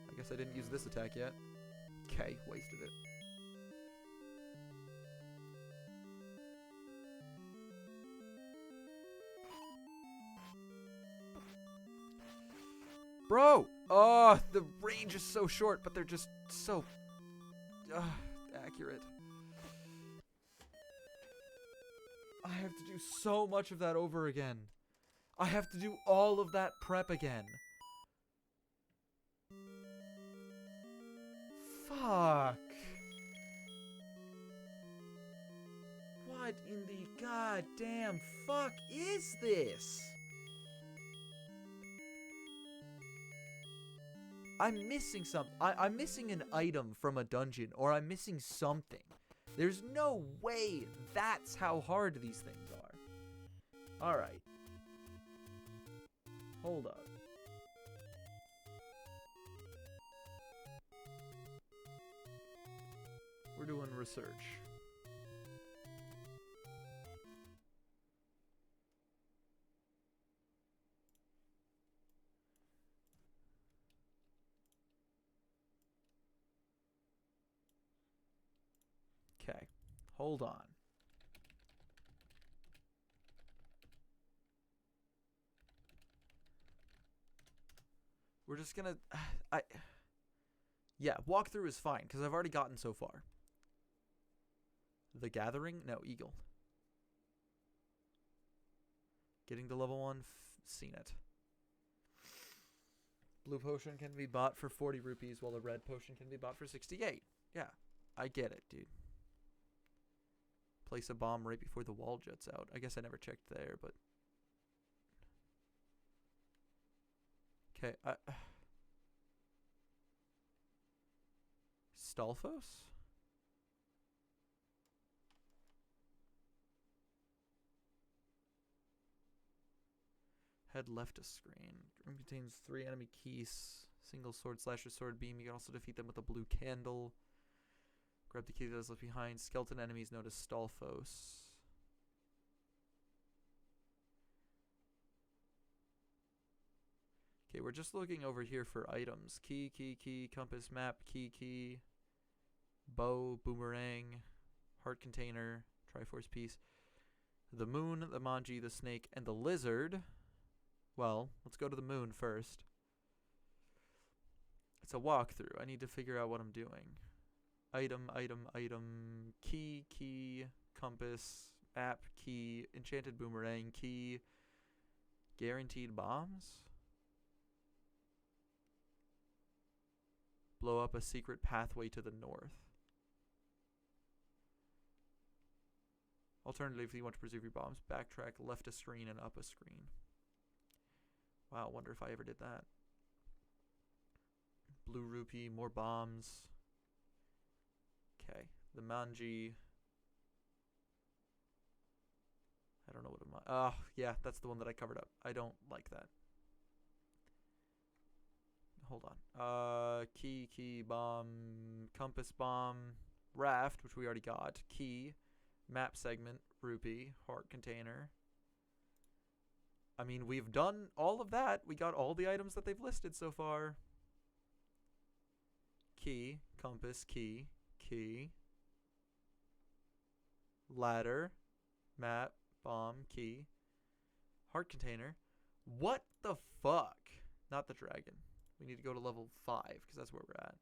I guess I didn't use this attack yet. Okay, wasted it. Bro! Oh, the range is so short, but they're just so accurate. I have to do so much of that over again. I have to do all of that prep again. Fuck. What in the goddamn fuck is this? I'm missing something. I'm missing an item from a dungeon, or I'm missing something. There's no way that's how hard these things are. Alright. Hold up. We're doing research. Okay, hold on. We're just gonna... Yeah, walkthrough is fine, because I've already gotten so far. The Gathering? No, Eagle. Getting to level 1, seen it. Blue potion can be bought for 40 rupees, while the red potion can be bought for 68. Yeah, I get it, dude. Place a bomb right before the wall juts out. I guess I never checked there, but... Okay, Stalfos? Head left to screen. Room contains 3 enemy keys. Single sword slasher sword beam. You can also defeat them with a blue candle. Grab the key that is left behind. Skeleton enemies known as Stalfos. Okay, we're just looking over here for items. Key, compass, map, key, bow, boomerang, heart container, Triforce piece, the moon, the manji, the snake, and the lizard. Well, let's go to the moon first. It's a walkthrough. I need to figure out what I'm doing. Item, key, compass, map, key, enchanted boomerang, key, guaranteed bombs? Blow up a secret pathway to the north. Alternatively, if you want to preserve your bombs, backtrack left a screen and up a screen. Wow, I wonder if I ever did that. Blue rupee, more bombs. Okay, the manji. I don't know what a oh, yeah, that's the one that I covered up. I don't like that. Hold on. Key, bomb, compass bomb, raft, which we already got. Key, map segment, rupee, heart container. I mean, we've done all of that. We got all the items that they've listed so far. Key, compass, key. Ladder, map, bomb, key. Heart container. What the fuck? Not the dragon. We need to go to level 5, because that's where we're at.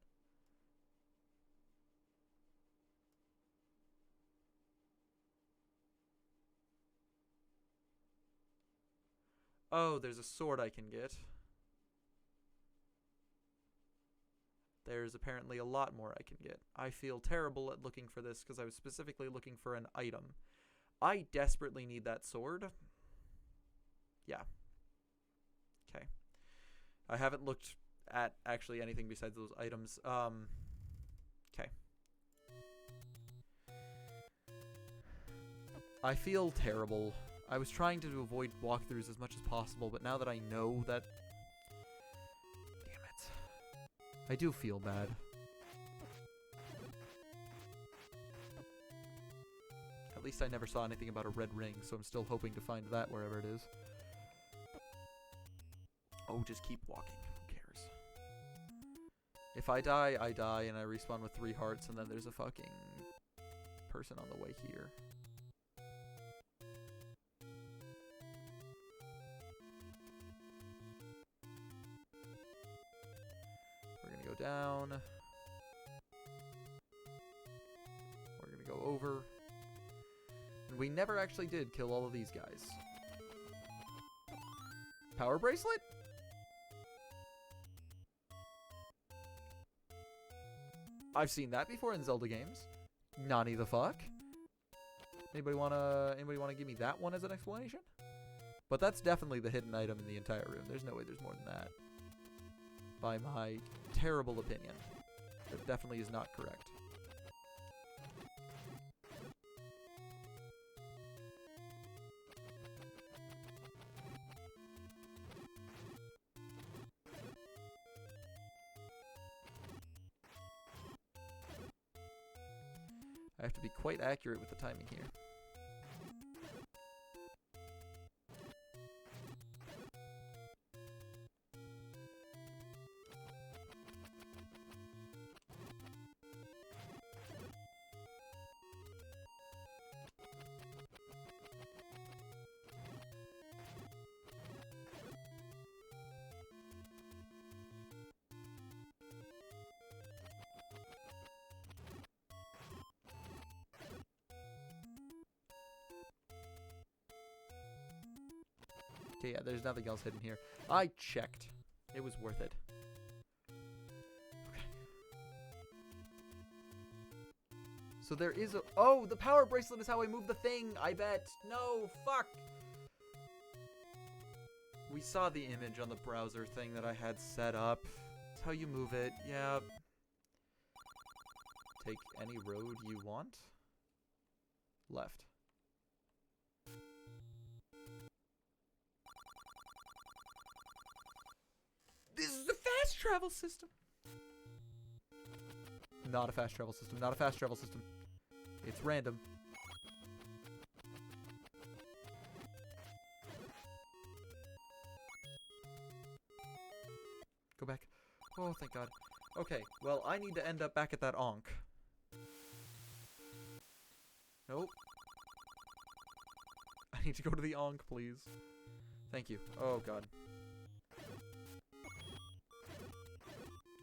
Oh, there's a sword I can get. There's apparently a lot more I can get. I feel terrible at looking for this, because I was specifically looking for an item. I desperately need that sword. Yeah. Okay. I haven't looked at actually anything besides those items. Okay. I feel terrible. I was trying to avoid walkthroughs as much as possible, but now that I know that... Damn it. I do feel bad. At least I never saw anything about a red ring, so I'm still hoping to find that wherever it is. Oh, just keep walking. Who cares? If I die, I die, and I respawn with 3 hearts, and then there's a fucking person on the way here. We're gonna go down. We're gonna go over. And we never actually did kill all of these guys. Power bracelet? I've seen that before in Zelda games. Nani the fuck? Anybody wanna give me that one as an explanation? But that's definitely the hidden item in the entire room. There's no way there's more than that. By my terrible opinion. That definitely is not correct. I have to be quite accurate with the timing here. Okay, yeah, there's nothing else hidden here. I checked. It was worth it. Okay. So there is a... Oh, the power bracelet is how I move the thing, I bet. No, fuck. We saw the image on the browser thing that I had set up. It's how you move it. Yeah. Take any road you want. Left. This is a fast travel system. Not a fast travel system. Not a fast travel system. It's random. Go back. Oh, thank God. Okay, well, I need to end up back at that Ankh. Nope. I need to go to the Ankh, please. Thank you. Oh, God.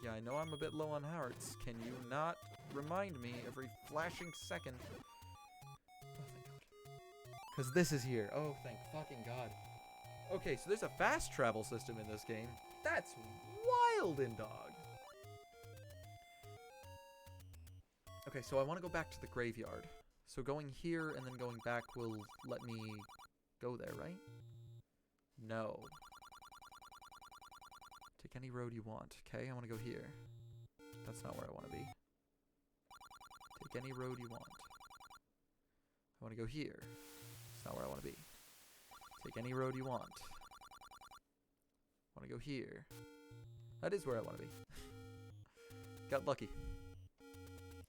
Yeah, I know I'm a bit low on hearts. Can you not remind me every flashing second? Oh, thank God. Because this is here. Oh, thank fucking God. Okay, so there's a fast travel system in this game. That's wild in dog. Okay, so I want to go back to the graveyard. So going here and then going back will let me go there, right? No. Take any road you want. Okay, I want to go here. That's not where I want to be. Take any road you want. I want to go here. That's not where I want to be. Take any road you want. I want to go here. That is where I want to be. Got lucky.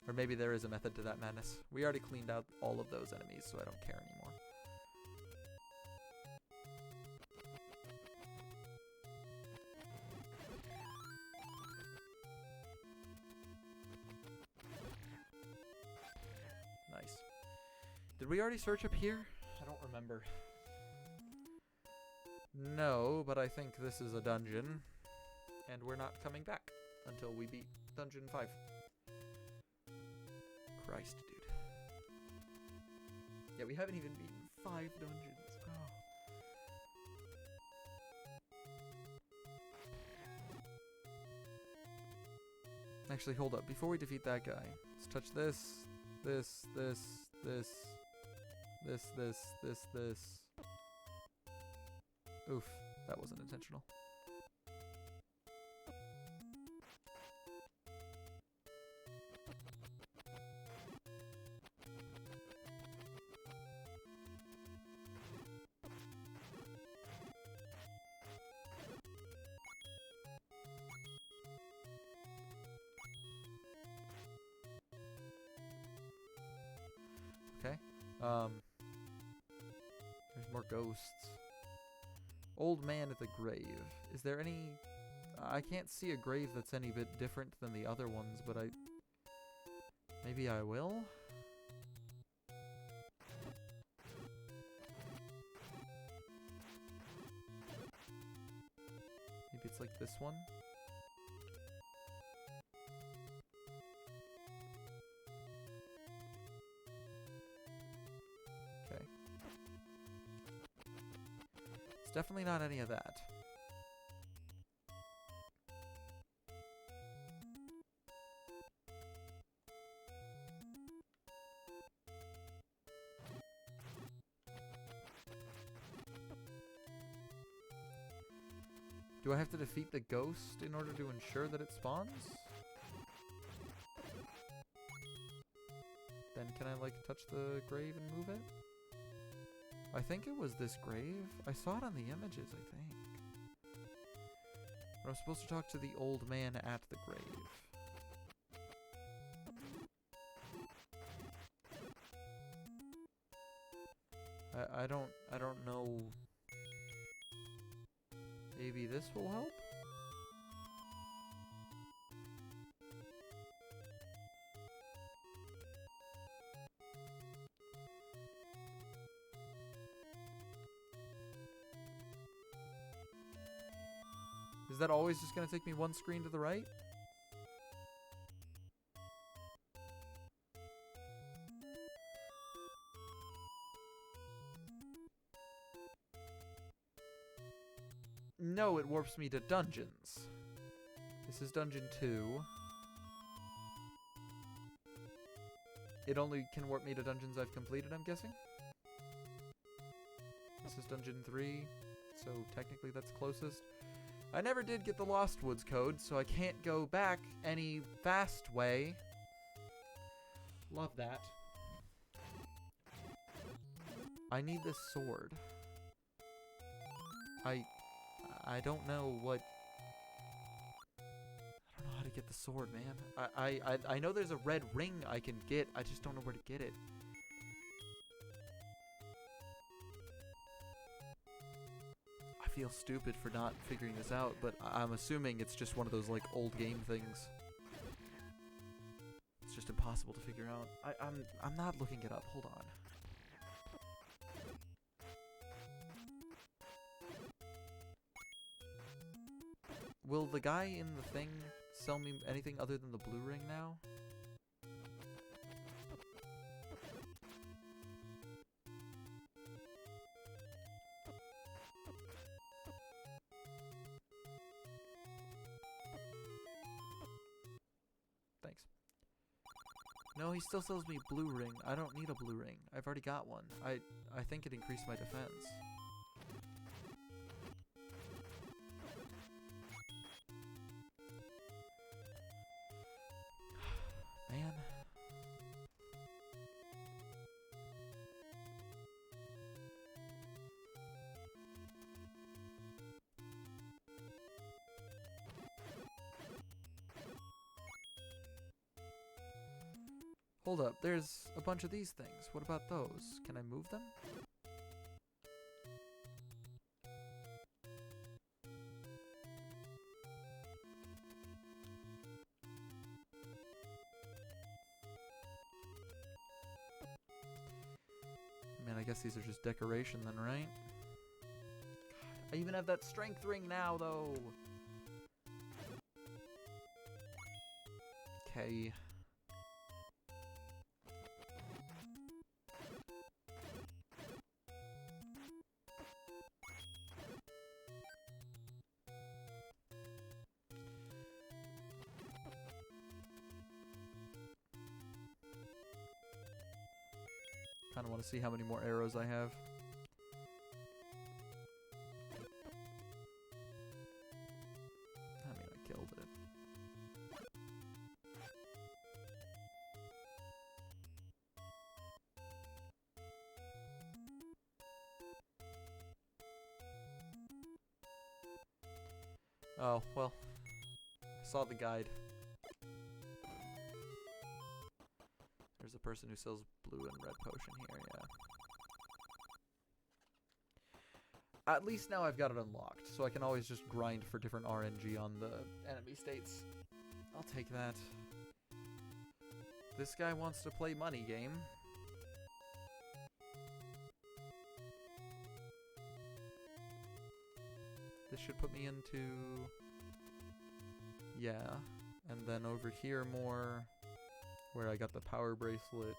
Or maybe there is a method to that madness. We already cleaned out all of those enemies, so I don't care anymore. Nice. Did we already search up here? I don't remember. No, but I think this is a dungeon. And we're not coming back until we beat Dungeon 5. Christ, dude. Yeah, we haven't even beaten 5 dungeons. Oh. Actually, hold up. Before we defeat that guy, let's touch this, this, this, this, this, this, this, this. Oof, that wasn't intentional. There's more ghosts. Old man at the grave. Is there any... I can't see a grave that's any bit different than the other ones, but I... Maybe I will? Maybe it's like this one? Okay. It's definitely not any of that. Do I have to defeat the ghost in order to ensure that it spawns? Then can I, like, touch the grave and move it? I think it was this grave. I saw it on the images, I think. But I'm supposed to talk to the old man at the grave. I don't know. Maybe this will help? Is that always just gonna take me one screen to the right? No, it warps me to dungeons. This is dungeon 2. It only can warp me to dungeons I've completed, I'm guessing? This is dungeon 3, so technically that's closest. I never did get the Lost Woods code, so I can't go back any fast way. Love that. I need this sword. I don't know what... I don't know how to get the sword, man. I know there's a red ring I can get. I just don't know where to get it. I feel stupid for not figuring this out, but I'm assuming it's just one of those, like, old game things. It's just impossible to figure out. I'm not looking it up. Hold on. Will the guy in the thing sell me anything other than the blue ring now? Thanks. No, he still sells me blue ring. I don't need a blue ring. I've already got one. I think it increased my defense. Man. Hold up, there's a bunch of these things. What about those? Can I move them? Man, I guess these are just decoration then, right? God, I even have that strength ring now, though. Okay. Kind of want to see how many more arrows I have. I mean, I killed it. Oh, well. I saw the guide. There's a person who sells blue and red potion here, yeah. At least now I've got it unlocked, so I can always just grind for different RNG on the enemy states. I'll take that. This guy wants to play money game. This should put me into... yeah. And then over here more... where I got the power bracelet.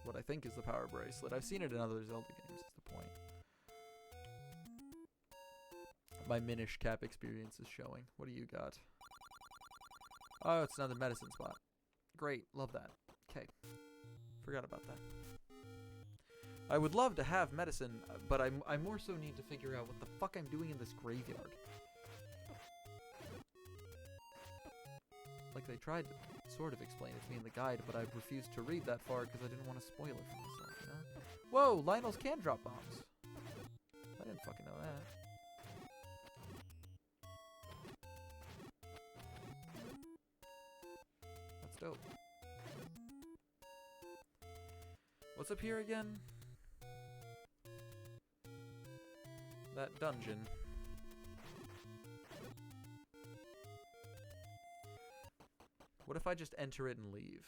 What I think is the power bracelet. I've seen it in other Zelda games, is the point. My Minish Cap experience is showing. What do you got? Oh, it's another medicine spot. Great, love that. Okay. Forgot about that. I would love to have medicine, but I more so need to figure out what the fuck I'm doing in this graveyard. Like, they tried to sort of explain it to me in the guide, but I refused to read that far because I didn't want to spoil it for myself, you know? Whoa, Lionels can drop bombs. I didn't fucking know that. That's dope. What's up here again? That dungeon. What if I just enter it and leave?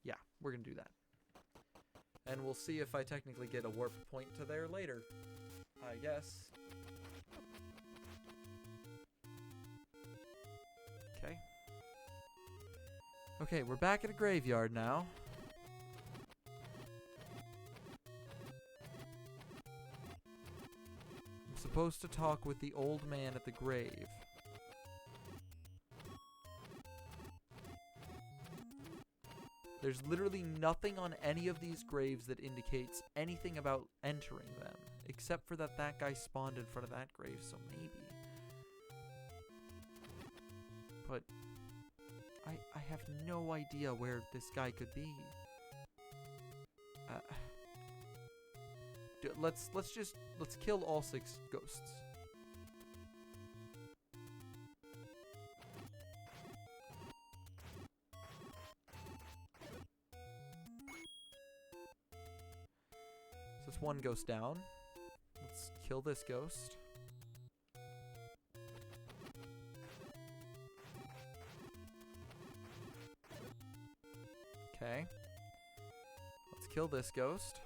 Yeah, we're gonna do that. And we'll see if I technically get a warp point to there later. I guess. Okay. Okay, we're back at a graveyard now. I'm supposed to talk with the old man at the grave. There's literally nothing on any of these graves that indicates anything about entering them, except for that guy spawned in front of that grave, so maybe. But I have no idea where this guy could be. Let's kill all 6 ghosts. So it's 1 ghost down. Let's kill this ghost. Okay. Let's kill this ghost.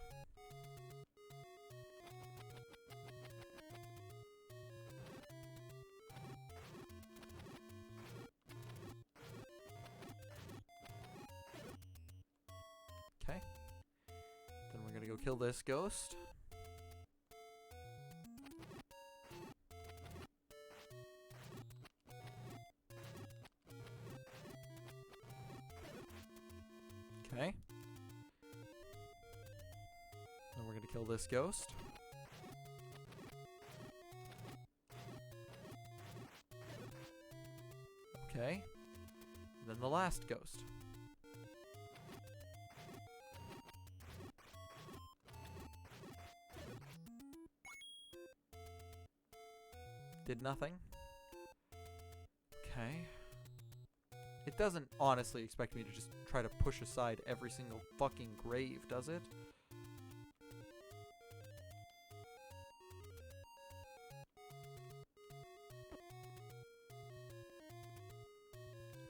Okay. Then we're gonna go kill this ghost. Okay. Then we're gonna kill this ghost. Okay. And then the last ghost. Did nothing. Okay. It doesn't honestly expect me to just try to push aside every single fucking grave, does it?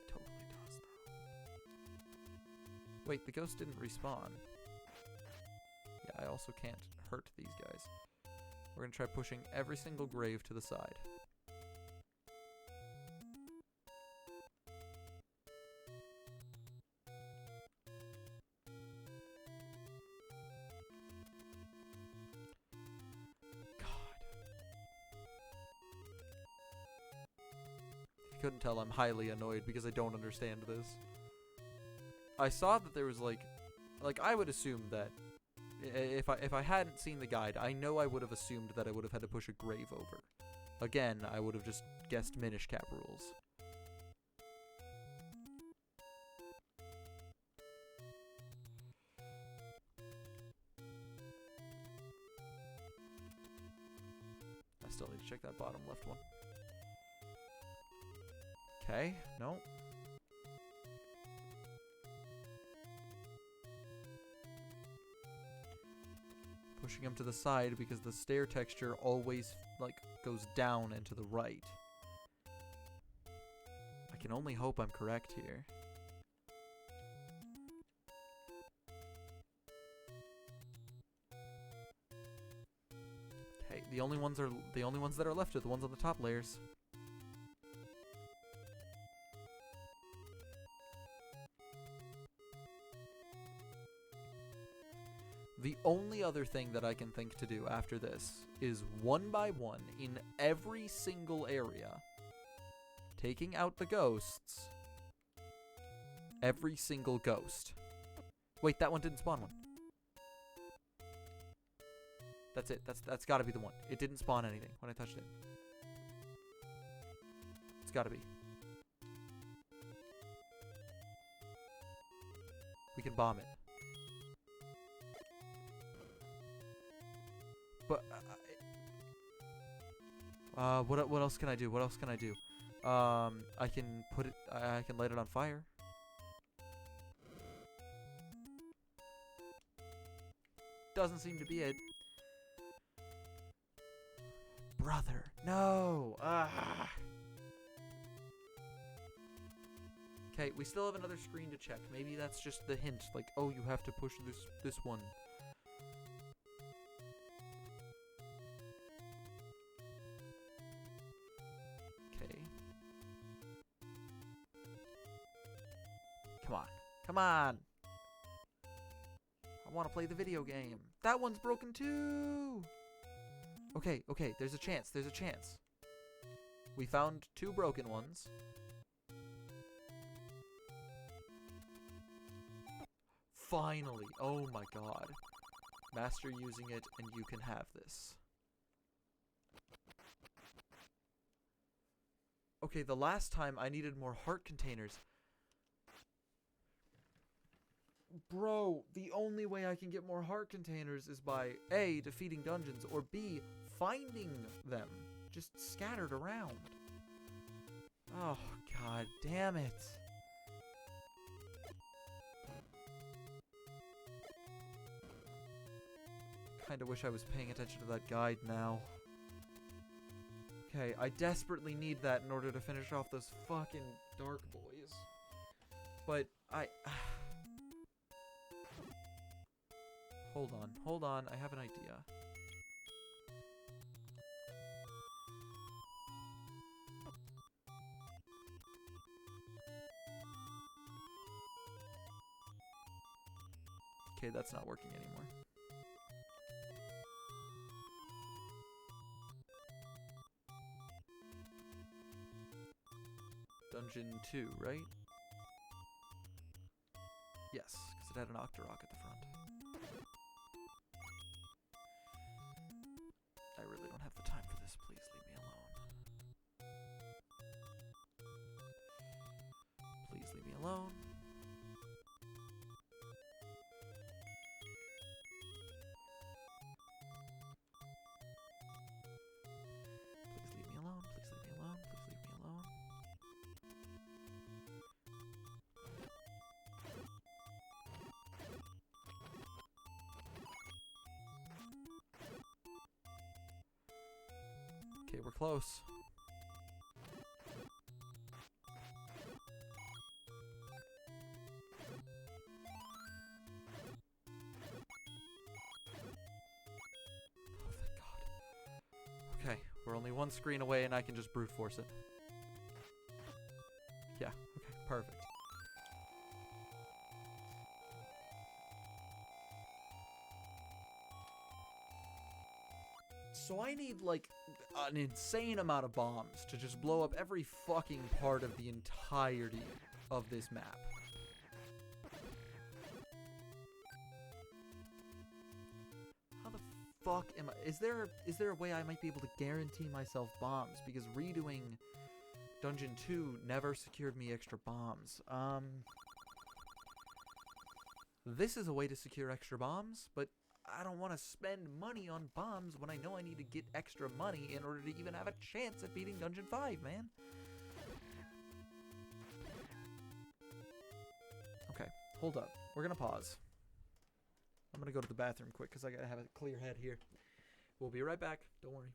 Totally does, though. Wait, the ghost didn't respawn. Yeah, I also can't hurt these guys. We're gonna try pushing every single grave to the side. Couldn't tell, I'm highly annoyed because I don't understand this. I saw that there was like I would assume that if I hadn't seen the guide, I know I would have assumed that I would have had to push a grave over. Again, I would have just guessed Minish Cap rules. I still need to check that bottom left one. Okay, no. Pushing him to the side because the stair texture always, like, goes down and to the right. I can only hope I'm correct here. Okay, the only ones that are left are the ones on the top layers. The only other thing that I can think to do after this is one by one in every single area, taking out the ghosts, every single ghost. Wait, that one didn't spawn one. That's it. That's gotta be the one. It didn't spawn anything when I touched it. It's gotta be. We can bomb it. But what else can I do? What else can I do? I can put it. I can light it on fire. Doesn't seem to be it. Brother, no. Okay, we still have another screen to check. Maybe that's just the hint. Like, oh, you have to push this one. Come on. I want to play the video game. That one's broken too. Okay, there's a chance. We found 2 broken ones. Finally. Oh my god. Master using it and you can have this. Okay, the last time I needed more heart containers. Bro, the only way I can get more heart containers is by A, defeating dungeons, or B, finding them just scattered around. Oh, god damn it. Kinda wish I was paying attention to that guide now. Okay, I desperately need that in order to finish off those fucking dark boys. But Hold on, I have an idea. Okay, that's not working anymore. Dungeon 2, right? Yes, because it had an Octorok at the front. I really don't have the time for this. Please leave me alone. Please leave me alone. Please leave me alone. Please leave me alone. Please leave me alone. Okay, we're close. Oh, thank God. Okay, we're only one screen away and I can just brute force it. Yeah, okay, perfect. So I need, like, an insane amount of bombs to just blow up every fucking part of the entirety of this map. How the fuck am I... Is there a way I might be able to guarantee myself bombs? Because redoing Dungeon 2 never secured me extra bombs. This is a way to secure extra bombs, but I don't want to spend money on bombs when I know I need to get extra money in order to even have a chance at beating Dungeon 5, man. Okay, hold up. We're gonna pause. I'm gonna go to the bathroom quick because I gotta have a clear head here. We'll be right back. Don't worry.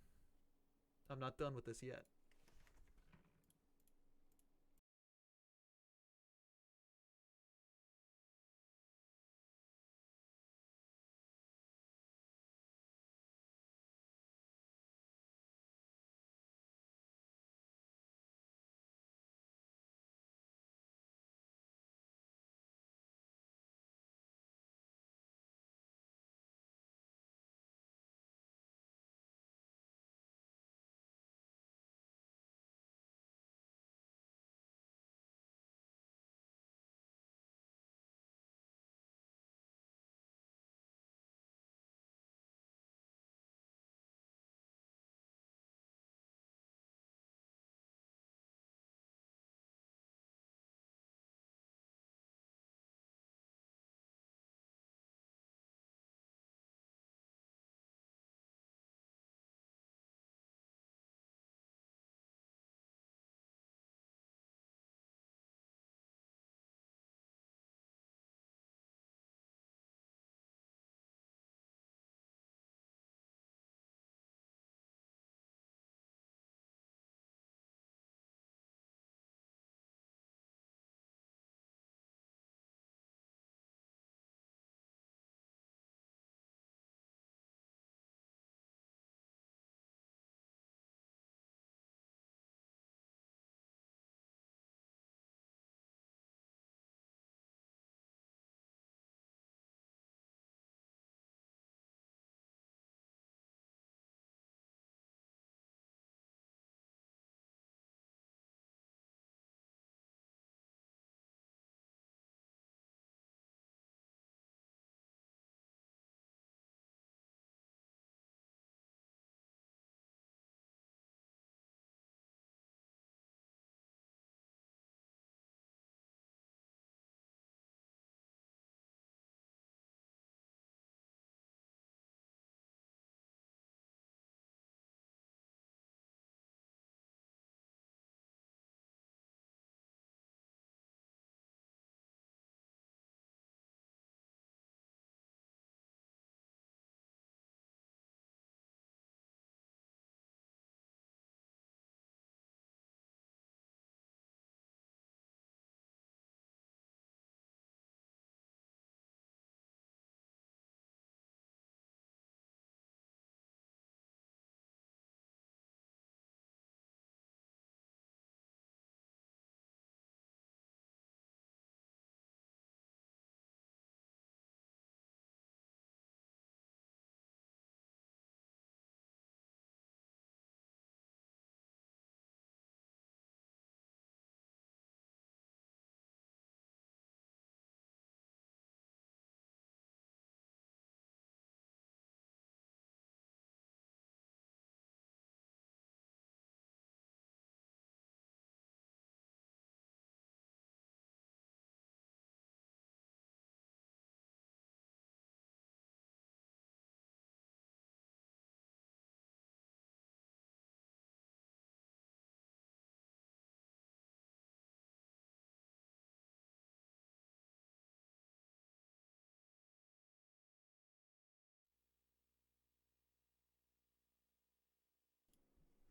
I'm not done with this yet.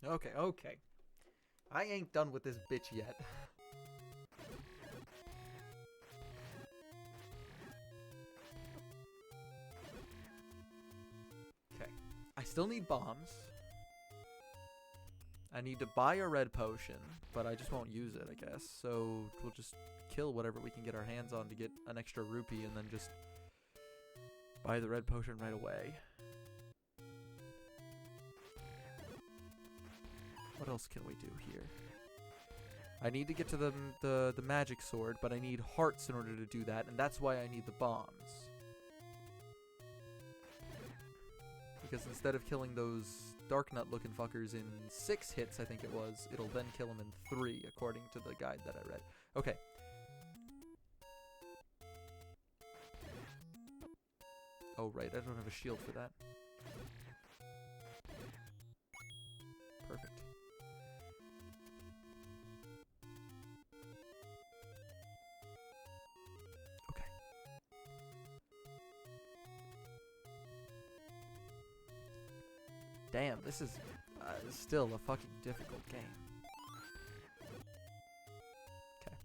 Okay, okay. I ain't done with this bitch yet. Okay. I still need bombs. I need to buy a red potion, but I just won't use it, I guess. So we'll just kill whatever we can get our hands on to get an extra rupee and then just buy the red potion right away. What else can we do here? I need to get to the magic sword, but I need hearts in order to do that, and that's why I need the bombs. Because instead of killing those dark nut looking fuckers in 6 hits, I think it was, it'll then kill them in 3, according to the guide that I read. Okay. Oh, right, I don't have a shield for that. Perfect. Okay. Damn, this is still a fucking difficult game. Okay.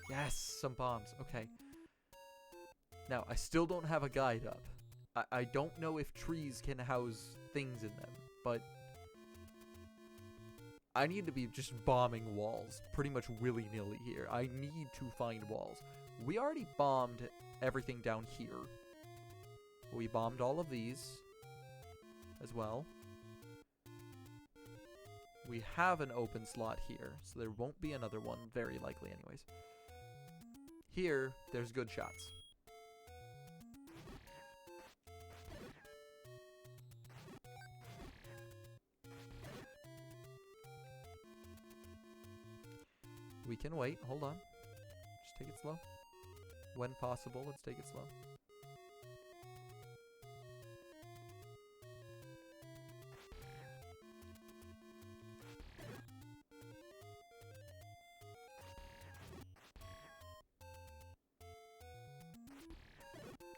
Yes, some bombs. Okay. Now, I still don't have a guide up. I don't know if trees can house things in them, but I need to be just bombing walls pretty much willy-nilly here. I need to find walls. We already bombed everything down here. We bombed all of these as well. We have an open slot here, so there won't be another one, very likely anyways. Here, there's good shots. We can wait. Hold on. Just take it slow. When possible, let's take it slow.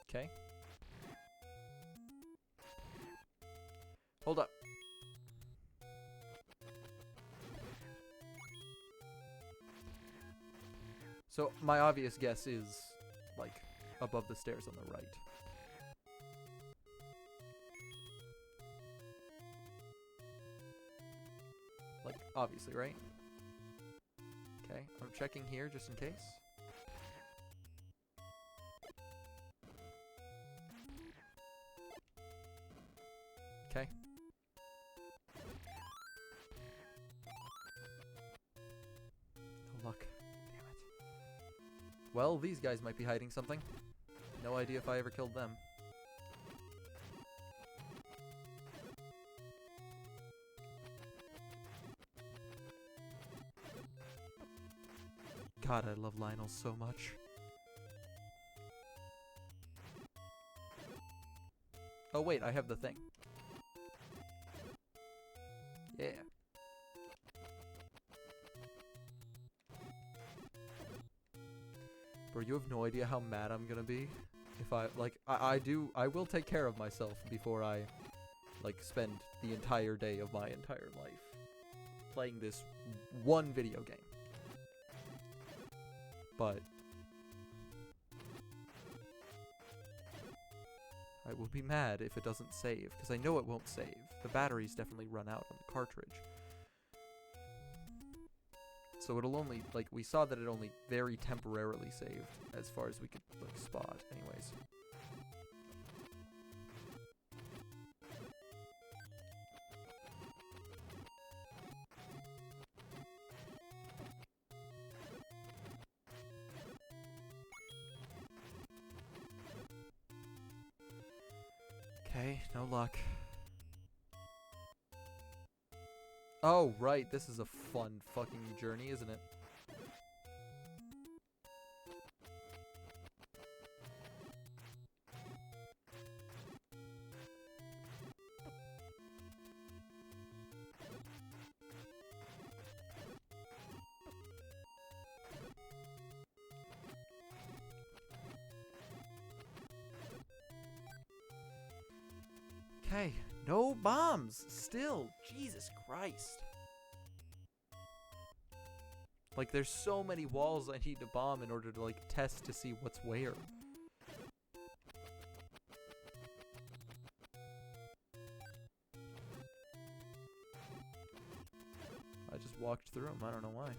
Okay. Hold up. So, my obvious guess is, like, above the stairs on the right. Like, obviously, right? Okay, I'm checking here just in case. Okay. No luck. Damn it. Well, these guys might be hiding something. No idea if I ever killed them. God, I love Lionel so much. Oh wait, I have the thing. Yeah. Bro, you have no idea how mad I'm gonna be if I, like, I will take care of myself before I, like, spend the entire day of my entire life playing this one video game. But I will be mad if it doesn't save, because I know it won't save. The batteries definitely run out on the cartridge. So it'll only, like, we saw that it only very temporarily saved, as far as we could, like, spot, anyways. Okay, no luck. Oh, right, this is a fun fucking journey, isn't it? Okay, no bombs, still, Jesus Christ. Like, there's so many walls I need to bomb in order to, like, test to see what's where. I just walked through them, I don't know why.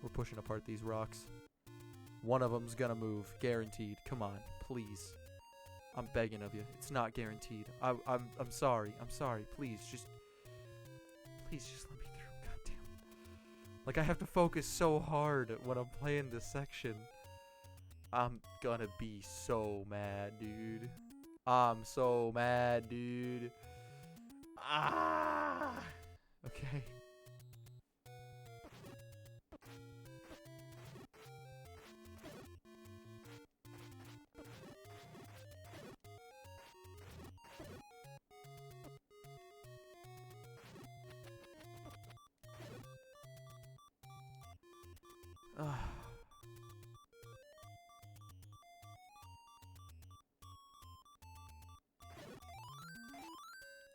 We're pushing apart these rocks. One of them's gonna move, guaranteed. Come on, please. I'm begging of you. It's not guaranteed. I'm sorry. I'm sorry. Please just let me through. God damn it. Like, I have to focus so hard when I'm playing this section. I'm gonna be so mad, dude. I'm so mad, dude. Ah! Okay.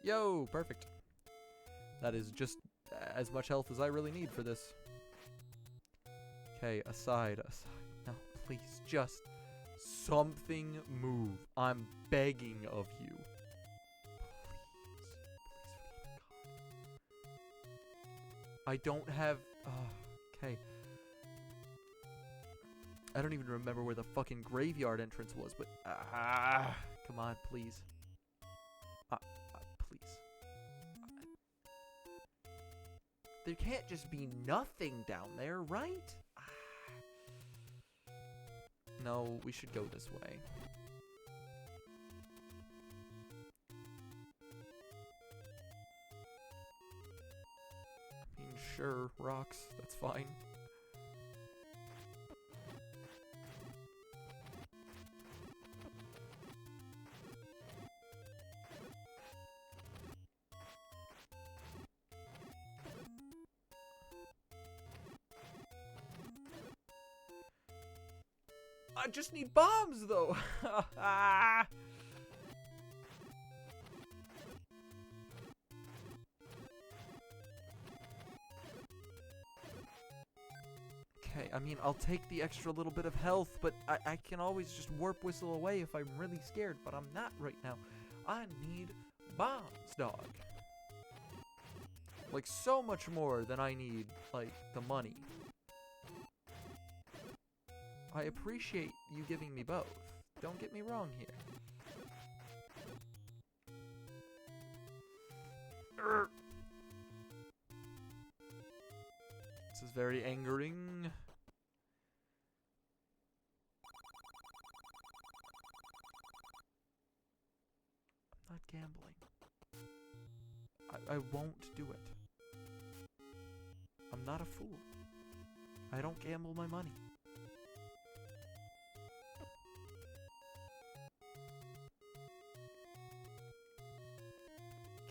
Yo, perfect. That is just as much health as I really need for this. Okay, aside. No, please, just something move. I'm begging of you. I don't have... okay. I don't even remember where the fucking graveyard entrance was, but... come on, please. Please. There can't just be nothing down there, right? No, we should go this way. I mean, sure, rocks, that's fine. I just need bombs, though. Okay, I mean, I'll take the extra little bit of health, but I can always just warp whistle away if I'm really scared, but I'm not right now. I need bombs, dog. Like, so much more than I need, like, the money. I appreciate you giving me both. Don't get me wrong here. This is very angering. I'm not gambling. I won't do it. I'm not a fool. I don't gamble my money.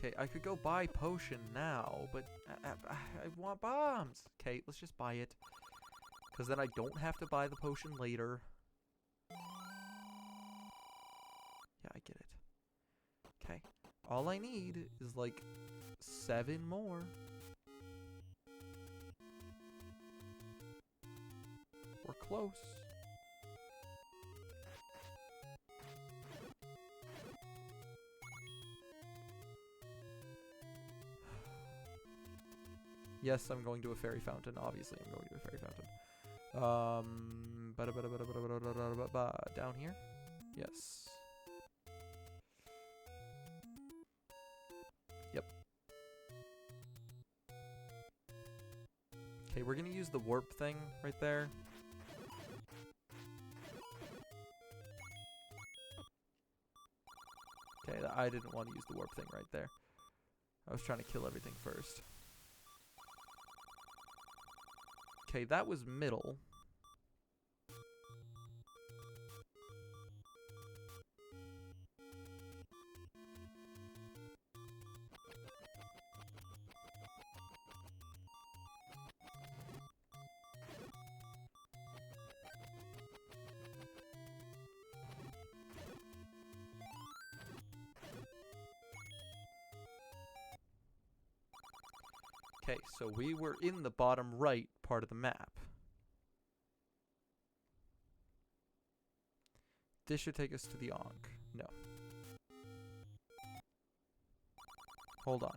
Okay, I could go buy potion now, but I want bombs. Okay, let's just buy it. Because then I don't have to buy the potion later. Yeah, I get it. Okay, all I need is like 7 more. We're close. Yes, I'm going to a fairy fountain. Obviously, I'm going to a fairy fountain. Down here? Yes. Yep. Okay, we're gonna use the warp thing right there. Okay, I didn't want to use the warp thing right there. I was trying to kill everything first. Okay, that was middle. Okay, so we were in the bottom right part of the map. This should take us to the Ankh. No. Hold on.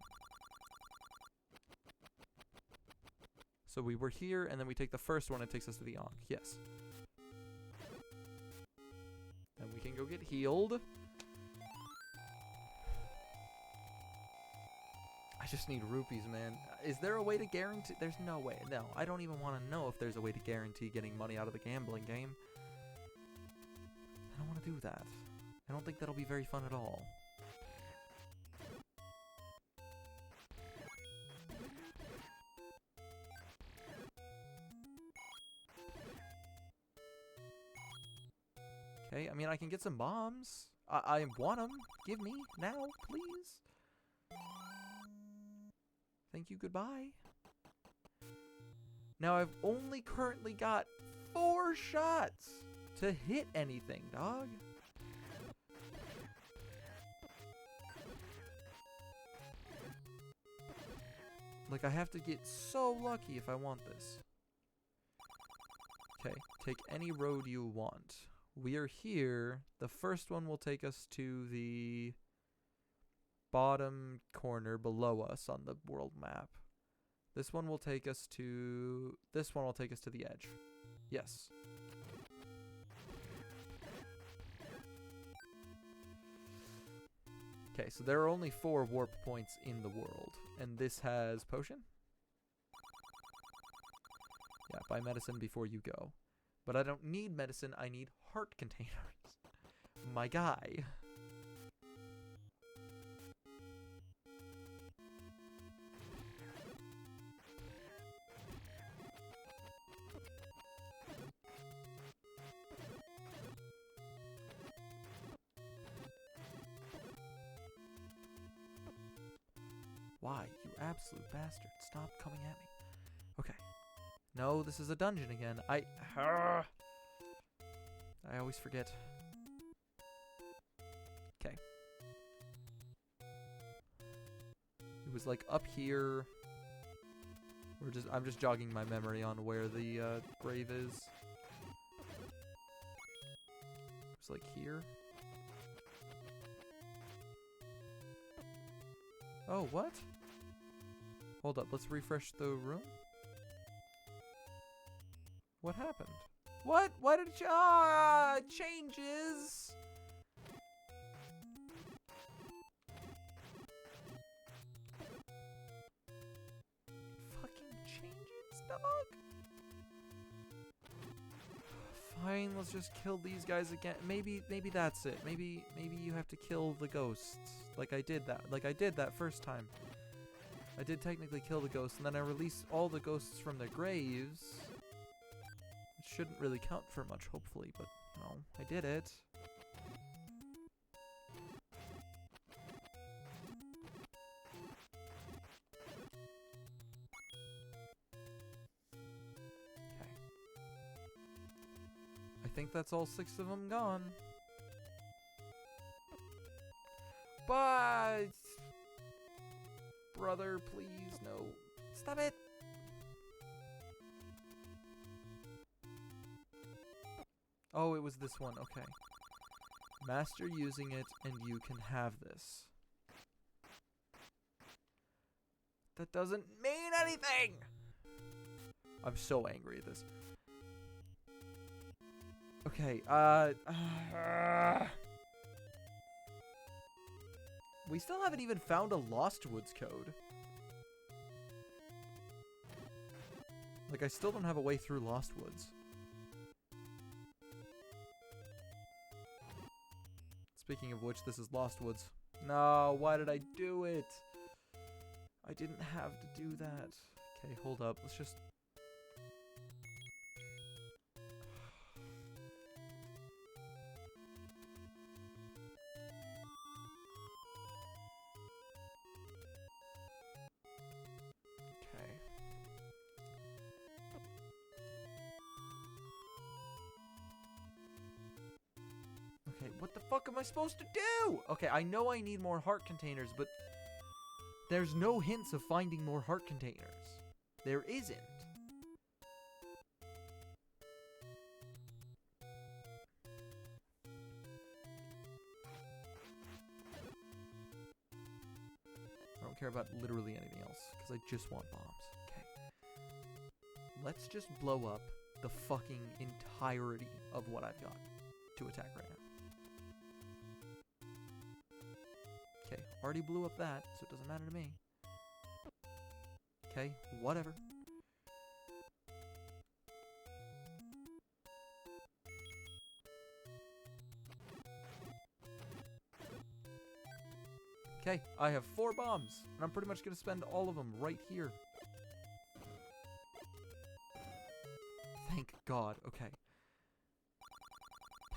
So we were here, and then we take the first one, it takes us to the Ankh. Yes. And we can go get healed. I just need rupees, man. Is there a way to guarantee? There's no way. No, I don't even want to know if there's a way to guarantee getting money out of the gambling game. I don't want to do that. I don't think that'll be very fun at all. Okay, I mean, I can get some bombs. I want them. Give me now, please. Thank you, goodbye. Now, I've only currently got 4 shots to hit anything, dog. Like, I have to get so lucky if I want this. Okay, take any road you want. We are here. The first one will take us to the bottom corner below us on the world map. This one will take us to... This one will take us to the edge. Yes. Okay, so there are only 4 warp points in the world. And this has potion? Yeah, buy medicine before you go. But I don't need medicine, I need heart containers. My guy. Why, you absolute bastard. Stop coming at me. Okay. No, this is a dungeon again. I always forget. Okay. It was like up here. I'm just jogging my memory on where the grave is. It's like here. Oh, what? Hold up, let's refresh the room. What happened? What? Why did it changes? Fucking changes, dog? Fine, let's just kill these guys again. Maybe that's it. Maybe you have to kill the ghosts. Like I did that first time. I did technically kill the ghosts, and then I released all the ghosts from their graves. It shouldn't really count for much, hopefully, but, you know, I did it. Okay. I think that's all 6 of them gone. But... Brother, please, no. Stop it! Oh, it was this one, okay. Master using it, and you can have this. That doesn't mean anything! I'm so angry at this. Okay, we still haven't even found a Lost Woods code. Like, I still don't have a way through Lost Woods. Speaking of which, this is Lost Woods. No, why did I do it? I didn't have to do that. Okay, hold up. Let's just... Okay, what the fuck am I supposed to do? Okay, I know I need more heart containers, but there's no hints of finding more heart containers. There isn't. I don't care about literally anything else, because I just want bombs. Okay. Let's just blow up the fucking entirety of what I've got to attack right now. Okay, already blew up that, so it doesn't matter to me. Okay, whatever. Okay, I have 4 bombs, and I'm pretty much gonna spend all of them right here. Thank God. Okay.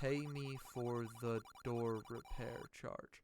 Pay me for the door repair charge.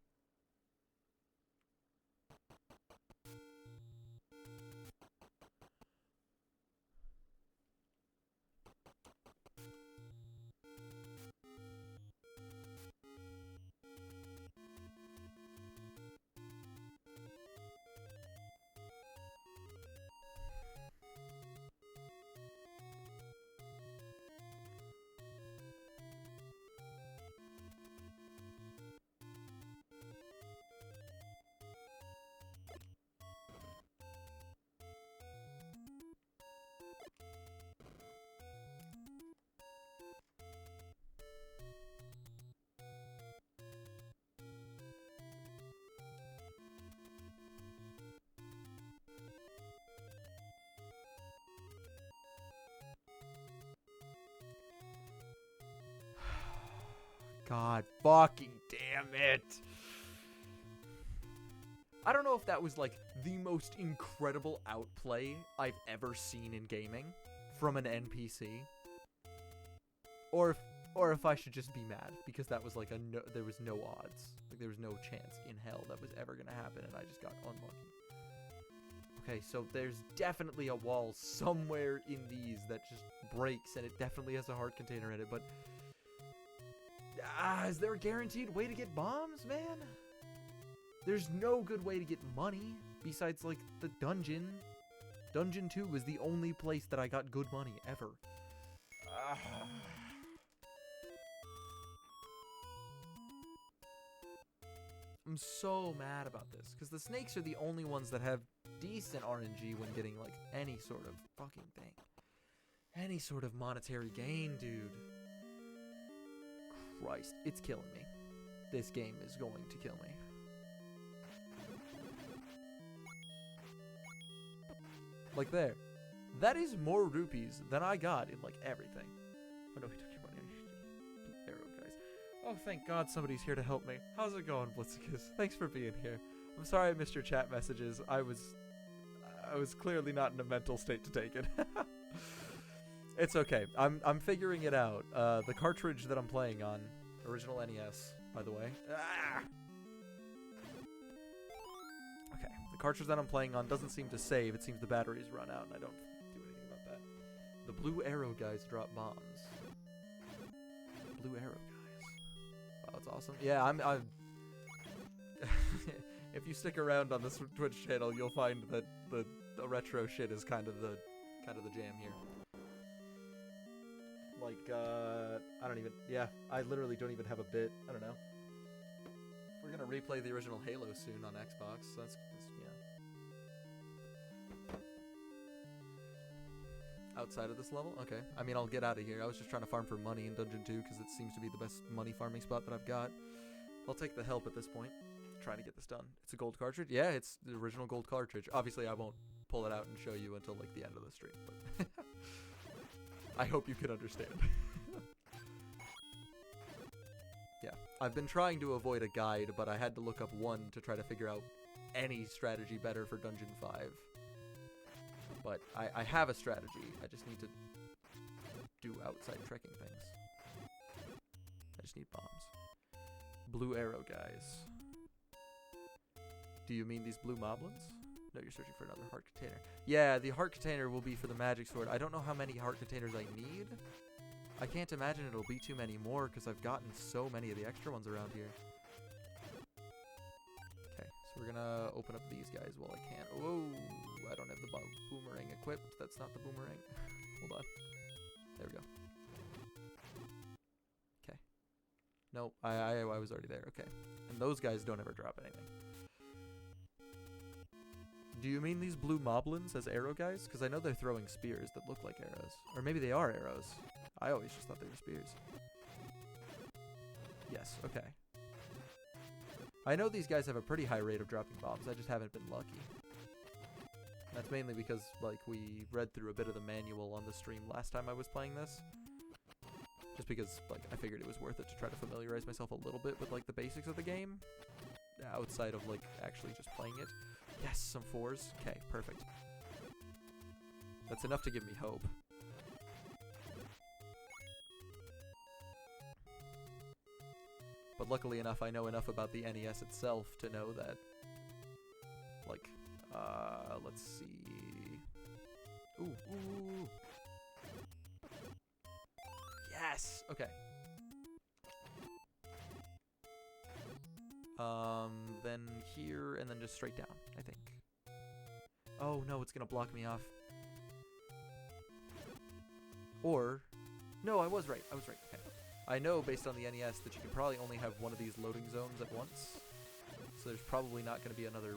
God fucking damn it. I don't know if that was like the most incredible outplay I've ever seen in gaming from an NPC. Or if I should just be mad because that was like there was no odds. Like there was no chance in hell that was ever going to happen and I just got unlucky. Okay, so there's definitely a wall somewhere in these that just breaks and it definitely has a heart container in it, but is there a guaranteed way to get bombs, man? There's no good way to get money besides, like, the dungeon. Dungeon 2 was the only place that I got good money, ever. I'm so mad about this, because the snakes are the only ones that have decent RNG when getting, like, any sort of fucking thing. Any sort of monetary gain, dude. Christ, it's killing me. This game is going to kill me. Like there. That is more rupees than I got in like everything. Oh no, he took your money. Arrow, guys. Oh, thank God somebody's here to help me. How's it going, Blitzicus? Thanks for being here. I'm sorry I missed your chat messages. I was clearly not in a mental state to take it. It's okay. I'm figuring it out. The cartridge that I'm playing on, original NES, by the way. Okay, the cartridge that I'm playing on doesn't seem to save. It seems the batteries run out, and I don't do anything about that. The blue arrow guys drop bombs. Blue arrow guys. Wow, that's awesome. Yeah, I'm if you stick around on this Twitch channel, you'll find that the retro shit is kind of the jam here. Like, I don't even, yeah, I literally don't even have a bit, I don't know. We're gonna replay the original Halo soon on Xbox, so that's yeah. Outside of this level? Okay. I mean, I'll get out of here. I was just trying to farm for money in Dungeon 2, because it seems to be the best money farming spot that I've got. I'll take the help at this point, trying to get this done. It's a gold cartridge? Yeah, it's the original gold cartridge. Obviously, I won't pull it out and show you until, like, the end of the stream, but... I hope you can understand. Yeah, I've been trying to avoid a guide, but I had to look up one to try to figure out any strategy better for Dungeon 5. But I have a strategy. I just need to do outside trekking things. I just need bombs. Blue arrow guys. Do you mean these blue moblins? No, you're searching for another heart container. Yeah, the heart container will be for the magic sword. I don't know how many heart containers I need. I can't imagine it'll be too many more because I've gotten so many of the extra ones around here. Okay, so we're gonna open up these guys while I can. Whoa, I don't have the boomerang equipped. That's not the boomerang. Hold on. There we go. Okay. No, I was already there. Okay. And those guys don't ever drop anything. Do you mean these blue moblins as arrow guys? Because I know they're throwing spears that look like arrows. Or maybe they are arrows. I always just thought they were spears. Yes, okay. I know these guys have a pretty high rate of dropping bombs. I just haven't been lucky. That's mainly because, like, we read through a bit of the manual on the stream last time I was playing this. Just because, like, I figured it was worth it to try to familiarize myself a little bit with, like, the basics of the game. outside of, like, actually just playing it. Yes, some 4s. Okay, perfect. That's enough to give me hope. But luckily enough, I know enough about the NES itself to know that, like, let's see. Ooh, ooh. Yes! Okay. Then here, and then just straight down, I think. Oh, no, it's gonna block me off. Or, no, I was right. Okay. I know, based on the NES, that you can probably only have one of these loading zones at once. So there's probably not going to be another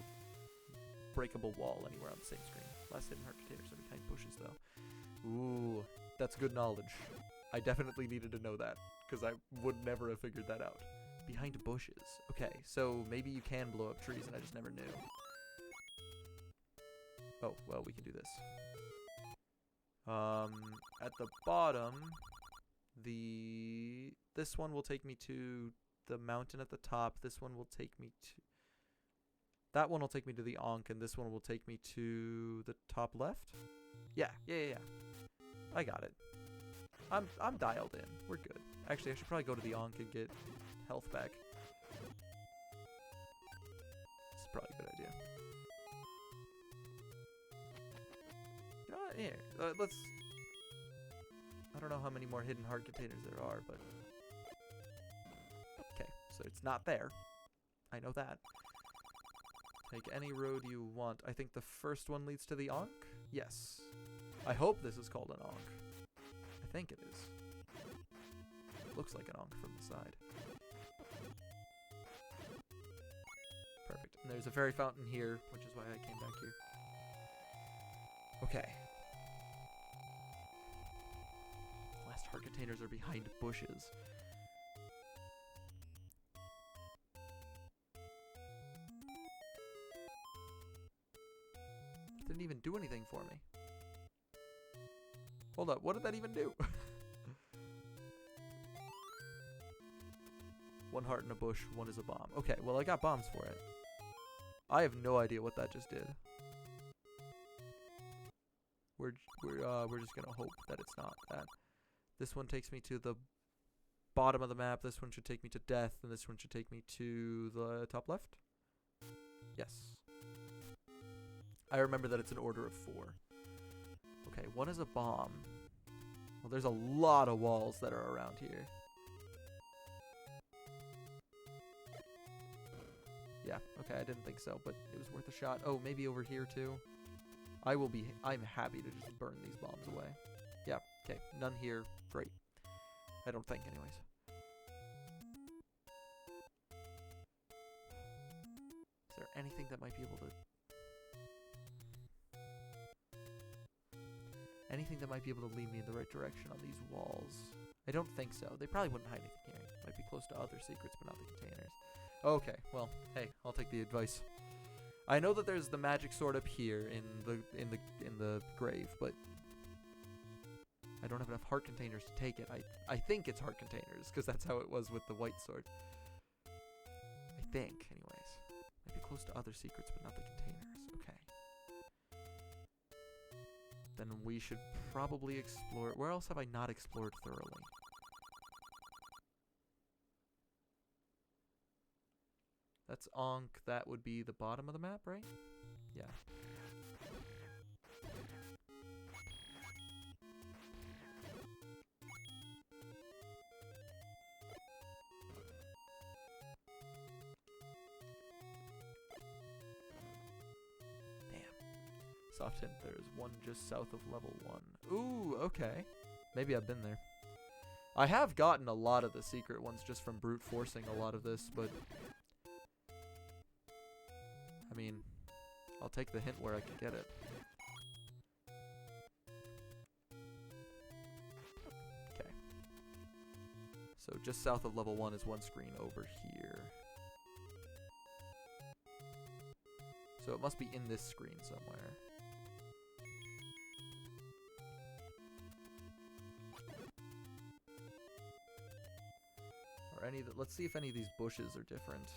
breakable wall anywhere on the same screen. Last hidden heart containers are behind bushes, though. Ooh, that's good knowledge. I definitely needed to know that, because I would never have figured that out. Behind bushes. Okay, so maybe you can blow up trees, and I just never knew. Oh, well, we can do this. At the bottom, this one will take me to the mountain at the top. This one will take me to... That one will take me to the Ankh, and this one will take me to the top left? Yeah. I got it. I'm dialed in. We're good. Actually, I should probably go to the Ankh and get health back. It's probably a good idea. You know what? Here, let's... I don't know how many more hidden heart containers there are, but... Okay, so it's not there. I know that. Take any road you want. I think the first one leads to the Ankh? Yes. I hope this is called an Ankh. I think it is. Looks like an Ankh from the side. Perfect. And there's a fairy fountain here, which is why I came back here. Okay. Last heart containers are behind bushes. Didn't even do anything for me. Hold up, what did that even do? One heart in a bush, one is a bomb. Okay, well I got bombs for it. I have no idea what that just did. We're just gonna hope that it's not that. This one takes me to the bottom of the map. This one should take me to death, and this one should take me to the top left. Yes. I remember that it's an order of 4. Okay, one is a bomb. Well, there's a lot of walls that are around here. Yeah, okay, I didn't think so, but it was worth a shot. Oh, maybe over here too. I'm happy to just burn these bombs away. Yeah, okay, none here. Great. I don't think, anyways. Is there anything that might be able to... Anything that might be able to lead me in the right direction on these walls? I don't think so. They probably wouldn't hide anything here. Might be close to other secrets, but not the containers. Okay, well, hey, I'll take the advice. I know that there's the magic sword up here in the grave, but I don't have enough heart containers to take it. I think it's heart containers, because that's how it was with the white sword. I think, anyways. Might be close to other secrets, but not the containers. Okay. Then we should probably explore... Where else have I not explored thoroughly? That's Ankh. That would be the bottom of the map, right? Yeah. Damn. Soft hint, there is one just south of level 1. Ooh, okay. Maybe I've been there. I have gotten a lot of the secret ones just from brute forcing a lot of this, but... I mean, I'll take the hint where I can get it. Okay. So just south of level 1 is one screen over here. So it must be in this screen somewhere. Or any that, let's see if any of these bushes are different.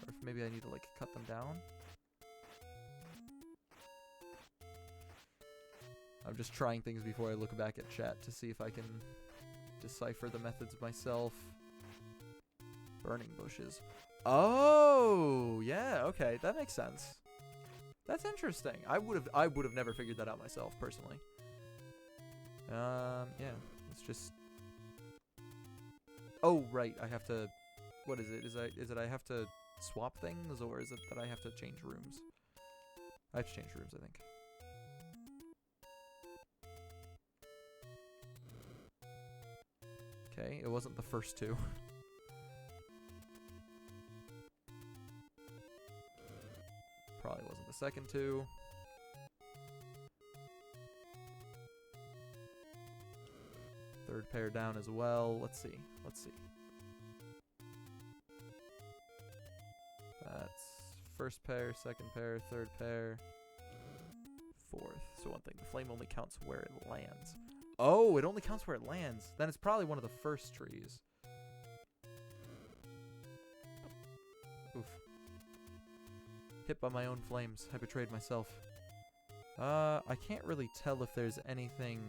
Or if maybe I need to, like, cut them down. I'm just trying things before I look back at chat to see if I can decipher the methods myself. Burning bushes. Oh, yeah, okay, that makes sense. That's interesting. I would have never figured that out myself, personally. Yeah, let's just... Oh, right, I have to... What is it? Is it I have to swap things, or is it that I have to change rooms? I have to change rooms, I think. Okay, it wasn't the first two. Probably wasn't the second two. Third pair down as well. Let's see. Let's see. That's first pair, second pair, third pair, fourth. So one thing, the flame only counts where it lands. Oh, it only counts where it lands. Then it's probably one of the first trees. Oof. Hit by my own flames. I betrayed myself. I can't really tell if there's anything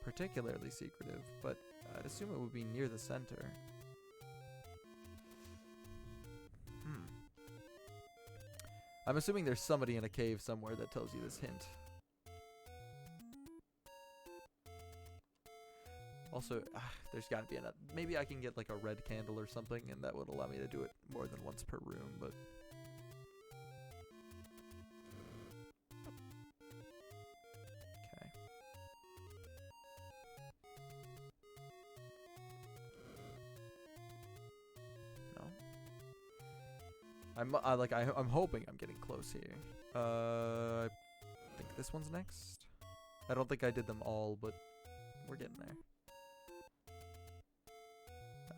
particularly secretive, but I'd assume it would be near the center. I'm assuming there's somebody in a cave somewhere that tells you this hint. Also, there's gotta be another. Maybe I can get like a red candle or something, and that would allow me to do it more than once per room, but... Okay. No? I'm hoping I'm getting close here. I think this one's next. I don't think I did them all, but we're getting there.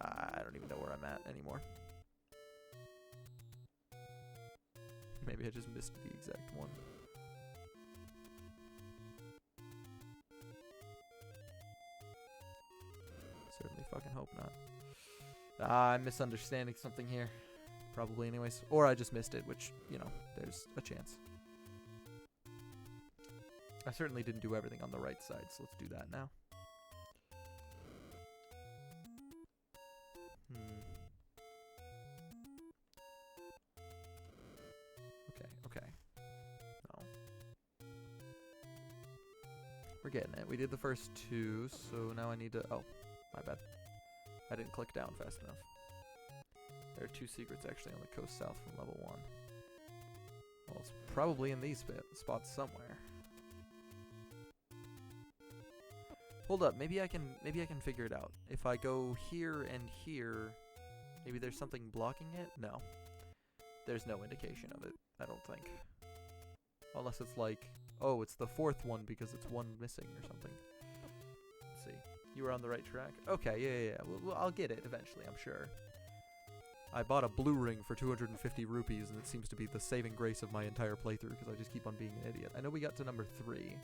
I don't even know where I'm at anymore. Maybe I just missed the exact one. Certainly fucking hope not. I'm misunderstanding something here. Probably anyways. Or I just missed it, which, you know, there's a chance. I certainly didn't do everything on the right side, so let's do that now. Okay. No. We're getting it. We did the first two, so now I need to... Oh, my bad. I didn't click down fast enough. There are two secrets actually on the coast south from level 1. Well, it's probably in these spots somewhere. Hold up, maybe I can figure it out. If I go here and here, maybe there's something blocking it? No. There's no indication of it, I don't think. Unless it's like, oh, it's the fourth one because it's one missing or something. Let's see. You were on the right track? Okay, yeah. Well, I'll get it eventually, I'm sure. I bought a blue ring for 250 rupees, and it seems to be the saving grace of my entire playthrough because I just keep on being an idiot. I know we got to number 3.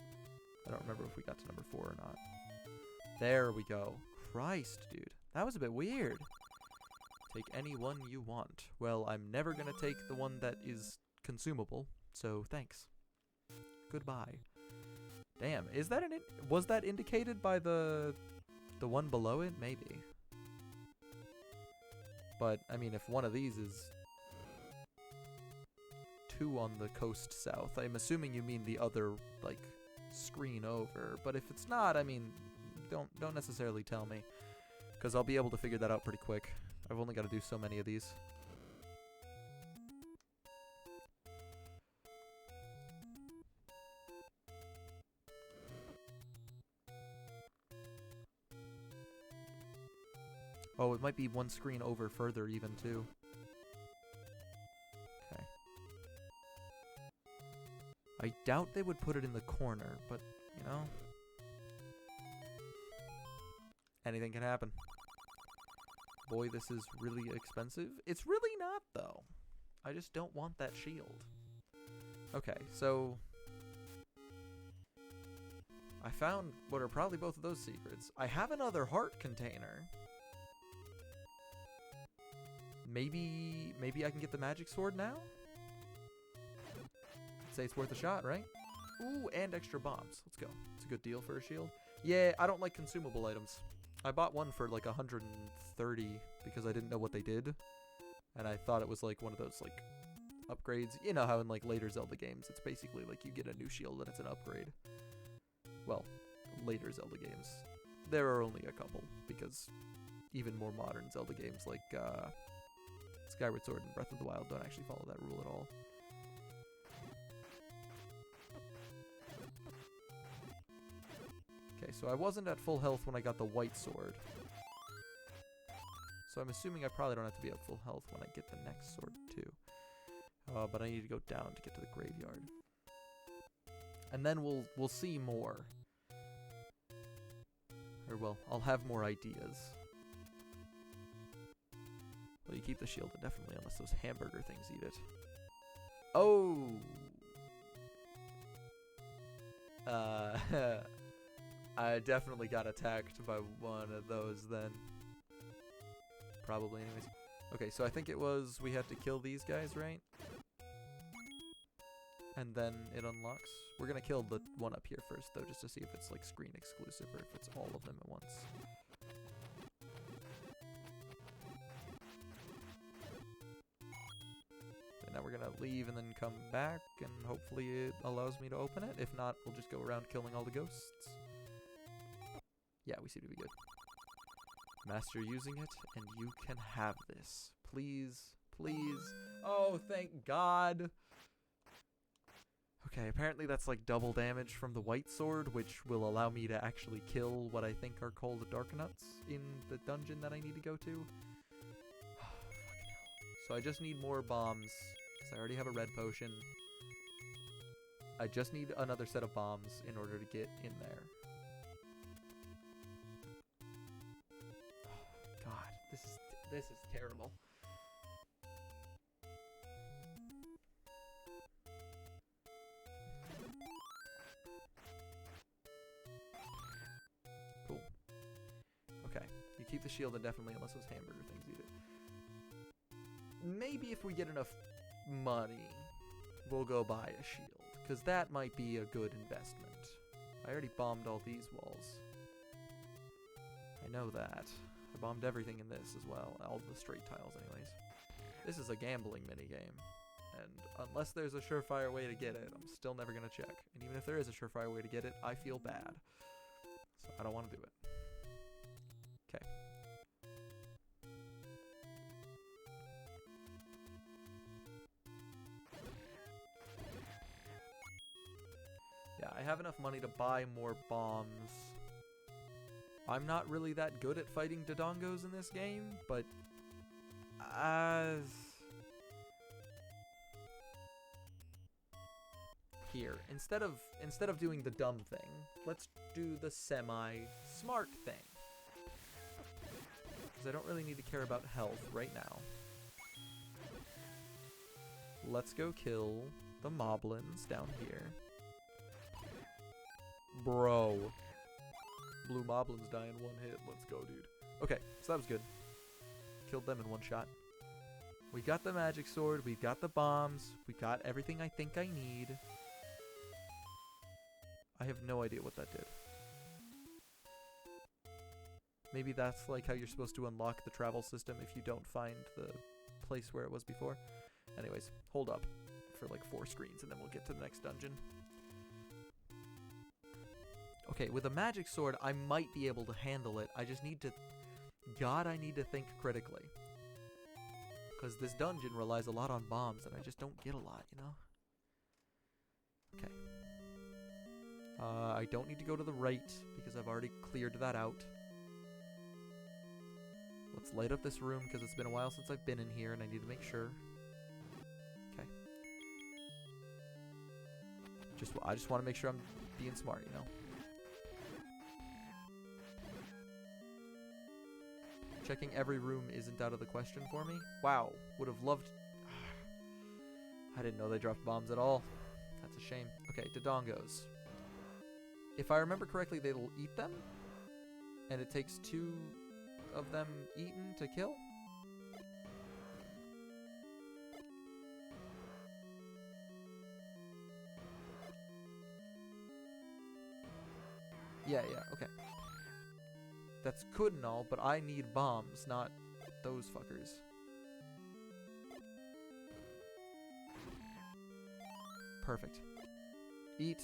I don't remember if we got to number 4 or not. There we go. Christ, dude. That was a bit weird. Take any one you want. Well, I'm never going to take the one that is consumable, so thanks. Goodbye. Damn, is that was that indicated by the one below it? Maybe. But, I mean, if one of these is 2 on the coast south, I'm assuming you mean the other, like, screen over. But if it's not, I mean, don't necessarily tell me, because I'll be able to figure that out pretty quick. I've only got to do so many of these. Oh, it might be one screen over further even, too. Okay. I doubt they would put it in the corner, but, you know. Anything can happen. Boy, this is really expensive. It's really not, though. I just don't want that shield. Okay, so... I found what are probably both of those secrets. I have another heart container. Maybe I can get the magic sword now? I'd say it's worth a shot, right? Ooh, and extra bombs. Let's go. It's a good deal for a shield. Yeah, I don't like consumable items. I bought one for like 130 because I didn't know what they did. And I thought it was like one of those like upgrades. You know how in like later Zelda games, it's basically like you get a new shield and it's an upgrade. Well, later Zelda games. There are only a couple because even more modern Zelda games like Skyward Sword and Breath of the Wild don't actually follow that rule at all. Okay, so I wasn't at full health when I got the white sword. So I'm assuming I probably don't have to be at full health when I get the next sword too. But I need to go down to get to the graveyard. And then we'll see more. Or well, I'll have more ideas. Well, you keep the shield indefinitely unless those hamburger things eat it. Oh! I definitely got attacked by one of those then. Probably anyways. Okay, so I think it was we had to kill these guys, right? And then it unlocks. We're gonna kill the one up here first though, just to see if it's like screen exclusive or if it's all of them at once. So now we're gonna leave and then come back and hopefully it allows me to open it. If not, we'll just go around killing all the ghosts. Yeah, we seem to be good. Master using it, and you can have this. Please, please. Oh, thank God. Okay, apparently that's like double damage from the white sword, which will allow me to actually kill what I think are called dark nuts in the dungeon that I need to go to. So I just need more bombs, because I already have a red potion. I just need another set of bombs in order to get in there. This is terrible. Cool. Okay. You keep the shield indefinitely unless those hamburger things eat it. Maybe if we get enough money, we'll go buy a shield. Because that might be a good investment. I already bombed all these walls. I know that. I bombed everything in this as well, all the straight tiles anyways. This is a gambling minigame, and unless there's a surefire way to get it, I'm still never going to check. And even if there is a surefire way to get it, I feel bad. So I don't want to do it. Okay. Yeah, I have enough money to buy more bombs. I'm not really that good at fighting Dodongos in this game, but here, instead of doing the dumb thing, let's do the semi-smart thing. Because I don't really need to care about health right now. Let's go kill the moblins down here. Bro. Blue moblins die in one hit. Let's go, dude. Okay, so that was good. Killed them in one shot. We got the magic sword. We've got the bombs. We got everything I think I need. I have no idea what that did. Maybe that's like how you're supposed to unlock the travel system if you don't find the place where it was before. Anyways, hold up for like 4 screens and then we'll get to the next dungeon. Okay, with a magic sword, I might be able to handle it. I just need to... God, I need to think critically. Because this dungeon relies a lot on bombs, and I just don't get a lot, you know? Okay. I don't need to go to the right, because I've already cleared that out. Let's light up this room, because it's been a while since I've been in here, and I need to make sure. Okay. I just want to make sure I'm being smart, you know? Checking every room isn't out of the question for me. Wow, would have loved... I didn't know they dropped bombs at all. That's a shame. Okay, Dodongos. If I remember correctly, they'll eat them? And it takes 2 of them eaten to kill? Yeah, okay. That's good and all, but I need bombs, not those fuckers. Perfect. Eat.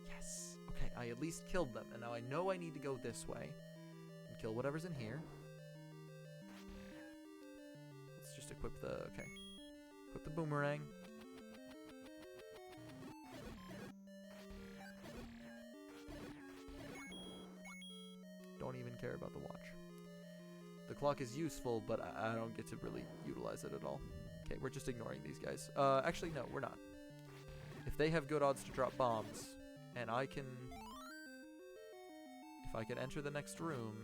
Yes. Okay, I at least killed them, and now I know I need to go this way and kill whatever's in here. Let's just equip the... Okay. Equip the boomerang. Don't even care about the watch. The clock is useful, but I don't get to really utilize it at all. Okay, we're just ignoring these guys. Actually, no, we're not. If they have good odds to drop bombs, and I can... If I can enter the next room...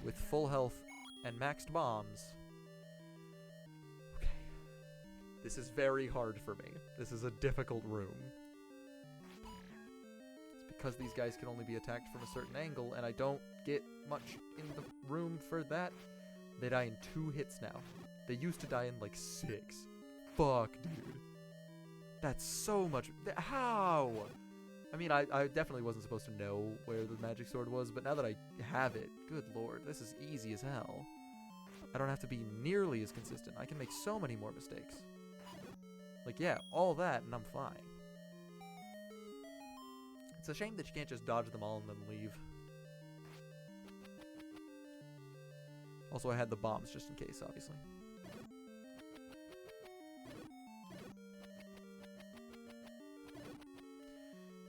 with full health and maxed bombs... Okay. This is very hard for me. This is a difficult room. Because these guys can only be attacked from a certain angle, and I don't get much in the room for that. They die in 2 hits now. They used to die in like 6. Fuck, dude. That's so much. How? I mean, I definitely wasn't supposed to know where the magic sword was, but now that I have it, good lord, this is easy as hell. I don't have to be nearly as consistent. I can make so many more mistakes. Like, yeah, all that, and I'm fine. It's a shame that you can't just dodge them all and then leave. Also, I had the bombs just in case, obviously.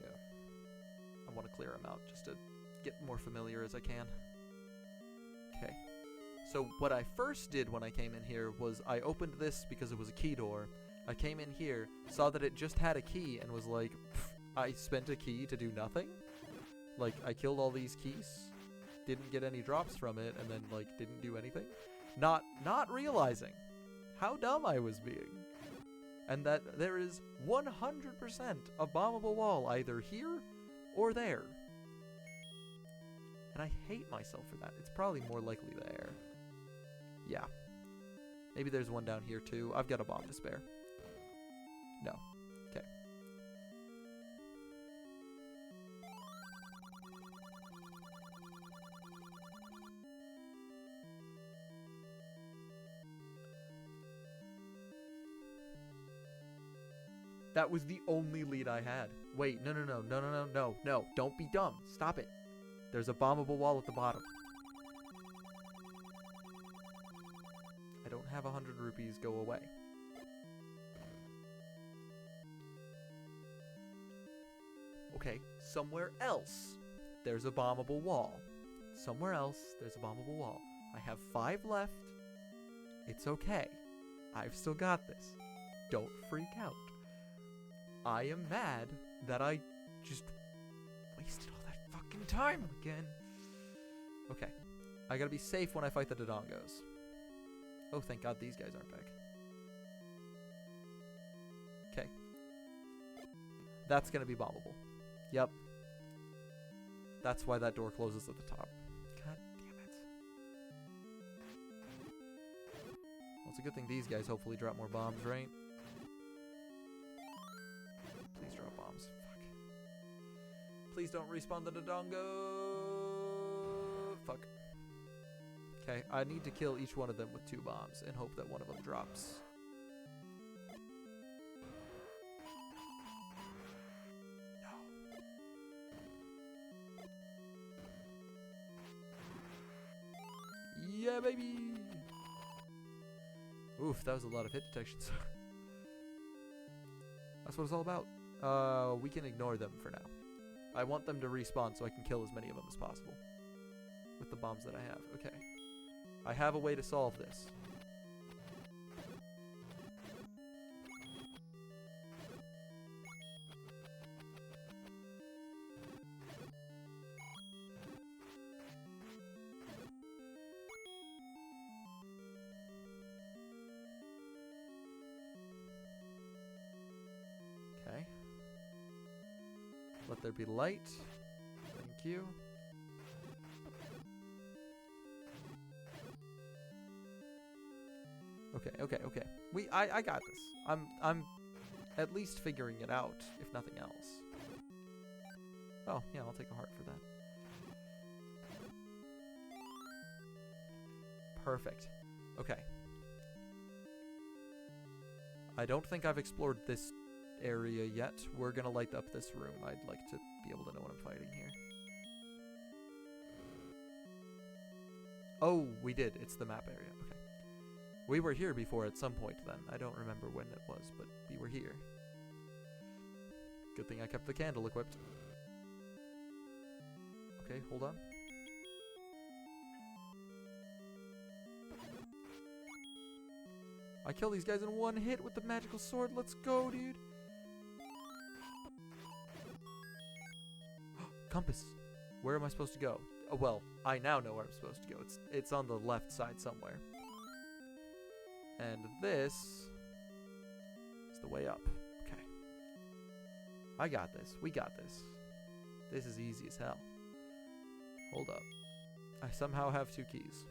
Yeah. I want to clear them out just to get more familiar as I can. Okay. So what I first did when I came in here was I opened this because it was a key door. I came in here, saw that it just had a key, and was like... I spent a key to do nothing? Like, I killed all these keys, didn't get any drops from it, and then, like, didn't do anything? Not realizing how dumb I was being. And that there is 100% a bombable wall either here or there. And I hate myself for that. It's probably more likely there. Yeah. Maybe there's one down here, too. I've got a bomb to spare. No. Okay. That was the only lead I had. Wait, no, don't be dumb. Stop it. There's a bombable wall at the bottom. I don't have 100 rupees. Go away. Okay, somewhere else, there's a bombable wall. Somewhere else, there's a bombable wall. I have 5 left. It's okay. I've still got this. Don't freak out. I am mad that I just wasted all that fucking time again. Okay. I gotta be safe when I fight the Dodongos. Oh, thank God these guys aren't back. Okay. That's gonna be bombable. Yep. That's why that door closes at the top. God damn it. Well, it's a good thing these guys hopefully drop more bombs, right? Please drop bombs. Fuck. Please don't respawn the Dodongo. Fuck. Okay, I need to kill each one of them with 2 bombs and hope that one of them drops. No. Yeah, baby! Oof, that was a lot of hit detections. That's what it's all about. We can ignore them for now. I want them to respawn so I can kill as many of them as possible. With the bombs that I have. Okay. I have a way to solve this. Okay. Let there be light. Thank you. Okay, okay, okay. I got this. I'm at least figuring it out, if nothing else. Oh, yeah, I'll take a heart for that. Perfect. Okay. I don't think I've explored this area yet. We're gonna light up this room. I'd like to be able to know what I'm fighting here. Oh, we did. It's the map area. Okay. We were here before at some point then. I don't remember when it was, but we were here. Good thing I kept the candle equipped. Okay, hold on. I kill these guys in one hit with the magical sword. Let's go, dude. Compass. Where am I supposed to go? Oh, well, I now know where I'm supposed to go. It's on the left side somewhere. And this is the way up. Okay. I got this. We got this. This is easy as hell. Hold up. I somehow have 2 keys.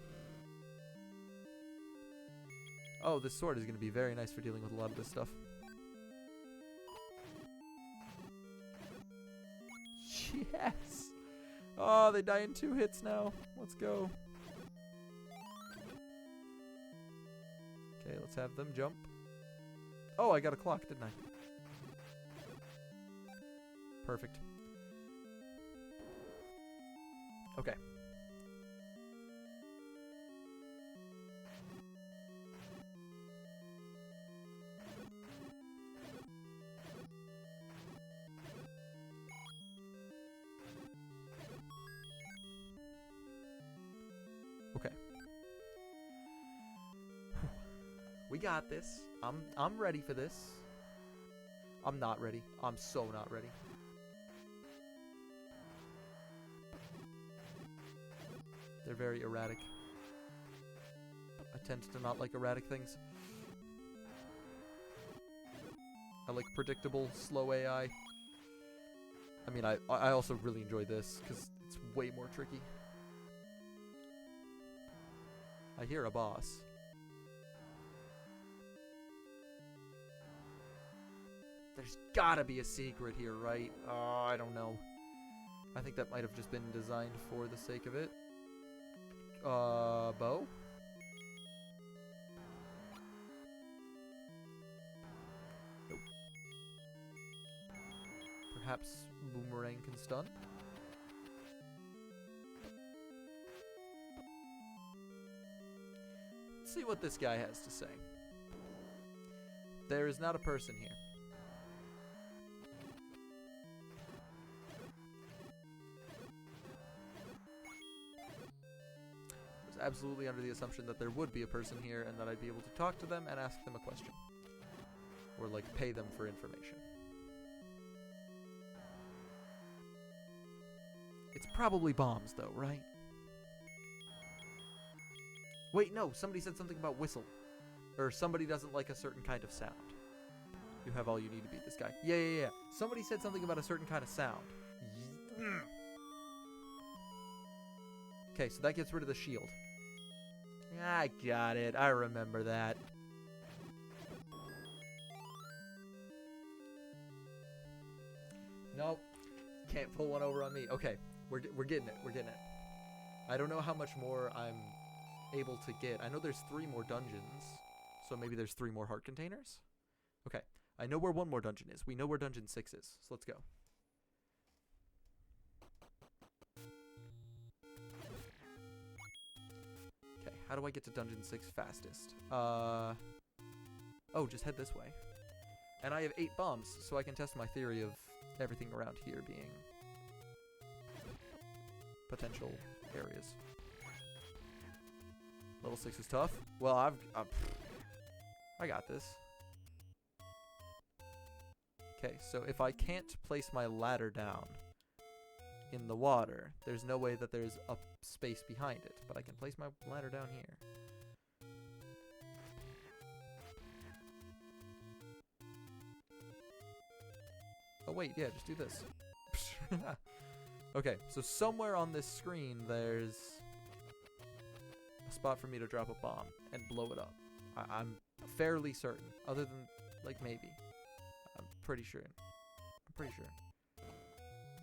Oh, this sword is going to be very nice for dealing with a lot of this stuff. Yes! Oh, they die in 2 hits now. Let's go. Okay, let's have them jump. Oh, I got a clock, didn't I? Perfect. Okay. Okay. We got this. I'm ready for this. I'm not ready. I'm so not ready. They're very erratic. I tend to not like erratic things. I like predictable, slow AI. I mean, I also really enjoy this because it's way more tricky. I hear a boss. There's gotta be a secret here, right? I don't know. I think that might have just been designed for the sake of it. Bow? Nope. Perhaps boomerang can stun? Let's see what this guy has to say. There is not a person here. Absolutely under the assumption that there would be a person here and that I'd be able to talk to them and ask them a question. Or, like, pay them for information. It's probably bombs, though, right? Wait, no. Somebody said something about whistle. Or somebody doesn't like a certain kind of sound. You have all you need to beat this guy. Yeah. Somebody said something about a certain kind of sound. Okay, so that gets rid of the shield. I got it. I remember that. Nope. Can't pull one over on me. Okay, we're getting it. We're getting it. I don't know how much more I'm able to get. I know there's 3 more dungeons, so maybe there's 3 more heart containers. Okay, I know where 1 more dungeon is. We know where dungeon 6 is, so let's go. How do I get to dungeon 6 fastest? Oh, just head this way. And I have 8 bombs, so I can test my theory of everything around here being potential areas. Level 6 is tough. Well, I got this. Okay, so if I can't place my ladder down in the water, there's no way that there's a space behind it, but I can place my ladder down here. Oh wait, yeah, just do this. Okay, so somewhere on this screen there's a spot for me to drop a bomb and blow it up. I'm fairly certain. Other than, like, maybe. I'm pretty sure. I'm pretty sure.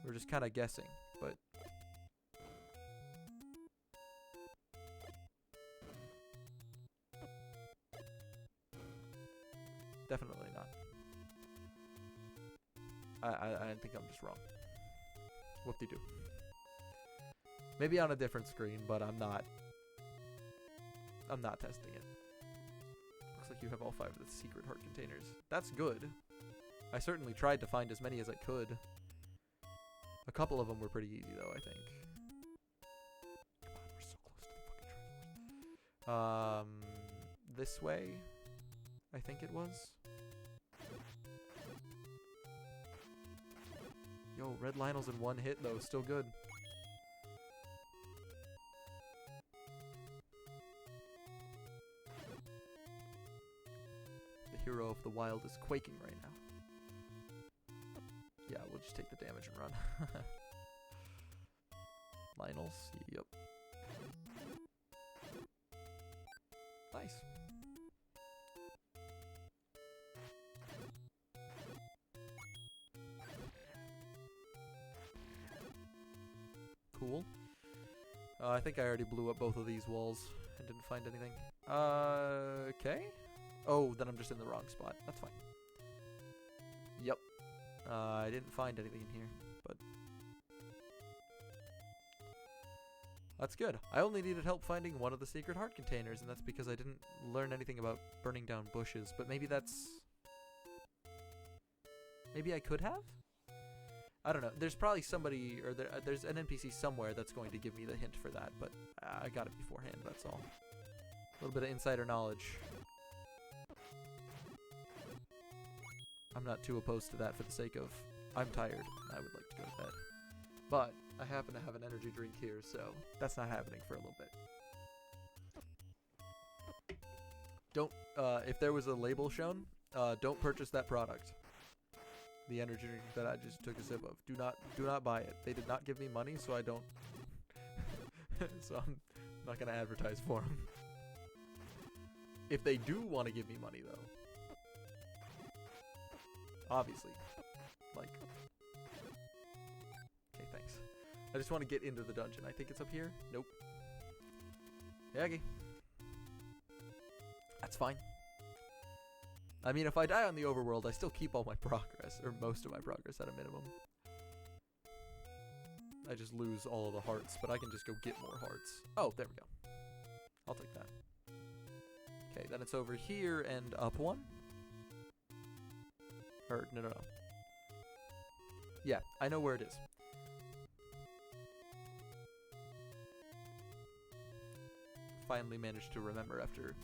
We're just kind of guessing, but... Definitely not. I think I'm just wrong. Whoop-de-doo. Maybe on a different screen, but I'm not testing it. Looks like you have all 5 of the secret heart containers. That's good. I certainly tried to find as many as I could. A couple of them were pretty easy, though, I think. Come on, we're so close to the fucking Triforce. This way, I think it was. Yo, red Lionel's in one hit, though. Still good. The hero of the wild is quaking right now. Yeah, we'll just take the damage and run. Lionel's, yep. Nice. Cool. I think I already blew up both of these walls and didn't find anything. Okay. Oh, then I'm just in the wrong spot. That's fine. Yep. I didn't find anything in here, but... That's good. I only needed help finding one of the secret heart containers, and that's because I didn't learn anything about burning down bushes, but maybe that's... Maybe I could have? I don't know. There's probably somebody, or there's an NPC somewhere that's going to give me the hint for that, but I got it beforehand, that's all. A little bit of insider knowledge. I'm not too opposed to that for the sake of, I'm tired, I would like to go to bed. But, I happen to have an energy drink here, so that's not happening for a little bit. Don't, if there was a label shown, don't purchase that product. The energy drink that I just took a sip of. Do not buy it. They did not give me money, so I don't. So I'm not gonna advertise for them. If they do want to give me money, though, obviously, like. Okay, thanks. I just want to get into the dungeon. I think it's up here. Nope. Yeah, okay. That's fine. I mean, if I die on the overworld, I still keep all my progress, or most of my progress at a minimum. I just lose all of the hearts, but I can just go get more hearts. Oh, there we go. I'll take that. Okay, then it's over here and up one. Or, no. Yeah, I know where it is. Finally managed to remember after,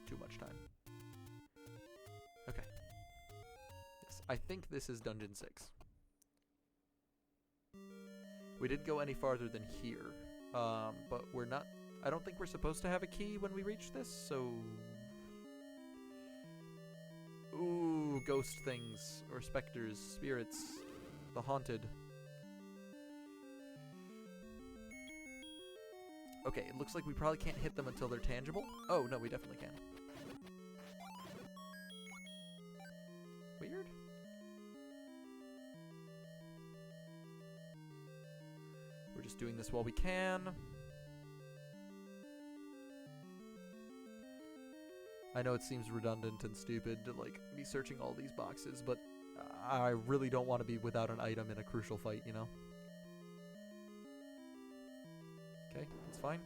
too much time. Okay. Yes, I think this is Dungeon 6. We didn't go any farther than here, but we're not... I don't think we're supposed to have a key when we reach this, so... Ooh, ghost things, or specters, spirits, the haunted. Okay, it looks like we probably can't hit them until they're tangible. Oh, no, we definitely can. Weird. We're just doing this while we can. I know it seems redundant and stupid to, be searching all these boxes, but I really don't want to be without an item in a crucial fight, you know? Okay, that's fine.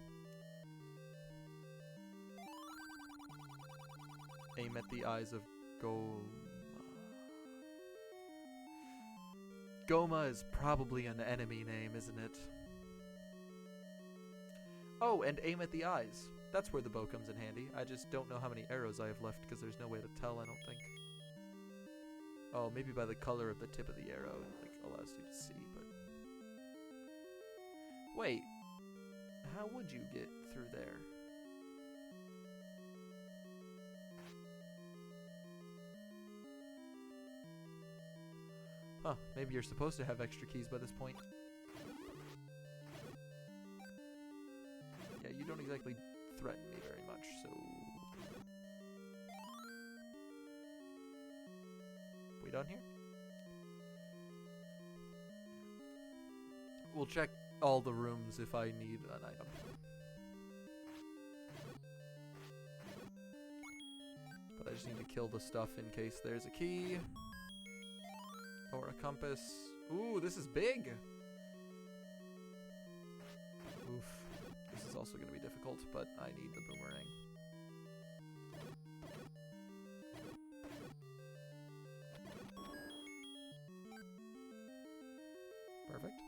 Aim at the eyes of Goma. Goma is probably an enemy name, isn't it? Oh, and aim at the eyes. That's where the bow comes in handy. I just don't know how many arrows I have left because there's no way to tell, I don't think. Oh, maybe by the color of the tip of the arrow, it allows you to see, but... Wait. How would you get through there? Huh, maybe you're supposed to have extra keys by this point. Yeah, you don't exactly threaten me very much, so... we done here? We'll check all the rooms if I need an item. But I just need to kill the stuff in case there's a key. Or a compass. Ooh, this is big! Oof. This is also going to be difficult, but I need the boomerang. Perfect.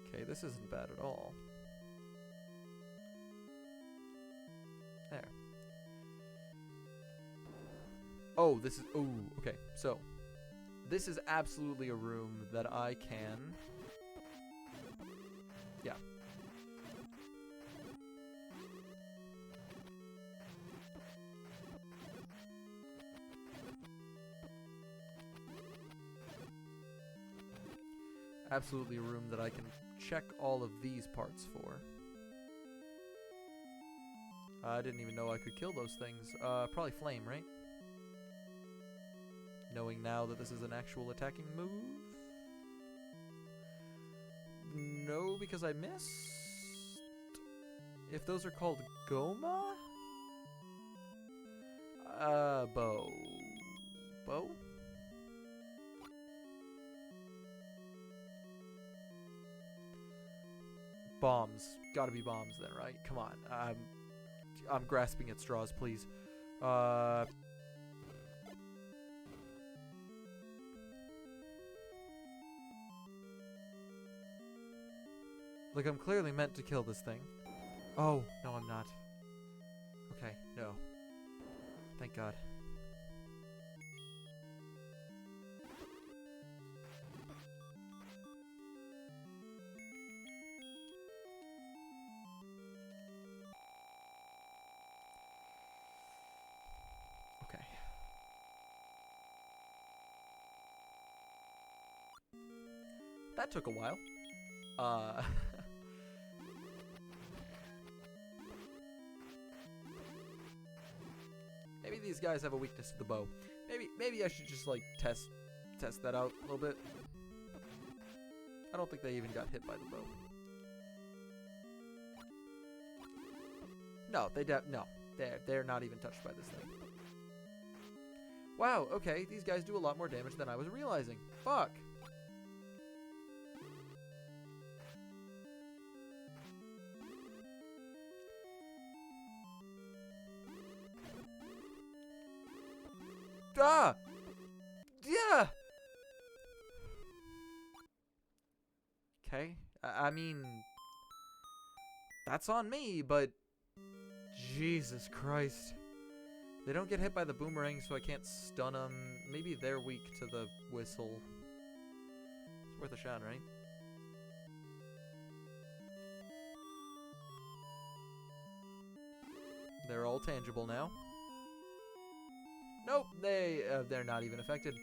Okay, this isn't bad at all. There. Oh, this is... Oh, okay. So, this is absolutely a room that I can... Yeah. Absolutely a room that I can check all of these parts for. I didn't even know I could kill those things. Probably flame, right? Knowing now that this is an actual attacking move? No, because I missed. If those are called Goma? Bow. Bow? Bombs. Gotta be bombs then, right? Come on. I'm grasping at straws, please. Like, I'm clearly meant to kill this thing. Oh, no, I'm not. Okay, no. Thank God. Okay. That took a while. Maybe these guys have a weakness to the bow. Maybe I should just like test that out a little bit. I don't think they even got hit by the bow. No, they're not even touched by this thing. Wow, okay, these guys do a lot more damage than I was realizing. Fuck. Ah! Yeah! Okay. I mean... That's on me, but... Jesus Christ. They don't get hit by the boomerang, so I can't stun them. Maybe they're weak to the whistle. It's worth a shot, right? They're all tangible now. Nope, they're not even affected.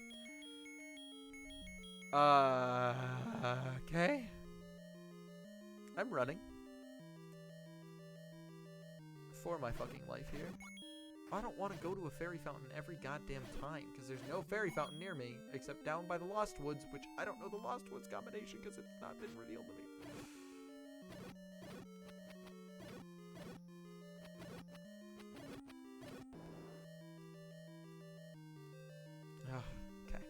Okay. I'm running. For my fucking life here. I don't want to go to a fairy fountain every goddamn time, because there's no fairy fountain near me, except down by the Lost Woods, which I don't know the Lost Woods combination, because it's not been revealed to me. Okay.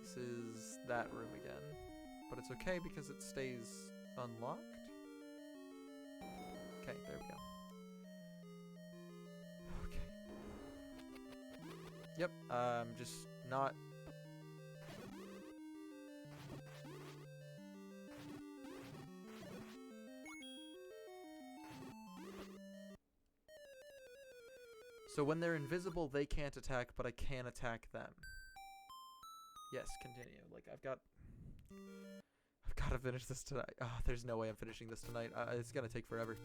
This is that room again. But it's okay because it stays unlocked. Okay, there we go. Okay. Yep, just not... So when they're invisible, they can't attack, but I can attack them. Yes, continue. Like, I've got to finish this tonight. There's no way I'm finishing this tonight. It's gonna take forever.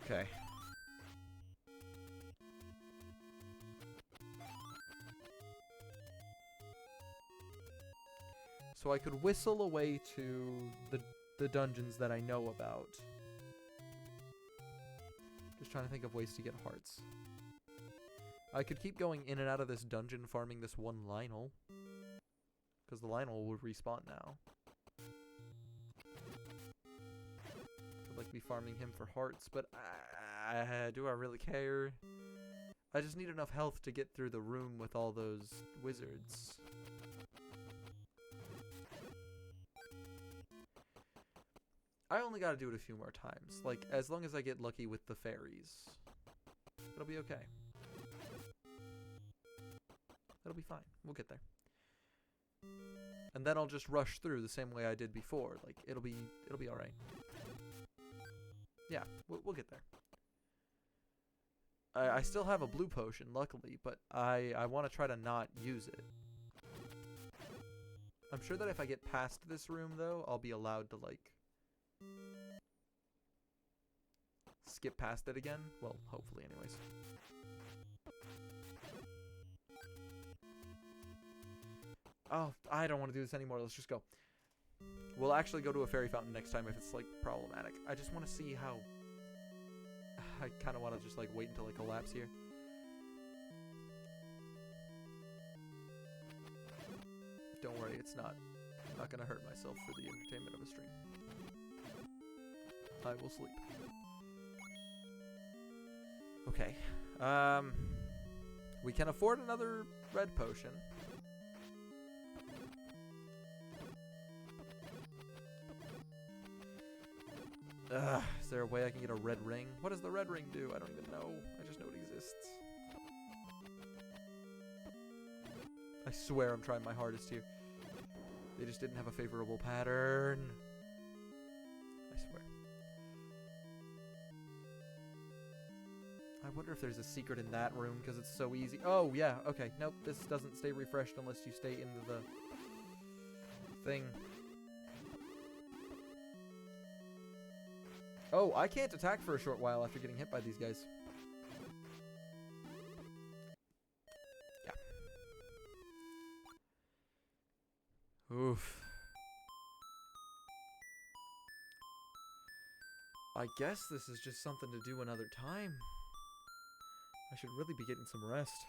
Okay. So I could whistle away to the dungeons that I know about. trying to think of ways to get hearts. I could keep going in and out of this dungeon farming this one Lionel. Because the Lionel will respawn now. Could like be farming him for hearts, but do I really care? I just need enough health to get through the room with all those wizards. I only gotta do it a few more times. Like, as long as I get lucky with the fairies, it'll be okay. It'll be fine. We'll get there. And then I'll just rush through the same way I did before. Like, it'll be alright. Yeah, we'll get there. I still have a blue potion, luckily, but I want to try to not use it. I'm sure that if I get past this room, though, I'll be allowed to, like, skip past it again. Well, hopefully, anyways. Oh, I don't want to do this anymore. Let's just go. We'll actually go to a fairy fountain next time if it's, like, problematic. I just want to see how... I kind of want to just, like, wait until I collapse here. Don't worry, it's not. I'm not going to hurt myself for the entertainment of a stream. I will sleep. Okay. We can afford another red potion. Is there a way I can get a red ring? What does the red ring do? I don't even know. I just know it exists. I swear I'm trying my hardest here. They just didn't have a favorable pattern. I swear. I wonder if there's a secret in that room because it's so easy. Oh, yeah. Okay. Nope. This doesn't stay refreshed unless you stay into the thing. Oh, I can't attack for a short while after getting hit by these guys. Yeah. Oof. I guess this is just something to do another time. I should really be getting some rest.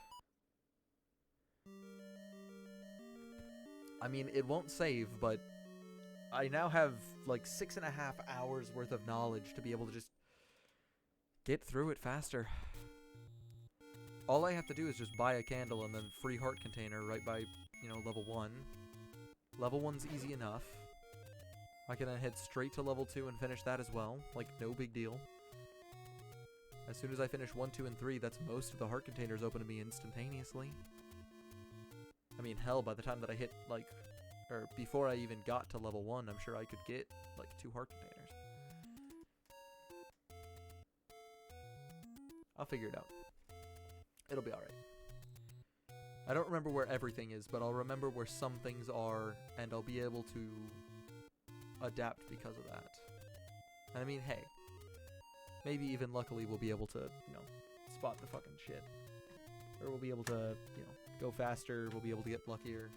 I mean, it won't save, but I now have like 6.5 hours worth of knowledge to be able to just get through it faster. All I have to do is just buy a candle and then free heart container right by, you know, level 1. Level 1's easy enough. I can then head straight to level 2 and finish that as well. Like, no big deal. As soon as I finish 1, 2, and 3, that's most of the heart containers open to me instantaneously. I mean, hell, by the time that I hit, like, or before I even got to level 1, I'm sure I could get, like, 2 heart containers. I'll figure it out. It'll be alright. I don't remember where everything is, but I'll remember where some things are, and I'll be able to adapt because of that. And I mean, hey, maybe even luckily we'll be able to, you know, spot the fucking shit. Or we'll be able to, you know, go faster, we'll be able to get luckier.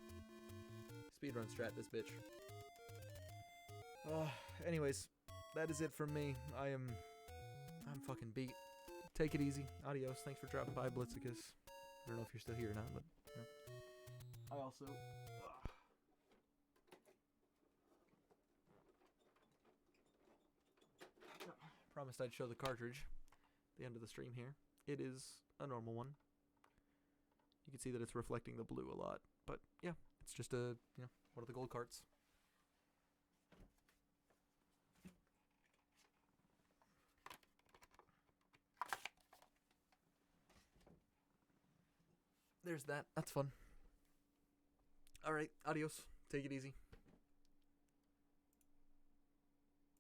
Speedrun strat this bitch. Anyways, that is it from me. I'm fucking beat. Take it easy. Adios. Thanks for dropping by, Blitzicus. I don't know if you're still here or not, but you know. I also promised I'd show the cartridge at the end of the stream here. It is a normal one. You can see that it's reflecting the blue a lot, but yeah, it's just a, you know, one of the gold carts. There's that. That's fun. Alright, adios. Take it easy.